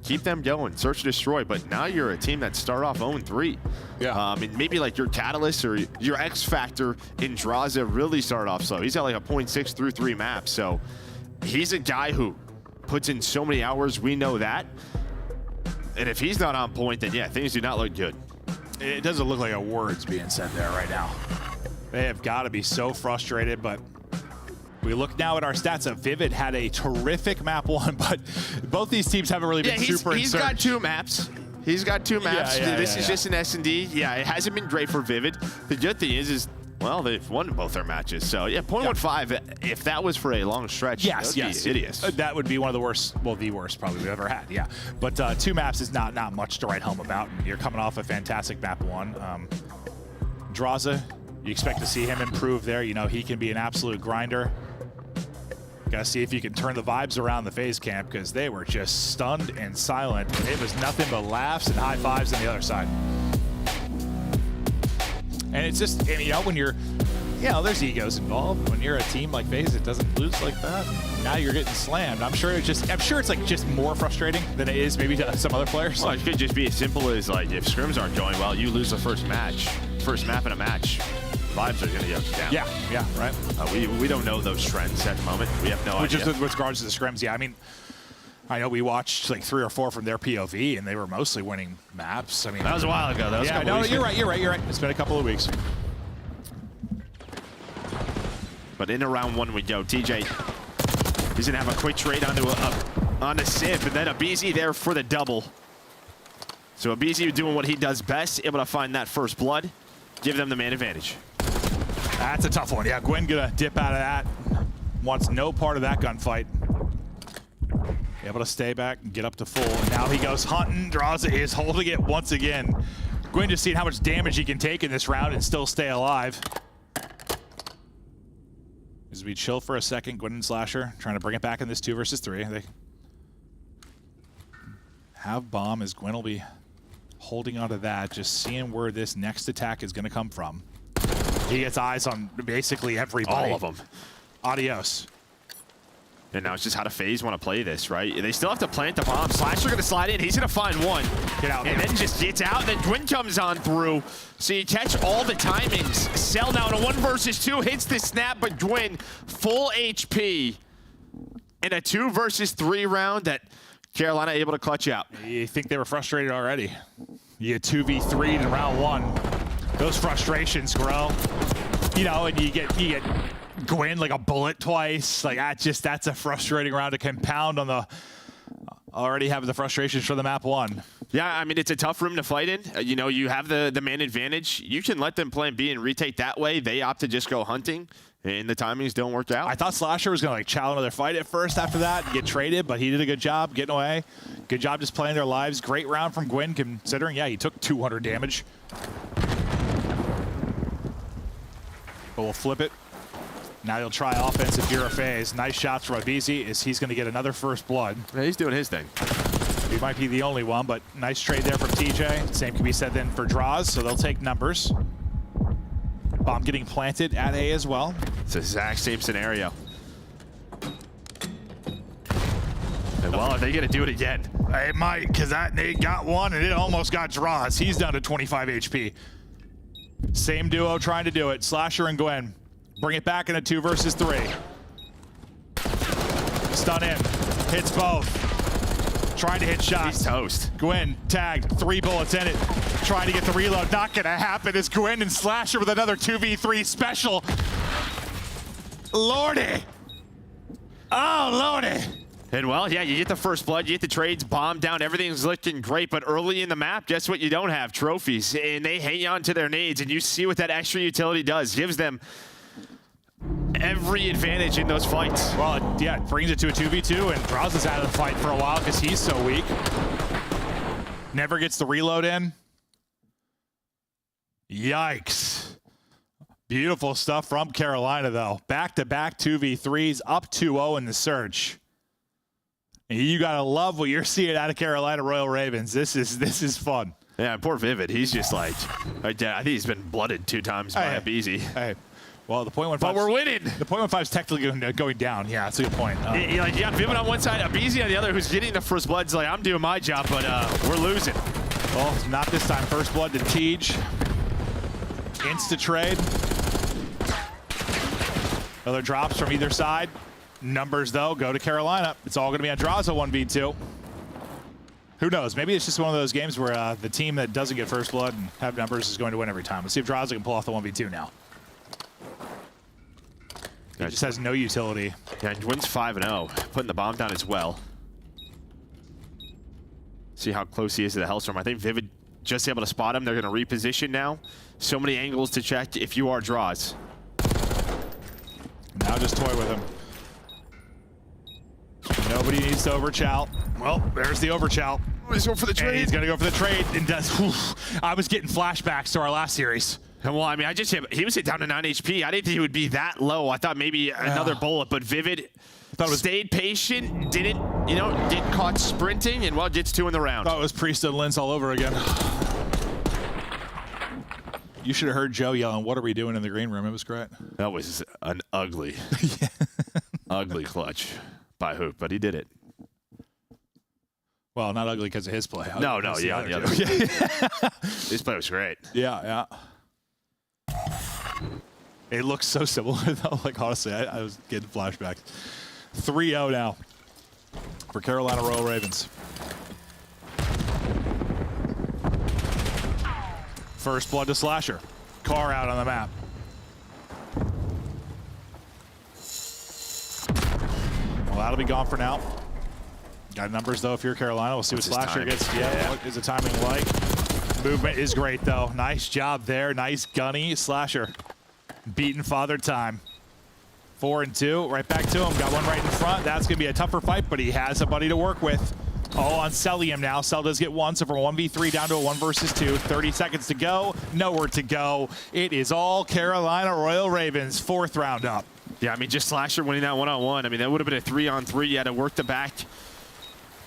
keep them going? Search and destroy. But now you're a team that start off 0-3. Yeah. I mean, maybe your catalyst or your X factor in Draza really started off slow. He's got a 0.6 through 3 map. So he's a guy who puts in so many hours. We know that. And if he's not on point, then yeah, things do not look good. It doesn't look like a word's being said there right now. They have got to be so frustrated, but we look now at our stats. Vivid had a terrific map 1, but both these teams haven't really been super in he's search. got 2 maps. He's got 2 maps. This is just an S&D. Yeah, it hasn't been great for Vivid. The good thing is well, they've won both their matches. So, yeah, 0.15, if that was for a long stretch, yes. hideous. That would be one of the worst, well, the worst probably we've ever had, yeah. But 2 maps is not much to write home about. You're coming off a fantastic map 1. Draza, you expect to see him improve there. You know, he can be an absolute grinder. Got to see if you can turn the vibes around the FaZe camp, because they were just stunned and silent. And it was nothing but laughs and high fives on the other side. And it's just, you know, when you're, you know, there's egos involved. When you're a team like FaZe, it doesn't lose like that. Now you're getting slammed. I'm sure it's just more frustrating than it is maybe to some other players. Well, it could just be as simple as if scrims aren't going well, you lose the first match. first map in a match, vibes are going to go down. Yeah, right. We don't know those trends at the moment. We have no idea. Just with regards to the scrims, yeah. I mean, I know we watched like 3 or 4 from their POV, and they were mostly winning maps. I mean, that was a while ago. That was yeah, no, you're right. It's been a couple of weeks. But into round 1 we go. TJ, he's going to have a quick trade onto a Civ, and then Abizi there for the double. So Abizi doing what he does best, able to find that first blood, give them the man advantage. That's a tough one. Yeah, Gwen gonna dip out of that. Wants no part of that gunfight. Able to stay back and get up to full. And now he goes hunting, draws it, is holding it once again. Gwen just seeing how much damage he can take in this round and still stay alive. As we chill for a second, Gwen and Slasher trying to bring it back in this 2 versus 3. They have bomb as Gwen will be holding onto that, just seeing where this next attack is going to come from. He gets eyes on basically everybody. All of them. Adios. And now it's just how to FaZe want to play this, right? They still have to plant the bomb. Slasher going to slide in. He's going to find one. Get out. And then just gets out. Then Gwyn comes on through. So you catch all the timings. Cell now in a 1 versus 2 hits the snap, but Gwyn full HP in a 2 versus 3 round that Carolina able to clutch out. You think they were frustrated already? You 2v3'd in round 1. Those frustrations grow. You know, and you get Gwyn like a bullet twice. Like that's a frustrating round to compound on the already having the frustrations for the map 1. Yeah, I mean, it's a tough room to fight in. You know, you have the man advantage. You can let them plan B and retake that way. They opt to just go hunting, and the timings don't work out. I thought Slasher was going to like chow another fight at first after that and get traded, but he did a good job getting away. Good job just playing their lives. Great round from Gwyn, considering, yeah, he took 200 damage. But we'll flip it. Now he'll try offensive Bureau phase. Nice shots from Abizi as he's going to get another first blood. Yeah, he's doing his thing. He might be the only one, but nice trade there from TJ. Same can be said then for draws, so they'll take numbers. Bomb getting planted at A as well. It's the exact same scenario. And well, are they going to do it again? It might, because that Nate got one and it almost got draws. He's down to 25 HP. Same duo trying to do it. Slasher and Gwen. Bring it back in a 2 versus 3. Stun in. Hits both. Trying to hit shots. He's toast. Gwen tagged. 3 bullets in it. Trying to get the reload. Not going to happen as Gwen and Slasher with another 2v3 special. Lordy. Oh, Lordy. And well, yeah, you get the first blood, you get the trades, bomb down, everything's looking great, but early in the map, guess what you don't have? Trophies, and they hang on to their nades, and you see what that extra utility does. Gives them every advantage in those fights. Well, yeah, it brings it to a 2v2 and draws us out of the fight for a while because he's so weak. Never gets the reload in. Yikes. Beautiful stuff from Carolina, though. Back-to-back 2v3s, up 2-0 in the search. And you gotta love what you're seeing out of Carolina Royal Ravens. This is fun. Yeah, poor Vivid. He's just like, I think he's been blooded 2 times by Abizi. Hey, well, the .15. But we're winning. The .15 is technically going down. Yeah, that's a good point. You got Vivid on one side, Abizi on the other, who's getting the first blood. It's like, I'm doing my job, but we're losing. Well, not this time. First blood to Tej. Insta trade. Other drops from either side. Numbers, though, go to Carolina. It's all going to be on Draza 1v2. Who knows? Maybe it's just one of those games where the team that doesn't get first blood and have numbers is going to win every time. Let's see if Draza can pull off the 1v2 now. He just has no utility. Yeah, and wins 5-0, putting the bomb down as well. See how close he is to the Hellstorm. I think Vivid just able to spot him. They're going to reposition now. So many angles to check if you are draws. Now just toy with him. Nobody needs to overchow. Well, there's the overchow. He's going for the trade. And he's going to go for the trade and does. I was getting flashbacks to our last series. Well, I mean, he was hit down to 9 HP. I didn't think he would be that low. I thought maybe another bullet, but Vivid stayed patient, didn't, get caught sprinting, and well, gets 2 in the round. Thought it was Priest and Lens all over again. You should have heard Joe yelling, "What are we doing in the green room?" It was great. That was an ugly, ugly clutch by Hoop, but he did it. Well, not ugly because of his play. No, yeah, the other. His play was great. Yeah. It looks so similar, though. Like, honestly, I was getting flashbacks. 3-0 now for Carolina Royal Ravens. First blood to Slasher. Car out on the map. Well, that'll be gone for now. Got numbers, though, if you're Carolina. We'll see what Slasher gets. Yeah, what is the timing like? Movement is great, though. Nice job there. Nice gunny. Slasher beating Father Time. 4-2. Right back to him. Got one right in front. That's going to be a tougher fight, but he has a buddy to work with. All on Celium now. Cell does get one, so from 1v3 down to a 1 versus 2. 30 seconds to go. Nowhere to go. It is all Carolina Royal Ravens. 4th round up. Yeah, I mean, just Slasher winning that 1-on-1. I mean, that would have been a 3-on-3. You had to work the back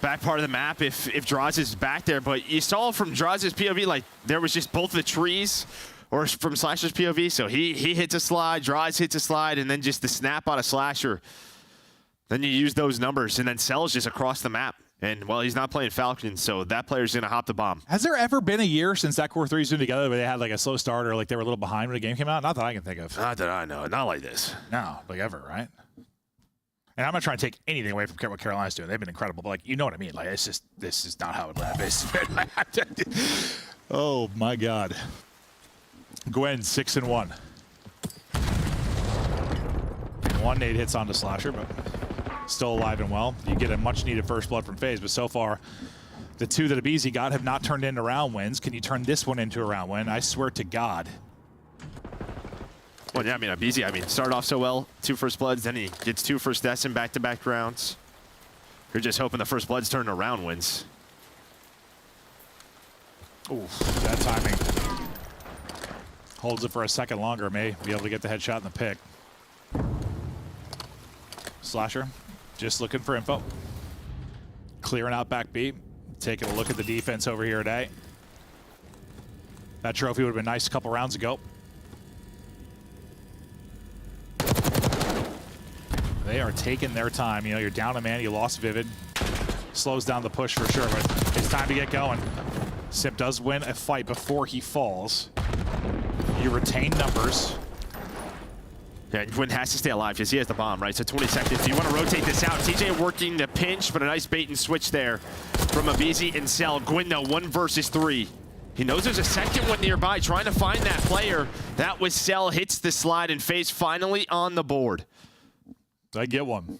part of the map if Draws is back there. But you saw from Draws' POV, like, there was just both the trees, or from Slasher's POV. So he hits a slide, Draws hits a slide, and then just the snap out of Slasher. Then you use those numbers, and then Cell's just across the map. And, well, he's not playing Falcons, so that player's going to hop the bomb. Has there ever been a year since that Core 3's been together where they had, like, a slow start or, like, they were a little behind when the game came out? Not that I can think of. Not that I know. Not like this. No, like ever, right? And I'm not trying to take anything away from what Carolina's doing. They've been incredible, but, like, you know what I mean. Like, it's just, this is not how it happens. Oh, my God. Gwen, 6-1. 1 nade hits onto Slasher, but still alive and well. You get a much-needed first blood from FaZe, but so far, the 2 that Abizi got have not turned into round wins. Can you turn this one into a round win? I swear to God. Well, yeah, I mean, Abizi, started off so well. 2 first bloods, then he gets 2 first deaths in back-to-back rounds. You're just hoping the first bloods turn to round wins. Ooh, that timing. Holds it for a second longer, may be able to get the headshot in the pick. Slasher, just looking for info. Clearing out back B. Taking a look at the defense over here today. That trophy would have been nice a couple rounds ago. They are taking their time. You know, you're down a man, you lost Vivid. Slows down the push for sure, but it's time to get going. Sip does win a fight before he falls. You retain numbers. Yeah, Gwyn has to stay alive because he has the bomb, right? So 20 seconds. You want to rotate this out. TJ working the pinch, but a nice bait and switch there from Abizi and Cell. Gwyn, though, 1 versus 3. He knows there's a second one nearby, trying to find that player. That was Cell, hits the slide, and FaZe finally on the board. They get one.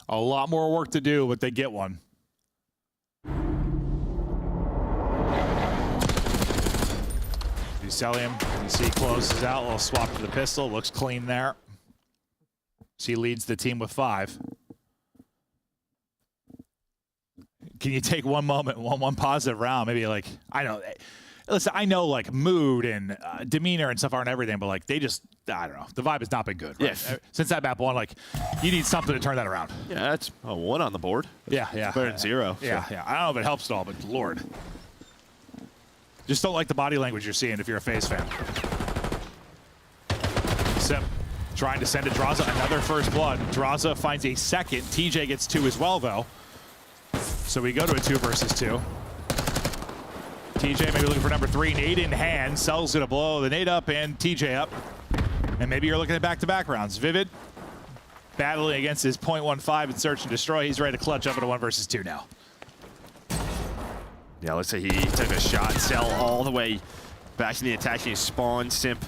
A lot more work to do, but they get one. You sell him. You see he closes out. A little swap to the pistol. Looks clean there. She leads the team with 5. Can you take one moment, one positive round? Maybe like, I know. Listen, I know like mood and demeanor and stuff aren't everything, but like they just, I don't know. The vibe has not been good. Right? Yeah. Since that map 1, like you need something to turn that around. Yeah, that's a 1 on the board. Yeah. Better than 0. Yeah. I don't know if it helps at all, but Lord. Just don't like the body language you're seeing if you're a FaZe fan. Sip trying to send it Draza. Another first blood. Draza finds a second. TJ gets 2 as well, though. So we go to a 2 versus 2. TJ maybe looking for number 3. Nade in hand. Cell's going to blow the nade up and TJ up. And maybe you're looking at back-to-back rounds. Vivid battling against his .15 and search and destroy. He's ready to clutch up at a 1 versus 2 now. Yeah, let's say he took a shot. Cell all the way back to the attacking spawn. Simp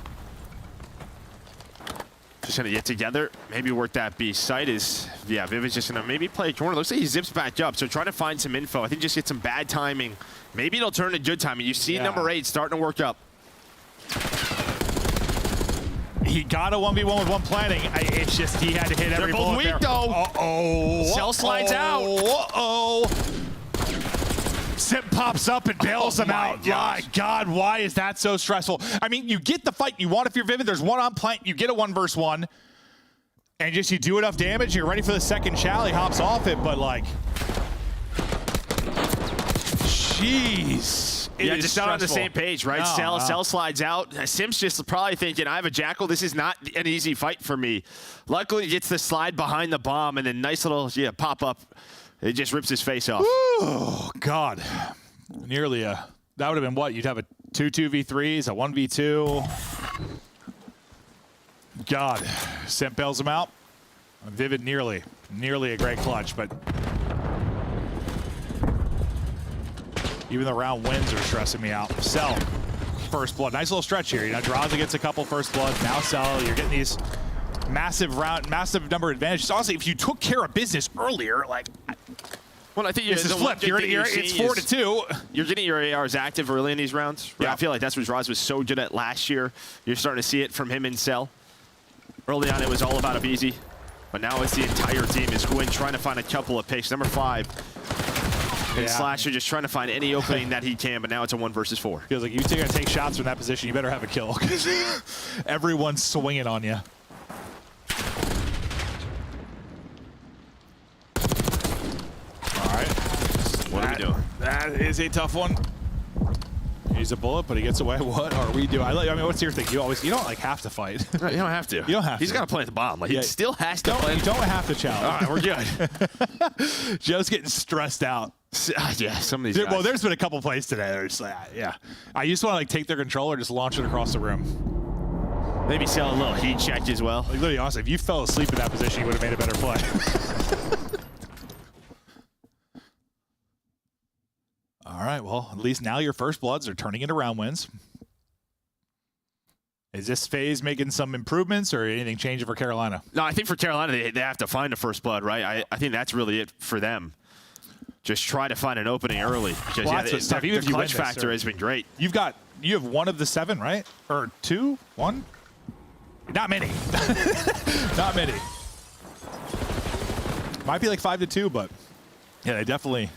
just going to get together. Maybe work that B. Site is, yeah, Vivid's just going to maybe play a corner. Looks like he zips back up, so trying to find some info. I think just get some bad timing. Maybe it'll turn to good timing. You see number 8 starting to work up. He got a 1v1 with one planning. It's just he had to hit every bullet there. They're both weak, though. Uh-oh. Cell slides out. Uh-oh. Sip pops up and bails him out. My God, why is that so stressful? I mean, you get the fight you want if you're Vivid. There's 1 on plant. You get a 1 versus 1. And just you do enough damage, you're ready for the second shell. He hops off it, but like, jeez. Yeah, just not on the same page, right? No, Cell slides out. Sim's just probably thinking, I have a Jackal. This is not an easy fight for me. Luckily, he gets the slide behind the bomb, and then nice little pop up. It just rips his face off. Oh, God. Nearly a... That would have been what? You'd have a 2-2v3s, a 1v2. God, Simp bails him out. Vivid nearly a great clutch, but even the round wins are stressing me out. Cell, first blood. Nice little stretch here. You know, Draza gets a couple first bloods. Now Cell, you're getting these massive number of advantages. Honestly, if you took care of business earlier, like, well, I think this is flipped. It's 4-2. You're getting your ARs active early in these rounds. Right? Yeah. I feel like that's what Draza was so good at last year. You're starting to see it from him and Cell. Early on, it was all about Abizi. But now it's the entire team. Is Gwyn trying to find a couple of picks. Number 5. And Slasher just trying to find any opening that he can, but now it's a 1 versus 4. Feels like you're going to take shots from that position. You better have a kill because everyone's swinging on you. All right. What are we doing? That is a tough one. He's a bullet, but he gets away. What are we doing? I mean, what's your thing? You don't like have to fight. You don't have to. You don't have to. He's got to plant the bomb. Like, he still has to plant. You don't have to challenge. All right, we're good. Joe's getting stressed out. Yeah, some of these guys. Well, there's been a couple plays today that are just like, yeah. I used to want to like take their controller and just launch it across the room. Maybe sell a little heat check as well. Like, literally, honestly, if you fell asleep in that position, you would have made a better play. All right, well, at least now your first bloods are turning into round wins. Is this phase making some improvements or anything changing for Carolina? No, I think for Carolina, they have to find a first blood, right? I think that's really it for them. Just try to find an opening early. Because the clutch factor has been great. You have 1 of the 7, right? Or 2? 1? Not many. Not many. Might be like 5-2, but yeah, they definitely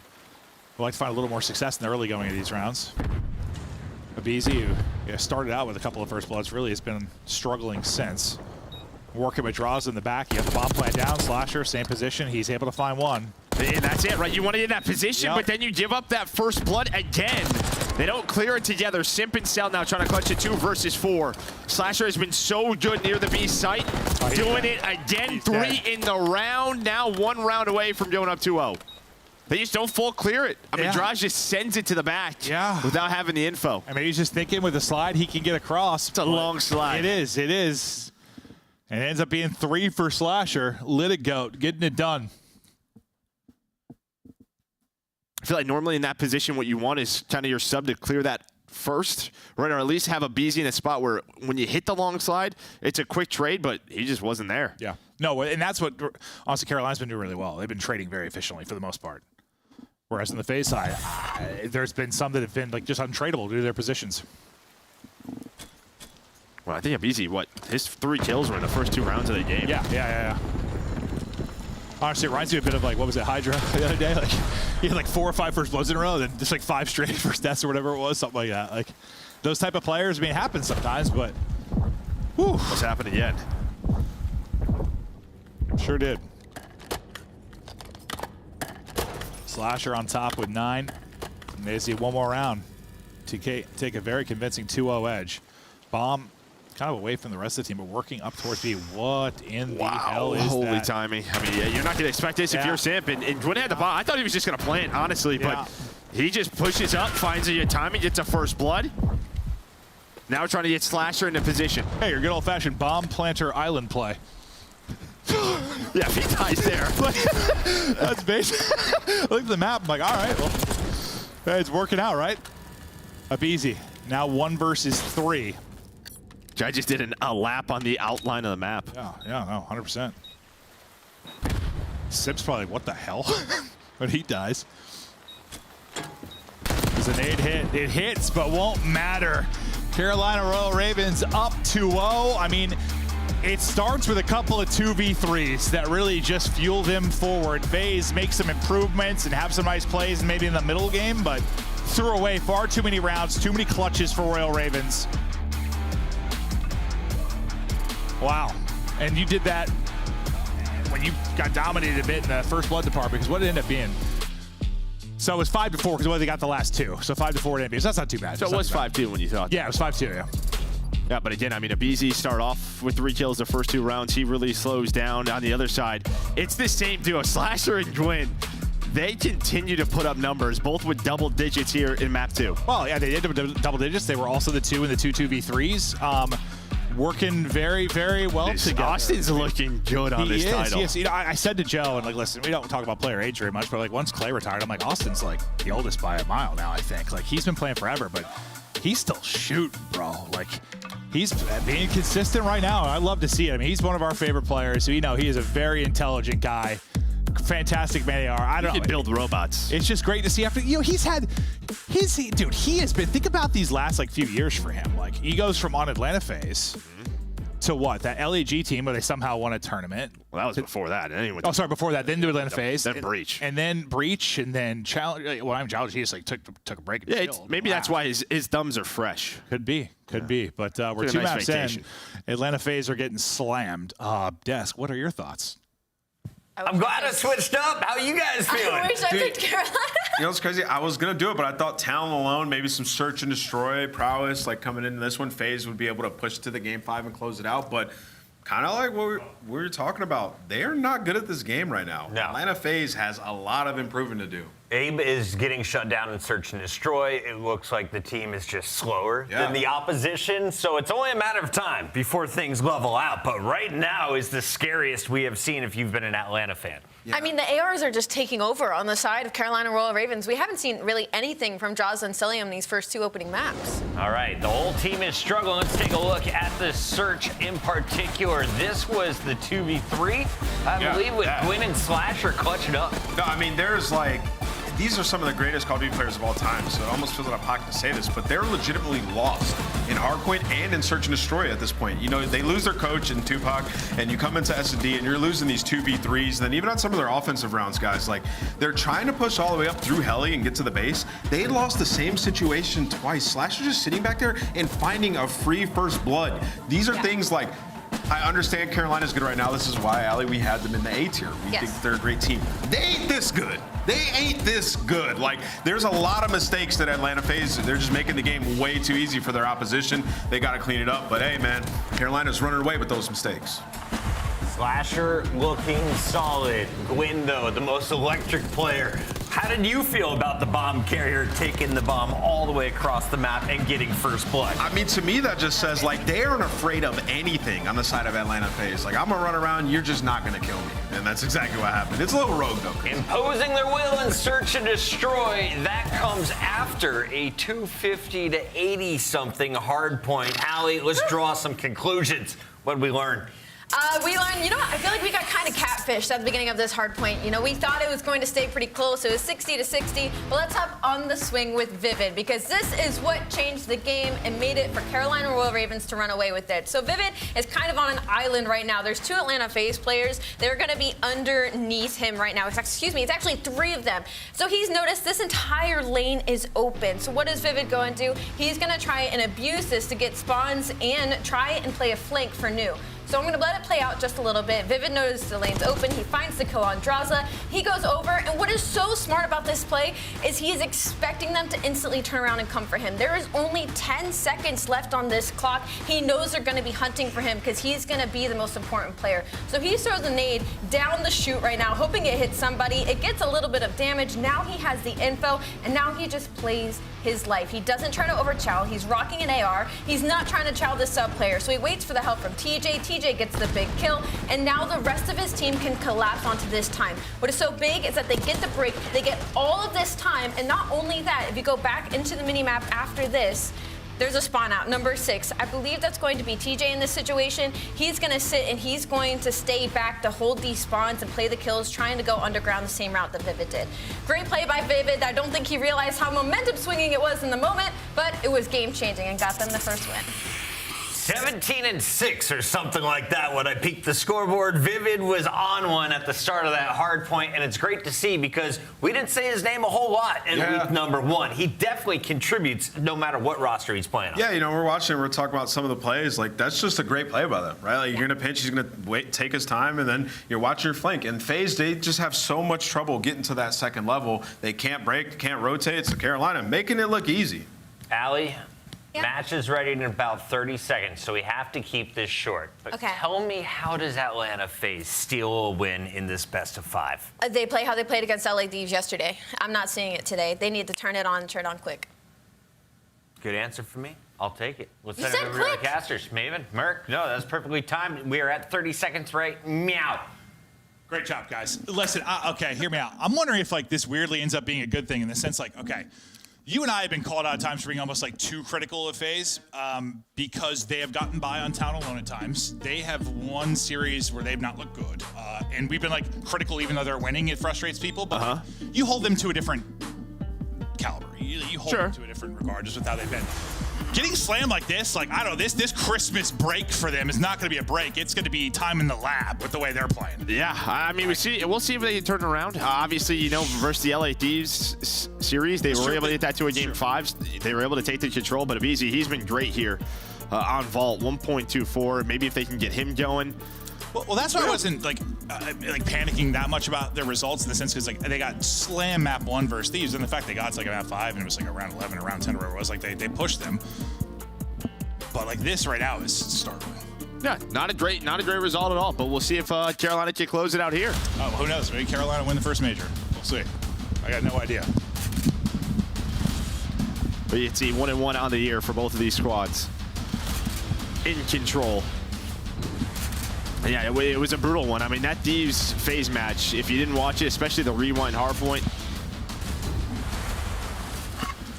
would like to find a little more success in the early going of these rounds. Abizi, who started out with a couple of first bloods, really has been struggling since. Working with draws in the back. You have the bomb plant down. Slasher, same position. He's able to find 1. And that's it, right? You want to get in that position, but then you give up that first blood again. They don't clear it together. Simp and Cell now trying to clutch it 2 versus 4. Slasher has been so good near the B site. Doing it again. 3 in the round. Now 1 round away from going up 2-0. They just don't full clear it. I mean, Draj just sends it to the back without having the info. I mean, he's just thinking with a slide he can get across. It's a long slide. It is. And it ends up being 3 for Slasher. Litigoat getting it done. I feel like normally in that position, what you want is kind of your sub to clear that first, right? Or at least have Abizi in a spot where when you hit the long slide, it's a quick trade, but he just wasn't there. Yeah. No, and that's what, honestly, Carolina's been doing really well. They've been trading very efficiently for the most part. Whereas on the phase side, there's been some that have been like just untradeable due to their positions. Well, I think Abizi, his 3 kills were in the first 2 rounds of the game. Yeah. Honestly, it reminds me a bit of like, what was it, Hydra the other day? Like, he had like 4 or 5 first blows in a row, then just like 5 straight first deaths or whatever it was, something like that. Like, those type of players, I mean, it happens sometimes, but whew. What's happened again? Sure did. Slasher on top with 9. And they see 1 more round to take a very convincing 2-0 edge. Bomb kind of away from the rest of the team, but working up towards B. What in the hell is holy that? timing. I mean, you're not going to expect this if you're Simp. And Gwyn had the bomb. I thought he was just going to plant, honestly, but he just pushes up, finds a timing, gets a first blood. Now trying to get Slasher into position. Hey, your good old-fashioned bomb planter island play. Yeah, if he dies there. That's basic. Look at the map. I'm like, all right, well, hey, it's working out, right? Abizi, now 1 versus 3. I just did a lap on the outline of the map. Yeah, no, 100%. Sip's probably like, what the hell? But he dies. There's a nade hit. It hits, but won't matter. Carolina Royal Ravens up 2-0. I mean, it starts with a couple of 2v3s that really just fuel them forward. FaZe make some improvements and have some nice plays maybe in the middle game, but threw away far too many rounds, too many clutches for Royal Ravens. Wow. And you did that when you got dominated a bit in the first blood department, because what did it end up being? So it was 5-4 because they got the last 2. So 5-4 it ended. So that's not too bad. So it was 5-2 when you thought. Yeah, it was 5-2, yeah. Yeah, but again, I mean, Abizi start off with 3 kills the first 2 rounds. He really slows down on the other side. It's the same duo, Slasher and Gwyn. They continue to put up numbers, both with double digits here in map 2. Well, yeah, they did double digits. They were also the 2 in the 2 2v3s. working very, very well together. Austin's looking good on this title. Yes, you know, I said to Joe, and like, listen, we don't talk about player age very much, but like once Clay retired, I'm like, Austin's like the oldest by a mile now, I think. Like he's been playing forever, but he's still shooting, bro. Like he's being consistent right now. I love to see it. I mean, he's one of our favorite players. So, you know, he is a very intelligent guy. Fantastic man. I don't know. He can build robots. It's just great to see after, you know, he has been, think about these last like few years for him. Like he goes from on Atlanta phase to what? That LAG team where they somehow won a tournament. Well, that was before that. Before that. Then to Atlanta phase. Then Breach. And then Breach and then Challenge. Well, I'm Challenge. He just like took a break. Yeah, maybe that's why his thumbs are fresh. Could be. But we're 2 maps in. Atlanta phase are getting slammed. Desk, what are your thoughts? I'm glad I switched up. How are you guys feeling? I wish I picked Carolina. You know what's crazy? I was going to do it, but I thought talent alone, maybe some search and destroy prowess, like coming into this one, FaZe would be able to push to the game 5 and close it out. But kind of like what we were talking about, they are not good at this game right now. No. Atlanta FaZe has a lot of improving to do. Abe is getting shut down in search and destroy. It looks like the team is just slower than the opposition, so it's only a matter of time before things level out. But right now is the scariest we have seen if you've been an Atlanta fan. I mean, the ARs are just taking over on the side of Carolina Royal Ravens. We haven't seen really anything from Jaws and Cilium these first 2 opening maps. All right, the whole team is struggling. Let's take a look at the search in particular. This was the 2v3, I believe, with Gwyn and Slasher clutching up. No, I mean, there's like, these are some of the greatest Call of Duty players of all time, so it almost feels out of pocket to say this, but they're legitimately lost in Hardpoint and in Search and Destroy at this point. You know, they lose their coach in Tupac, and you come into S&D, and you're losing these 2v3s, and then even on some of their offensive rounds, guys, like, they're trying to push all the way up through Heli and get to the base. They lost the same situation twice. Slasher just sitting back there and finding a free first blood. These are things like, I understand Carolina's good right now. This is why, Allie, we had them in the A tier. We think they're a great team. They ain't this good. They ain't this good. Like, there's a lot of mistakes that Atlanta FaZe. They're just making the game way too easy for their opposition. They got to clean it up. But, hey, man, Carolina's running away with those mistakes. Slasher looking solid. Gwyn, though, the most electric player. How did you feel about the bomb carrier taking the bomb all the way across the map and getting first blood? I mean, to me, that just says, like, they aren't afraid of anything on the side of Atlanta FaZe. Like, I'm going to run around, you're just not going to kill me. And that's exactly what happened. It's a little rogue, though. Imposing their will and search and destroy, that comes after a 250 to 80-something hard point. Allie, let's draw some conclusions. What did we learn? We learned, you know what, I feel like we got kind of catfished at the beginning of this hard point. You know, we thought it was going to stay pretty close. It was 60 to 60. But let's hop on the swing with Vivid, because this is what changed the game and made it for Carolina Royal Ravens to run away with it. So Vivid is kind of on an island right now. There's 2 Atlanta FaZe players. They're going to be underneath him right now. It's actually 3 of them. So he's noticed this entire lane is open. So what is Vivid going to do? He's going to try and abuse this to get spawns and try and play a flank for New. So I'm going to let it play out just a little bit. Vivid notices the lane's open. He finds the kill on Draza. He goes over, and what is so smart about this play is he is expecting them to instantly turn around and come for him. There is only 10 seconds left on this clock. He knows they're going to be hunting for him because he's going to be the most important player. So he throws a nade down the chute right now, hoping it hits somebody. It gets a little bit of damage. Now he has the info, and now he just plays his life. He doesn't try to overchow. He's rocking an AR. He's not trying to chow this sub player. So he waits for the help from TJ. TJ gets the big kill, and now the rest of his team can collapse onto this time. What is so big is that they get the break, they get all of this time, and not only that, if you go back into the minimap after this, there's a spawn out, number 6. I believe that's going to be TJ in this situation. He's going to sit and he's going to stay back to hold these spawns and play the kills, trying to go underground the same route that Vivid did. Great play by Vivid. I don't think he realized how momentum swinging it was in the moment, but it was game changing and got them the first win. 17-6 or something like that when I peeked the scoreboard. Vivid was on one at the start of that hard point, and it's great to see because we didn't say his name a whole lot in week number 1. He definitely contributes no matter what roster he's playing on. Yeah, you know, we're watching, we're talking about some of the plays. Like, that's just a great play by them, right? Like, you're going to pinch, he's going to wait, take his time, and then you're watching your flank. And FaZe, they just have so much trouble getting to that second level. They can't break, can't rotate. So Carolina making it look easy. Allie? Match is ready in about 30 seconds, so we have to keep this short. But tell me, how does Atlanta FaZe steal a win in this best of 5? They play how they played against LA Thieves yesterday. I'm not seeing it today. They need to turn it on quick. Good answer for me. I'll take it. Let's send it to the casters. Maven, Merc. No, that's perfectly timed. We are at 30 seconds right. Meow. Great job, guys. Listen, okay, hear me out. I'm wondering if like this weirdly ends up being a good thing in the sense like, okay, you and I have been called out at times for being almost like too critical of FaZe because they have gotten by on Town Alone at times. They have won series where they've not looked good. And we've been like critical even though they're winning. It frustrates people, but you hold them to a different caliber. You hold them to a different regard just with how they've been. Getting slammed like this, like, I don't know, this Christmas break for them is not going to be a break. It's going to be time in the lab with the way they're playing. Yeah, I mean, we'll see if they can turn around. Obviously, you know, versus the LA Thieves series, they were able to get that to a game 5. They were able to take the control, but Abizi, he's been great here on Vault, 1.24. Maybe if they can get him going. Well, that's why I wasn't like panicking that much about their results in the sense because like they got slam map 1 versus Thieves, and the fact they got to like a map 5 and it was like around 11 or around 10 or whatever it was, like they pushed them. But like this right now is startling. Yeah, not a great result at all. But we'll see if Carolina can close it out here. Oh, who knows? Maybe Carolina win the first major. We'll see. I got no idea. But you can see 1-1 on the year for both of these squads. In control. Yeah, it was a brutal one. I mean, that Thieves FaZe match, if you didn't watch it, especially the rewind hardpoint.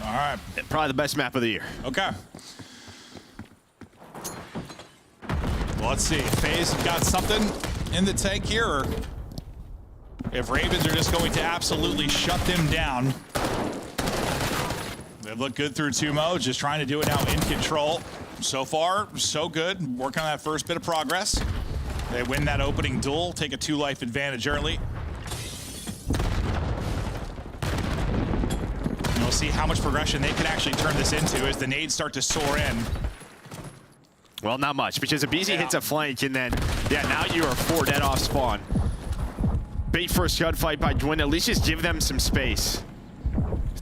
All right. Probably the best map of the year. Okay. Well, let's see. FaZe have got something in the tank here, or if Ravens are just going to absolutely shut them down. They've looked good through 2 modes, just trying to do it now in control. So far, so good. Working on that first bit of progress. They win that opening duel, take a 2-life advantage early. And we'll see how much progression they can actually turn this into as the nades start to soar in. Well, not much, because Abizi hits a flank, and then, yeah, now you are 4 dead off spawn. Bait for a scud fight by Gwyn. At least just give them some space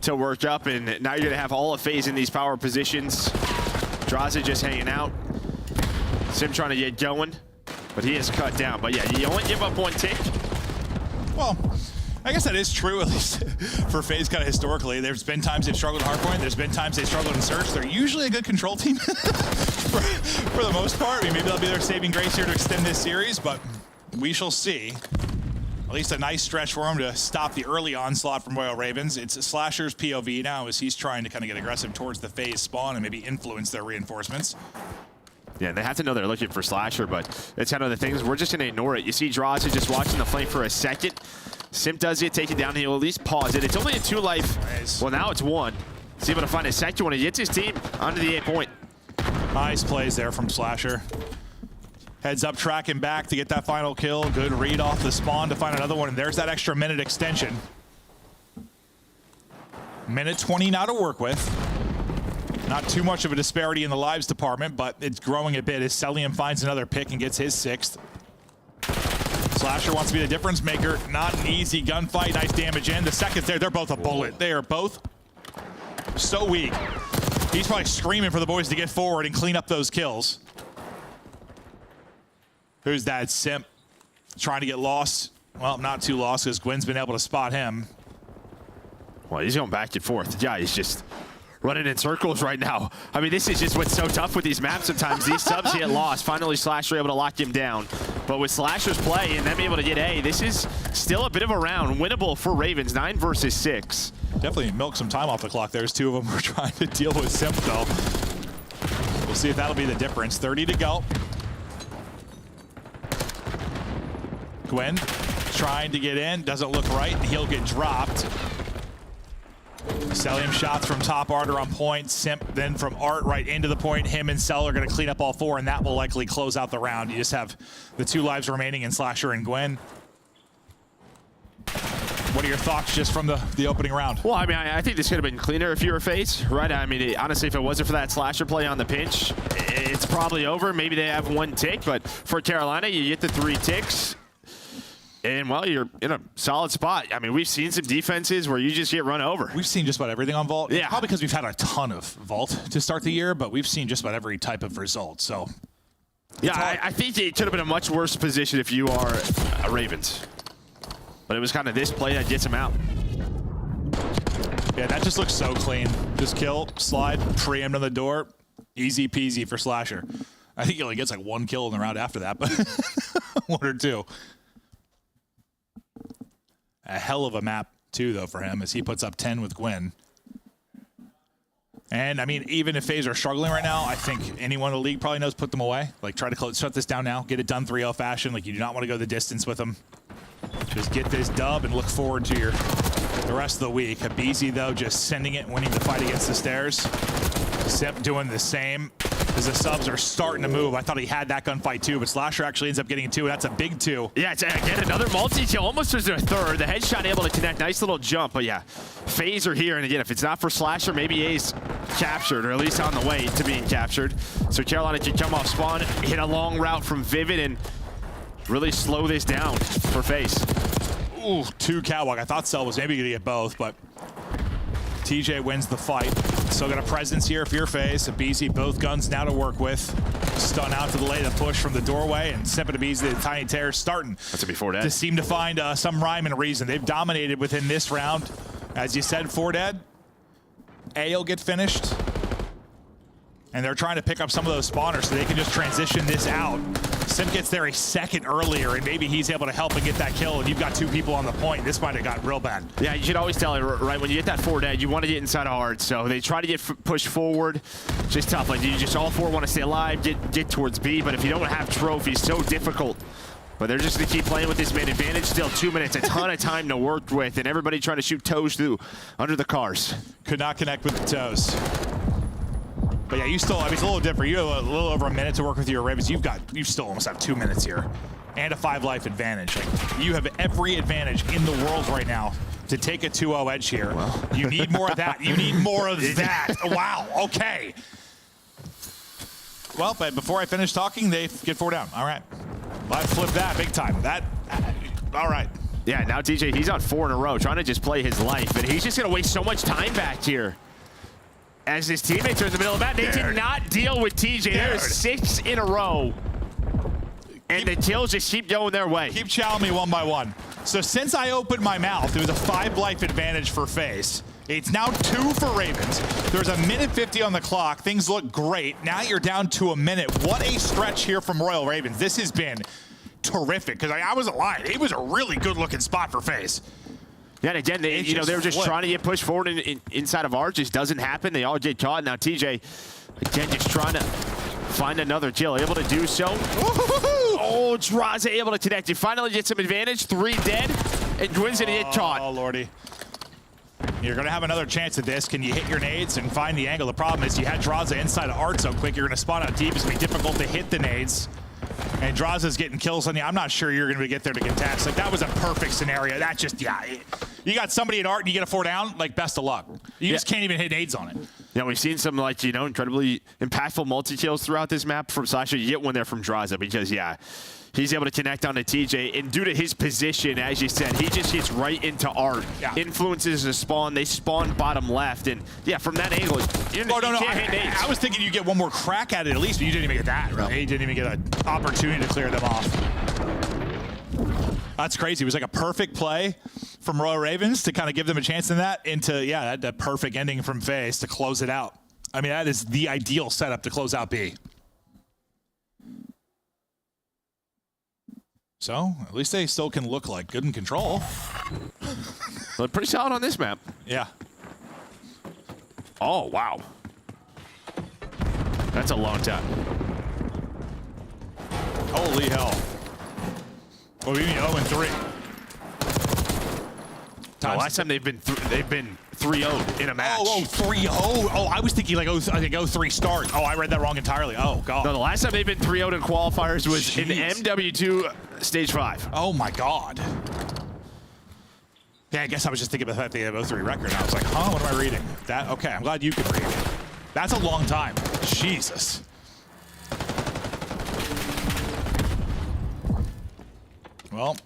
to work up, and now you're going to have all of FaZe in these power positions. Draza just hanging out. Sim trying to get going. But he is cut down. But yeah, you only give up 1 tick. Well, I guess that is true, at least for FaZe kind of historically. There's been times they've struggled in hardpoint. There's been times they've struggled in search. They're usually a good control team for the most part. I mean, maybe that'll be their saving grace here to extend this series, but we shall see. At least a nice stretch for him to stop the early onslaught from Royal Ravens. It's Slasher's POV now as he's trying to kind of get aggressive towards the FaZe spawn and maybe influence their reinforcements. Yeah, they have to know they're looking for Slasher, but it's kind of the things. We're just going to ignore it. You see Draza just watching the flank for a second. Simp does it, take it down. He'll at least pause it. It's only a 2-life. Nice. Well, now it's 1. He's able to find a second one. He gets his team onto the 8-point. Nice plays there from Slasher. Heads up, tracking back to get that final kill. Good read off the spawn to find another one. And there's that extra minute extension. Minute 20 now to work with. Not too much of a disparity in the lives department, but it's growing a bit as Celium finds another pick and gets his 6th. Slasher wants to be the difference maker. Not an easy gunfight. Nice damage in. The seconds there, they're both a bullet. They are both so weak. He's probably screaming for the boys to get forward and clean up those kills. Who's that? Simp trying to get lost. Well, not too lost because Gwyn's been able to spot him. Well, he's going back and forth. Yeah, he's just running in circles right now. I mean, this is just what's so tough with these maps sometimes. These subs get lost. Finally, Slasher able to lock him down. But with Slasher's play and them able to get A, this is still a bit of a round. Winnable for Ravens, 9 versus 6. Definitely milk some time off the clock. There's 2 of them who are trying to deal with Simp, though. We'll see if that'll be the difference. 30 to go. Gwyn trying to get in. Doesn't look right. He'll get dropped. Celium shots from top Art are on point. Simp then from Art right into the point. Him and Cell are going to clean up all 4, and that will likely close out the round. You just have the 2 lives remaining in Slasher and Gwyn. What are your thoughts just from the opening round? Well, I mean, I think this could have been cleaner if you were FaZe, right? I mean, honestly, if it wasn't for that Slasher play on the pinch, it's probably over. Maybe they have 1 tick, but for Carolina, you get the 3 ticks. And, well, you're in a solid spot. I mean, we've seen some defenses where you just get run over. We've seen just about everything on Vault. Yeah. Probably because we've had a ton of Vault to start the year, but we've seen just about every type of result. So, yeah, I think it could have been a much worse position if you are a Ravens. But it was kind of this play that gets him out. Yeah, that just looks so clean. Just kill, slide, preempt on the door. Easy peasy for Slasher. I think he only gets like 1 kill in the round after that, but 1 or 2. A hell of a map, too, though, for him, as he puts up 10 with Gwyn. And, I mean, even if FaZe are struggling right now, I think anyone in the league probably knows put them away. Like, try to shut this down now. Get it done 3-0 fashion. Like, you do not want to go the distance with them. Just get this dub and look forward to the rest of the week. Habizi, though, just sending it, winning the fight against the stairs. Sip doing the same as the subs are starting to move. I thought he had that gunfight too, but Slasher actually ends up getting 2, and that's a big 2. Yeah, it's, again, another multi-kill. Almost was their 3rd. The headshot able to connect. Nice little jump, but yeah, FaZe are here. And again, if it's not for Slasher, maybe A's captured, or at least on the way to being captured. So Carolina can come off spawn, hit a long route from Vivid, and really slow this down for FaZe. Ooh, 2 catwalk. I thought Cell was maybe going to get both, but TJ wins the fight. Still got a presence here if you're FaZe. Habizi, both guns now to work with. Stun out to delay the push from the doorway, and Simp and Habizi, the Tiny Terror, starting that's a before dead. To seem to find some rhyme and reason. They've dominated within this round. As you said, 4 dead. A will get finished. And they're trying to pick up some of those spawners so they can just transition this out. Simp gets there a second earlier, and maybe he's able to help and get that kill, and you've got 2 people on the point. This might have got real bad. Yeah, you should always tell it, right, when you get that 4 dead, you want to get inside of hard, so they try to get pushed forward. Just tough. Like, you just all 4 want to stay alive, get towards B, but if you don't have trophies, so difficult. But they're just going to keep playing with this man advantage. Still 2 minutes, a ton of time to work with, and everybody trying to shoot toes through under the cars. Could not connect with the toes. But yeah, you still, I mean, it's a little different. You have a little over a minute to work with your Ravens. You still almost have 2 minutes here. And a 5-life advantage. Like, you have every advantage in the world right now to take a 2-0 edge here. Well. You need more of that. You need more of that. Wow, okay. Well, but before I finish talking, they get 4 down. All right. I flipped that big time. All right. Yeah, now TJ, he's on 4 in a row, trying to just play his life. And he's just going to waste so much time back here. As his teammates are in the middle of that, they did not deal with TJ. There's 6 in a row. And the kills just keep going their way. Keep chowing me 1 by 1. So since I opened my mouth, it was a 5-life advantage for FaZe. It's now 2 for Ravens. There's a minute 50 on the clock. Things look great. Now you're down to a minute. What a stretch here from Royal Ravens. This has been terrific, because I wasn't lying. It was a really good-looking spot for FaZe. Yeah, and again, they were just trying to get pushed forward inside of ours. Just doesn't happen. They all get caught. Now TJ, again, just trying to find another kill. Able to do so. Oh, Draza able to connect. He finally gets some advantage. 3 dead, and Gwyn's going to get caught. Oh, Lordy. You're going to have another chance at this. Can you hit your nades and find the angle? The problem is you had Draza inside of Art so quick, you're going to spawn out deep. It's going to be difficult to hit the nades. And Draza's getting kills on you. I'm not sure you're going to get there to contest. Like, that was a perfect scenario. That just, yeah. You got somebody at Art and you get a 4 down, like, best of luck. You just can't even hit nades on it. Yeah, we've seen some, like, incredibly impactful multi-kills throughout this map from Slasher. You get one there from Draza because, yeah, he's able to connect on to TJ. And due to his position, as you said, he just gets right into Art. Yeah. Influences the spawn. They spawn bottom left. And, yeah, from that angle, you can't hit nades. I was thinking you'd get one more crack at it at least, but you didn't even get that, really. He didn't even get an opportunity to clear them off. That's crazy. It was like a perfect play from Royal Ravens to kind of give them a chance in that, into, yeah, that perfect ending from FaZe to close it out. I mean, that is the ideal setup to close out B. So, at least they still can look like good in control. Look pretty solid on this map. Yeah. Oh, wow. That's a long time. Holy hell. What do you mean 0-3? The last time they've been 3-0 in a match. Oh, 3-0. Oh, I was thinking like I think 0-3 start. Oh, I read that wrong entirely. Oh, God. No, the last time they've been 3-0 in qualifiers was in MW2 Stage 5. Oh, my God. Yeah, I guess I was just thinking about the fact they have 0-3 record. And I was like, huh, what am I reading? That, okay, I'm glad you can read it. That's a long time. Jesus. Well,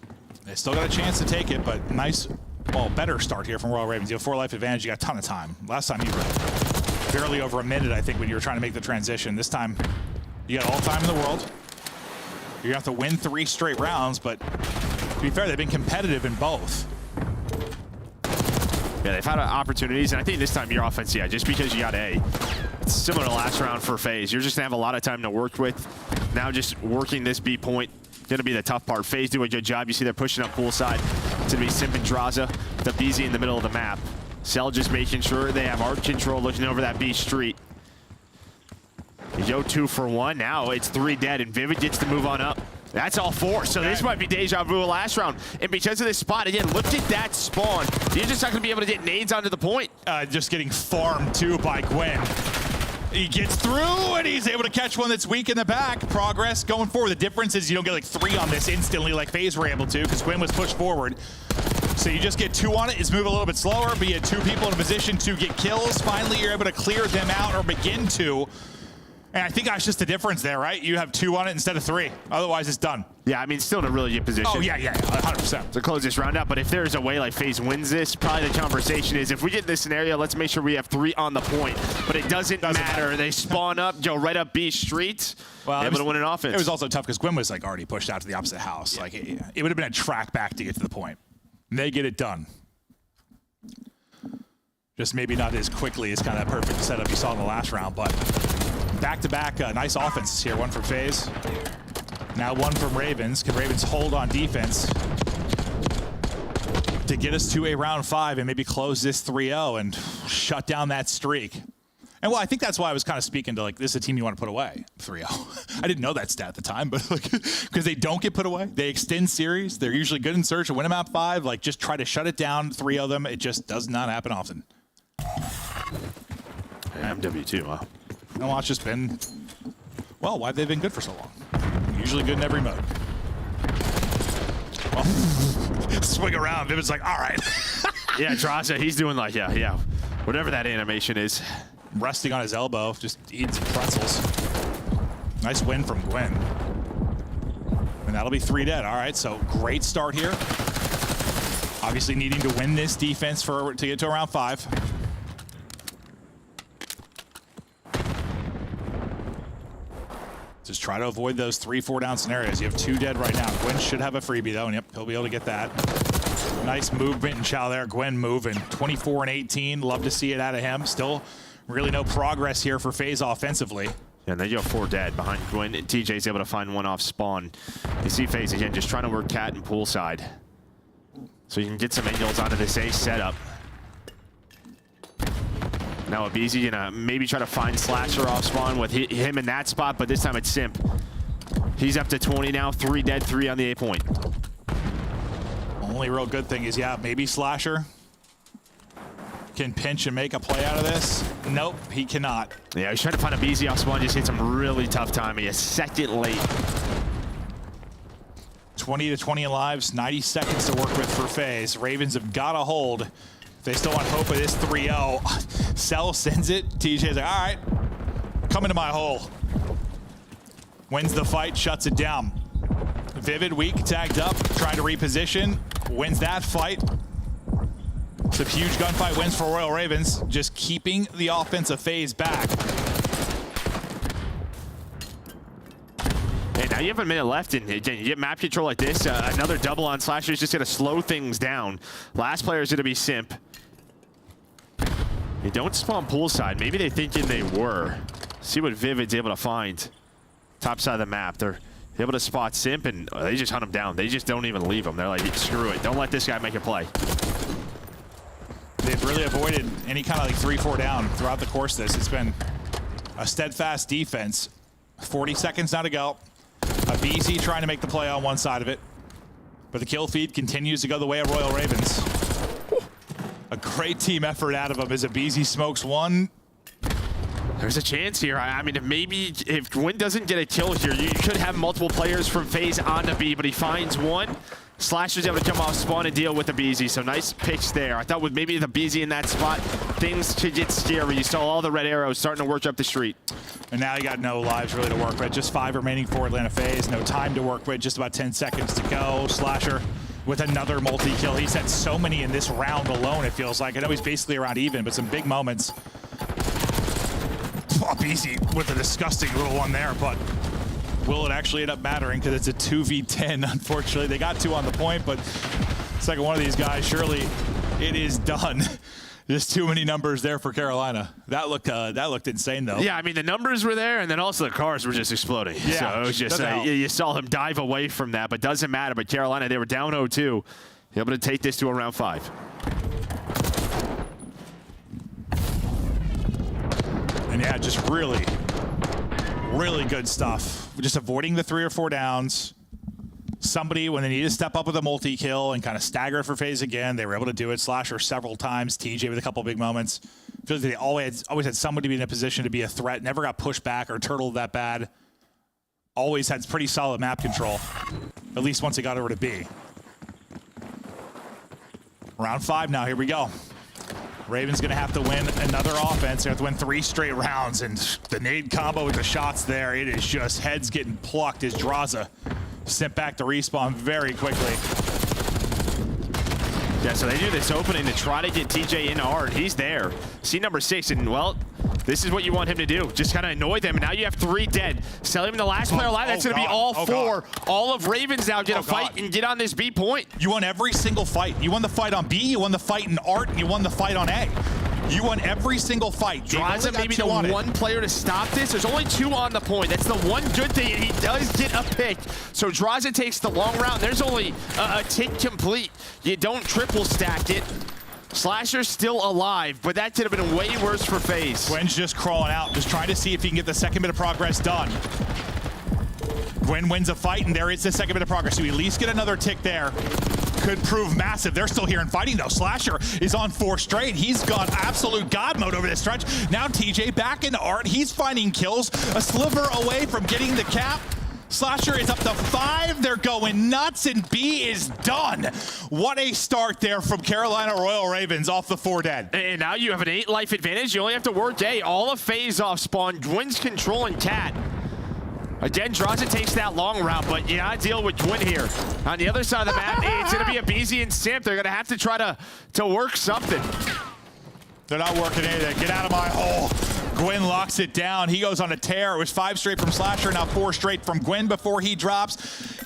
they still got a chance to take it, but nice, well, better start here from Royal Ravens. You have 4 life advantage. You got a ton of time. Last time you were barely over a minute, I think, when you were trying to make the transition. This time, you got all time in the world. You're going to have to win 3 straight rounds, but to be fair, they've been competitive in both. Yeah, they've had opportunities, and I think this time your offense, yeah, just because you got A, it's similar to last round for FaZe. You're just gonna have a lot of time to work with. Now just working this B point, gonna be the tough part. FaZe do a good job. You see they're pushing up poolside. It's gonna be Simp and Draza, the BZ in the middle of the map. Cell just making sure they have arc control, looking over that B street. You go 2 for 1. Now it's 3 dead, and Vivid gets to move on up. That's all 4, so this might be deja vu last round. And because of this spot, again, look at that spawn. You're just not going to be able to get nades onto the point. Just getting farmed, too, by Gwen. He gets through, and he's able to catch one that's weak in the back. Progress going forward. The difference is you don't get like 3 on this instantly like FaZe were able to, because Gwen was pushed forward. So you just get 2 on it. It's moving a little bit slower, but you had 2 people in a position to get kills. Finally, you're able to clear them out or begin to. And I think that's just the difference there, right? You have 2 on it instead of 3. Otherwise, it's done. Yeah, I mean, still in a really good position. Oh, yeah, 100%. To close this round out, but if there's a way like FaZe wins this, probably the conversation is if we get this scenario, let's make sure we have 3 on the point. But it doesn't matter. They spawn up, go right up B street, able to win an offense. It was also tough because Gwen was like already pushed out to the opposite house. Yeah. Like it would have been a track back to get to the point. And they get it done. Just maybe not as quickly as kind of that perfect setup you saw in the last round, but back-to-back nice offenses here. 1 from FaZe. Now 1 from Ravens. Can Ravens hold on defense to get us to a round 5 and maybe close this 3-0 and shut down that streak? And well, I think that's why I was kind of speaking to like, this is a team you want to put away, 3-0. I didn't know that stat at the time, but like, because they don't get put away. They extend series. They're usually good in search and win a map 5. Like, just try to shut it down, 3-0 them. It just does not happen often. MW2, wow. No, it's just been, well, why have they been good for so long? Usually good in every mode. Well, swing around. Vivid's like, all right. Yeah, Draza, he's doing like, yeah, whatever that animation is. Resting on his elbow, just eating some pretzels. Nice win from Gwen. And that'll be 3 dead. All right, so great start here. Obviously needing to win this defense to get to around 5. Just try to avoid those 3-4 down scenarios. You have 2 dead right now. Gwen should have a freebie though, and yep, he'll be able to get that. Nice movement and chow there. Gwen moving 24 and 18. Love to see it out of him. Still really no progress here for FaZe offensively. Yeah, and then you have 4 dead behind Gwen. And TJ's able to find 1 off spawn. You see FaZe again, just trying to work cat and poolside. So you can get some angles onto this A setup. Now Abizi gonna maybe try to find Slasher off spawn with him in that spot, but this time it's Simp. He's up to 20 now, 3 dead, 3 on the A point. Only real good thing is, yeah, maybe Slasher can pinch and make a play out of this. Nope, he cannot. Yeah, he's trying to find Abizi off spawn, just hit some really tough timing. A second late. 20 to 20 lives, 90 seconds to work with for FaZe. Ravens have got to hold. They still want hope of this 3-0. Cell sends it. TJ's like, all right, come into my hole. Wins the fight, shuts it down. Vivid, weak, tagged up, trying to reposition. Wins that fight. It's a huge gunfight, wins for Royal Ravens. Just keeping the offense of FaZe back. Hey, now you have a minute left, and again, you get map control like this. Another double on Slasher is just going to slow things down. Last player is going to be Simp. They don't spawn poolside. Maybe they're thinking they were. See what Vivid's able to find. Top side of the map. They're able to spot Simp, and they just hunt him down. They just don't even leave him. They're like, screw it. Don't let this guy make a play. They've really avoided any kind of like 3-4 down throughout the course of this. It's been a steadfast defense. 40 seconds now to go. Abizi trying to make the play on one side of it. But the kill feed continues to go the way of Royal Ravens. A great team effort out of him as Abizi smokes 1. There's a chance here. I mean, if Gwen doesn't get a kill here, you could have multiple players from FaZe on the B, but he finds 1. Slasher's able to come off spawn and deal with the BZ, so nice picks there. I thought with maybe the BZ in that spot, things could get scary. You saw all the red arrows starting to work up the street. And now you got no lives really to work with. Just 5 remaining for Atlanta FaZe. No time to work with. Just about 10 seconds to go. Slasher with another multi-kill. He's had so many in this round alone, it feels like. I know he's basically around even, but some big moments. BZ with a disgusting little one there, but will it actually end up mattering? Because it's a 2v10, unfortunately. They got 2 on the point, but second one of these guys surely It is done. Just too many numbers there for Carolina. That looked insane, though. Yeah, I mean, the numbers were there, and then also the cars were just exploding. Yeah, so it was just you saw him dive away from that, but doesn't matter. But Carolina, they were down 0-2. Able to take this to a round 5. And yeah, just really, really good stuff. Just avoiding the 3 or 4 downs. Somebody, when they need to step up with a multi-kill and kind of stagger for phase again, they were able to do it. Slasher several times. TJ with a couple big moments. Feels like they always had somebody be in a position to be a threat. Never got pushed back or turtled that bad. Always had pretty solid map control. At least once it got over to B. Round 5 now. Here we go. Ravens going to have to win another offense. They have to win 3 straight rounds. And the nade combo with the shots there, it is just heads getting plucked as Draza sent back to respawn very quickly. Yeah, so they do this opening to try to get TJ in hard. He's there. See number 6, and well, this is what you want him to do. Just kind of annoy them. And now you have 3 dead. Selling him the last player alive. That's going to be all 4. All of Ravens now get a fight and get on this B point. You won every single fight. You won the fight on B, you won the fight in Art, and you won the fight on A. You won every single fight. Draza maybe the one player to stop this. There's only 2 on the point. That's the one good thing. He does get a pick. So Draza takes the long round. There's only a tick complete. You don't triple stack it. Slasher's still alive, but that could have been way worse for FaZe. Gwen's just crawling out, just trying to see if he can get the second bit of progress done. Gwen wins a fight, and there is the second bit of progress. So you at least get another tick there. Could prove massive. They're still here and fighting, though. Slasher is on 4 straight. He's gone absolute god mode over this stretch. Now TJ back into Art. He's finding kills. A sliver away from getting the cap. Slasher is up to 5. They're going nuts, and B is done. What a start there from Carolina Royal Ravens off the 4 dead. And now you have an 8 life advantage. You only have to work A. All of FaZe off spawn. Gwyn's controlling Cat. Again, Draza takes that long route, but you gotta deal with Gwyn here. On the other side of the map, it's gonna be a BZ and Simp. They're gonna have to try to work something. They're not working anything. Get out of my hole. Gwyn locks it down. He goes on a tear. It was 5 straight from Slasher, now 4 straight from Gwyn before he drops.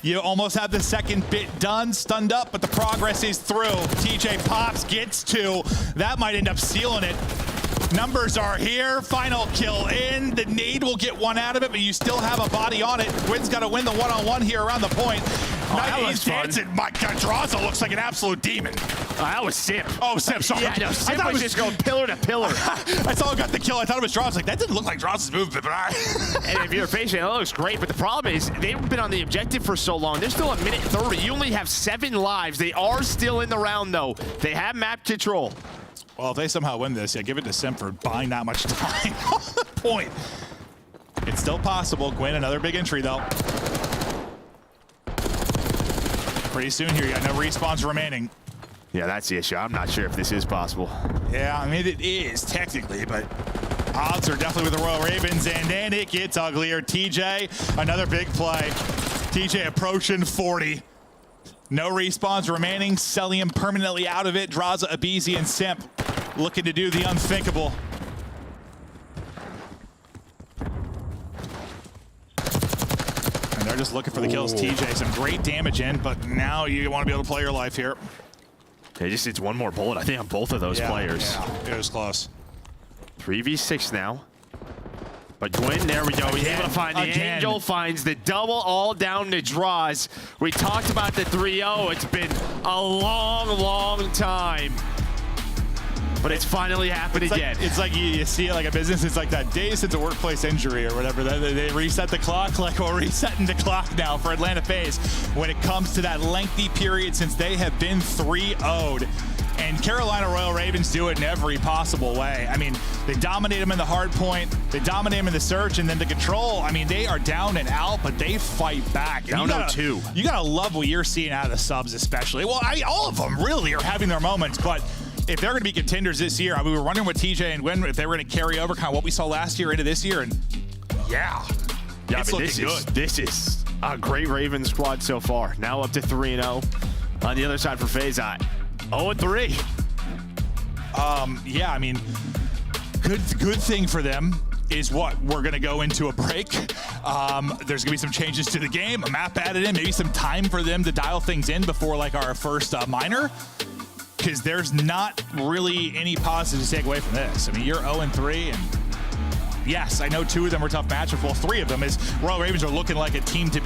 You almost have the second bit done, stunned up, but the progress is through. TJ pops, gets 2. That might end up sealing it. Numbers are here. Final kill in. The nade will get 1 out of it, but you still have a body on it. Gwyn's got to win the one-on-one here around the point. He's dancing. My God, Draza looks like an absolute demon. That was Simp. Oh, Simp, sorry. Yeah, no, Simp was just going pillar to pillar. I saw him got the kill. I thought it was Draza. Like, that didn't look like Draza's movement, but all right. And if you're facing it, that looks great, but the problem is they've been on the objective for so long. They're still at minute 30. You only have 7 lives. They are still in the round, though. They have map control. Well, if they somehow win this, yeah, give it to Simp for buying that much time on the point. It's still possible. Gwyn, another big entry, though. Pretty soon here, you got no respawns remaining. Yeah, that's the issue. I'm not sure if this is possible. Yeah, I mean, it is technically, but odds are definitely with the Royal Ravens, and then it gets uglier. TJ, another big play. TJ approaching 40. No respawns remaining. Celium permanently out of it. Draza, Abizi, and Simp looking to do the unthinkable. And they're just looking for the kills. TJ, some great damage in, but now you want to be able to play your life here. It just needs 1 more bullet, I think, on both of those players. Yeah, it was close. 3v6 now. But Gwyn, there we go. He's able to find the Angel, finds the double, all down to draws. We talked about the 3-0. It's been a long, long time. But it's finally happened again. It's like you see it like a business. It's like that day since a workplace injury or whatever. They reset the clock. Like we're resetting the clock now for Atlanta FaZe when it comes to that lengthy period since they have been 3-0'd. And Carolina Royal Ravens do it in every possible way. I mean, they dominate them in the hard point, they dominate them in the search, and then the control. I mean, they are down and out, but they fight back. Down 0-2. You gotta love what you're seeing out of the subs, especially. Well, I mean, all of them really are having their moments, but if they're going to be contenders this year, I mean, we were wondering with TJ and Gwyn if they were going to carry over kind of what we saw last year into this year, and yeah, it's looking good. This is a great Ravens squad so far. Now up to 3-0. On the other side for FaZe, 0-3. Yeah, I mean, good thing for them is what we're going to go into a break. There's going to be some changes to the game, a map added in, maybe some time for them to dial things in before like our first minor. because there's not really any positive to take away from this. I mean, you're 0-3, and yes, I know 2 of them were tough matchups. Well, 3 of them is Royal Ravens are looking like a team to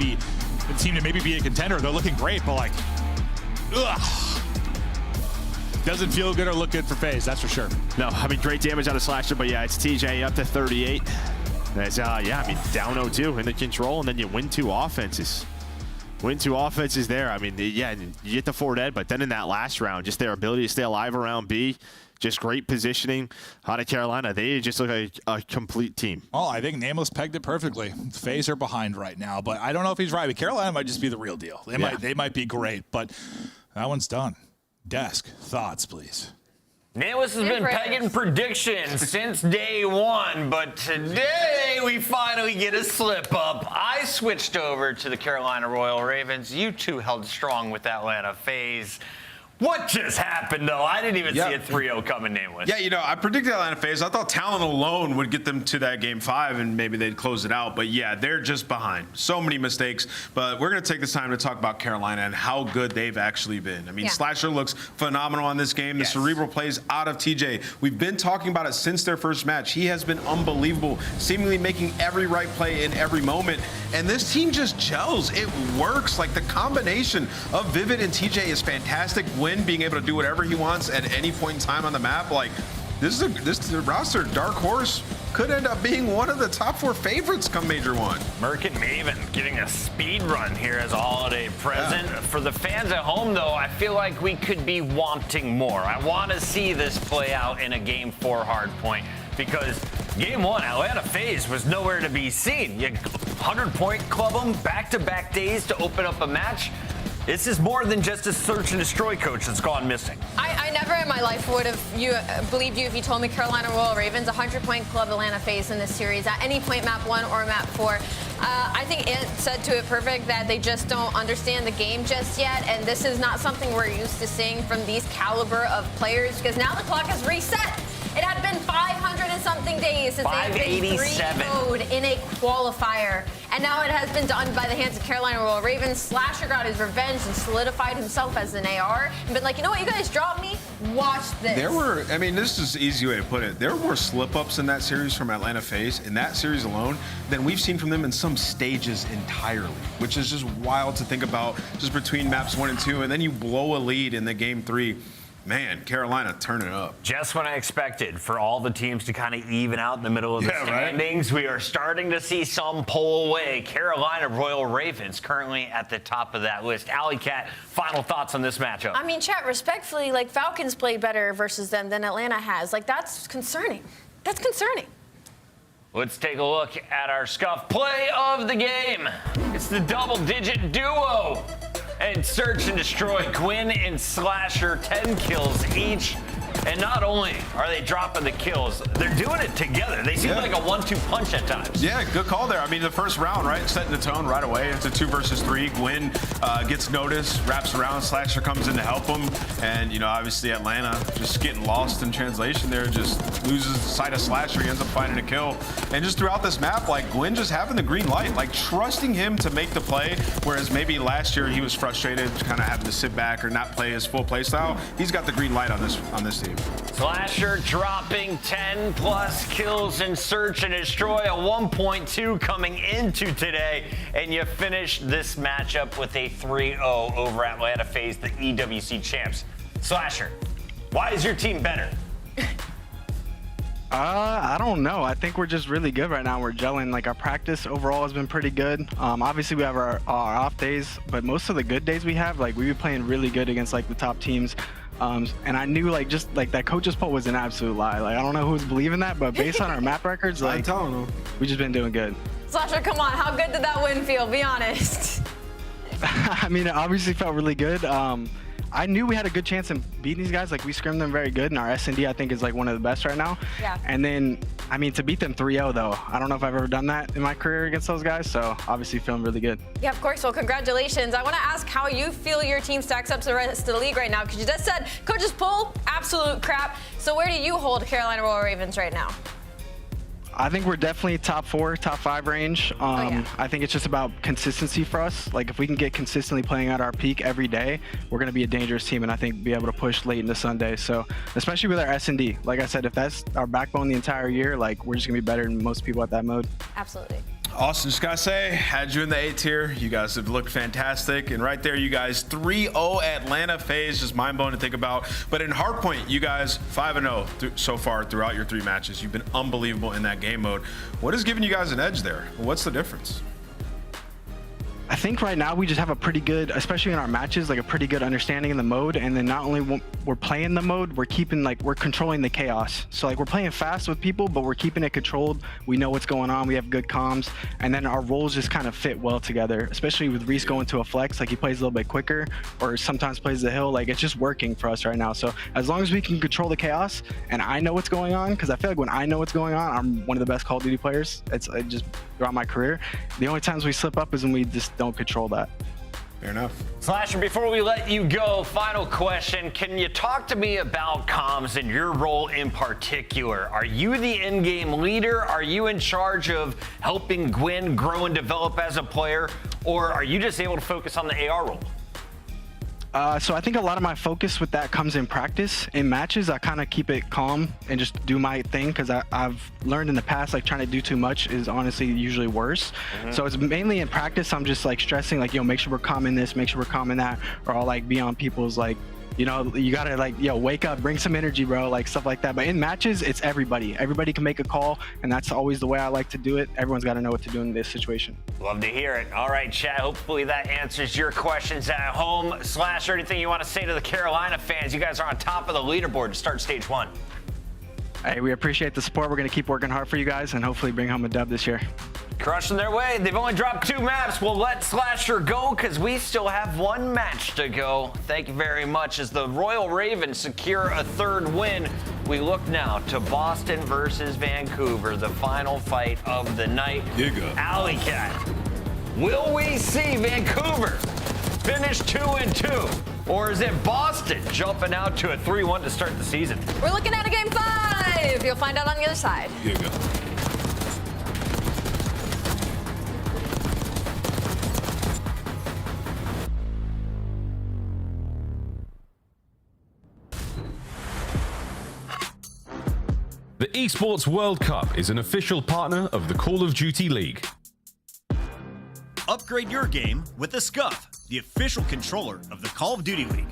maybe be a contender. They're looking great, but like, ugh. Doesn't feel good or look good for FaZe, that's for sure. No, I mean, great damage out of Slasher, but yeah, it's TJ up to 38. That's, yeah, I mean, down 0-2 in the control, and then you win 2 offenses. Win 2 offenses there. I mean, yeah, you get the 4 dead, but then in that last round, just their ability to stay alive around B, just great positioning out of Carolina. They just look like a complete team. Oh, I think Nameless pegged it perfectly. FaZe are behind right now, but I don't know if he's right. But Carolina might just be the real deal. They might be great, but that one's done. Desk, thoughts, please. Nameless has been pegging predictions since day 1, but today we finally get a slip up. I switched over to the Carolina Royal Ravens. You 2 held strong with Atlanta FaZe. What just happened, though? I didn't even see a 3-0 coming, Nameless. Yeah, you know, I predicted Atlanta FaZe. I thought talent alone would get them to that game 5, and maybe they'd close it out. But yeah, they're just behind. So many mistakes. But we're going to take this time to talk about Carolina and how good they've actually been. I mean, Slasher looks phenomenal on this game. The cerebral plays out of TJ. We've been talking about it since their first match. He has been unbelievable, seemingly making every right play in every moment. And this team just gels. It works. Like, the combination of Vivid and TJ is fantastic. Win being able to do whatever he wants at any point in time on the map. Like, this roster, Dark Horse, could end up being one of the top 4 favorites come Major 1. Merc and Maven getting a speed run here as a holiday present. For the fans at home, though, I feel like we could be wanting more. I want to see this play out in a Game 4 hardpoint, because Game 1, Atlanta FaZe was nowhere to be seen. You 100-point club them back-to-back days to open up a match. This is more than just a search and destroy coach that's gone missing. I never in my life would have believed you if you told me Carolina Royal Ravens 100-point club Atlanta FaZe in this series at any point, map 1 or map 4. I think Ant said to it perfect that they just don't understand the game just yet, and this is not something we're used to seeing from these caliber of players, because now the clock has reset. It had been 500 and something days since they had been 3-0'd in a qualifier. And now it has been done by the hands of Carolina Royal Ravens. Slasher got his revenge and solidified himself as an AR. And been like, you know what, you guys dropped me? Watch this. There were, I mean, this is an easy way to put it. There were more slip-ups in that series from Atlanta FaZe, in that series alone, than we've seen from them in some stages entirely, which is just wild to think about, just between maps 1 and 2. And then you blow a lead in the Game 3. Man, Carolina turning it up. Just when I expected for all the teams to kind of even out in the middle of the standings, we are starting to see some pull away. Carolina Royal Ravens currently at the top of that list. Alley Cat, final thoughts on this matchup? I mean, chat, respectfully, like, Falcons played better versus them than Atlanta has. Like, that's concerning. That's concerning. Let's take a look at our scuff play of the game. It's the double-digit duo. And search and destroy, Gwyn and Slasher, 10 kills each. And not only are they dropping the kills, they're doing it together. They seem like a 1-2 punch at times. Yeah, good call there. I mean, the first round, right, setting the tone right away. It's a 2 versus 3. Gwyn gets noticed, wraps around, Slasher comes in to help him. And, you know, obviously Atlanta just getting lost in translation there, just loses sight of Slasher. He ends up finding a kill. And just throughout this map, like, Gwyn just having the green light, like trusting him to make the play, whereas maybe last year he was frustrated, kind of having to sit back or not play his full play style. He's got the green light on this team. Slasher dropping 10+ kills in search and destroy, a 1.2 coming into today, and you finish this matchup with a 3-0 over Atlanta FaZe, the EWC champs. Slasher, why is your team better? I don't know. I think we're just really good right now. We're gelling. Like, our practice overall has been pretty good. Obviously we have our off days, but most of the good days we have, like, we be playing really good against like the top teams. And I knew, like, just like that coach's poll was an absolute lie. Like, I don't know who's believing that, but based on our map records, like, we just been doing good. Slasher, come on, how good did that win feel? Be honest. I mean, it obviously felt really good. I knew we had a good chance in beating these guys. Like, we scrimmed them very good, and our S&D, I think, is like one of the best right now. Yeah. And then, I mean, to beat them 3-0 though, I don't know if I've ever done that in my career against those guys, so obviously feeling really good. Yeah, of course. Well, congratulations. I want to ask how you feel your team stacks up to the rest of the league right now, because you just said coach's poll, absolute crap. So where do you hold Carolina Royal Ravens right now? I think we're definitely top 4, top 5 range. I think it's just about consistency for us. Like if we can get consistently playing at our peak every day, we're going to be a dangerous team and I think be able to push late into Sunday. So especially with our S&D, like I said, if that's our backbone the entire year, like we're just going to be better than most people at that mode. Absolutely. Austin, just gotta say, had you in the A tier. You guys have looked fantastic. And right there, you guys 3-0 Atlanta FaZe, just mind-blowing to think about. But in Hardpoint, you guys 5-0 so far throughout your 3 matches. You've been unbelievable in that game mode. What has given you guys an edge there? What's the difference? I think right now we just have a pretty good, especially in our matches, like a pretty good understanding in the mode. And then not only we're playing the mode, we're controlling the chaos. So like we're playing fast with people, but we're keeping it controlled. We know what's going on. We have good comms. And then our roles just kind of fit well together, especially with Reese going to a flex. Like he plays a little bit quicker or sometimes plays the hill. Like it's just working for us right now. So as long as we can control the chaos and I know what's going on, because I feel like when I know what's going on, I'm one of the best Call of Duty players. It's just throughout my career. The only times we slip up is when we just don't control that. Fair enough. Slasher, before we let you go, final question. Can you talk to me about comms and your role in particular? Are you the in-game leader? Are you in charge of helping Gwyn grow and develop as a player? Or are you just able to focus on the AR role? So I think a lot of my focus with that comes in practice. In matches, I kind of keep it calm and just do my thing because I've learned in the past, like trying to do too much is honestly usually worse. So it's mainly in practice, I'm just like stressing like, yo, make sure we're calm in this, make sure we're calm in that, or I'll like be on people's like, you know, you gotta like, yo, wake up, bring some energy, bro, like stuff like that. But in matches, it's everybody. Everybody can make a call, and that's always the way I like to do it. Everyone's got to know what to do in this situation. Love to hear it. All right, chat. Hopefully that answers your questions at home. Slasher, anything you want to say to the Carolina fans? You guys are on top of the leaderboard to start stage 1. Hey, we appreciate the support. We're going to keep working hard for you guys and hopefully bring home a dub this year. Crushing their way. They've only dropped 2 maps. We'll let Slasher go because we still have 1 match to go. Thank you very much. As the Royal Ravens secure a 3rd win, we look now to Boston versus Vancouver, the final fight of the night. Alley Cat, will we see Vancouver finish 2-2? Or is it Boston jumping out to a 3-1 to start the season? We're looking at a game 5. You'll find out on the other side. The Esports World Cup is an official partner of the Call of Duty League. Upgrade your game with the Scuff, the official controller of the Call of Duty League.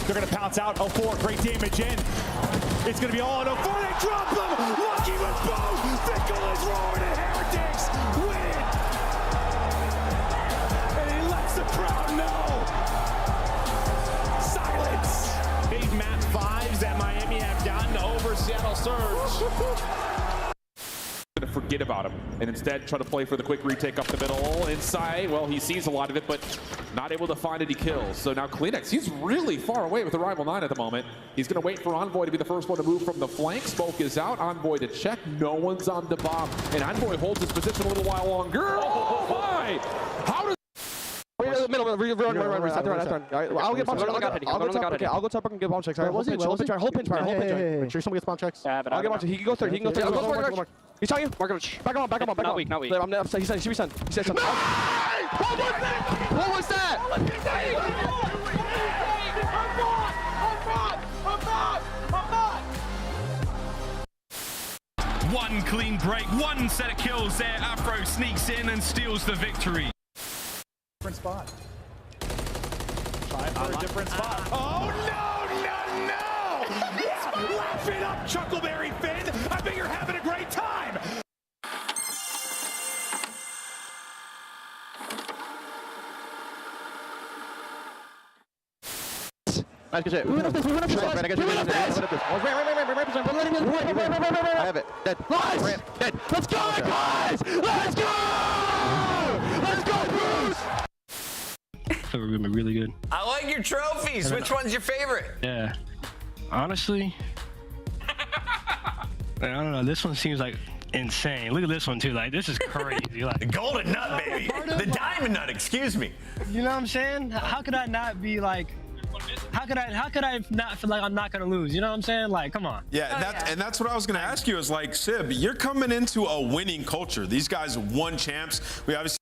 They're going to pounce out 04, great damage in. It's going to be all on 04, they drop them! Lucky with both! Fickle is roaring and Heretics win it! And he lets the crowd know! Silence! Big map 5s that Miami have gotten over Seattle Surge. To forget about him and instead try to play for the quick retake up the middle inside. Well, he sees a lot of it, but not able to find any kills. So now Kleenex, he's really far away with the rival 9 at the moment. He's going to wait for Envoy to be the first one to move from the flank. Smoke is out. Envoy to check. No one's on the bomb. And Envoy holds his position a little while longer. Oh my! How does... Middle, run. I'll get bomb checks. I'll go top and get bomb checks. Hold pinch. Make sure someone gets bomb checks. I'll get bomb checks. He can go third. He's telling you. Back him up. Not weak. I'm upset. He said something. What was that? One clean break, 1 set of kills there. Afro sneaks in and steals the victory. Different spot. Try for a different spot. Oh, no! Chuckleberry Finn, I bet you're having a great time. Nice, good shit. We win up this. Right, I got you. Win up this. I have it. Dead. Nice. Dead. Let's go, guys! Let's go! Let's go, Bruce! We're gonna be really good. I like your trophies. Which one's your favorite? Yeah. Honestly, I don't know. This one seems like insane. Look at this one too. Like this is crazy. Like the golden nut, baby. The diamond nut. Excuse me. You know what I'm saying? How could I not be like? How could I not feel like I'm not gonna lose? You know what I'm saying? Like, come on. Yeah, and that's what I was gonna ask you. Is like, Sib, you're coming into a winning culture. These guys won champs. We obviously.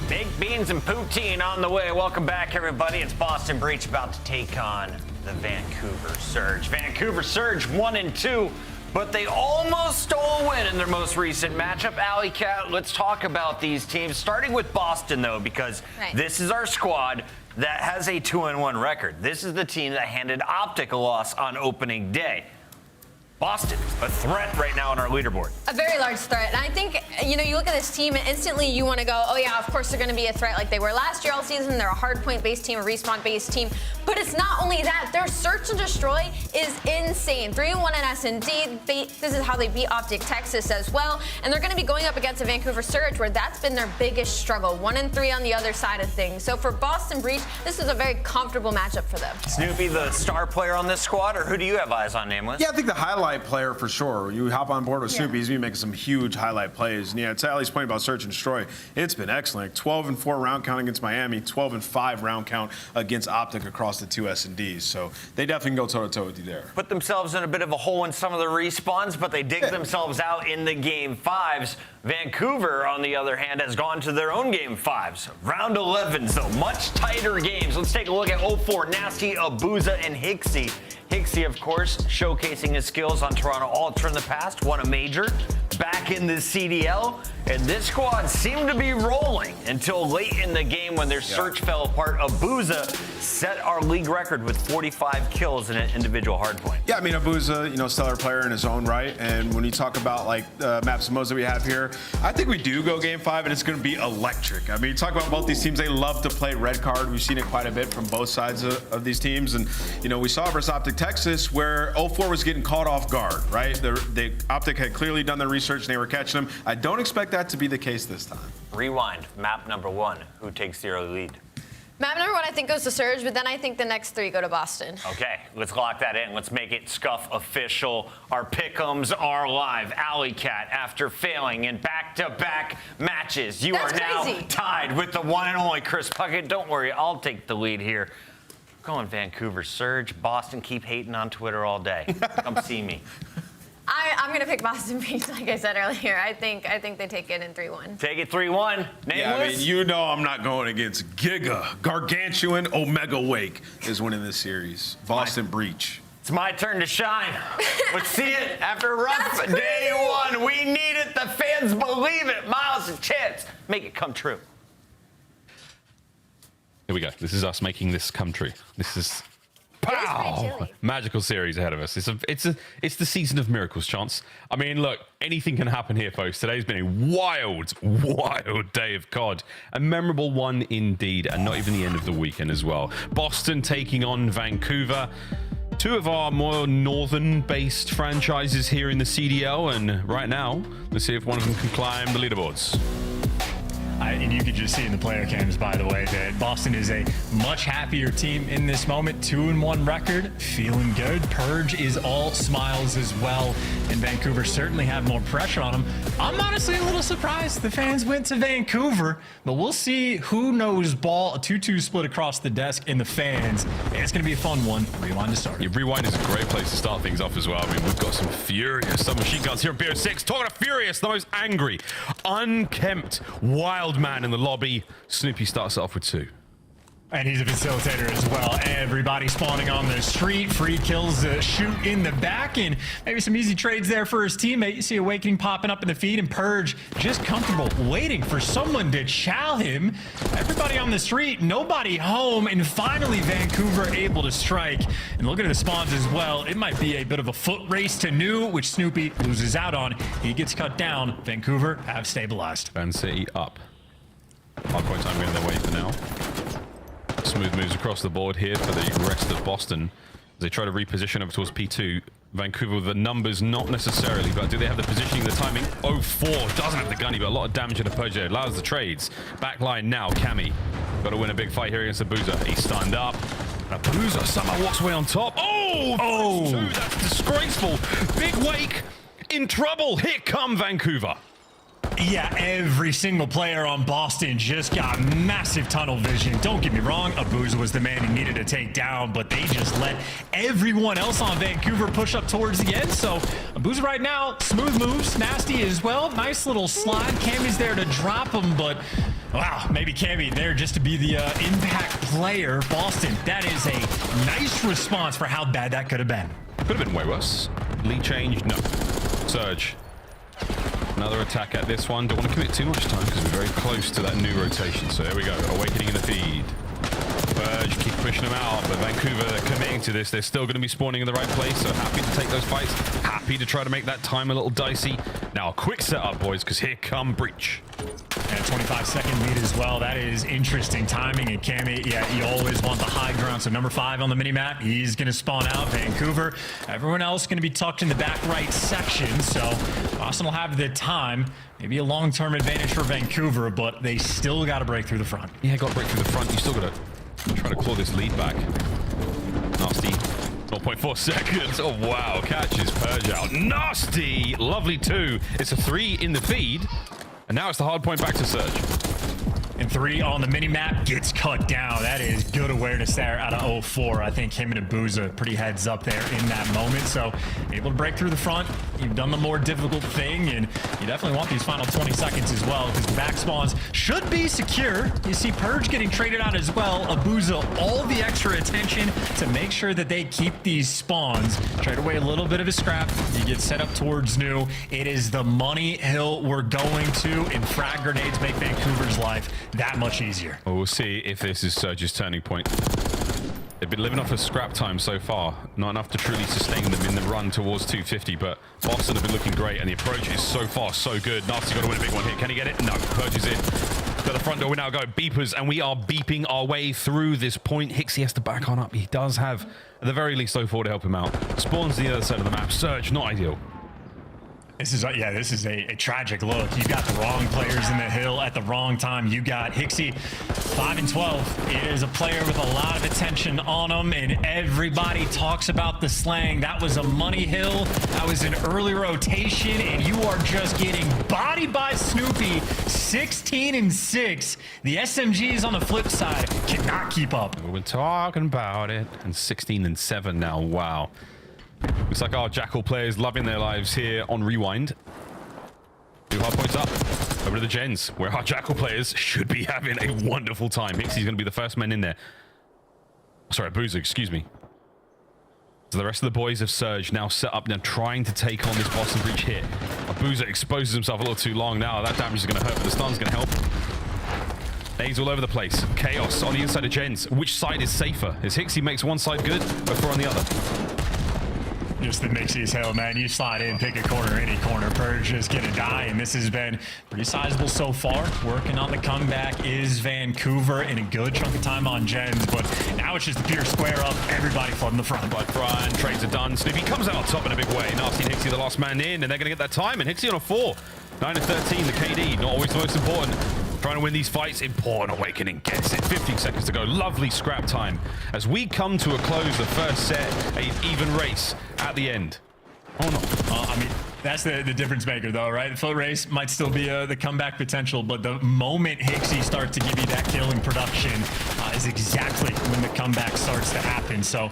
Baked beans and poutine on the way. Welcome back, everybody. It's Boston Breach about to take on the Vancouver Surge. Vancouver Surge 1-2, but they almost stole a win in their most recent matchup. Alley Cat, let's talk about these teams, starting with Boston, though, because this is our squad that has a 2-1 record. This is the team that handed Optic a loss on opening day. Boston, a threat right now on our leaderboard. A very large threat. And I think, you know, you look at this team and instantly you want to go, oh yeah, of course they're going to be a threat like they were last year all season. They're a hardpoint-based team, a respawn-based team. But it's not only that. Their search and destroy is insane. 3-1 in S&D. This is how they beat Optic Texas as well. And they're going to be going up against a Vancouver Surge where that's been their biggest struggle. 1-3 on the other side of things. So for Boston Breach, this is a very comfortable matchup for them. Snoopy, the star player on this squad, or who do you have eyes on, Nameless? Yeah, I think the highlight player for sure. You hop on board with Snoopy, he's been making some huge highlight plays. And yeah, to Allie's point about search and destroy, it's been excellent. 12-4 round count against Miami, 12-5 round count against Optic across the two S&Ds. So they definitely can go toe-to-toe with you there. Put themselves in a bit of a hole in some of the respawns, but they dig themselves out in the game 5s. Vancouver, on the other hand, has gone to their own game 5s. Round 11s, though, much tighter games. Let's take a look at 0-4, Nasty, Abuza, and Hixie. Hixie, of course, showcasing his skills on Toronto Ultra in the past, won a major, back in the CDL, and this squad seemed to be rolling until late in the game when their search fell apart. Abuza set our league record with 45 kills in an individual hardpoint. Yeah, I mean, Abuza, you know, stellar player in his own right, and when you talk about, like, maps and modes that we have here, I think we do go game 5, and it's going to be electric. I mean, you talk about both these teams, they love to play red card. We've seen it quite a bit from both sides of these teams, and, you know, we saw versus Optic Texas where 0-4 was getting caught off guard, right? The Optic had clearly done their research, and they were catching them. I don't expect that to be the case this time. Rewind, map number 1. Who takes the early lead? Map number 1, I think, goes to Surge, but then I think the next 3 go to Boston. Okay, let's lock that in. Let's make it Scuff official. Our pick'ems are live. Alley Cat, after failing in back-to-back matches, you are now tied with the one and only Chris Puckett. Don't worry, I'll take the lead here. I'm going Vancouver Surge. Boston, keep hating on Twitter all day. Come see me. I'm I'm gonna pick Boston Beach, like I said earlier. I think they take it in 3-1. Take it 3-1. Yeah, I mean, you know I'm not going against Giga. Gargantuan Omega Wake is winning this series. Boston Breach. It's my turn to shine. Let's see it after a rough day one. We need it. The fans believe it. Miles, a chance. Make it come true. Here we go. This is us making this come true. This is pow! Magical series ahead of us. It's the season of miracles, Chance. I mean, look, anything can happen here, folks. Today's been a wild day of COD. A memorable one indeed, and not even the end of the weekend as well. Boston taking on Vancouver. Two of our more northern-based franchises here in the CDL, and right now, let's see if one of them can climb the leaderboards. And you could just see in the player cams, by the way, that Boston is a much happier team in this moment. 2-1 record, feeling good. Purge is all smiles as well, and Vancouver certainly have more pressure on them. I'm honestly a little surprised the fans went to Vancouver, but we'll see who knows ball. A 2-2 split across the desk in the fans. And it's going to be a fun one. Rewind to start. Yeah, Rewind is a great place to start things off as well. I mean, we've got some furious submachine guns here at BO6. Talking to Furious, the most angry, unkempt, wild man in the lobby. Snoopy starts it off with 2. And he's a facilitator as well. Everybody spawning on the street. Free kills, shoot in the back, and maybe some easy trades there for his teammate. You see Awakening popping up in the feed, and Purge just comfortable waiting for someone to chow him. Everybody on the street, nobody home, and finally Vancouver able to strike. And looking at the spawns as well, it might be a bit of a foot race to New, which Snoopy loses out on. He gets cut down. Vancouver have stabilized. Van City up. Hardpoint time going their way for now. Smooth moves across the board here for the rest of Boston as they try to reposition over towards P2. Vancouver with the numbers, not necessarily, but do they have the positioning, the timing? 0-4 doesn't have the gunny, but a lot of damage in the Purge there. Allows the trades. Backline now, Cammy. Got to win a big fight here against Abuza. He's stunned up. Abuza somehow walks away on top. Oh! That's disgraceful. Big Wake in trouble. Here come Vancouver. Yeah, every single player on Boston just got massive tunnel vision. Don't get me wrong, Abuza was the man he needed to take down, but they just let everyone else on Vancouver push up towards the end. So Abuza right now, smooth moves, nasty as well. Nice little slide. Cammy's there to drop him, but wow, maybe Cammy there just to be the impact player. Boston, that is a nice response for how bad that could have been. Could have been way worse. Lead change, no. Surge. Another attack at this one. Don't want to commit too much time because we're very close to that new rotation. So there we go. Awakening in the feed. Purge keep pushing them out, but Vancouver committing to this. They're still going to be spawning in the right place, so happy to take those fights. Happy to try to make that time a little dicey. Now, a quick setup, boys, because here come Breach. And a 25-second lead as well. That is interesting timing. And Cammy, yeah, you always want the high ground. So number 5 on the mini-map, he's going to spawn out. Vancouver, everyone else going to be tucked in the back right section. So Boston will have the time. Maybe a long-term advantage for Vancouver, but they still got to break through the front. Yeah, got to break through the front. You still got to try to claw this lead back. Nasty. 0.4 seconds. Oh, wow. Catches Purge out. Nasty. Lovely 2. It's a 3 in the feed. And now it's the hard point back to Surge. And 3 on the mini-map gets cut down. That is good awareness there out of 0-4. I think him and Abuza pretty heads up there in that moment. So able to break through the front. You've done the more difficult thing, and you definitely want these final 20 seconds as well because the back spawns should be secure. You see Purge getting traded out as well. Abuza, all the extra attention to make sure that they keep these spawns. Trade away a little bit of a scrap. You get set up towards New. It is the money hill we're going to, and frag grenades make Vancouver's life that much easier. Well, we'll see if this is Surge's turning point. They've been living off of scrap time so far. Not enough to truly sustain them in the run towards 250, but Boston have been looking great, and the approach is so far so good. Nasty's got to win a big one here. Can he get it? No. Purge is in. To the front door, we now go beepers, and we are beeping our way through this point. Hixie has to back on up. He does have, at the very least, 0-4 to help him out. Spawns the other side of the map. Surge, not ideal. This is a tragic look. You got the wrong players in the hill at the wrong time. You got Hixie, 5 and 12. It is a player with a lot of attention on him, and everybody talks about the slang. That was a money hill. That was an early rotation, and you are just getting bodied by Snoopy. 16 and 6. The SMGs on the flip side cannot keep up. We've been talking about it, and 16 and 7 now. Wow. Looks like our Jackal players loving their lives here on Rewind. 2 hard points up. Over to the gens, where our Jackal players should be having a wonderful time. Hixie's going to be the first man in there. Sorry, Boozer, excuse me. So the rest of the boys have surged, now set up, now trying to take on this Boston Breach hit. Boozer exposes himself a little too long now. That damage is going to hurt, but the stun's going to help. Nades all over the place. Chaos on the inside of gens. Which side is safer? As Hixie makes one side good, or throw on the other? Just the mixiest hell, man. You slide in, pick a corner, any corner. Purge is gonna die, and this has been pretty sizable so far. Working on the comeback is Vancouver in a good chunk of time on gens, but now it's just the pure square up. Everybody flooding the front. By front, trades are done. Snoopy comes out on top in a big way. Nasty and Hixie the last man in, and they're gonna get that time. And Hixie on a 4. 9-13, the KD, not always the most important. Trying to win these fights, important. Awakening gets it. 15 seconds to go. Lovely scrap time. As we come to a close, the first set, an even race at the end. Oh no. I mean, that's the difference maker, though, right? The foot race might still be the comeback potential, but the moment Hixie starts to give you that killing production is exactly when the comeback starts to happen. So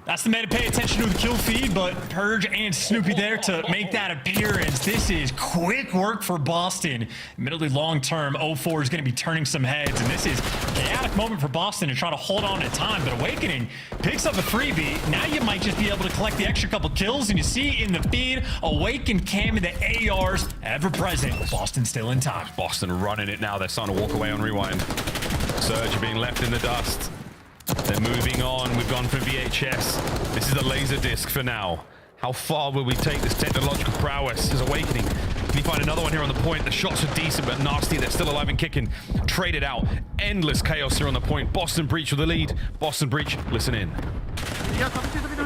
that's the man to pay attention to the kill feed, but Purge and Snoopy there to make that appearance. This is quick work for Boston. Admittedly long-term, 0-4 is going to be turning some heads, and this is a chaotic moment for Boston to try to hold on to time, but Awakening picks up a freebie. Now you might just be able to collect the extra couple kills, and you see in the feed, Awaken Cam and the ARs ever present. Boston still in time. Boston running it now. They're starting to walk away on Rewind. Surge being left in the dust. They're moving on. We've gone for VHS. This is the laser disc for now. How far will we take this technological prowess? Is Awakening. Can you find another one here on the point? The shots are decent, but Nasty. They're still alive and kicking. Traded out. Endless chaos here on the point. Boston Breach with the lead. Boston Breach, listen in.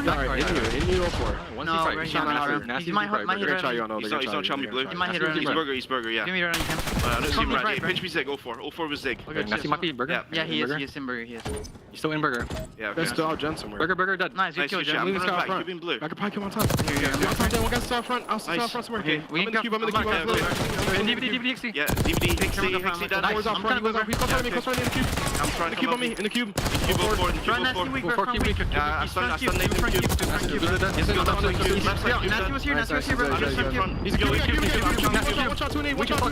Alright, in you, 04. No, right here. He's my They're gonna try you on O. He's not tell me blue. He might hit it. He's burger, yeah. Give me right on him. I don't see him right. Pinch me Zig, 04. 04 was Zig. Okay, Nasty might be burger. Yeah, he is in burger, he is. He's still in burger. Yeah, there's still out gen somewhere. Burger, dead. Nice, good kill, Jen. Leave this guy out front. Keep blue. I could probably kill him on top. One guy's still out front. I'll still out front somewhere. Okay, I'm in the cube, I'm in the cube. DVD, Hixie. Yeah, DVD, Hixie down. He's out front, he's close right in the cube. I'm trying to come on me, in the cube. Cube 04, in the cube 04. I stunned Nate in the cube. He's going down to the cube. Nasty was here, bro. He's going to cube. Watch out, 2-8, watch out, 2-8.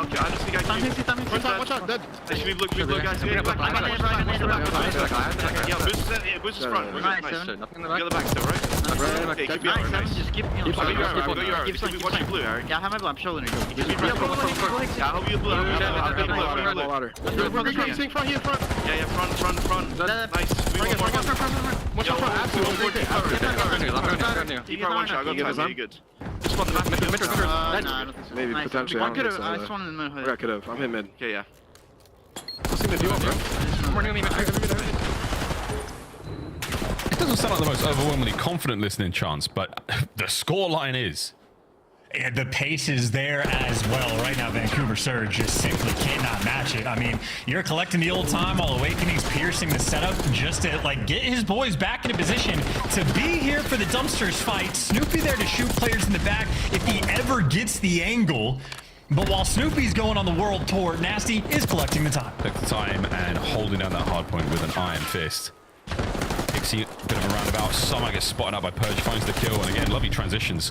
Okay, I just think I can. Watch out, dead. They should be blue, guys. Yeah, Boost is front. Nice. Get the back still, right? Okay, keep your nice. Just keep Watch your blue, Harry. Yeah, I have my blue. I'm showing you. Yeah, I'll help you blue. He's in front, he in front. Yeah, front. Nice. Watch out front, absolutely. Keep our one shot, I got time, you're good. Just spot the back, mid. Maybe, potentially. I could have, I just wanted in the mid. I could have. I'm hit mid. Okay, yeah. I'll see mid you up, bro. It doesn't sound like the most overwhelmingly confident listening chance, but the scoreline is. And the pace is there as well. Right now, Vancouver Surge just simply cannot match it. I mean, you're collecting the old time while Awakening's piercing the setup just to like get his boys back into position to be here for the dumpsters fight. Snoopy there to shoot players in the back if he ever gets the angle. But while Snoopy's going on the world tour, Nasty is collecting the time. Took the time and holding down that hard point with an iron fist. Hixie, bit of a roundabout. Somehow gets spotted out by Purge, finds the kill, and again, lovely transitions.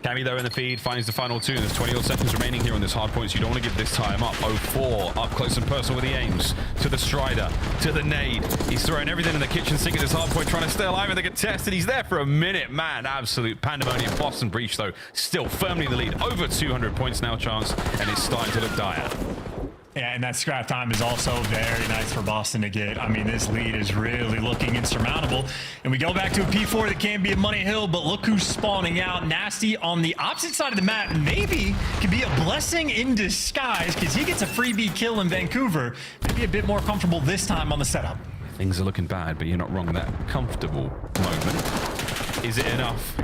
Cammy though in the feed, finds the final 2, and there's 20 odd seconds remaining here on this hard point, so you don't want to give this time up. 0-4, up close and personal with the aims. To the Strider, to the nade. He's throwing everything in the kitchen sink at this hard point, trying to stay alive in the contest, and he's there for a minute. Man, absolute pandemonium. Boston Breach though, still firmly in the lead. Over 200 points now, Chance, and it's starting to look dire. Yeah, and that scrap time is also very nice for Boston to get. I mean, this lead is really looking insurmountable. And we go back to a P4 that can be a money hill, but look who's spawning out. Nasty on the opposite side of the map maybe can be a blessing in disguise because he gets a freebie kill in Vancouver. Maybe a bit more comfortable this time on the setup. Things are looking bad, but you're not wrong. That comfortable moment. Is it enough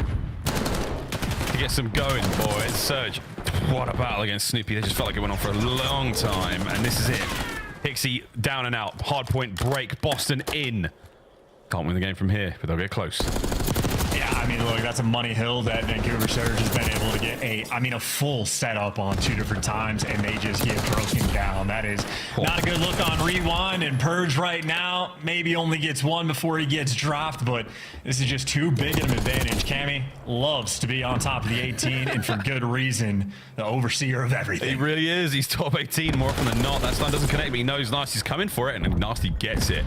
to get some going, boys? Surge. What a battle against Snoopy. They just felt like it went on for a long time, and this is it. Hixie down and out. Hard point break. Boston in. Can't win the game from here, but they'll get close. Yeah, I mean, look, that's a money hill that Vancouver Surge has been able to get a full setup on 2 different times, and they just get broken down. That is not a good look on Rewind, and Purge right now maybe only gets 1 before he gets dropped, but this is just too big of an advantage. Cammy loves to be on top of the 18, and for good reason, the overseer of everything. He really is. He's top 18 more often than not. That stun doesn't connect, but he knows Nasty's coming for it, and Nasty gets it.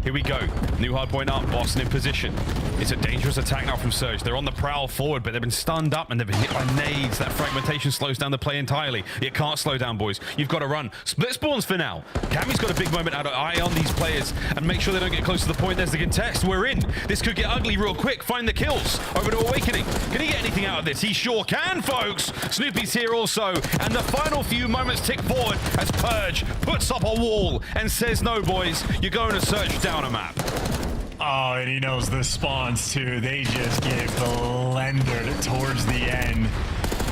Here we go. New hard point up. Boston in position. It's a dangerous attack now from Surge. They're on the prowl forward, but they've been stunned up and they've been hit by nades. That fragmentation slows down the play entirely. It can't slow down, boys. You've got to run. Split spawns for now. Cammy's got a big moment out of eye on these players and make sure they don't get close to the point. There's the contest. We're in. This could get ugly real quick. Find the kills. Over to Awakening. Can he get anything out of this? He sure can, folks. Snoopy's here also. And the final few moments tick forward as Purge puts up a wall and says, no, boys, you're going to search down a map. Oh, and he knows the spawns too. They just get blended towards the end.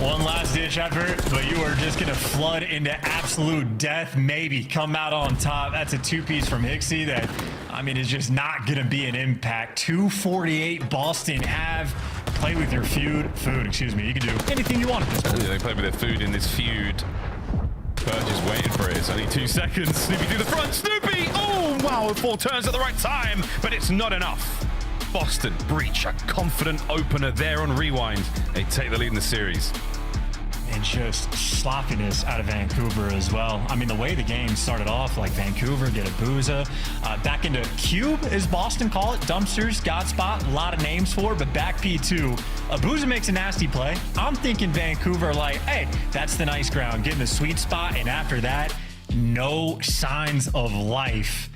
One last ditch effort, but you are just gonna flood into absolute death, maybe come out on top. That's a 2-piece from Hixie that, I mean, is just not gonna be an impact. 248 Boston have. Play with your food, excuse me. You can do anything you want at this point. They play with their food in this feud. Purge is waiting for it. It's only 2 seconds. Snoopy to the front. Snoopy! Oh, wow. 4 turns at the right time, but it's not enough. Boston breach a confident opener there on Rewind. They take the lead in the series. And just sloppiness out of Vancouver as well. I mean, the way the game started off, like Vancouver get a Booza, back into Cube, as Boston call it, dumpsters, Godspot, a lot of names for it, but back P2, Abuza makes a nasty play. I'm thinking Vancouver like, hey, that's the nice ground, getting the sweet spot, and after that, no signs of life.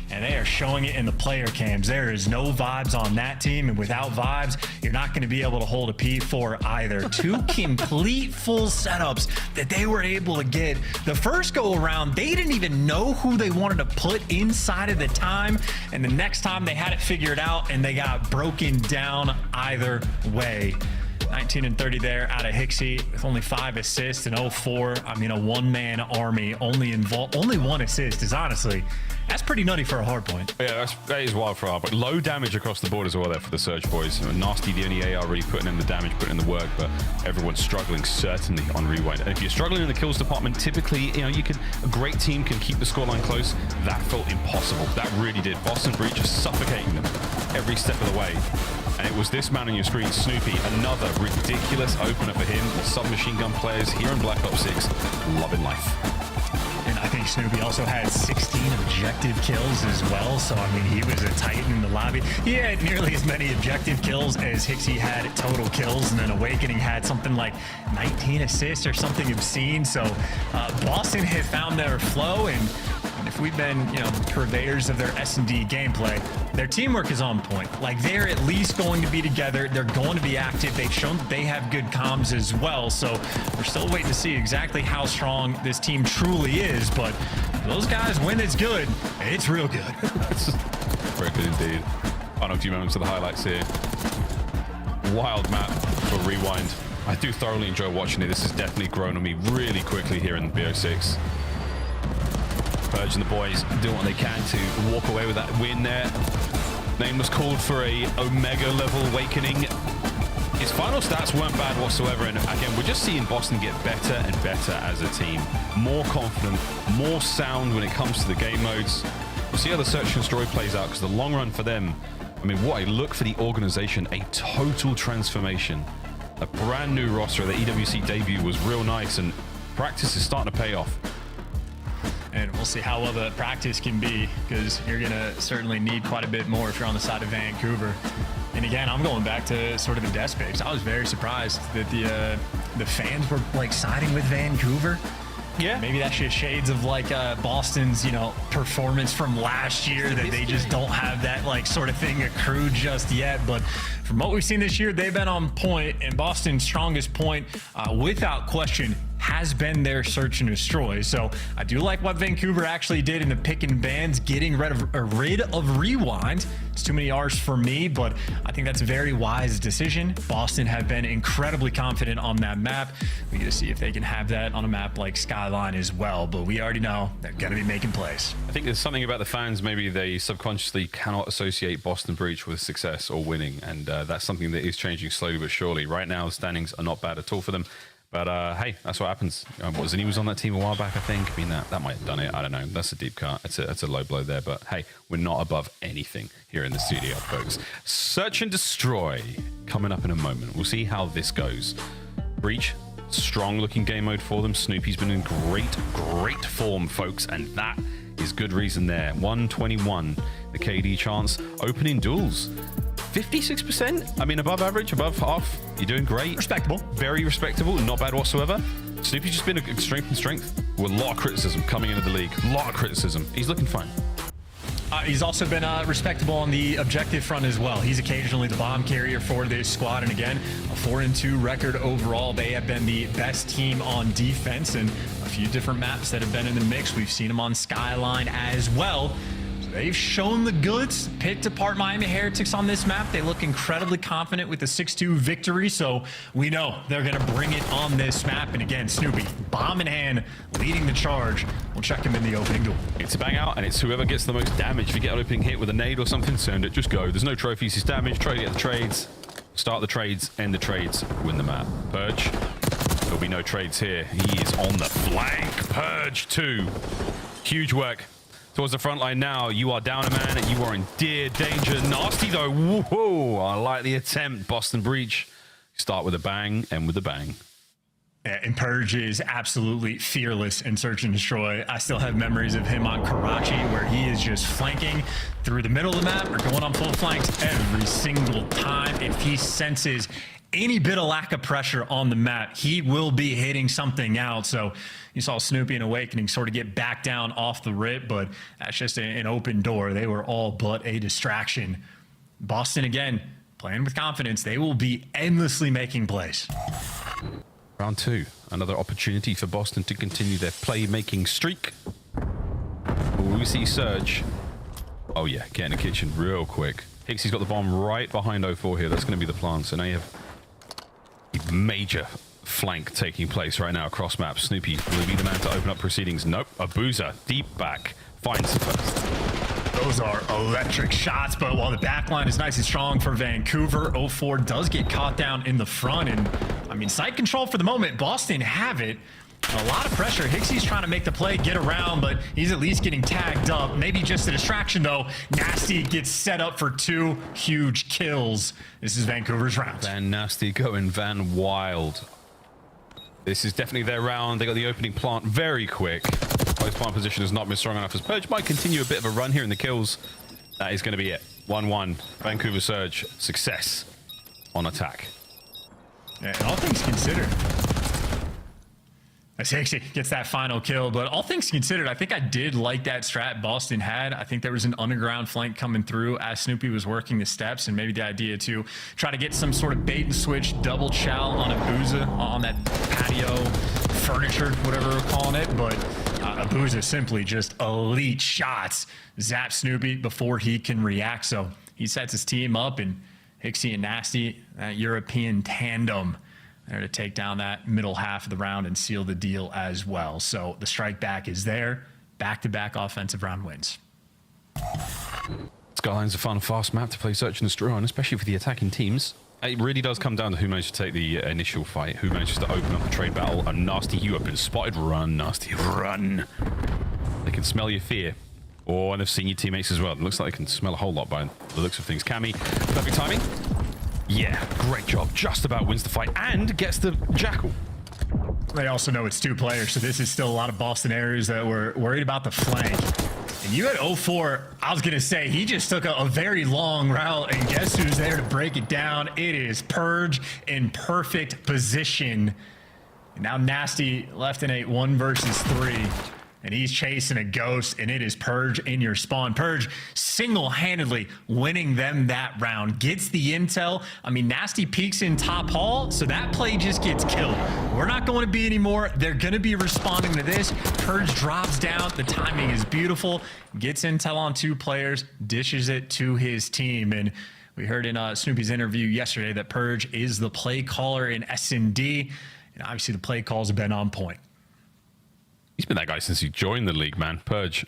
And they are showing it in the player cams. There is no vibes on that team, and without vibes, you're not going to be able to hold a P4 either. 2 complete full setups that they were able to get. The first go around, they didn't even know who they wanted to put inside of the time, and the next time they had it figured out, and they got broken down either way. 19 and 30 there out of Hixie with only 5 assists and 0-4. I mean, a one-man army only 1 assist is honestly, that's pretty nutty for a hard point. Yeah, that is wild for a hard point. Low damage across the board as well there for the Surge boys. Nasty, the only AR really putting in the damage, putting in the work, but everyone's struggling certainly on Rewind. And if you're struggling in the kills department, typically, you know, a great team can keep the scoreline close. That felt impossible. That really did. Boston Breach just suffocating them every step of the way. And it was this man on your screen, Snoopy, another ridiculous opener for him. The submachine gun players here in Black Ops 6 loving life. And I think Snoopy also had 16 objective kills as well. So, I mean, he was a titan in the lobby. He had nearly as many objective kills as Hixie had total kills. And then Awakening had something like 19 assists or something obscene. So, Boston had found their flow. And if we've been, you know, purveyors of their S&D gameplay, their teamwork is on point. Like, they're at least going to be together. They're going to be active. They've shown that they have good comms as well. So we're still waiting to see exactly how strong this team truly is. But those guys, when it's good, it's real good. Very good indeed. Final few moments of the highlights here. Wild map for Rewind. I do thoroughly enjoy watching it. This has definitely grown on me really quickly here in the BO6. Purge and the boys doing what they can to walk away with that win there. Name was called for a Omega level Awakening. His final stats weren't bad whatsoever, and again, we're just seeing Boston get better and better as a team. More confident, more sound when it comes to the game modes. We'll see how the search and story plays out, because the long run for them, I mean, what a look for the organization, a total transformation. A brand new roster. The EWC debut was real nice, and practice is starting to pay off. And we'll see how well the practice can be, because you're going to certainly need quite a bit more if you're on the side of Vancouver. And again, I'm going back to sort of the death space. I was very surprised that the fans were like siding with Vancouver. Yeah. Maybe that's just shades of like Boston's, you know, performance from last year, that they just don't have that like sort of thing accrued just yet. But from what we've seen this year, they've been on point, and Boston's strongest point, without question, has been their search and destroy. So I do like what Vancouver actually did in the pick and bans, getting rid of rewind. It's too many R's for me, but I think that's a very wise decision. Boston have been incredibly confident on that map. We get to see if they can have that on a map like Skyline as well, but we already know they're going to be making plays. I think there's something about the fans, maybe they subconsciously cannot associate Boston Breach with success or winning, and that's something that is changing slowly but surely. Right now, the standings are not bad at all for them. But hey, that's what happens. He was on that team a while back, I think. I mean, that might have done it. I don't know. That's a deep cut. It's a low blow there. But hey, we're not above anything here in the studio, folks. Search and destroy coming up in a moment. We'll see how this goes. Breach, strong looking game mode for them. Snoopy's been in great form, folks, and that is good reason there. 121, the KD chance. Opening duels. 56%? I mean, above average, above half. You're doing great. Respectable. Very respectable. Not bad whatsoever. Snoopy's just been a strength and strength with a lot of criticism coming into the league. A lot of criticism. He's looking fine. He's also been respectable on the objective front as well. He's occasionally the bomb carrier for this squad. And again, a 4-2 record overall. They have been the best team on defense, and a few different maps that have been in the mix. We've seen them on Skyline as well. They've shown the goods, picked apart Miami Heretics on this map. They look incredibly confident with the 6-2 victory, so we know they're going to bring it on this map. And again, Snoopy, bomb in hand, leading the charge. We'll check him in the opening duel. It's a bang out, and it's whoever gets the most damage. If you get an opening hit with a nade or something, send it, just go. There's no trophies, it's damage. Try to get the trades. Start the trades, end the trades, win the map. Purge, there'll be no trades here. He is on the flank. Purge 2. Huge work. Towards the front line now. You are down a man and you are in dear danger. Nasty though. Whoa, I like the attempt. Boston Breach. Start with a bang, end with a bang. Yeah, and Purge is absolutely fearless in search and destroy. I still have memories of him on Karachi where he is just flanking through the middle of the map or going on full flanks every single time. If he senses any bit of lack of pressure on the map, he will be hitting something out. So you saw Snoopy and Awakening sort of get back down off the rip, but that's just an open door. They were all but a distraction. Boston, again, playing with confidence. They will be endlessly making plays. Round 2, another opportunity for Boston to continue their playmaking streak. We see Surge. Oh yeah, get in the kitchen real quick. Hixie's got the bomb right behind 04 here. That's going to be the plan. So now you have a major flank taking place right now across map. Snoopy will be the man to open up proceedings. Nope, Abuza deep back finds the first. Those are electric shots, but while the back line is nice and strong for Vancouver, 04 does get caught down in the front. And I mean, site control for the moment. Boston have it. A lot of pressure. Hixie's trying to make the play, get around, but he's at least getting tagged up. Maybe just a distraction, though. Nasty gets set up for 2 huge kills. This is Vancouver's round. Van Nasty going Van Wild. This is definitely their round. They got the opening plant very quick. Close plant position has not been strong enough as Purge might continue a bit of a run here in the kills. That is going to be it. 1-1. Vancouver Surge. Success on attack. Yeah, and all things considered, as Hixie gets that final kill, but all things considered, I think I did like that strat Boston had. I think there was an underground flank coming through as Snoopy was working the steps, and maybe the idea to try to get some sort of bait and switch double chow on Abuza on that patio furniture, whatever we're calling it. But Abuza simply just elite shots zap Snoopy before he can react. So he sets his team up, and Hixie and Nasty, that European tandem, there to take down that middle half of the round and seal the deal as well. So the strike back is there. Back-to-back offensive round wins. Skyline's a fun, fast map to play search and destroy on, especially for the attacking teams. It really does come down to who manages to take the initial fight, who manages to open up the trade battle. And Nasty, you have been spotted. Run, Nasty, run. They can smell your fear. Oh, and they've seen your teammates as well. It looks like they can smell a whole lot by the looks of things. Cammy, perfect timing. Yeah, great job. Just about wins the fight and gets the Jackal. They also know it's 2 players, so this is still a lot of Boston areas that were worried about the flank. And you had 04, I was going to say, he just took a very long route, and guess who's there to break it down? It is Purge in perfect position. And now Nasty left in a 1 versus 3. and he's chasing a ghost, and it is Purge in your spawn. Purge single-handedly winning them that round, gets the intel. I mean, Nasty peeks in top hall, so that play just gets killed. We're not going to be anymore. They're going to be responding to this. Purge drops down. The timing is beautiful. Gets intel on 2 players, dishes it to his team. And we heard in Snoopy's interview yesterday that Purge is the play caller in S&D. And obviously the play calls have been on point. He's been that guy since he joined the league, man. Purge.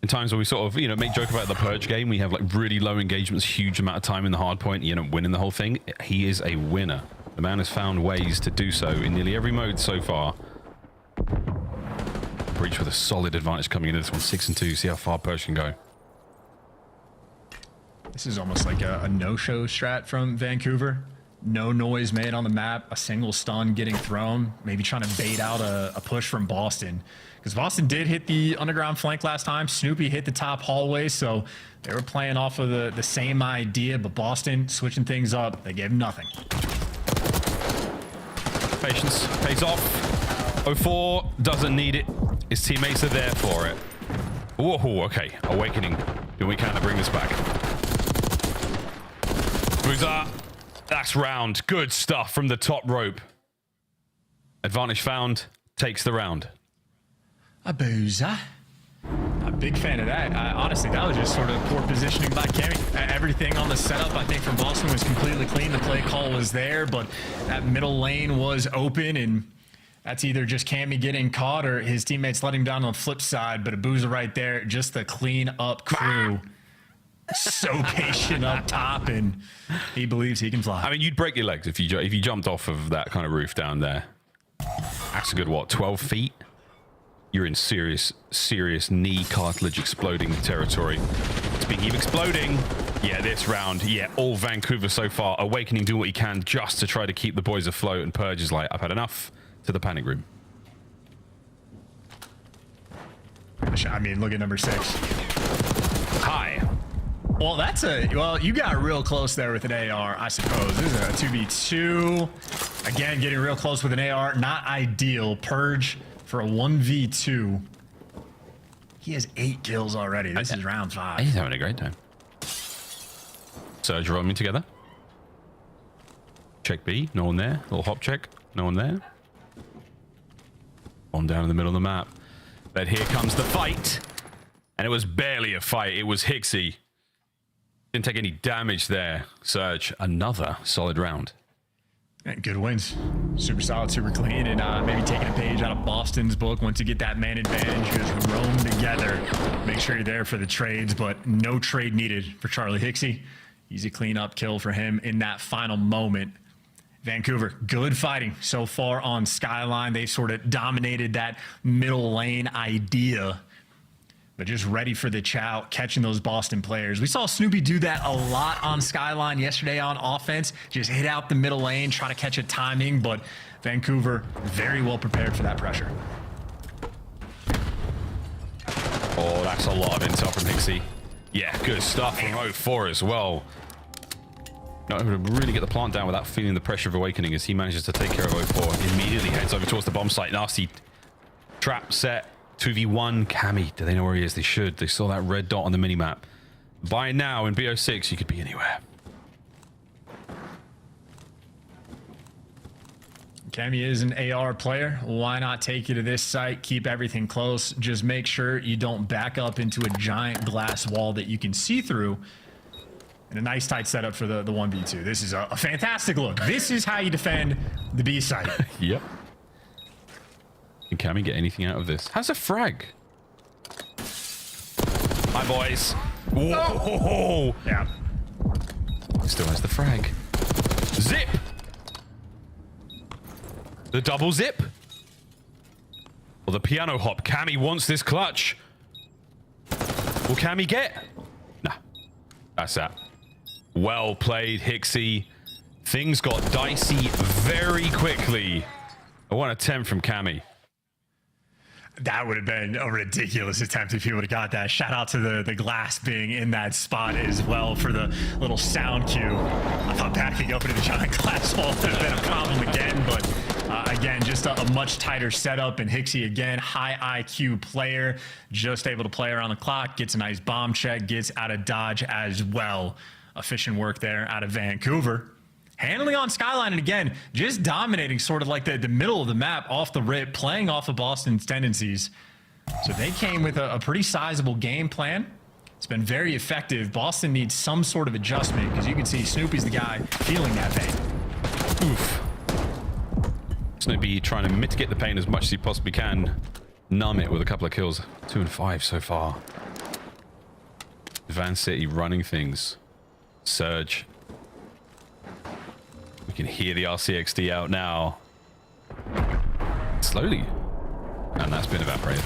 In times where we sort of, make joke about the Purge game, we have like really low engagements, huge amount of time in the hard point, winning the whole thing. He is a winner. The man has found ways to do so in nearly every mode so far. Breach with a solid advantage coming into this one, 6-2. See how far Purge can go. This is almost like a no-show strat from Vancouver. No noise made on the map, a single stun getting thrown, maybe trying to bait out a push from Boston. Because Boston did hit the underground flank last time. Snoopy hit the top hallway, so they were playing off of the same idea, but Boston switching things up. They gave him nothing. Patience pays off. 04 doesn't need it. His teammates are there for it. Whoa, okay. Awakening. Do we kind of bring this back? Boozer. That's round. Good stuff from the top rope. Advantage found. Takes the round. A boozer. A big fan of that. Honestly, that was just sort of poor positioning by Cammy. Everything on the setup, I think, from Boston was completely clean. The play call was there, but that middle lane was open, and that's either just Cammy getting caught or his teammates letting him down on the flip side. But a boozer right there, just the clean up crew. So patient up top, and he believes he can fly. I mean, you'd break your legs if you jumped off of that kind of roof down there. That's a good, 12 feet? You're in serious knee cartilage exploding territory. Speaking of exploding, yeah, this round, all Vancouver so far. Awakening doing what he can just to try to keep the boys afloat, and Purge is like, I've had enough, to the panic room. I mean, look at number 6. Hi. Well, you got real close there with an AR, I suppose. This is a 2v2. Again, getting real close with an AR. Not ideal. Purge for a 1v2. He has 8 kills already. This is round 5. He's having a great time. Surge rolling together. Check B. No one there. Little hop check. No one there. On down in the middle of the map. But here comes the fight. And it was barely a fight. It was Hixie. Didn't take any damage there. Surge, another solid round. And good wins. Super solid, super clean, and maybe taking a page out of Boston's book. Once you get that man advantage, you just roam together. Make sure you're there for the trades, but no trade needed for Charlie Hixie. Easy cleanup kill for him in that final moment. Vancouver, good fighting so far on Skyline. They sort of dominated that middle lane idea, but just ready for the chow, catching those Boston players. We saw Snoopy do that a lot on Skyline yesterday on offense. Just hit out the middle lane, try to catch a timing, but Vancouver very well prepared for that pressure. Oh, that's a lot of intel from Hixie. Yeah, good stuff from 04 as well. Not able to really get the plant down without feeling the pressure of Awakening as he manages to take care of 04. Immediately heads over towards the bomb site. Nasty trap set. 2v1. Cammy, do they know where he is? They should. They saw that red dot on the minimap. By now in BO6, you could be anywhere. Cammy is an AR player. Why not take you to this site, keep everything close, just make sure you don't back up into a giant glass wall that you can see through. And a nice tight setup for the 1v2. This is a fantastic look. This is how you defend the B site. Yep. Can Cammy get anything out of this? How's a frag? Hi, boys. Whoa! Yeah. Still has the frag. Zip! The double zip? Or the piano hop? Cammy wants this clutch. Will Cammy get? Nah. That's that. Well played, Hixie. Things got dicey very quickly. A 1 attempt from Cammy. That would have been a ridiculous attempt if he would have got that. Shout out to the glass being in that spot as well for the little sound cue. I thought backing up into the giant glass wall would have been a problem again, but Again, just a much tighter setup, and Hixie, again, high IQ player, just able to play around the clock, gets a nice bomb check, gets out of dodge as well. Efficient work there out of Vancouver. Handling on Skyline, and again, just dominating sort of like the middle of the map off the rip, playing off of Boston's tendencies. So they came with a pretty sizable game plan. It's been very effective. Boston needs some sort of adjustment, because you can see Snoopy's the guy feeling that pain. Oof. Snoopy trying to mitigate the pain as much as he possibly can. Numb it with a couple of kills. 2 and 5 so far. Van City running things. Surge. We can hear the RCXD out now. Slowly. And that's been evaporated.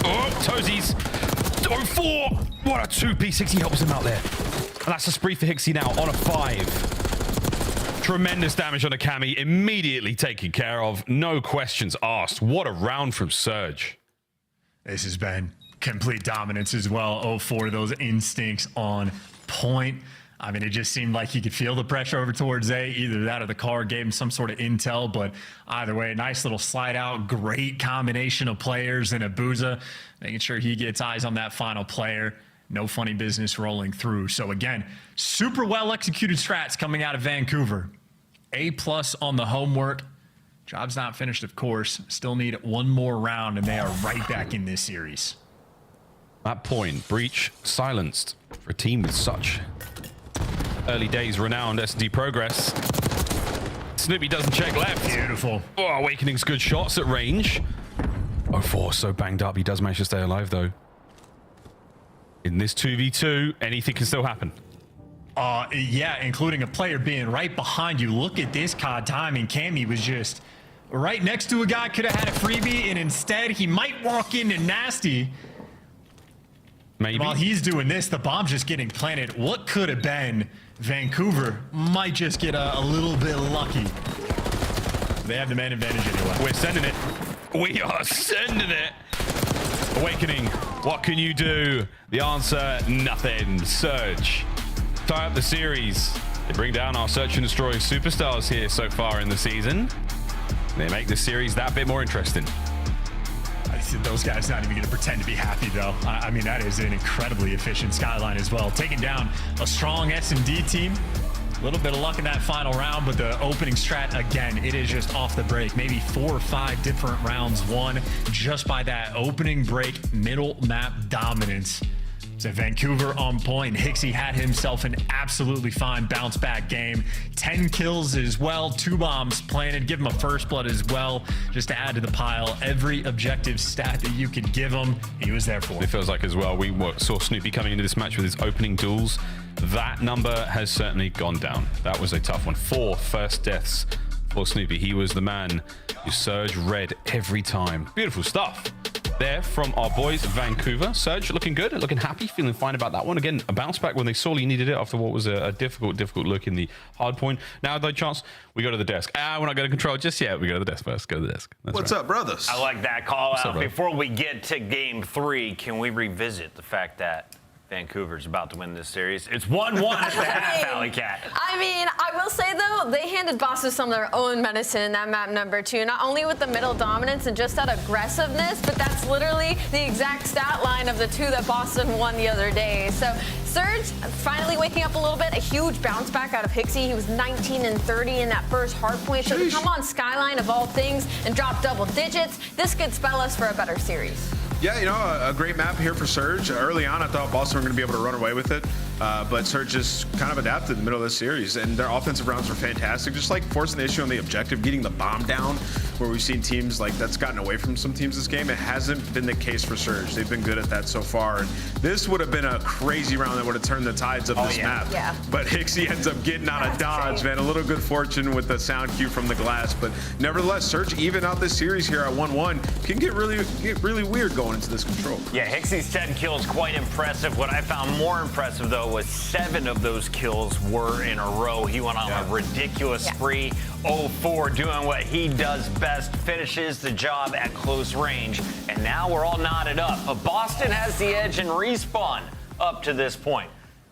Oh, Toesies. 0-4. What a 2-piece. Hixie helps him out there. And that's a spree for Hixie now on a 5. Tremendous damage on a Cami. Immediately taken care of. No questions asked. What a round from Surge. This has been complete dominance as well. 0-4, those instincts on point. I mean, it just seemed like he could feel the pressure over towards A. Either that or the car gave him some sort of intel, but either way, nice little slide out. Great combination of players and Abuza, making sure he gets eyes on that final player. No funny business rolling through. So again, super well executed strats coming out of Vancouver. A+ on the homework. Job's not finished, of course. Still need one more round, and they are right back in this series. That point, Breach silenced for a team with such early days renowned S&D progress. Snoopy doesn't check left. Beautiful. Oh, Awakening's good shots at range. 0-4, so banged up. He does manage to stay alive, though. In this 2v2, anything can still happen. Yeah, including a player being right behind you. Look at this COD timing. Cammy was just right next to a guy, could have had a freebie, and instead he might walk into Nasty. Maybe. While he's doing this, the bomb's just getting planted. What could have been? Vancouver might just get a little bit lucky. They have the man advantage anyway. We're sending it. We are sending it. Awakening, what can you do? The answer, nothing. Surge. Tie up the series. They bring down our search and destroy superstars here so far in the season. They make the series that bit more interesting. I see those guys not even going to pretend to be happy, though. I mean, that is an incredibly efficient Skyline as well. Taking down a strong S&D team. A little bit of luck in that final round, but the opening strat, again, it is just off the break. Maybe 4 or 5 different rounds won just by that opening break middle map dominance. So Vancouver on point. Hixie had himself an absolutely fine bounce back game. 10 kills as well, 2 bombs planted. Give him a first blood as well, just to add to the pile. Every objective stat that you could give him, he was there for. It feels like as well, we saw Snoopy coming into this match with his opening duels. That number has certainly gone down. That was a tough one. 4 first deaths for Snoopy. He was the man who Surge red every time. Beautiful stuff there from our boys Vancouver. Surge looking good, looking happy, feeling fine about that one. Again, a bounce back when they sorely needed it after what was a difficult look in the hard point. Now, though, chance, we go to the desk. We're not going to control just yet. We go to the desk first. Go to the desk. That's What's up, brothers? I like that call out. Up, Before we get to game 3, can we revisit the fact that Vancouver's about to win this series? It's 1-1 at the half, Alley Cat. I mean, I will say, though, they handed Boston some of their own medicine in that map number 2. Not only with the middle dominance and just that aggressiveness, but that's literally the exact stat line of the 2 that Boston won the other day. So Surge finally waking up a little bit. A huge bounce back out of Hixie. He was 19 and 30 in that first hard point. So to come on Skyline of all things and drop double digits, this could spell us for a better series. Yeah, you know, a great map here for Surge. Early on, I thought Boston were going to be able to run away with it, but Surge just kind of adapted in the middle of this series, and their offensive rounds were fantastic, just like forcing the issue on the objective, getting the bomb down, where we've seen teams like that's gotten away from some teams this game. It hasn't been the case for Surge. They've been good at that so far, and this would have been a crazy round that would have turned the tides of this map. Yeah. But Hixie ends up getting out of dodge, man. A little good fortune with the sound cue from the glass, but nevertheless, Surge even out this series here at 1-1 can get really weird going into this control. Yeah, Hixie's 10 kills, quite impressive. What I found more impressive, though, was 7 of those kills were in a row. He went on a ridiculous spree. 0-4, doing what he does best, finishes the job at close range. And now we're all knotted up. But Boston has the edge in respawn up to this point.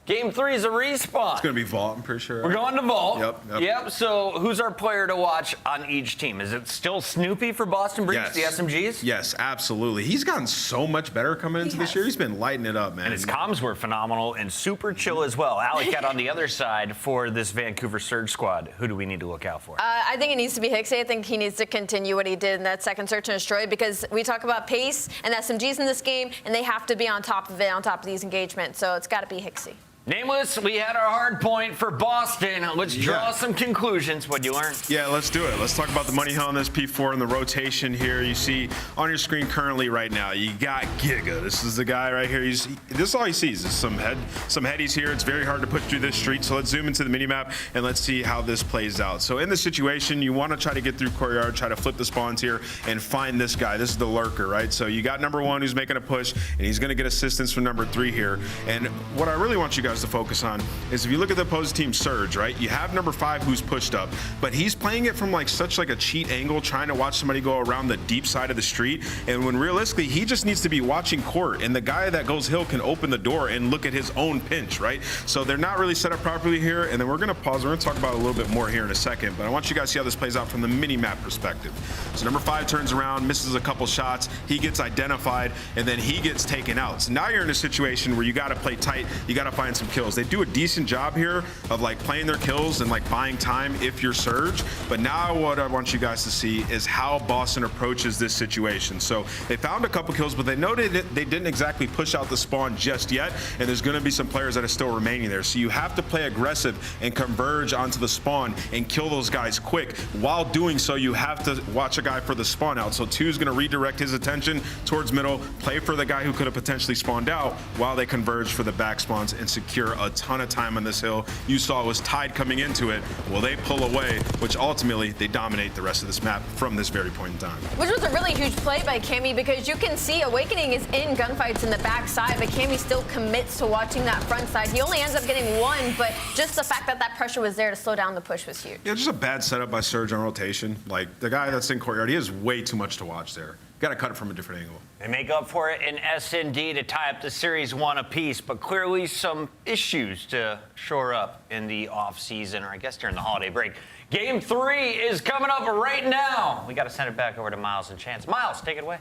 Game 3 is a respawn. It's going to be Vault, I'm pretty sure. We're going to Vault. Yep. So who's our player to watch on each team? Is it still Snoopy for Boston Breach, the SMGs? Yes, absolutely. He's gotten so much better coming into this year. He's been lighting it up, man. And his comms were phenomenal and super chill as well. Alec on the other side for this Vancouver Surge squad. Who do we need to look out for? I think it needs to be Hixie. I think he needs to continue what he did in that second search and destroy, because we talk about pace and SMGs in this game, and they have to be on top of it, on top of these engagements. So it's got to be Hixie. Nameless, we had our hard point for Boston. Let's draw some conclusions. What'd you learn? Yeah, let's do it. Let's talk about the money hill on this P4 and the rotation here. You see on your screen currently right now, you got Giga. This is the guy right here. This is all he sees is some headies here. It's very hard to put through this street. So let's zoom into the minimap and let's see how this plays out. So in this situation, you want to try to get through courtyard, try to flip the spawns here and find this guy. This is the lurker, right? So you got number 1 who's making a push, and he's going to get assistance from number 3 here. And what I really want you guys to focus on is if you look at the opposing team Surge, right? You have number 5 who's pushed up, but he's playing it from like such like a cheat angle, trying to watch somebody go around the deep side of the street. And when realistically, he just needs to be watching court, and the guy that goes hill can open the door and look at his own pinch, right? So they're not really set up properly here. And then we're gonna pause. We're gonna talk about it a little bit more here in a second, but I want you guys to see how this plays out from the mini-map perspective. So number 5 turns around, misses a couple shots, he gets identified, and then he gets taken out. So now you're in a situation where you gotta play tight, you gotta find some kills. They do a decent job here of like playing their kills and like buying time if you're Surge. But now what I want you guys to see is how Boston approaches this situation. So they found a couple kills, but they noted that they didn't exactly push out the spawn just yet. And there's going to be some players that are still remaining there. So you have to play aggressive and converge onto the spawn and kill those guys quick. While doing so, you have to watch a guy for the spawn out. So 2 is going to redirect his attention towards middle, play for the guy who could have potentially spawned out while they converge for the back spawns and secure a ton of time on this hill. You saw it was tied coming into it. Well, they pull away, which ultimately they dominate the rest of this map from this very point in time. Which was a really huge play by Cammy, because you can see Awakening is in gunfights in the back side, but Cammy still commits to watching that front side. He only ends up getting 1, but just the fact that that pressure was there to slow down the push was huge. Yeah, just a bad setup by Surge on rotation. Like the guy that's in courtyard, he has way too much to watch there. Got to cut it from a different angle. They make up for it in S&D to tie up the Series 1 apiece, but clearly some issues to shore up in the off-season, or I guess during the holiday break. Game 3 is coming up right now. We got to send it back over to Miles and Chance. Miles, take it away.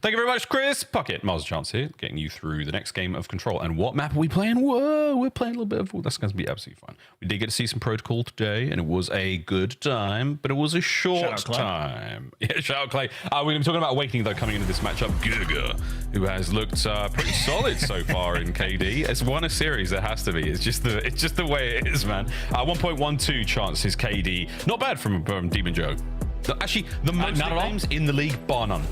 Thank you very much, Chris. Pocket, Miles Chance here, getting you through the next game of Control. And what map are we playing? Whoa, we're playing a little bit of... That's going to be absolutely fine. We did get to see some Protocol today, and it was a good time, but it was a short time. Yeah, shout out, Clay. We're going to be talking about Awakening, though, coming into this matchup. Giga, who has looked pretty solid so far in KD. It's won a series, there has to be. It's just the way it is, man. 1.12 chances KD. Not bad from Demon Joe. Actually, the most names in the league, bar none.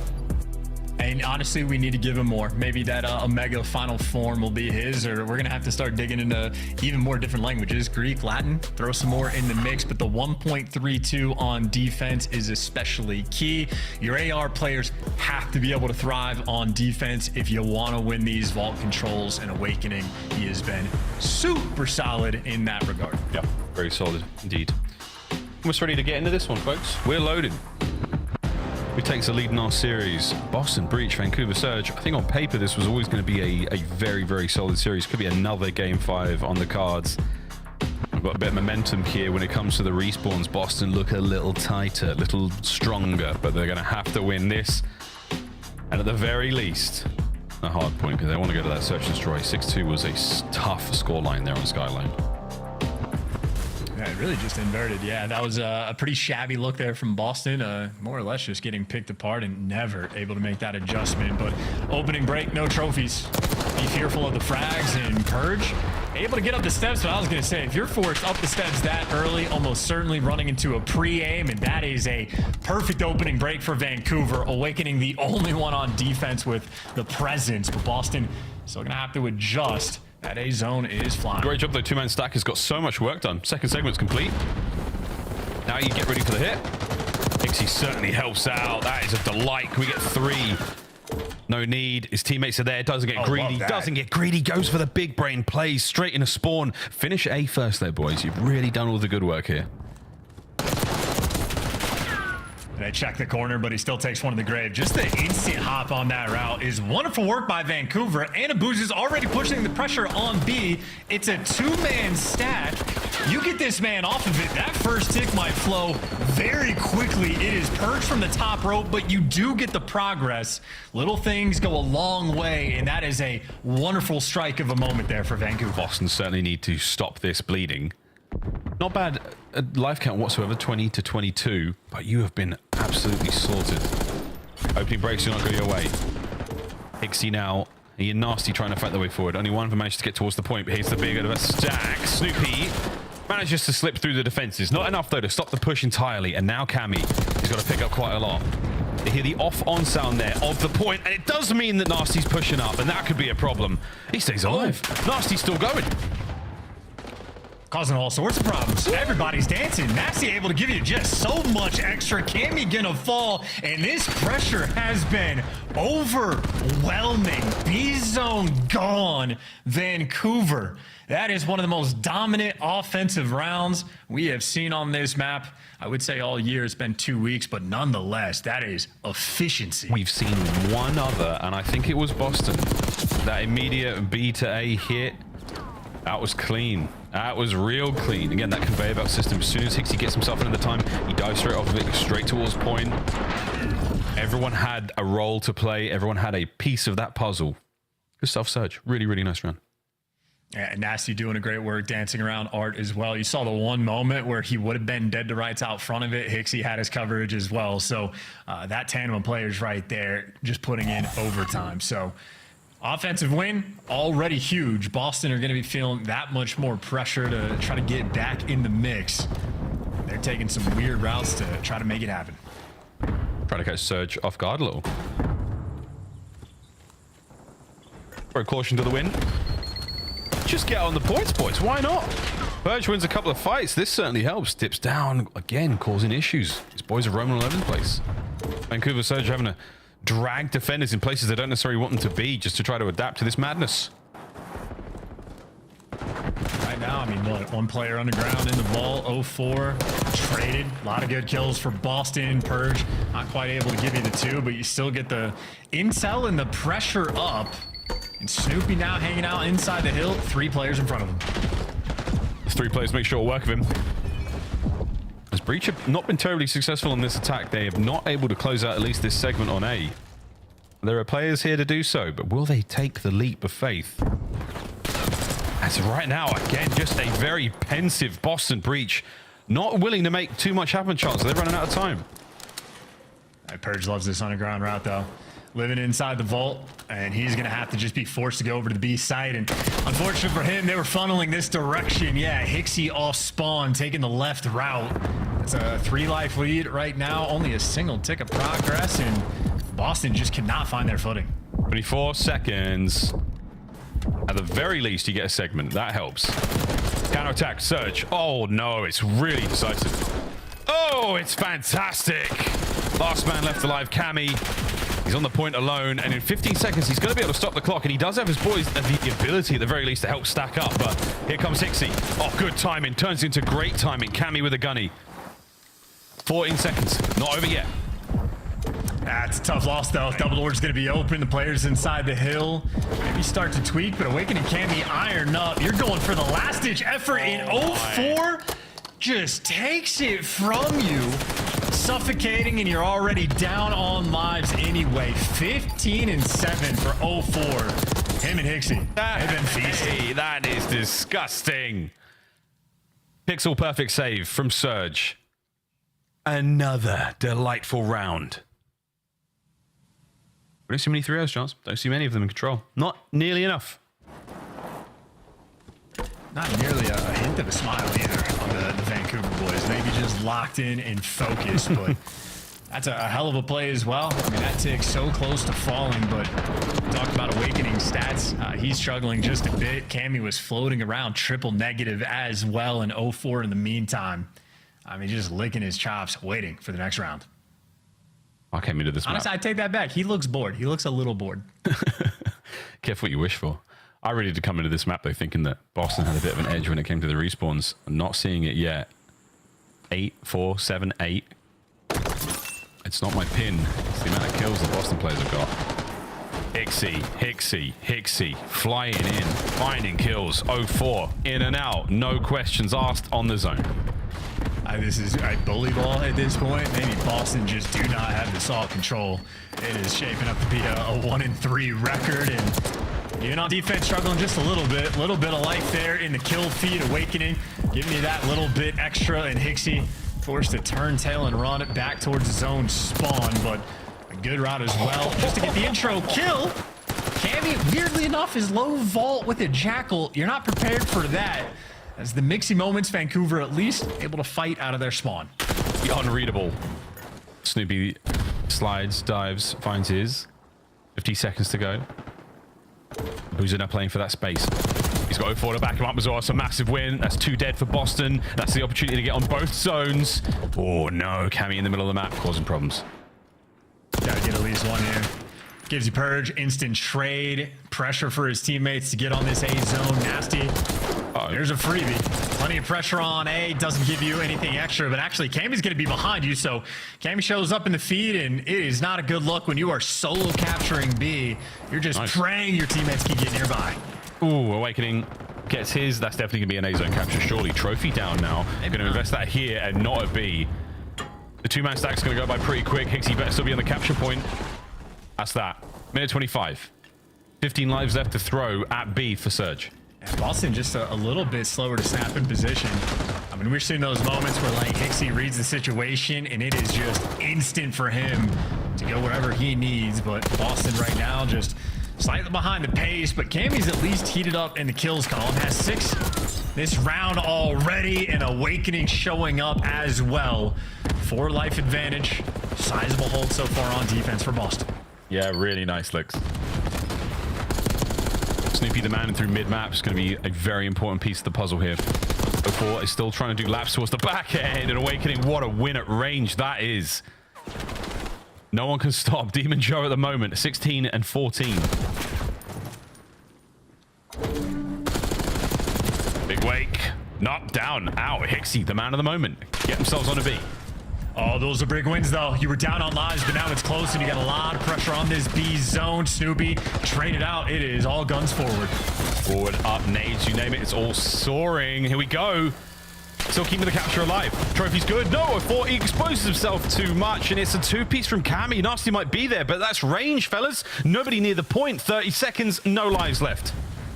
And honestly, we need to give him more. Maybe that Omega Final Form will be his, or we're going to have to start digging into even more different languages. Greek, Latin, throw some more in the mix. But the 1.32 on defense is especially key. Your AR players have to be able to thrive on defense if you want to win these vault controls. And Awakening, he has been super solid in that regard. Yep, very solid indeed. Almost ready to get into this one, folks. We're loaded. Who takes the lead in our series? Boston Breach, Vancouver Surge. I think on paper this was always going to be a very, very solid series. Could be another Game 5 on the cards. We've got a bit of momentum here when it comes to the respawns. Boston look a little tighter, a little stronger, but they're going to have to win this. And at the very least, a hard point, because they want to go to that search and destroy. 6-2 was a tough scoreline there on Skyline. Yeah, it really just inverted. Yeah, that was a pretty shabby look there from Boston. More or less just getting picked apart and never able to make that adjustment. But opening break, no trophies. Be fearful of the frags and Purge. Able to get up the steps, but I was going to say, if you're forced up the steps that early, almost certainly running into a pre-aim, and that is a perfect opening break for Vancouver. Awakening the only one on defense with the presence, but Boston still going to have to adjust. That A zone is flying. Great job, though. Two-man stack has got so much work done. Second segment's complete. Now you get ready for the hit. Dixie certainly helps out. That is a delight. Can we get 3? No need. His teammates are there. Doesn't get greedy. Doesn't get greedy. Goes for the big brain. Plays straight in a spawn. Finish A first there, boys. You've really done all the good work here. They check the corner, but he still takes one to the grave. Just the instant hop on that route is wonderful work by Vancouver. Anabuz is already pushing the pressure on B. It's a two-man stack. You get this man off of it, that first tick might flow very quickly. It is purged from the top rope, but you do get the progress. Little things go a long way, and that is a wonderful strike of a moment there for Vancouver. Boston certainly need to stop this bleeding. Not bad life count whatsoever, 20 to 22, but you have been absolutely slaughtered. Opening breaks do not go your way. Hixie now, you're nasty trying to fight their way forward. Only one of them managed to get towards the point, but here's the big of a stack. Snoopy manages to slip through the defenses. Not enough though to stop the push entirely, and now Cammy has got to pick up quite a lot. They hear the off-on sound there of the point, and it does mean that Nasty's pushing up, and that could be a problem. He stays alive. Nasty's still going. Causing all sorts of problems. Everybody's dancing. Nasty able to give you just so much extra. Cammy gonna fall, and this pressure has been overwhelming. B-zone gone. Vancouver. That is one of the most dominant offensive rounds we have seen on this map. I would say all year. It's been 2 weeks, but nonetheless, that is efficiency. We've seen one other, and I think it was Boston. That immediate B to A hit. That was clean. That was real clean. Again, that conveyor belt system, as soon as Hixie gets himself into the time, he dives straight off of it, straight towards point. Everyone had a role to play. Everyone had a piece of that puzzle. Good stuff, Serge. Really, really nice run. Yeah, Nasty doing a great work dancing around Art as well. You saw the one moment where he would have been dead to rights out front of it. Hixie had his coverage as well. So that tandem of players right there just putting in overtime. So offensive win, already huge. Boston are going to be feeling that much more pressure to try to get back in the mix. They're taking some weird routes to try to make it happen. Try to catch Surge off guard a little. For a caution to the win. Just get on the points, boys. Why not? Purge wins a couple of fights. This certainly helps. Dips down again, causing issues. These boys are roaming all over the place. Vancouver Surge having to drag defenders in places they don't necessarily want them to be just to try to adapt to this madness. Right now, I mean, one player underground in the ball, 0-4, traded. A lot of good kills for Boston. Purge not quite able to give you the two, but you still get the intel and the pressure up. And Snoopy now hanging out inside the hill. 3 players in front of him. 3 players make short work of him. As Breach have not been terribly successful on this attack, they have not able to close out at least this segment on A. There are players here to do so, but will they take the leap of faith? As of right now, again, just a very pensive Boston Breach. Not willing to make too much happen, chance. They're running out of time. Purge loves this underground route, though. Living inside the vault, and he's going to have to just be forced to go over to the B site. And unfortunate for him, they were funneling this direction. Yeah, Hixie off spawn, taking the left route. It's a 3-life lead right now. Only a single tick of progress, and Boston just cannot find their footing. 24 seconds. At the very least, you get a segment. That helps. Counterattack, Surge. Oh, no, it's really decisive. Oh, it's fantastic. Last man left alive, Cammy. He's on the point alone, and in 15 seconds, he's going to be able to stop the clock, and he does have his boys the ability, at the very least, to help stack up, but here comes Hixie. Oh, good timing. Turns into great timing. Cammy with a gunny. 14 seconds. Not over yet. That's a tough loss, though. Double door's going to be open. The players inside the hill maybe start to tweak, but Awakening Cammy iron up. You're going for the last-ditch effort in 0-4. Just takes it from you. Suffocating, and you're already down on lives anyway. 15-7 for 0-4. Him and Hixie, they've been feasting. Hey, that is disgusting. Pixel perfect save from Surge. Another delightful round. We don't see many 3-0s, Chance. Don't see many of them in control. Not nearly enough. Not nearly a hint of a smile either on the Vancouver boys. Maybe just locked in and focused, but that's a hell of a play as well. I mean, that tick's so close to falling, but talk about Awakening stats. He's struggling just a bit. Cammy was floating around triple negative as well in 0-4 in the meantime. I mean, just licking his chops, waiting for the next round. I came into this Honestly, I take that back. He looks bored. He looks a little bored. Careful what you wish for. I really did come into this map, though, thinking that Boston had a bit of an edge when it came to the respawns. I'm not seeing it yet. 8, 4, 7, 8. It's not my pin. It's the amount of kills the Boston players have got. Hixie, flying in, finding kills. 0-4, in and out, no questions asked on the zone. This is bully ball at this point. Maybe Boston just do not have the solid control. It is shaping up to be a 1-3 record, and even on defense struggling just a little bit of life there in the kill feed. Awakening, giving you that little bit extra, and Hixie forced to turn tail and run it back towards his own spawn, but a good route as well just to get the intro kill. Cammy, weirdly enough, is low vault with a Jackal. You're not prepared for that. As the mixy moments, Vancouver at least able to fight out of their spawn. The unreadable. Snoopy slides, dives, finds his. 50 seconds to go. Boozer now playing for that space. He's got 0-4 to back him up as well. It's a massive win. That's 2 dead for Boston. That's the opportunity to get on both zones. Oh no, Cammy in the middle of the map causing problems. Gotta get at least one here. Gives you Purge, instant trade, pressure for his teammates to get on this A zone. Nasty. There's a freebie. Plenty of pressure on A, doesn't give you anything extra, but actually Cammy's gonna be behind you, so Cammy shows up in the feed, and it is not a good look when you are solo capturing B. You're just praying your teammates can get nearby. Ooh, Awakening gets his. That's definitely gonna be an A zone capture, surely. Trophy down now. They're gonna invest that here and not at B. The 2-man stack's gonna go by pretty quick. Hixie better still be on the capture point. That's that. Minute 25. 15 lives left to throw at B for Surge. And Boston just a little bit slower to snap in position. I mean, we're seeing those moments where like Hixie reads the situation and it is just instant for him to go wherever he needs. But Boston right now just slightly behind the pace, but Cammy's at least heated up in the kills column. Has 6 this round already, and Awakening showing up as well. 4 life advantage. Sizable hold so far on defense for Boston. Yeah, really nice looks. Snoopy the man through mid-map is going to be a very important piece of the puzzle here. 0-4 is still trying to do laps towards the back end, and Awakening, what a win at range that is. No one can stop Demon Joe at the moment. 16 and 14. Big wake. Knocked down. Out. Hixie, the man of the moment. Get themselves on a B. Oh, those are big wins, though. You were down on lives, but now it's close, and you got a lot of pressure on this B zone. Snoopy, trade it out. It is all guns forward. Forward, up, nades, you name it. It's all soaring. Here we go. Still keeping the capture alive. Trophy's good. No, 0-4 he exposes himself too much, and it's a 2-piece from Cammy. Nasty might be there, but that's range, fellas. Nobody near the point. 30 seconds, no lives left.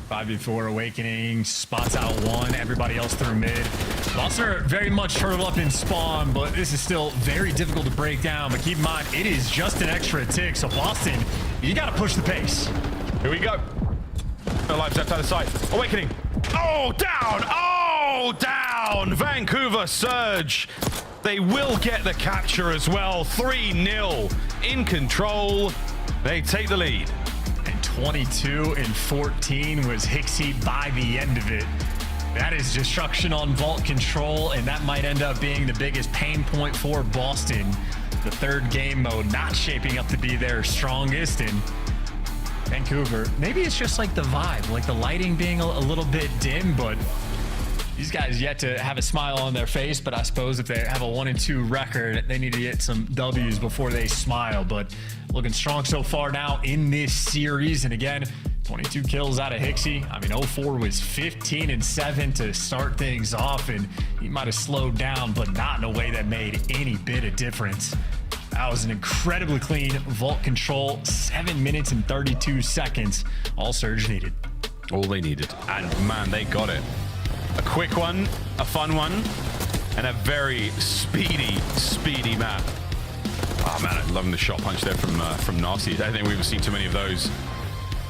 5v4 Awakening, spots out 1, everybody else through mid. Boston are very much turtled up in spawn, but this is still very difficult to break down. But keep in mind, it is just an extra tick, so Boston, you gotta push the pace. Here we go. No lives left out of sight. Awakening. Oh, down! Oh, down! Vancouver Surge. They will get the capture as well. 3-0 in control. They take the lead. 22 and 14 was Hixie by the end of it. That is destruction on vault control, and that might end up being the biggest pain point for Boston. The third game mode not shaping up to be their strongest, and Vancouver, maybe it's just like the vibe, like the lighting being a little bit dim, but these guys yet to have a smile on their face. But I suppose if they have a 1-2 record, they need to get some W's before they smile. But looking strong so far now in this series. And again, 22 kills out of Hixie. I mean, 0-4 was 15 and 7 to start things off, and he might have slowed down, but not in a way that made any bit of difference. That was an incredibly clean vault control. 7 minutes and 32 seconds. All Surge needed. All they needed. And man, they got it. A quick one, a fun one, and a very speedy map. Oh man, I'm loving the shot punch there from Nasty. I don't think we've seen too many of those.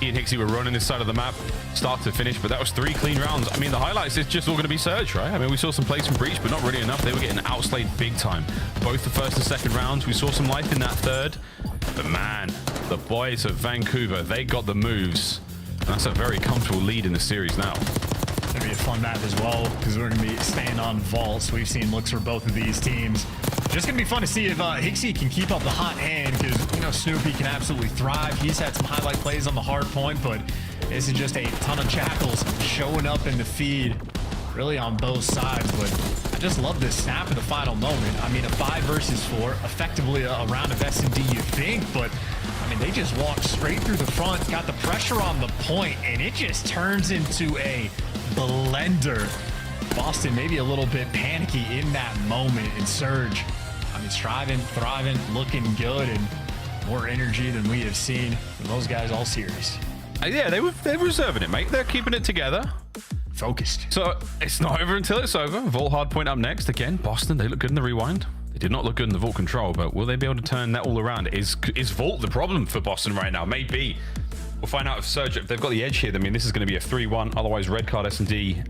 He and Hixie were running this side of the map, start to finish, but that was 3 clean rounds. I mean, the highlights is just all going to be Surge, right? I mean, we saw some plays from Breach, but not really enough. They were getting outslayed big time. Both the first and second rounds. We saw some life in that third. But man, the boys of Vancouver, they got the moves. And that's a very comfortable lead in the series now. It's going to be a fun map as well, because we're going to be staying on vaults. We've seen looks for both of these teams. Just going to be fun to see if Hixie can keep up the hot hand, because, you know, Snoopy can absolutely thrive. He's had some highlight plays on the hard point, but this is just a ton of Jackals showing up in the feed. really on both sides, but I just love this snap at the final moment. I mean, a 5 versus 4, effectively a round of S&D, you think, but I mean, they just walked straight through the front, got the pressure on the point, and it just turns into a blender. Boston maybe a little bit panicky in that moment, and Surge, I mean, striving, thriving, looking good, and more energy than we have seen from those guys all series. Yeah, they're reserving it, mate. They're keeping it together. Focused. So it's not over until it's over. Vault Hardpoint up next. Again, Boston, they look good in the rewind. They did not look good in the Vault control, but will they be able to turn that all around? Is Vault the problem for Boston right now? Maybe. We'll find out if Surge, if they've got the edge here. I mean, this is going to be a 3-1. Otherwise, red card S&D.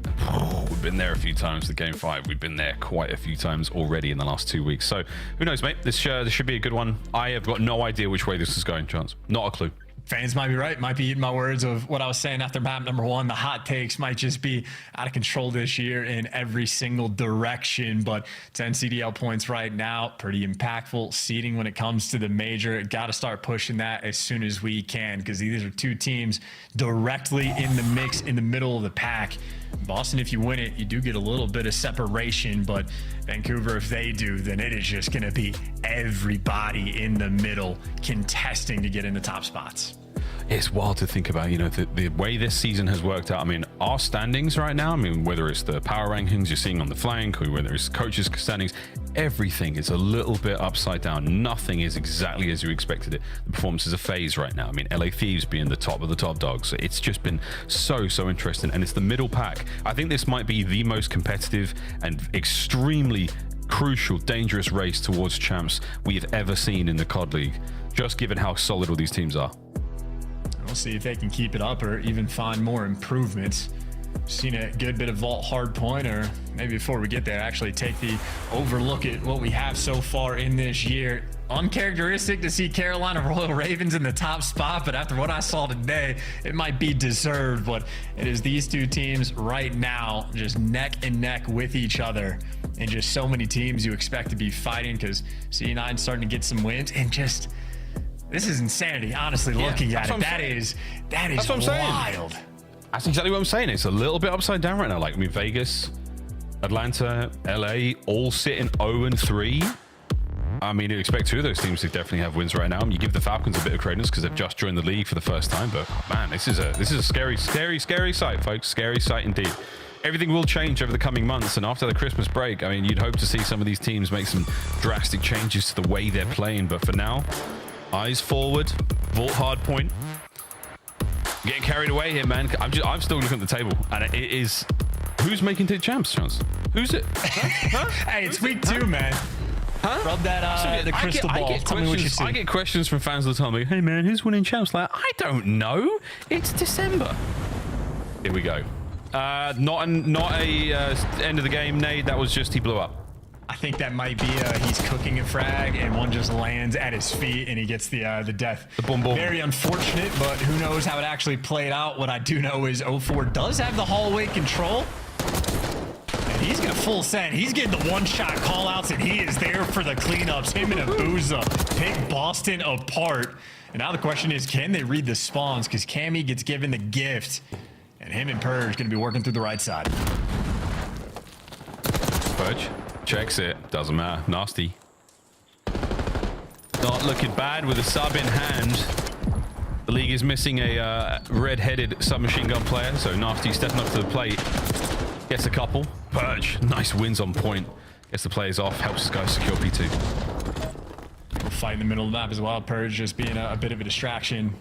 We've been there a few times. The game 5, we've been there quite a few times already in the last 2 weeks. So who knows, mate? This should be a good one. I have got no idea which way this is going, Chance. Not a clue. Fans might be right, might be eating my words of what I was saying after map number 1. The hot takes might just be out of control this year in every single direction, but 10 CDL points right now, pretty impactful seeding when it comes to the major. Got to start pushing that as soon as we can, because these are 2 teams directly in the mix in the middle of the pack. Boston, if you win it, you do get a little bit of separation, but Vancouver, if they do, then it is just going to be everybody in the middle contesting to get in the top spots. It's wild to think about, you know, the way this season has worked out. I mean, our standings right now, I mean, whether it's the power rankings you're seeing on the flank or whether it's coaches' standings, everything is a little bit upside down. Nothing is exactly as you expected it. The performance is a phase right now. I mean, LA Thieves being the top of the top dogs. It's just been so interesting. And it's the middle pack. I think this might be the most competitive and extremely crucial, dangerous race towards champs we've ever seen in the COD League, just given how solid all these teams are. We'll see if they can keep it up or even find more improvements. Seen a good bit of Vault Hardpoint, or maybe before we get there, actually take the overlook at what we have so far in this year. Uncharacteristic to see Carolina Royal Ravens in the top spot, but after what I saw today, it might be deserved. But it is these 2 teams right now just neck and neck with each other, and just so many teams you expect to be fighting, because C9 starting to get some wins, and just this is insanity, honestly, looking at it. That is wild. That's exactly what I'm saying. It's a little bit upside down right now. Like, I mean, Vegas, Atlanta, LA, all sitting 0-3. I mean, you expect 2 of those teams to definitely have wins right now. I mean, you give the Falcons a bit of credence because they've just joined the league for the first time. But man, this is a scary sight, folks. Scary sight indeed. Everything will change over the coming months, and after the Christmas break, I mean, you'd hope to see some of these teams make some drastic changes to the way they're playing. But for now, eyes forward, Vault Hardpoint. Getting carried away here, man. I'm still looking at the table, and it is who's making the champs, Chance? Who's it? Huh? Hey, it's week 2, man. Huh? Rub that the crystal ball. Tell me what you see. I get questions from fans all the time. Like, hey man, who's winning champs? Like, I don't know. It's December. Here we go. Not a end of the game, Nate. That was just he blew up. I think that might be he's cooking a frag and one just lands at his feet and he gets the death. The boom boom. Very unfortunate, but who knows how it actually played out. What I do know is 04 does have the hallway control. And he's got full send. He's getting the one-shot call-outs and he is there for the cleanups. Him and Abuza pick Boston apart. And now the question is, can they read the spawns? Because Cammy gets given the gift. And him and Purge going to be working through the right side. Purge checks it. Doesn't matter. Nasty. Not looking bad with a sub in hand. The league is missing a red-headed submachine gun player, so Nasty stepping up to the plate. Gets a couple. Purge. Nice wins on point. Gets the players off. Helps this guy secure P2. We'll fight in the middle of the map as well. Purge just being a bit of a distraction.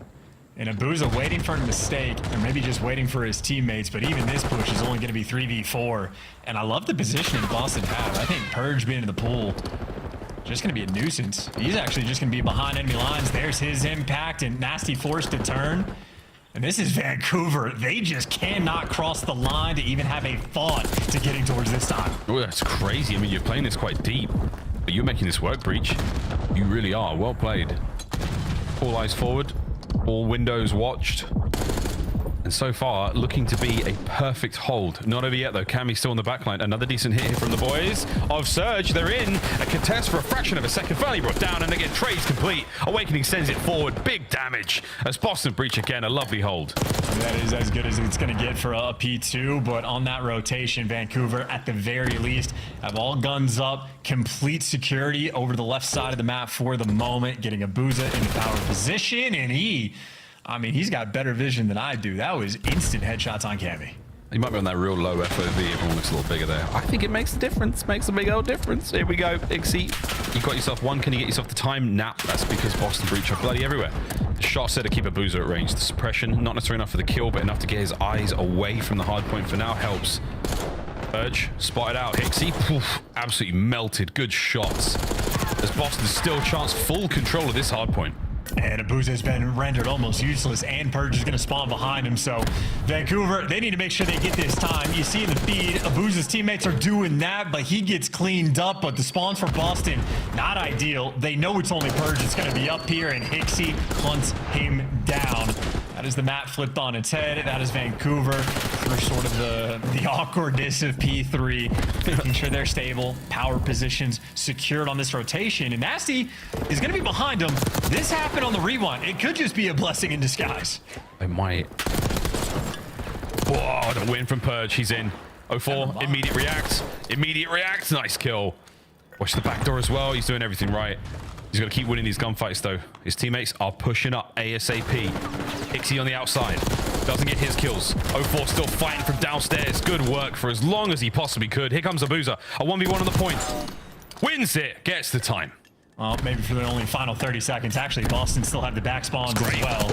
And Abuza waiting for a mistake, or maybe just waiting for his teammates, but even this push is only going to be 3v4. And I love the positioning Boston have. I think Purge being in the pool, just going to be a nuisance. He's actually just going to be behind enemy lines. There's his impact, and Nasty forced to turn. And this is Vancouver. They just cannot cross the line to even have a thought to getting towards this time. Oh, that's crazy. I mean, you're playing this quite deep, but you're making this work, Breach. You really are. Well played. All eyes forward. All windows watched. And so far, looking to be a perfect hold. Not over yet, though. Cammy's still on the backline. Another decent hit here from the boys of Surge. They're in a contest for a fraction of a second. Finally brought down, and they get trades complete. Awakening sends it forward. Big damage as Boston breach again. A lovely hold. That is as good as it's going to get for a P2, but on that rotation, Vancouver, at the very least, have all guns up, complete security over the left side of the map for the moment, getting Abuza into power position, and he's got better vision than I do. That was instant headshots on Cammy. You might be on that real low FOV. Everyone looks a little bigger there. I think it makes a difference. Makes a big old difference. Here we go. Ixie, you got yourself one. Can you get yourself the time? Nah, that's because Boston breach are bloody everywhere. The shot said to keep Abuza at range. The suppression, not necessarily enough for the kill, but enough to get his eyes away from the hard point for now helps. Urge, spotted out. Ixie, poof, absolutely melted. Good shots. As Boston still chance full control of this hard point. And Abuza has been rendered almost useless, and Purge is going to spawn behind him. So Vancouver, they need to make sure they get this time. You see in the feed, Abuza's teammates are doing that, but he gets cleaned up. But the spawns for Boston, not ideal. They know it's only Purge. It's going to be up here, and Hixie hunts him down. That is the map flipped on its head. That is Vancouver through sort of the awkwardness of P3, making sure they're stable, power positions secured on this rotation. And Nasty is going to be behind him. This happened on the rewind. It could just be a blessing in disguise. It might. Whoa, the win from Purge. He's in. 04, immediate react. Immediate react. Nice kill. Watch the back door as well. He's doing everything right. He's got to keep winning these gunfights, though. His teammates are pushing up ASAP. Ixie on the outside. Doesn't get his kills. 04 still fighting from downstairs. Good work for as long as he possibly could. Here comes Abuza. A 1v1 on the point. Wins it. Gets the time. Well, maybe for the only final 30 seconds. Actually, Boston still have the back spawns as well.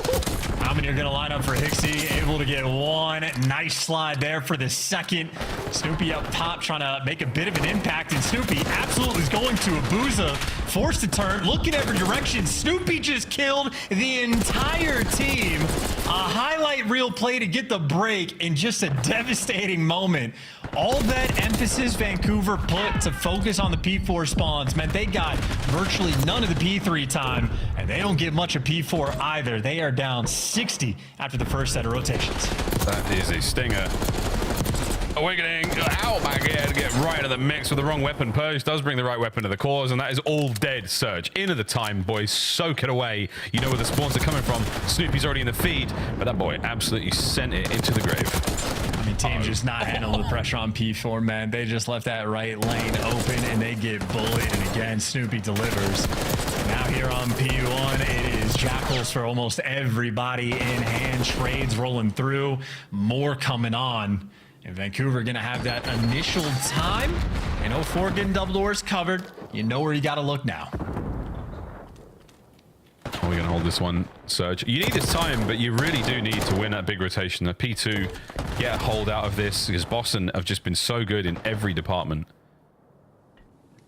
How many are going to line up for Hixie? Able to get one. Nice slide there for the second. Snoopy up top trying to make a bit of an impact. And Snoopy absolutely is going to Abuza. Forced to turn. Look in every direction. Snoopy just killed the entire team. A highlight reel play to get the break in just a devastating moment. All that emphasis Vancouver put to focus on the P4 spawns meant they got virtually none of the P3 time, and they don't get much of P4 either. They are down 60 after the first set of rotations. That is a stinger. Awakening. Oh my god, get right into the mix with the wrong weapon. Purge does bring the right weapon to the cause, and that is all dead. Surge into the time, boys. Soak it away. You know where the spawns are coming from. Snoopy's already in the feed, but that boy absolutely sent it into the grave. I mean, teams just not handling the pressure on P4, man. They just left that right lane open, and they get bullied, and again, Snoopy delivers. Now here on P1, it is Jackals for almost everybody in hand. Trades rolling through. More coming on. And Vancouver going to have that initial time. And 04 getting double doors covered. You know where you got to look now. Are we going to hold this one, Surge? You need this time, but you really do need to win that big rotation. The P2 get a hold out of this because Boston have just been so good in every department.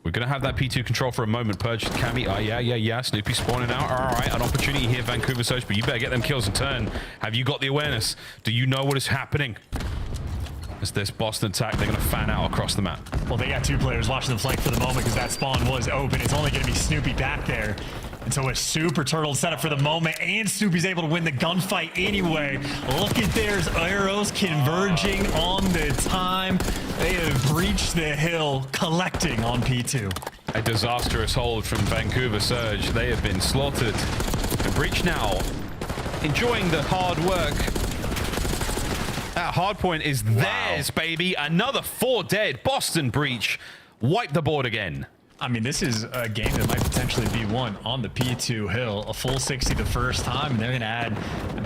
We're going to have that P2 control for a moment. Purge, Cammy, yeah. Snoopy spawning out. All right, an opportunity here, Vancouver Surge, but you better get them kills in turn. Have you got the awareness? Do you know what is happening? As this Boston attack, they're going to fan out across the map. Well, they got two players watching the flank for the moment because that spawn was open. It's only going to be Snoopy back there. And so a super turtle setup for the moment, and Snoopy's able to win the gunfight anyway. Look at there's arrows converging on the time. They have breached the hill, collecting on P2. A disastrous hold from Vancouver Surge. They have been slaughtered. And Breach now enjoying the hard work. That hard point is theirs, baby. Another 4 dead. Boston Breach wipe the board again. I mean, this is a game that might potentially be won on the P2 hill. A full 60 the first time, and they're going to add,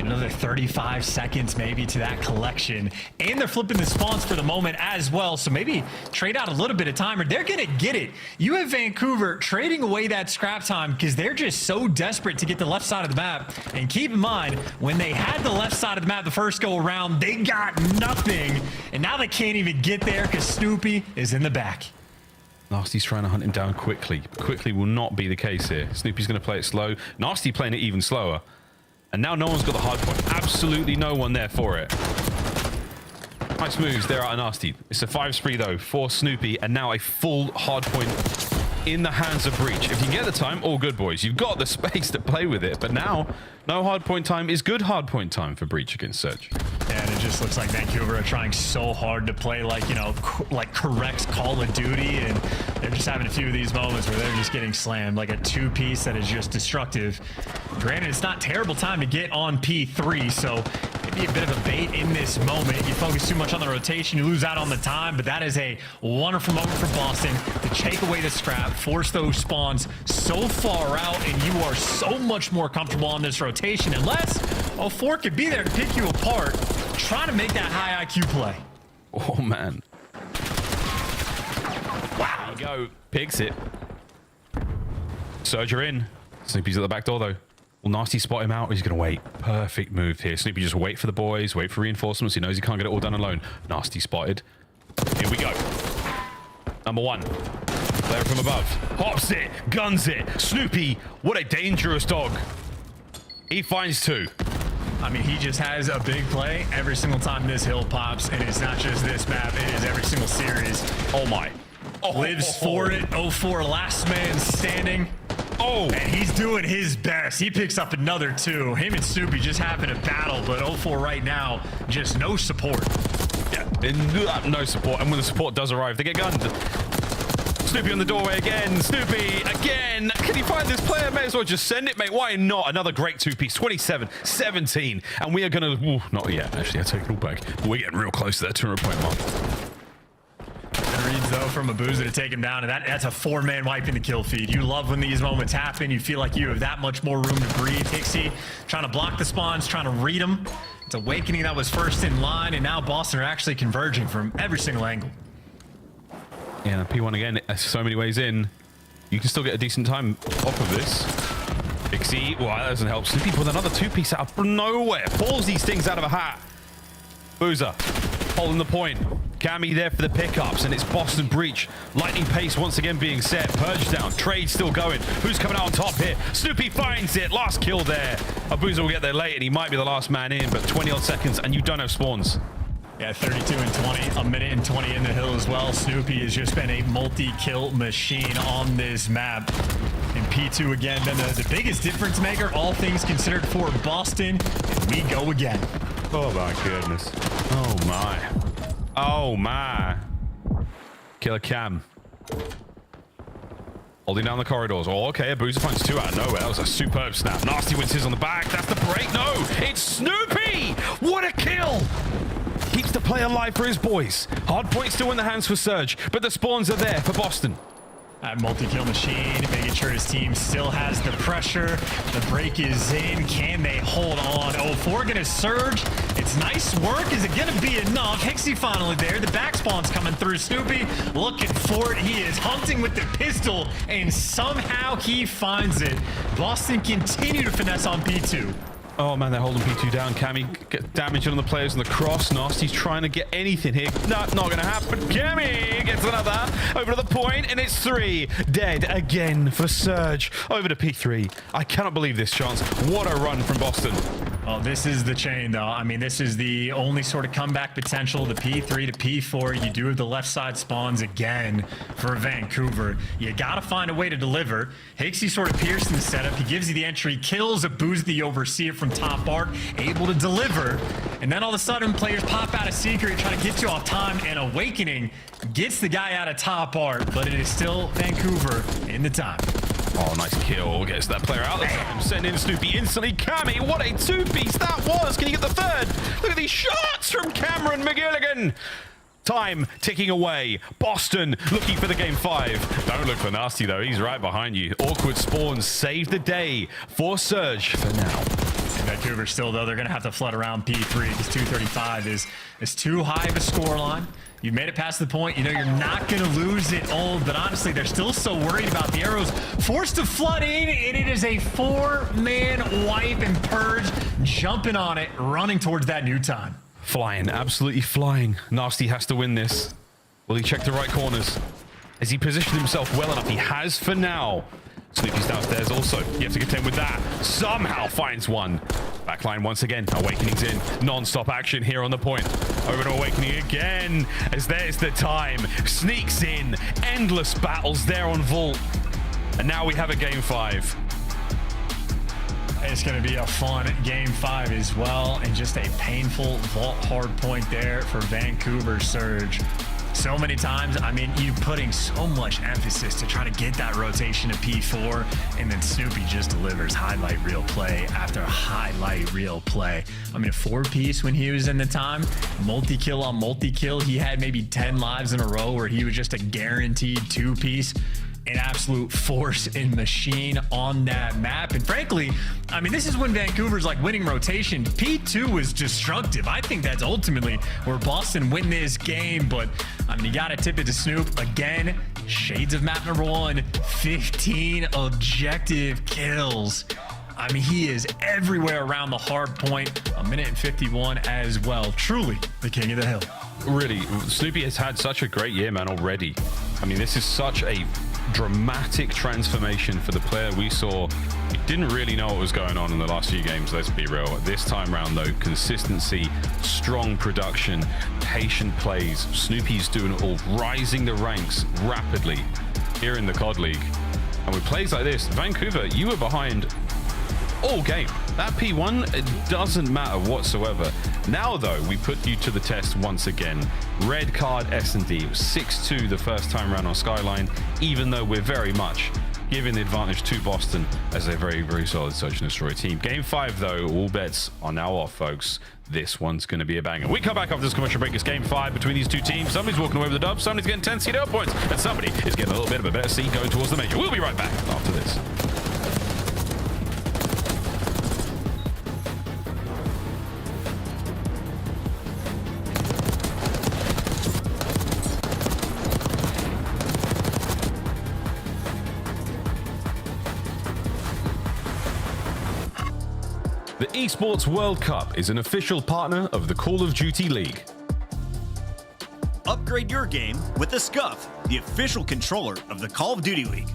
another 35 seconds maybe to that collection. And they're flipping the spawns for the moment as well, so maybe trade out a little bit of time, or they're going to get it. You have Vancouver trading away that scrap time because they're just so desperate to get the left side of the map. And keep in mind, when they had the left side of the map the first go around, they got nothing. And now they can't even get there because Snoopy is in the back. Nasty's trying to hunt him down quickly. Quickly will not be the case here. Snoopy's going to play it slow. Nasty playing it even slower. And now no one's got the hard point. Absolutely no one there for it. Nice moves there out of Nasty. It's a 5 spree though for Snoopy, and now a full hard point in the hands of Breach. If you can get the time, all good, boys. You've got the space to play with it, but now no hard point time is good hard point time for Breach against Surge. And it just looks like Vancouver are trying so hard to play like, you know, like correct Call of Duty, and they're just having a few of these moments where they're just getting slammed, like a two-piece that is just destructive. Granted, it's not terrible time to get on P3, so maybe a bit of a bait in this moment. You focus too much on the rotation, you lose out on the time, but that is a wonderful moment for Boston to take away the scrap, force those spawns so far out, and you are so much more comfortable on this rotation, unless 04 could be there to pick you apart, trying to make that high IQ play. Oh, man. Wow. There you go. Picks it. Surge, you're in. Snoopy's at the back door, though. Will Nasty spot him out? He's going to wait. Perfect move here. Snoopy just wait for the boys, wait for reinforcements. He knows he can't get it all done alone. Nasty spotted. Here we go. Number one. Player from above. Hops it. Guns it. Snoopy, what a dangerous dog. He finds two. I mean, he just has a big play every single time this hill pops, and it's not just this map, it is every single series. Oh my. Lives for it. 04 last man standing. Oh, and he's doing his best. He picks up another two. Him and Snoopy just having a battle, but 04 right now, just no support. Yeah, no support. And when the support does arrive, they get gunned. Snoopy on the doorway again. Snoopy again. Can he find this player? May as well just send it, mate. Why not? Another great two-piece. 27-17. And we are going to... Not yet, actually. I take it all back. But we're getting real close to that 200-point mark. Good reads, though, from Abuza to take him down. And that's a four-man wipe in the kill feed. You love when these moments happen. You feel like you have that much more room to breathe. Hixie trying to block the spawns, trying to read them. It's Awakening that was first in line. And now Boston are actually converging from every single angle. Yeah, P1 again, so many ways in. You can still get a decent time off of this. Pixie, well, that doesn't help. Snoopy with another two-piece out of nowhere. Pulls these things out of a hat. Boozer, holding the point. Cammy there for the pickups, and it's Boston Breach. Lightning pace once again being set. Purge down, trade still going. Who's coming out on top here? Snoopy finds it. Last kill there. Abuza will get there late, and he might be the last man in, but 20-odd seconds, and you don't have spawns. Yeah, 32 and 20, a minute and 20 in the hill as well. Snoopy has just been a multi-kill machine on this map. And P2 again, been the biggest difference maker, all things considered, for Boston. And we go again. Oh my goodness. Oh my. Oh my. Killer Cam. Holding down the corridors. Oh, okay. Abuza finds two out of nowhere. That was a superb snap. Nasty wins his on the back. That's the break. No, it's Snoopy. What a kill. Keeps the play alive for his boys. Hard point still in the hands for Surge, but the spawns are there for Boston. That multi-kill machine, making sure his team still has the pressure. The break is in. Can they hold on? 04 gonna surge. It's nice work. Is it gonna be enough? Hixie finally there. The back spawn's coming through. Snoopy looking for it. He is hunting with the pistol, and somehow he finds it. Boston continue to finesse on P2. Oh man, they're holding P2 down. Cammy get damage on the players on the cross. Nasty's trying to get anything here. No, not gonna happen. Cammy gets another over to the point, and it's three. Dead again for Surge. Over to P3. I cannot believe this chance. What a run from Boston. Oh, this is the chain, though. I mean, this is the only sort of comeback potential. The P3 to P4. You do have the left side spawns again for Vancouver. You got to find a way to deliver. Hixie sort of piercing the setup. He gives you the entry, kills Abuza the Overseer from top art, able to deliver. And then all of a sudden, players pop out of secret, trying to get you off time, and Awakening gets the guy out of top art, but it is still Vancouver in the time. Oh, nice kill. Gets that player out. Send in Snoopy instantly. Cammy, what a two-piece that was. Can you get the third? Look at these shots from Cameron McGilligan. Time ticking away. Boston looking for the game 5. Don't look for Nasty, though. He's right behind you. Awkward spawns save the day for Surge for now. And Vancouver still, though, they're going to have to flood around P3 because 235 is too high of a scoreline. You've made it past the point. You know you're not going to lose it all, but honestly, they're still so worried about the arrows. Forced to flood in, and it is a 4-man wipe and Purge jumping on it, running towards that new time. Flying, absolutely flying. Nasty has to win this. Will he check the right corners? Has he positioned himself well enough? He has for now. Snoopy's downstairs also. You have to contend with that. Somehow finds one. Backline once again. Awakening's in. Non-stop action here on the point. Over to Awakening again. As there's the time. Sneaks in. Endless battles there on Vault. And now we have a game 5. It's going to be a fun Game 5 as well, and just a painful vault hard point there for Vancouver Surge. So many times, I mean, you putting so much emphasis to try to get that rotation to P4, and then Snoopy just delivers highlight reel play after highlight reel play. I mean, a 4-piece when he was in the time, multi-kill on multi-kill. He had maybe 10 lives in a row where he was just a guaranteed 2-piece. An absolute force and machine on that map. And frankly, I mean, this is when Vancouver's like winning rotation. P2 was destructive. I think that's ultimately where Boston win this game. But I mean, you got to tip it to Snoop. Again, shades of map number 1, 15 objective kills. I mean, he is everywhere around the hard point. 1:51 as well. Truly the king of the hill. Really, Snoopy has had such a great year, man, already. I mean, this is such a dramatic transformation for the player we saw. He didn't really know what was going on in the last few games, let's be real. This time around though, consistency, strong production, patient plays. Snoopy's doing it all, rising the ranks rapidly here in the COD League. And with plays like this, Vancouver, you were behind all game. That P1, it doesn't matter whatsoever. Now though, we put you to the test once again. Red card S&D. It was 6-2 the first time around on Skyline, even though we're very much giving the advantage to Boston as a very, very solid Search and Destroy team. Game 5 though, all bets are now off, folks. This one's going to be a banger. We come back after this commercial break. It's Game 5 between these two teams. Somebody's walking away with the dub, somebody's getting 10 CDL points, and somebody is getting a little bit of a better seat going towards the major. We'll be right back after this. The Esports World Cup is an official partner of the Call of Duty League. Upgrade your game with the Scuff, the official controller of the Call of Duty League.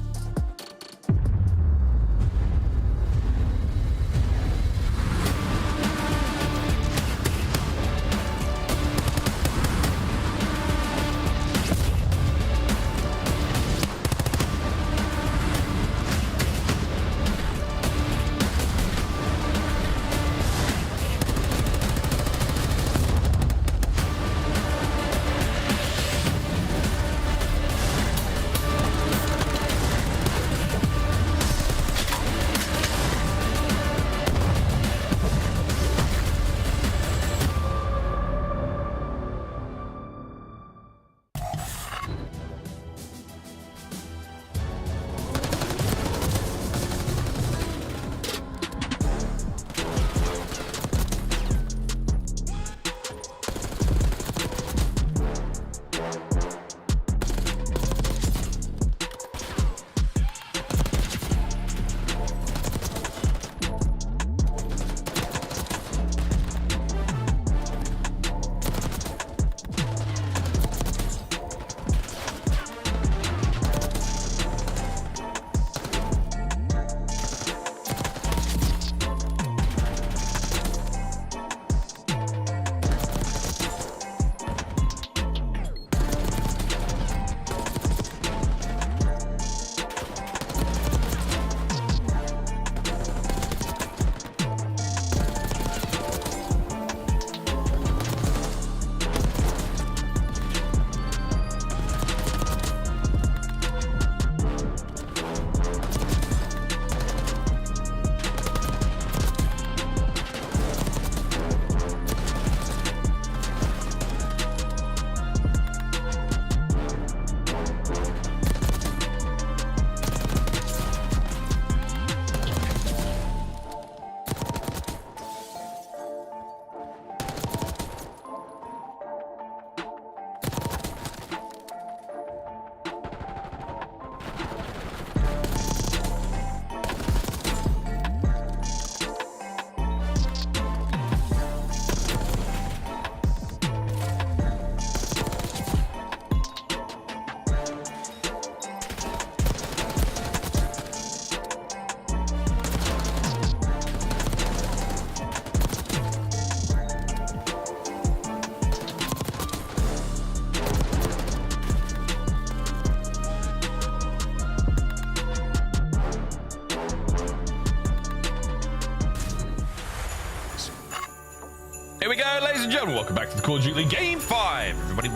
Here we go, ladies and gentlemen. Welcome back to the Call of Duty League Game 5. Everybody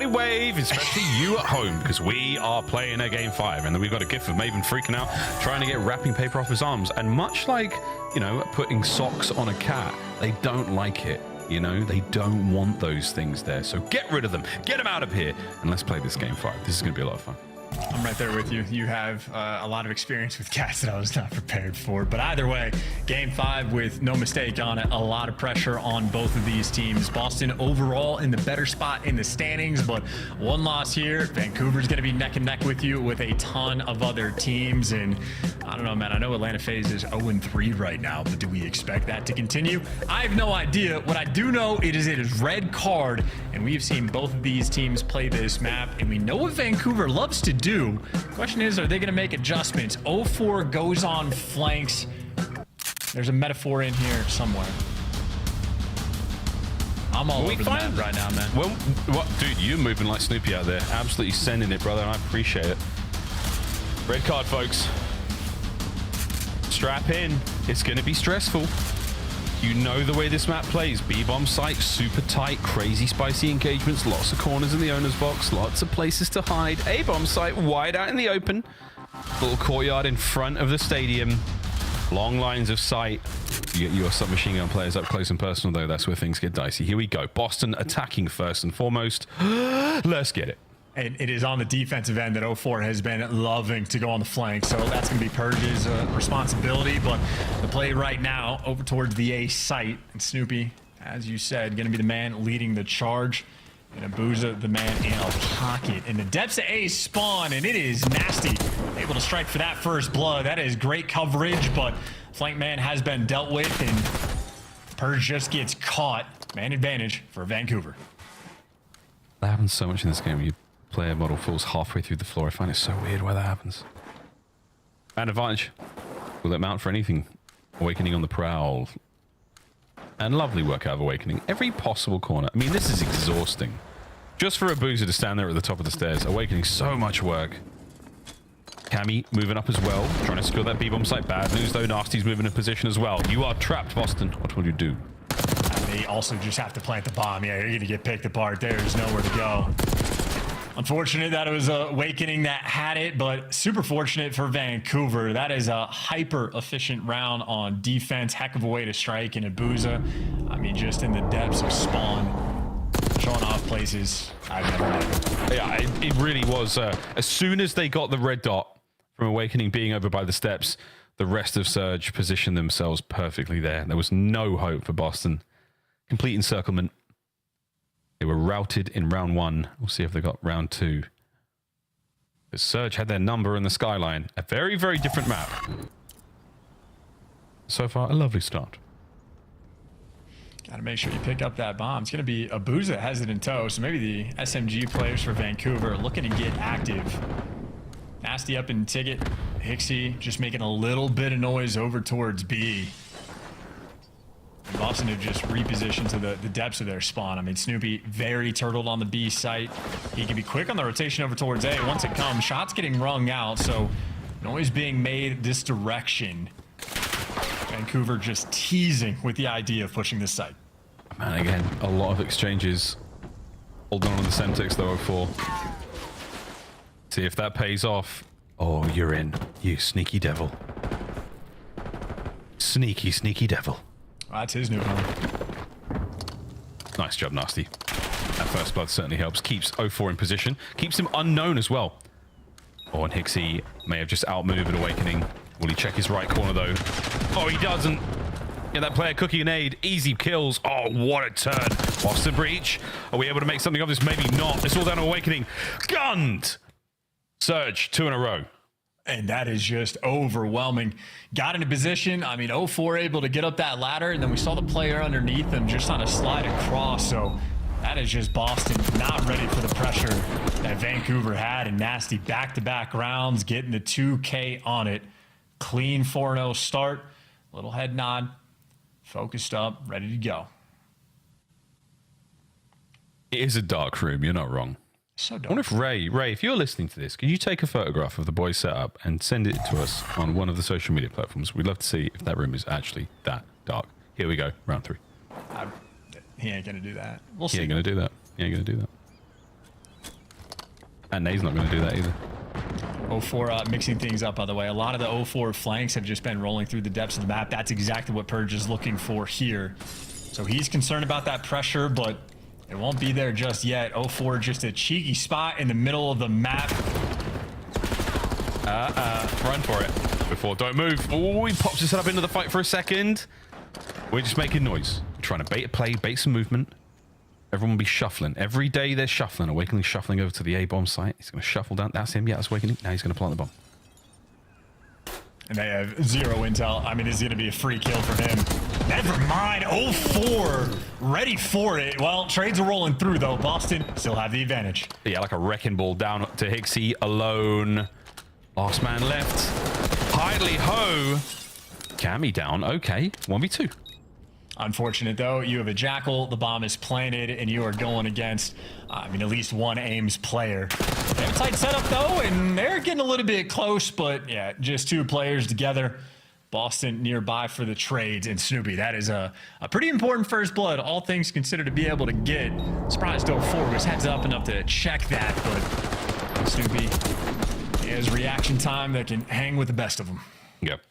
wave, especially you at home, because we are playing a Game 5. And then we've got a gif of Maven freaking out, trying to get wrapping paper off his arms. And much like, you know, putting socks on a cat, they don't like it. You know, they don't want those things there. So get rid of them. Get them out of here. And let's play this Game 5. This is going to be a lot of fun. I'm right there with you. You have a lot of experience with cats that I was not prepared for. But either way, Game 5 with no mistake on it. A lot of pressure on both of these teams. Boston overall in the better spot in the standings, but one loss here. Vancouver's going to be neck and neck with you with a ton of other teams. And I don't know, man. I know Atlanta FaZe is 0-3 right now, but do we expect that to continue? I have no idea. What I do know it is red card, and we've seen both of these teams play this map, and we know what Vancouver loves to do. Question is, are they going to make adjustments? 0-4 goes on flanks. There's a metaphor in here somewhere. I'm all over the map right now, man. Well, what, dude, you're moving like Snoopy out there. Absolutely sending it, brother. I appreciate it. Red card, folks. Strap in. It's going to be stressful. You know the way this map plays. B-bomb site, super tight, crazy spicy engagements, lots of corners in the owner's box, lots of places to hide. A-bomb site wide out in the open. Little courtyard in front of the stadium. Long lines of sight. You get your submachine gun players up close and personal, though. That's where things get dicey. Here we go. Boston attacking first and foremost. Let's get it. And it is on the defensive end that 0-4 has been loving to go on the flank. So that's going to be Purge's responsibility. But the play right now over towards the A site. And Snoopy, as you said, going to be the man leading the charge. And Abuza, the man in a pocket. In the depths of A spawn, and it is nasty. Able to strike for that first blood. That is great coverage, but flank man has been dealt with, and Purge just gets caught. Man advantage for Vancouver. That happens so much in this game. You player model falls halfway through the floor. I find it so weird why that happens. Man advantage. Will it mount for anything? Awakening on the prowl. And lovely work out of Awakening. Every possible corner. I mean, this is exhausting. Just for a boozer to stand there at the top of the stairs. Awakening so much work. Cammy moving up as well. Trying to secure that B-bomb site. Bad news though. Nasty's moving in position as well. You are trapped, Boston. What will you do? They also just have to plant the bomb. Yeah, you're going to get picked apart. There's nowhere to go. Unfortunate that it was Awakening that had it, but super fortunate for Vancouver. That is a hyper-efficient round on defense. Heck of a way to strike in Abuza. I mean, just in the depths of spawn. Showing off places I've never done. Yeah, it really was. As soon as they got the red dot from Awakening being over by the steps, the rest of Surge positioned themselves perfectly there. There was no hope for Boston. Complete encirclement. They were routed in round 1. We'll see if they got round 2. The Surge had their number in the skyline. A very, very different map. So far, a lovely start. Got to make sure you pick up that bomb. It's going to be Abuza that has it in tow, so maybe the SMG players for Vancouver are looking to get active. Nasty up in Ticket. Hixie just making a little bit of noise over towards B. Boston have just repositioned to the depths of their spawn. I mean, Snoopy very turtled on the B site. He can be quick on the rotation over towards A once it comes. Shots getting rung out, so noise being made this direction. Vancouver just teasing with the idea of pushing this site. Man, again, a lot of exchanges. Holding on the Semtex though, 0-4. See if that pays off. Oh, you're in. You sneaky devil. Sneaky, sneaky devil. Well, that's his new home. Nice job, Nasty. That first blood certainly helps. Keeps 0-4 in position. Keeps him unknown as well. Oh, and Hixie may have just outmaneuvered Awakening. Will he check his right corner, though? Oh, he doesn't. Yeah, that player cooking an aid. Easy kills. Oh, what a turn. Boston breach. Are we able to make something of this? Maybe not. It's all down to Awakening. Gunned! Surge, 2 in a row. And that is just overwhelming. Got into position. I mean, 0-4 able to get up that ladder, and then we saw the player underneath him just on a slide across. So that is just Boston not ready for the pressure that Vancouver had. And Nasty back-to-back rounds, getting the 2K on it. Clean 4-0 start. Little head nod. Focused up, ready to go. It is a dark room. You're not wrong. So I wonder if Ray, if you're listening to this, can you take a photograph of the boys setup and send it to us on one of the social media platforms? We'd love to see if that room is actually that dark. Here we go, round 3. He ain't gonna do that. We'll see. He ain't gonna do that. He ain't gonna do that. And Nate's not gonna do that either. 04 mixing things up, by the way. A lot of the 04 flanks have just been rolling through the depths of the map. That's exactly what Purge is looking for here. So he's concerned about that pressure, but it won't be there just yet. 04 just a cheeky spot in the middle of the map. Run for it. Before, don't move. Oh, he pops his head up into the fight for a second. We're just making noise. We're trying to bait a play, bait some movement. Everyone will be shuffling. Every day they're shuffling. Awakening shuffling over to the A-bomb site. He's going to shuffle down. That's him. Yeah, that's Awakening. Now he's going to plant the bomb. And they have 0 intel. I mean, it's going to be a free kill for him. Never mind. 04 ready for it. Well, trades are rolling through, though. Boston still have the advantage. Yeah, like a wrecking ball down to Hixie alone. Last man left. Hidely ho. Cammy down. Okay. 1v2. Unfortunate, though. You have a Jackal. The bomb is planted, and you are going against, at least one Ames player. They have a tight setup, though, and they're getting a little bit close, but yeah, just 2 players together. Boston nearby for the trades, and Snoopy, that is a pretty important first blood, all things considered, to be able to get. Surprised 04 was heads up enough to check that, but Snoopy, he has reaction time that can hang with the best of them. Yep.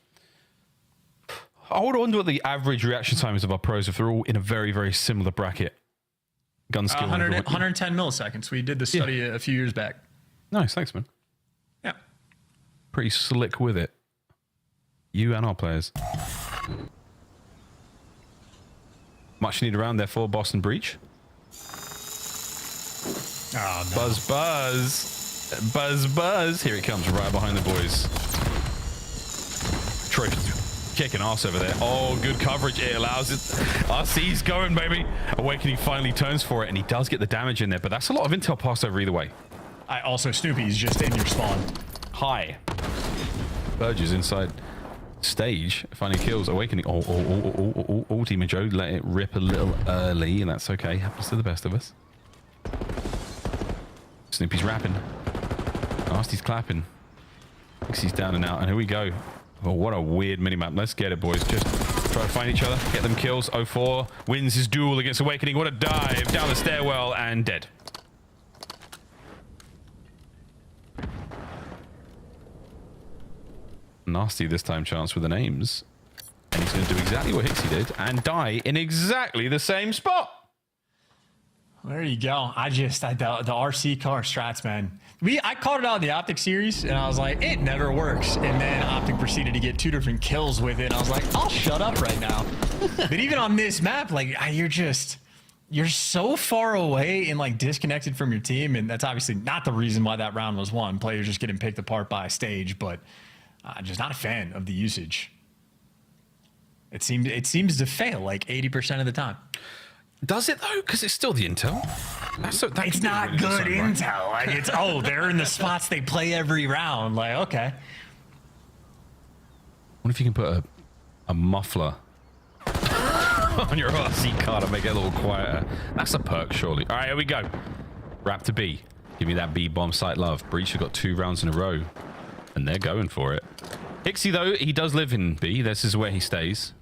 I would wonder what the average reaction time is of our pros if they're all in a very, very similar bracket. Gun skill. 110 milliseconds. We did the study a few years back. Nice, thanks, man. Yeah. Pretty slick with it. You and our players. Much needed around there for Boston Breach. Oh, no. Buzz, buzz. Buzz, buzz. Here it comes right behind the boys. Troy kicking ass over there. Oh, good coverage. It allows it. RC's going, baby. Awakening finally turns for it, and he does get the damage in there, but that's a lot of intel passed over either way. Also, Snoopy's just in your spawn. Hi. Burge is inside stage. Finding kills. Awakening. Oh, Team Joe let it rip a little early, and that's okay. Happens to the best of us. Snoopy's rapping. Nasty's clapping. Pixie's down and out, and here we go. Oh, what a weird minimap. Let's get it, boys. Just try to find each other, get them kills. 04 wins his duel against Awakening. What a dive down the stairwell and dead. Nasty this time chance with the names. And he's going to do exactly what Hixie did and die in exactly the same spot. There you go. The RC car strats, man. I called it out in the Optic series, and I was like, it never works. And then Optic proceeded to get 2 different kills with it. And I was like, I'll shut up right now. But even on this map, like, you're so far away and like disconnected from your team. And that's obviously not the reason why that round was won. Players just getting picked apart by a stage, but just not a fan of the usage. It seems to fail like 80% of the time. Does it though? Because it's still the intel. It's not good intel. Like it's they're in the spots they play every round. Like okay. What if you can put a muffler on your RC car to make it a little quieter? That's a perk, surely. All right, here we go. Wrap to B. Give me that B bomb site love. Breach have got 2 rounds in a row, and they're going for it. Hixie though, he does live in B. This is where he stays.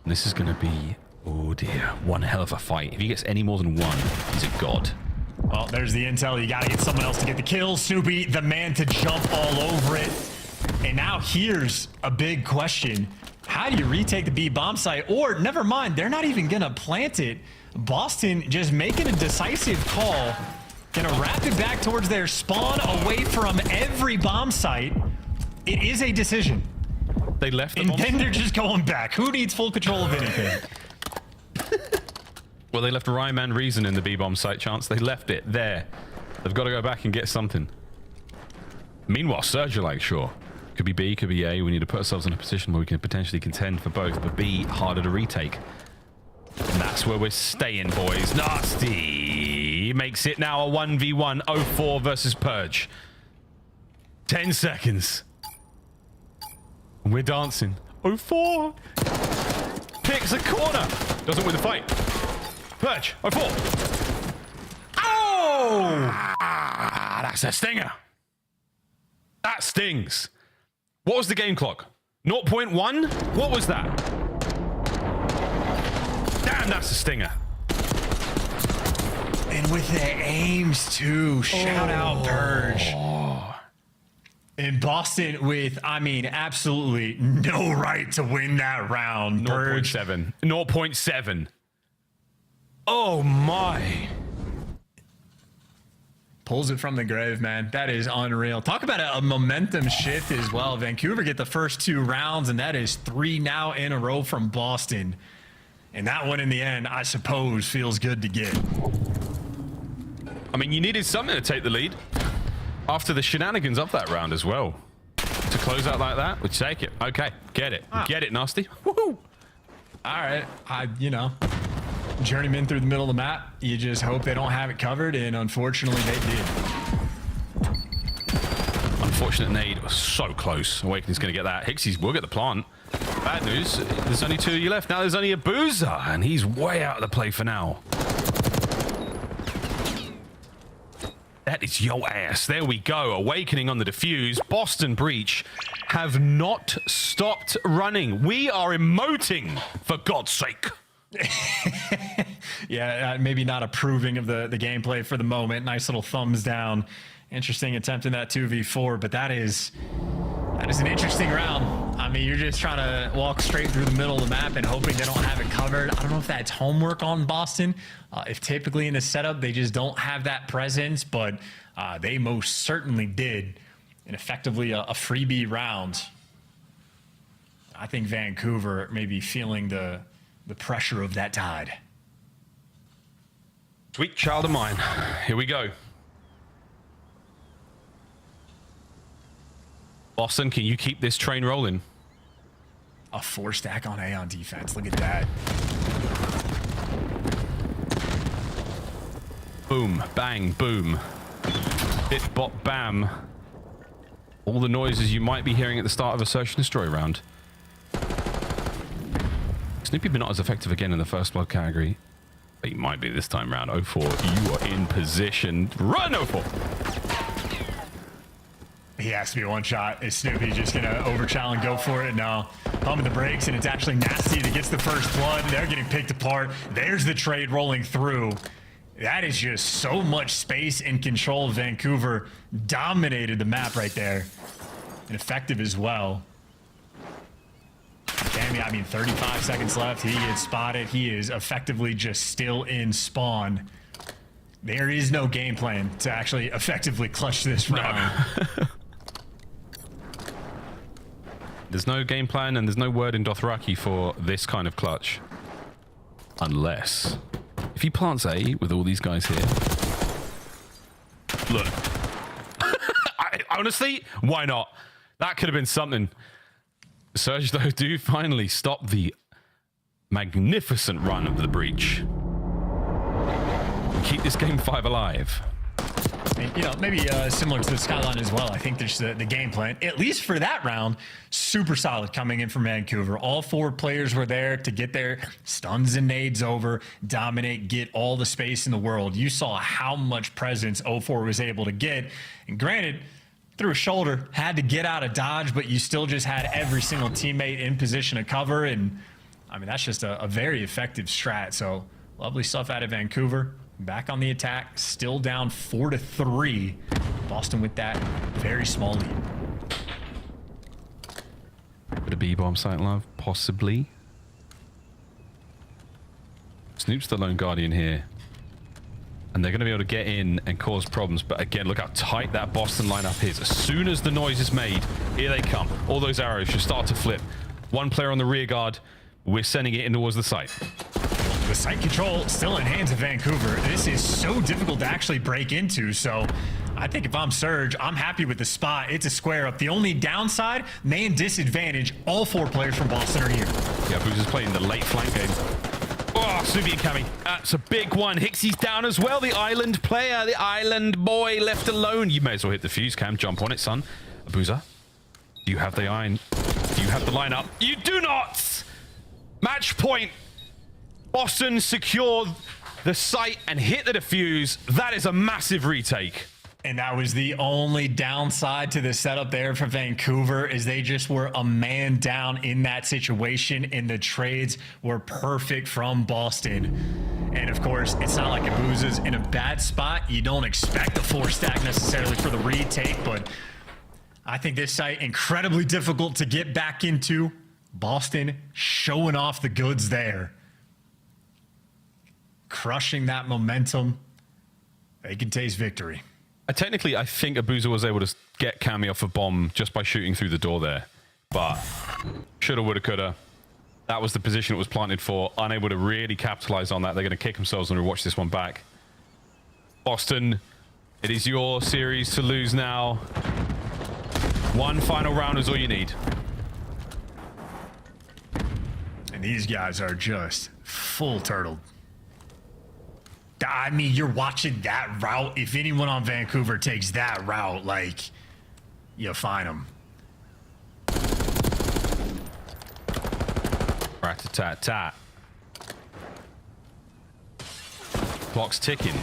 And this is going to be. Oh dear, one hell of a fight. If he gets any more than 1, he's a god. Well, there's the intel. You got to get someone else to get the kill. Snoopy, the man to jump all over it. And now here's a big question. How do you retake the B bomb site? Or, never mind, they're not even going to plant it. Boston just making a decisive call. Going to wrap it back towards their spawn away from every bomb site. It is a decision. They left and then they're just going back. Who needs full control of anything? Well, they left Rhyme and Reason in the B-bomb site chance. They left it there. They've got to go back and get something. Meanwhile, Surge are like, sure. Could be B, could be A. We need to put ourselves in a position where we can potentially contend for both, but B, harder to retake. And that's where we're staying, boys. Nasty makes it now a 1v1. 04 versus Purge. 10 seconds. We're dancing. 04 picks a corner. Doesn't win the fight. Purge. 04. Oh! That's a stinger. That stings. What was the game clock? 0.1? What was that? Damn, that's a stinger. And with the aims too. Shout out Purge. And Boston with, I mean, absolutely no right to win that round. 0.7. 0.7. Oh my. Pulls it from the grave, man. That is unreal. Talk about a momentum shift as well. Vancouver get the first 2 rounds, and that is 3 now in a row from Boston. And that one in the end, I suppose, feels good to get. I mean, you needed something to take the lead after the shenanigans of that round as well. To close out like that, we'd take it. Okay, get it. Get it, Nasty. Woohoo! All right, you know, journeyman through the middle of the map. You just hope they don't have it covered, and unfortunately they did. Unfortunate nade was so close. Awakening's going to get that. Hicksy's will get the plant. Bad news, there's only 2 of you left. Now there's only a Boozer, and he's way out of the play for now. That is yo ass. There we go. Awakening on the defuse. Boston Breach have not stopped running. We are emoting, for God's sake. Yeah, maybe not approving of the gameplay for the moment. Nice little thumbs down. Interesting attempt in that 2v4, but that is an interesting round. I mean, you're just trying to walk straight through the middle of the map and hoping they don't have it covered. I don't know if that's homework on Boston. If typically in the setup they just don't have that presence, but they most certainly did. And effectively a freebie round. I think Vancouver may be feeling the pressure of that tide. Sweet child of mine. Here we go. Boston, can you keep this train rolling? A 4-stack on A on defense. Look at that. Boom, bang, boom. Bit, bop, bam. All the noises you might be hearing at the start of a Search and Destroy round. Snoopy, but not as effective again in the first blood category. But he might be this time round. 04, you are in position. Run, 04! He has to be one shot. Is Snoopy just going to overchallenge and go for it? No. Pumping the brakes, and it's actually Nasty that gets the first blood. They're getting picked apart. There's the trade rolling through. That is just so much space and control. Vancouver dominated the map right there. And effective as well. Damn, I mean, 35 seconds left. He gets spotted. He is effectively just still in spawn. There is no game plan to actually effectively clutch this round. There's no game plan and there's no word in Dothraki for this kind of clutch. Unless... if he plants A with all these guys here... Look. Honestly, why not? That could have been something. Surge, though, do finally stop the magnificent run of the Breach. Keep this game 5 alive. You know, maybe similar to the Skyline as well. I think there's the game plan, at least for that round, super solid coming in from Vancouver. All 4 players were there to get their stuns and nades over, dominate, get all the space in the world. You saw how much presence 04 was able to get. And granted, through a shoulder, had to get out of dodge, but you still just had every single teammate in position to cover. And I mean, that's just a very effective strat. So lovely stuff out of Vancouver. Back on the attack, still down 4-3. Boston with that very small lead. Bit of B-bomb site love, possibly. Snoop's the lone guardian here. And they're going to be able to get in and cause problems. But again, look how tight that Boston lineup is. As soon as the noise is made, here they come. All those arrows should start to flip. One player on the rear guard. We're sending it in towards the site. The site control still in hands of Vancouver. This is so difficult to actually break into, so I think if I'm Surge, I'm happy with the spot. It's a square up. The only downside, man disadvantage, all 4 players from Boston are here. Yeah, who's just playing the late flank game. Oh, Subi incoming. That's a big one. Hicksy's down as well. The island player, the island boy left alone. You may as well hit the fuse cam. Jump on it, son. Abuza, do you have the iron? Do you have the lineup? You do not! Match point. Boston secured the site and hit the defuse. That is a massive retake. And that was the only downside to the setup there for Vancouver, is they just were a man down in that situation, and the trades were perfect from Boston. And of course, it's not like Abuza's in a bad spot. You don't expect a 4-stack necessarily for the retake, but I think this site incredibly difficult to get back into. Boston showing off the goods there. Crushing that momentum. They can taste victory. Technically, I think Abuza was able to get Cammy off a bomb just by shooting through the door there. But shoulda, woulda, coulda. That was the position it was planted for. Unable to really capitalize on that. They're going to kick themselves when we watch this one back. Boston, it is your series to lose now. One final round is all you need. And these guys are just full turtled. I mean, you're watching that route. If anyone on Vancouver takes that route, like, you find them. Rat-a-tat-tat. Clock's ticking.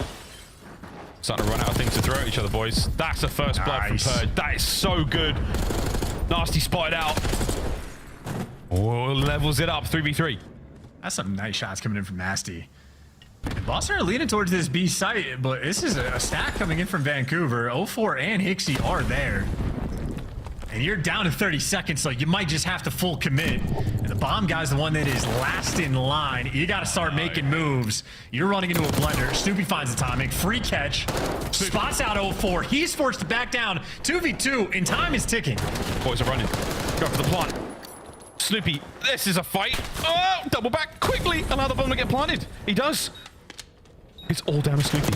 Starting to run out of things to throw at each other, boys. That's a first blood from Purge. That is so good. Nasty spotted out. Oh, levels it up. 3v3. That's some nice shots coming in from Nasty. Boston are leaning towards this B site, but this is a stack coming in from Vancouver. 04 and Hixie are there. And you're down to 30 seconds, so you might just have to full commit. And the bomb guy's the one that is last in line. You got to start making moves. You're running into a blender. Snoopy finds the timing. Free catch. Spots out 04. He's forced to back down. 2v2, and time is ticking. Boys are running. Go for the plant. Snoopy, this is a fight. Oh, double back quickly. Allow the bomb to get planted. He does. It's all down to Snoopy.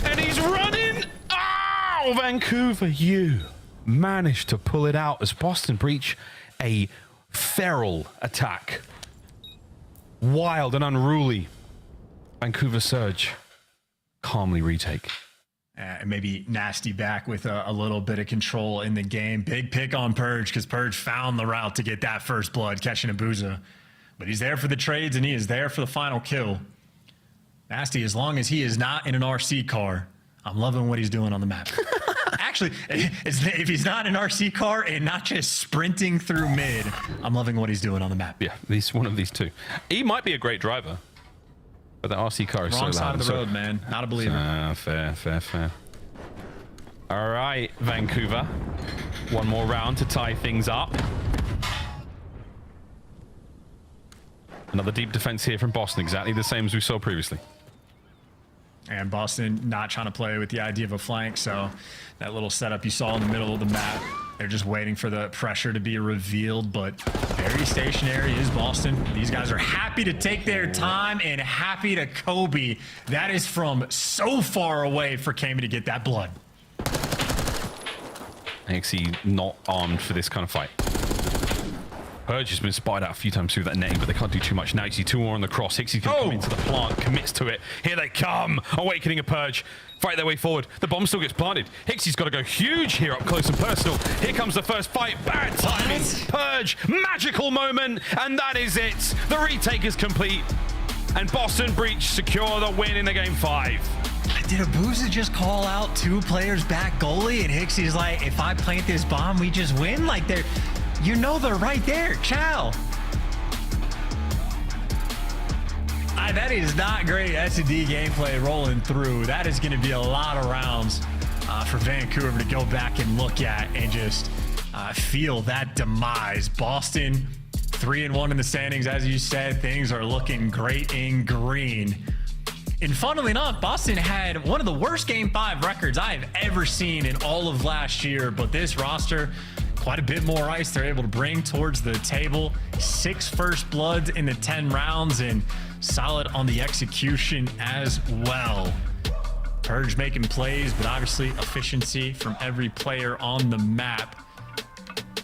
And he's running. Oh, Vancouver, you managed to pull it out as Boston breach a feral attack. Wild and unruly. Vancouver Surge calmly retake. And maybe Nasty back with a little bit of control in the game. Big pick on Purge, because Purge found the route to get that first blood, catching Abuza. But he's there for the trades, and he is there for the final kill. Nasty, as long as he is not in an RC car, I'm loving what he's doing on the map. Actually, if he's not in an RC car and not just sprinting through mid, I'm loving what he's doing on the map. Yeah, he's one of these two. He might be a great driver, but the RC car is so loud. Wrong side of the road, man. Not a believer. Fair. All right, Vancouver. One more round to tie things up. Another deep defense here from Boston, exactly the same as we saw previously. And Boston not trying to play with the idea of a flank, so that little setup you saw in the middle of the map, they're just waiting for the pressure to be revealed, but very stationary is Boston. These guys are happy to take their time and happy to Kobe. That is from so far away for Kami to get that blood. Hixie not armed for this kind of fight. Purge has been spied out a few times through that netting, but they can't do too much now. You see 2 more on the cross. Hixie's going to come into the plant, commits to it. Here they come. Awakening a Purge. Fight their way forward. The bomb still gets planted. Hixie's got to go huge here up close and personal. Here comes the first fight. Bad timing. Purge. Magical moment. And that is it. The retake is complete. And Boston Breach secure the win in the game 5. Did Abuza just call out 2 players back goalie? And Hixie's like, if I plant this bomb, we just win? Like, they're... You know they're right there. Chow. That is not great S&D gameplay rolling through. That is going to be a lot of rounds for Vancouver to go back and look at and just feel that demise. Boston 3-1 in the standings. As you said, things are looking great in green. And funnily enough, Boston had one of the worst Game 5 records I have ever seen in all of last year. But this roster, quite a bit more ice they're able to bring towards the table. 6 first bloods in the 10 rounds and solid on the execution as well. Purge making plays, but obviously efficiency from every player on the map.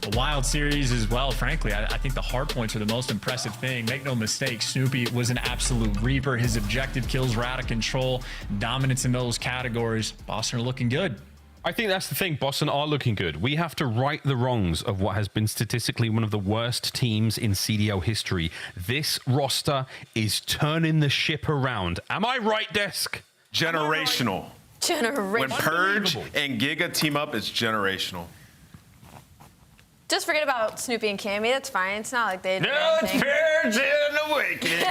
A wild series as well, frankly. I think the hard points are the most impressive thing. Make no mistake, Snoopy was an absolute reaper. His objective kills were out of control. Dominance in those categories. Boston are looking good. I think that's the thing. Boston are looking good. We have to right the wrongs of what has been statistically one of the worst teams in CDL history. This roster is turning the ship around. Am I right, Desk? Generational. Generational. When Purge and Giga team up, it's generational. Just forget about Snoopy and Cammy. That's fine. It's not like they. No, it's Purge and Awakening.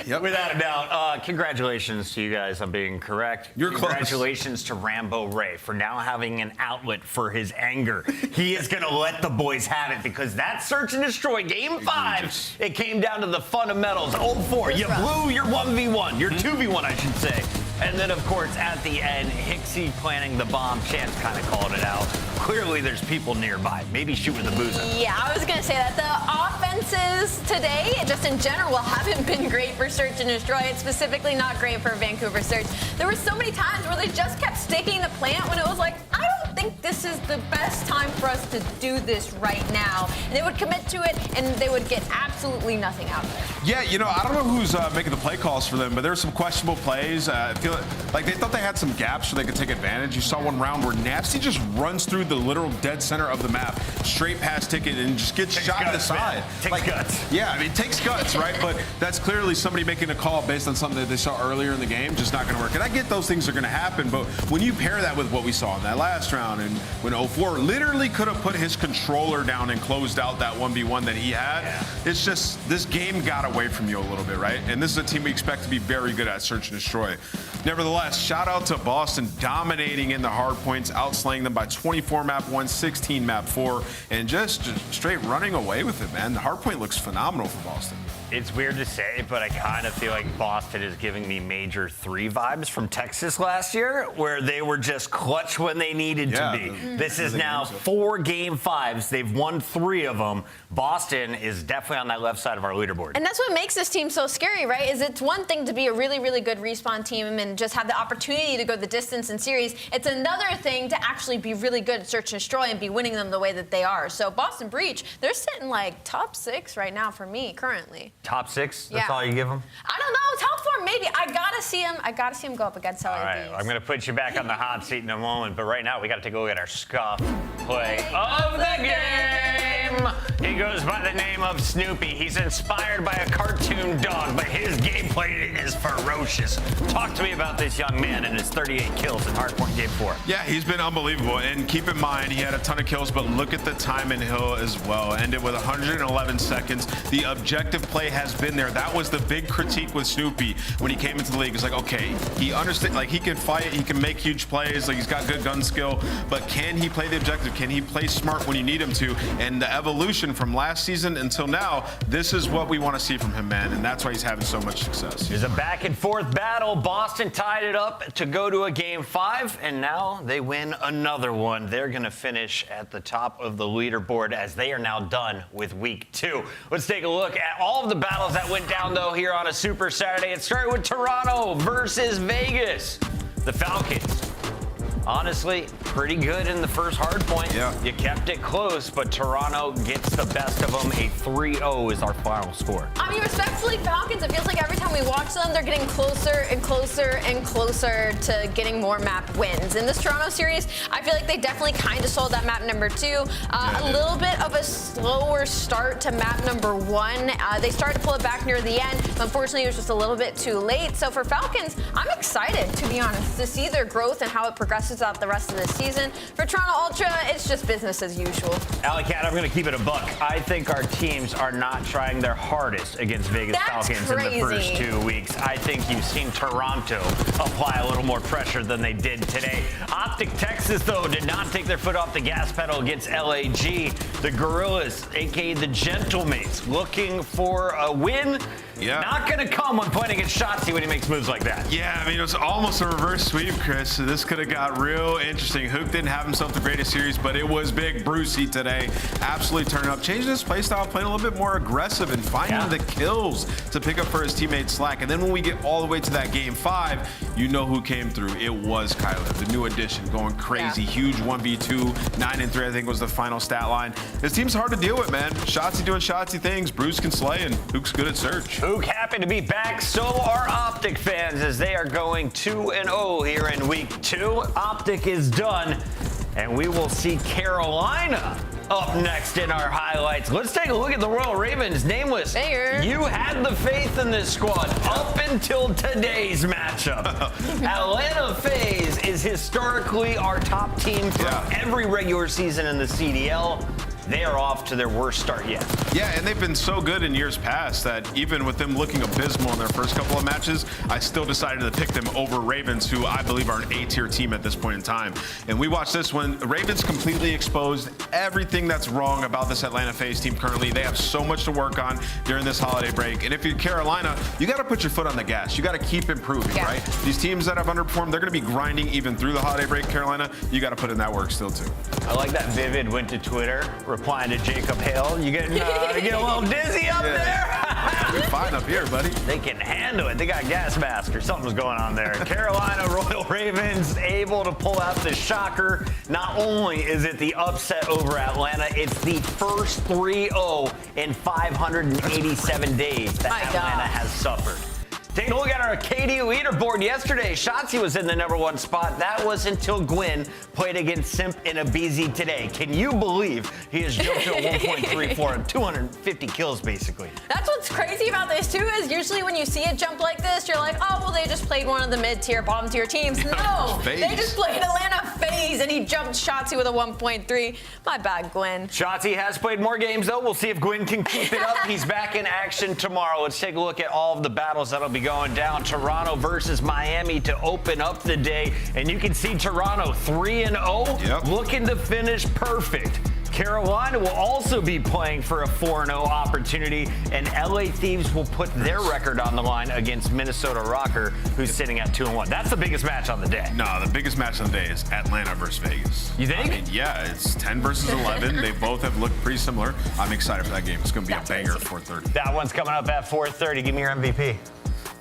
Yep. Without a doubt. Congratulations to you guys on being correct. Congratulations to Rambo Ray for now having an outlet for his anger. He is going to let the boys have it because that search and destroy game 5, it came down to the fundamentals. 0-4. You blew your 1v1, your 2v1, I should say. And then, of course, at the end, Hixie planting the bomb. Chance kind of called it out. Clearly, there's people nearby. Maybe shoot with the boozer. Yeah, I was going to say that. The offenses today, just in general, haven't been great for Search and Destroy. It's specifically not great for Vancouver Search. There were so many times where they just kept staking the plant when it was like, I don't think this is the best time for us to do this right now. And they would commit to it, and they would get absolutely nothing out of it. Yeah, you know, I don't know who's making the play calls for them, but there were some questionable plays. I feel like they thought they had some gaps so they could take advantage. You saw one round where Napsy just runs through the literal dead center of the map, straight past Ticket, and just gets shot in the side. Takes guts. Yeah, I mean, it takes guts, right? But that's clearly somebody making a call based on something that they saw earlier in the game, just not going to work. And I get those things are going to happen, but when you pair that with what we saw in that last round, and when 0-4 literally could have put his controller down and closed out that 1v1 that he had, it's just, this game got away from you a little bit, right? And this is a team we expect to be very good at search and destroy. Nevertheless, shout out to Boston dominating in the hard points, outslaying them by 24 map 1, 16 map 4, and just straight running away with it, man. The hard point looks phenomenal for Boston. It's weird to say, but I kind of feel like Boston is giving me Major 3 vibes from Texas last year, where they were just clutch when they needed to be. This is now 4 game 5s. They've won 3 of them. Boston is definitely on that left side of our leaderboard. And that's what makes this team so scary, right? Is it's one thing to be a really, really good respawn team and just have the opportunity to go the distance in series. It's another thing to actually be really good at search and destroy and be winning them the way that they are. So Boston Breach, they're sitting like top 6 right now for me currently. Top 6? That's all you give them? I don't know. Top 4 maybe. I gotta see him go up against LADs. All right, I'm going to put you back on the hot seat in a moment, but right now we got to take a look at our scuff play of the game. He goes by the name of Snoopy. He's inspired by a cartoon dog, but his gameplay is ferocious. Talk to me about this young man and his 38 kills in Hardpoint Game 4. Yeah, he's been unbelievable. And keep in mind, he had a ton of kills, but look at the time in Hill as well. Ended with 111 seconds. The objective play has been there. That was the big critique with Snoopy when he came into the league. It's like, okay, he understands, like, he can fight, he can make huge plays, like, he's got good gun skill, but can he play the objective? Can he play smart when you need him to? And the evolution from last season until now, this is what we want to see from him, man, and that's why he's having so much success. There's a back and forth battle. Boston tied it up to go to a game 5, and now they win another one. They're going to finish at the top of the leaderboard as they are now done with week 2. Let's take a look at all of the battles that went down, though, here on a Super Saturday. It started with Toronto versus Vegas. The Falcons, honestly, pretty good in the first hard point. Yeah. You kept it close, but Toronto gets the best of them. A 3-0 is our final score. I mean, respectfully, Falcons, it feels like every time we watch them, they're getting closer and closer and closer to getting more map wins. In this Toronto series, I feel like they definitely kind of sold that map number 2. A little bit of a slower start to map number 1. They started to pull it back near the end, but unfortunately, it was just a little bit too late. So for Falcons, I'm excited, to be honest, to see their growth and how it progresses out the rest of the season. For Toronto Ultra, it's just business as usual. Alley Cat, I'm going to keep it a buck. I think our teams are not trying their hardest against Vegas Falcons in the first 2 weeks. I think you've seen Toronto apply a little more pressure than they did today. Optic Texas, though, did not take their foot off the gas pedal against LAG. The Gorillas, a.k.a. the Gentlemates, looking for a win. Yeah. Not going to come when playing against Shotzi when he makes moves like that. Yeah, I mean, it was almost a reverse sweep, Chris. So this could have got real interesting. Hook didn't have himself the greatest series, but it was big Brucey today. Absolutely turning up, changing his play style, playing a little bit more aggressive and finding the kills to pick up for his teammates Slack. And then when we get all the way to that game 5, you know who came through. It was Kyler, the new addition, going crazy. Huge 1v2, 9-3, I think was the final stat line. This team's hard to deal with, man. Shotzi doing Shotzi things. Bruce can slay, and Hook's good at search. Hook happy to be back. So are Optic fans as they are going 2-0 here in week 2. Optic is done. And we will see Carolina up next in our highlights. Let's take a look at the Royal Ravens. Nameless, you had the faith in this squad up until today's matchup. Atlanta FaZe is historically our top team throughout every regular season in the CDL. They are off to their worst start yet. Yeah, and they've been so good in years past that even with them looking abysmal in their first couple of matches, I still decided to pick them over Ravens, who I believe are an A-tier team at this point in time. And we watched this one. The Ravens completely exposed everything that's wrong about this Atlanta FaZe team currently. They have so much to work on during this holiday break. And if you're Carolina, you got to put your foot on the gas. You got to keep improving, right? These teams that have underperformed, they're going to be grinding even through the holiday break. Carolina, you got to put in that work still, too. I like that Vivid went to Twitter replying to Jacob Hale. You getting a little dizzy up there? You're fine up here, buddy. They can handle it. They got gas mask or something's going on there. Carolina Royal Ravens able to pull out the shocker. Not only is it the upset over Atlanta, it's the first 3-0 in 587 days that Atlanta has suffered. Taking a look at our KD leaderboard yesterday, Shotzi was in the #1 spot. That was until Gwyn played against Simp and Abizi today. Can you believe he has jumped to 1.34 and 250 kills, basically? That's what's crazy about this, too, is usually when you see a jump like this, you're like, oh, well, they just played one of the mid-tier, bottom-tier teams. No, they just played Atlanta FaZe, and he jumped Shotzi with a 1.3. My bad, Gwyn. Shotzi has played more games, though. We'll see if Gwyn can keep it up. He's back in action tomorrow. Let's take a look at all of the battles that'll be going down. Toronto versus Miami to open up the day. And you can see Toronto 3-0, looking to finish perfect. Carolina will also be playing for a 4-0 opportunity, and LA Thieves will put their record on the line against Minnesota Rocker, who's sitting at 2-1. That's the biggest match on the day. No, the biggest match on the day is Atlanta versus Vegas. You think? I mean, yeah, it's 10 versus 11. They both have looked pretty similar. I'm excited for that game. It's going to be a banger at 4:30. That one's coming up at 4:30. Give me your MVP.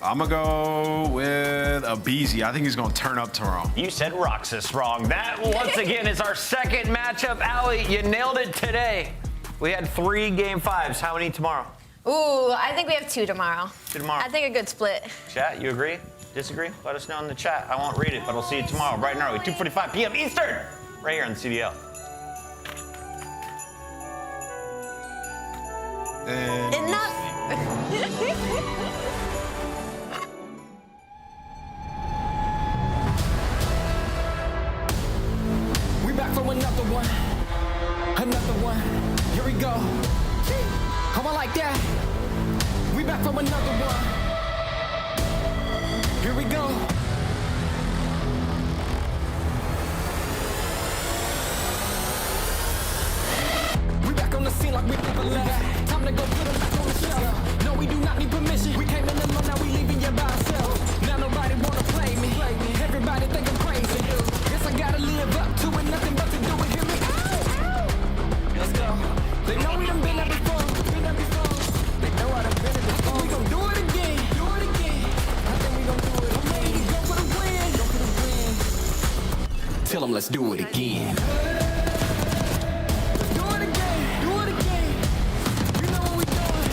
I'm going to go with Abizi. I think he's going to turn up tomorrow. You said Roxas wrong. That, once again, is our second matchup. Allie, you nailed it today. We had 3 Game 5s. How many tomorrow? Ooh, I think we have 2 tomorrow. 2 tomorrow. I think a good split. Chat, you agree? Disagree? Let us know in the chat. I won't read it, but I'll see you tomorrow, bright and early, 2:45 p.m. Eastern, right here on the CDL. Enough. Back for another one, here we go. How I like that? We back for another one. Here we go. We back on the scene like we never left. Time to go put them back on the shelf. No, we do not need permission. We came in alone, now we leaving you by ourselves. Now nobody wanna play me. Everybody think I'm crazy. Guess I gotta live up to it, nothing but to do it. Hear me? Let's go. They know we done been there before. They know I done been there before. We gon' do it again. I think we gon' do it again. Go for the win. Tell them let's do it again. Let's do it again. You know what we doing.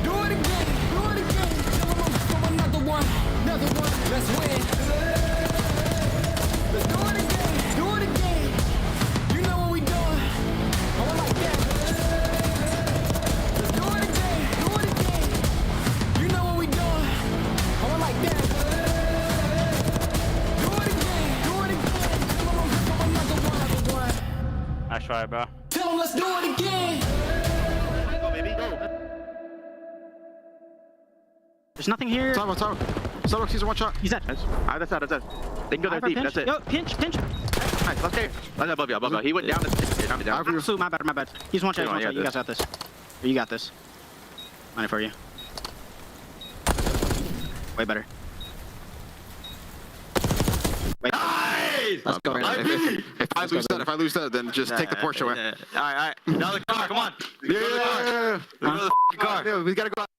Do it again. Tell them I'm for another one. Let's win. Let's do it again. You know what we doing. I like that. Let's do it again. You know what we doing. I like that. Do it again. Tell them I'm for another one. Nice try, bro. Tell them let's do it again. Go, baby, go. There's nothing here. Starbucks, he's a one shot. He's dead. That's it. They can go there deep. That's it. Yo, pinch. Nice, let's take it. That's above you. He went down. Down. Absolute, my bad. He's one shot. You guys got this. You got this. Money for you. Way better. Nice! Let's go. If I lose that, then just take the Porsche away. All right. Now the car, come on. Yeah. Go to the car. We gotta go out.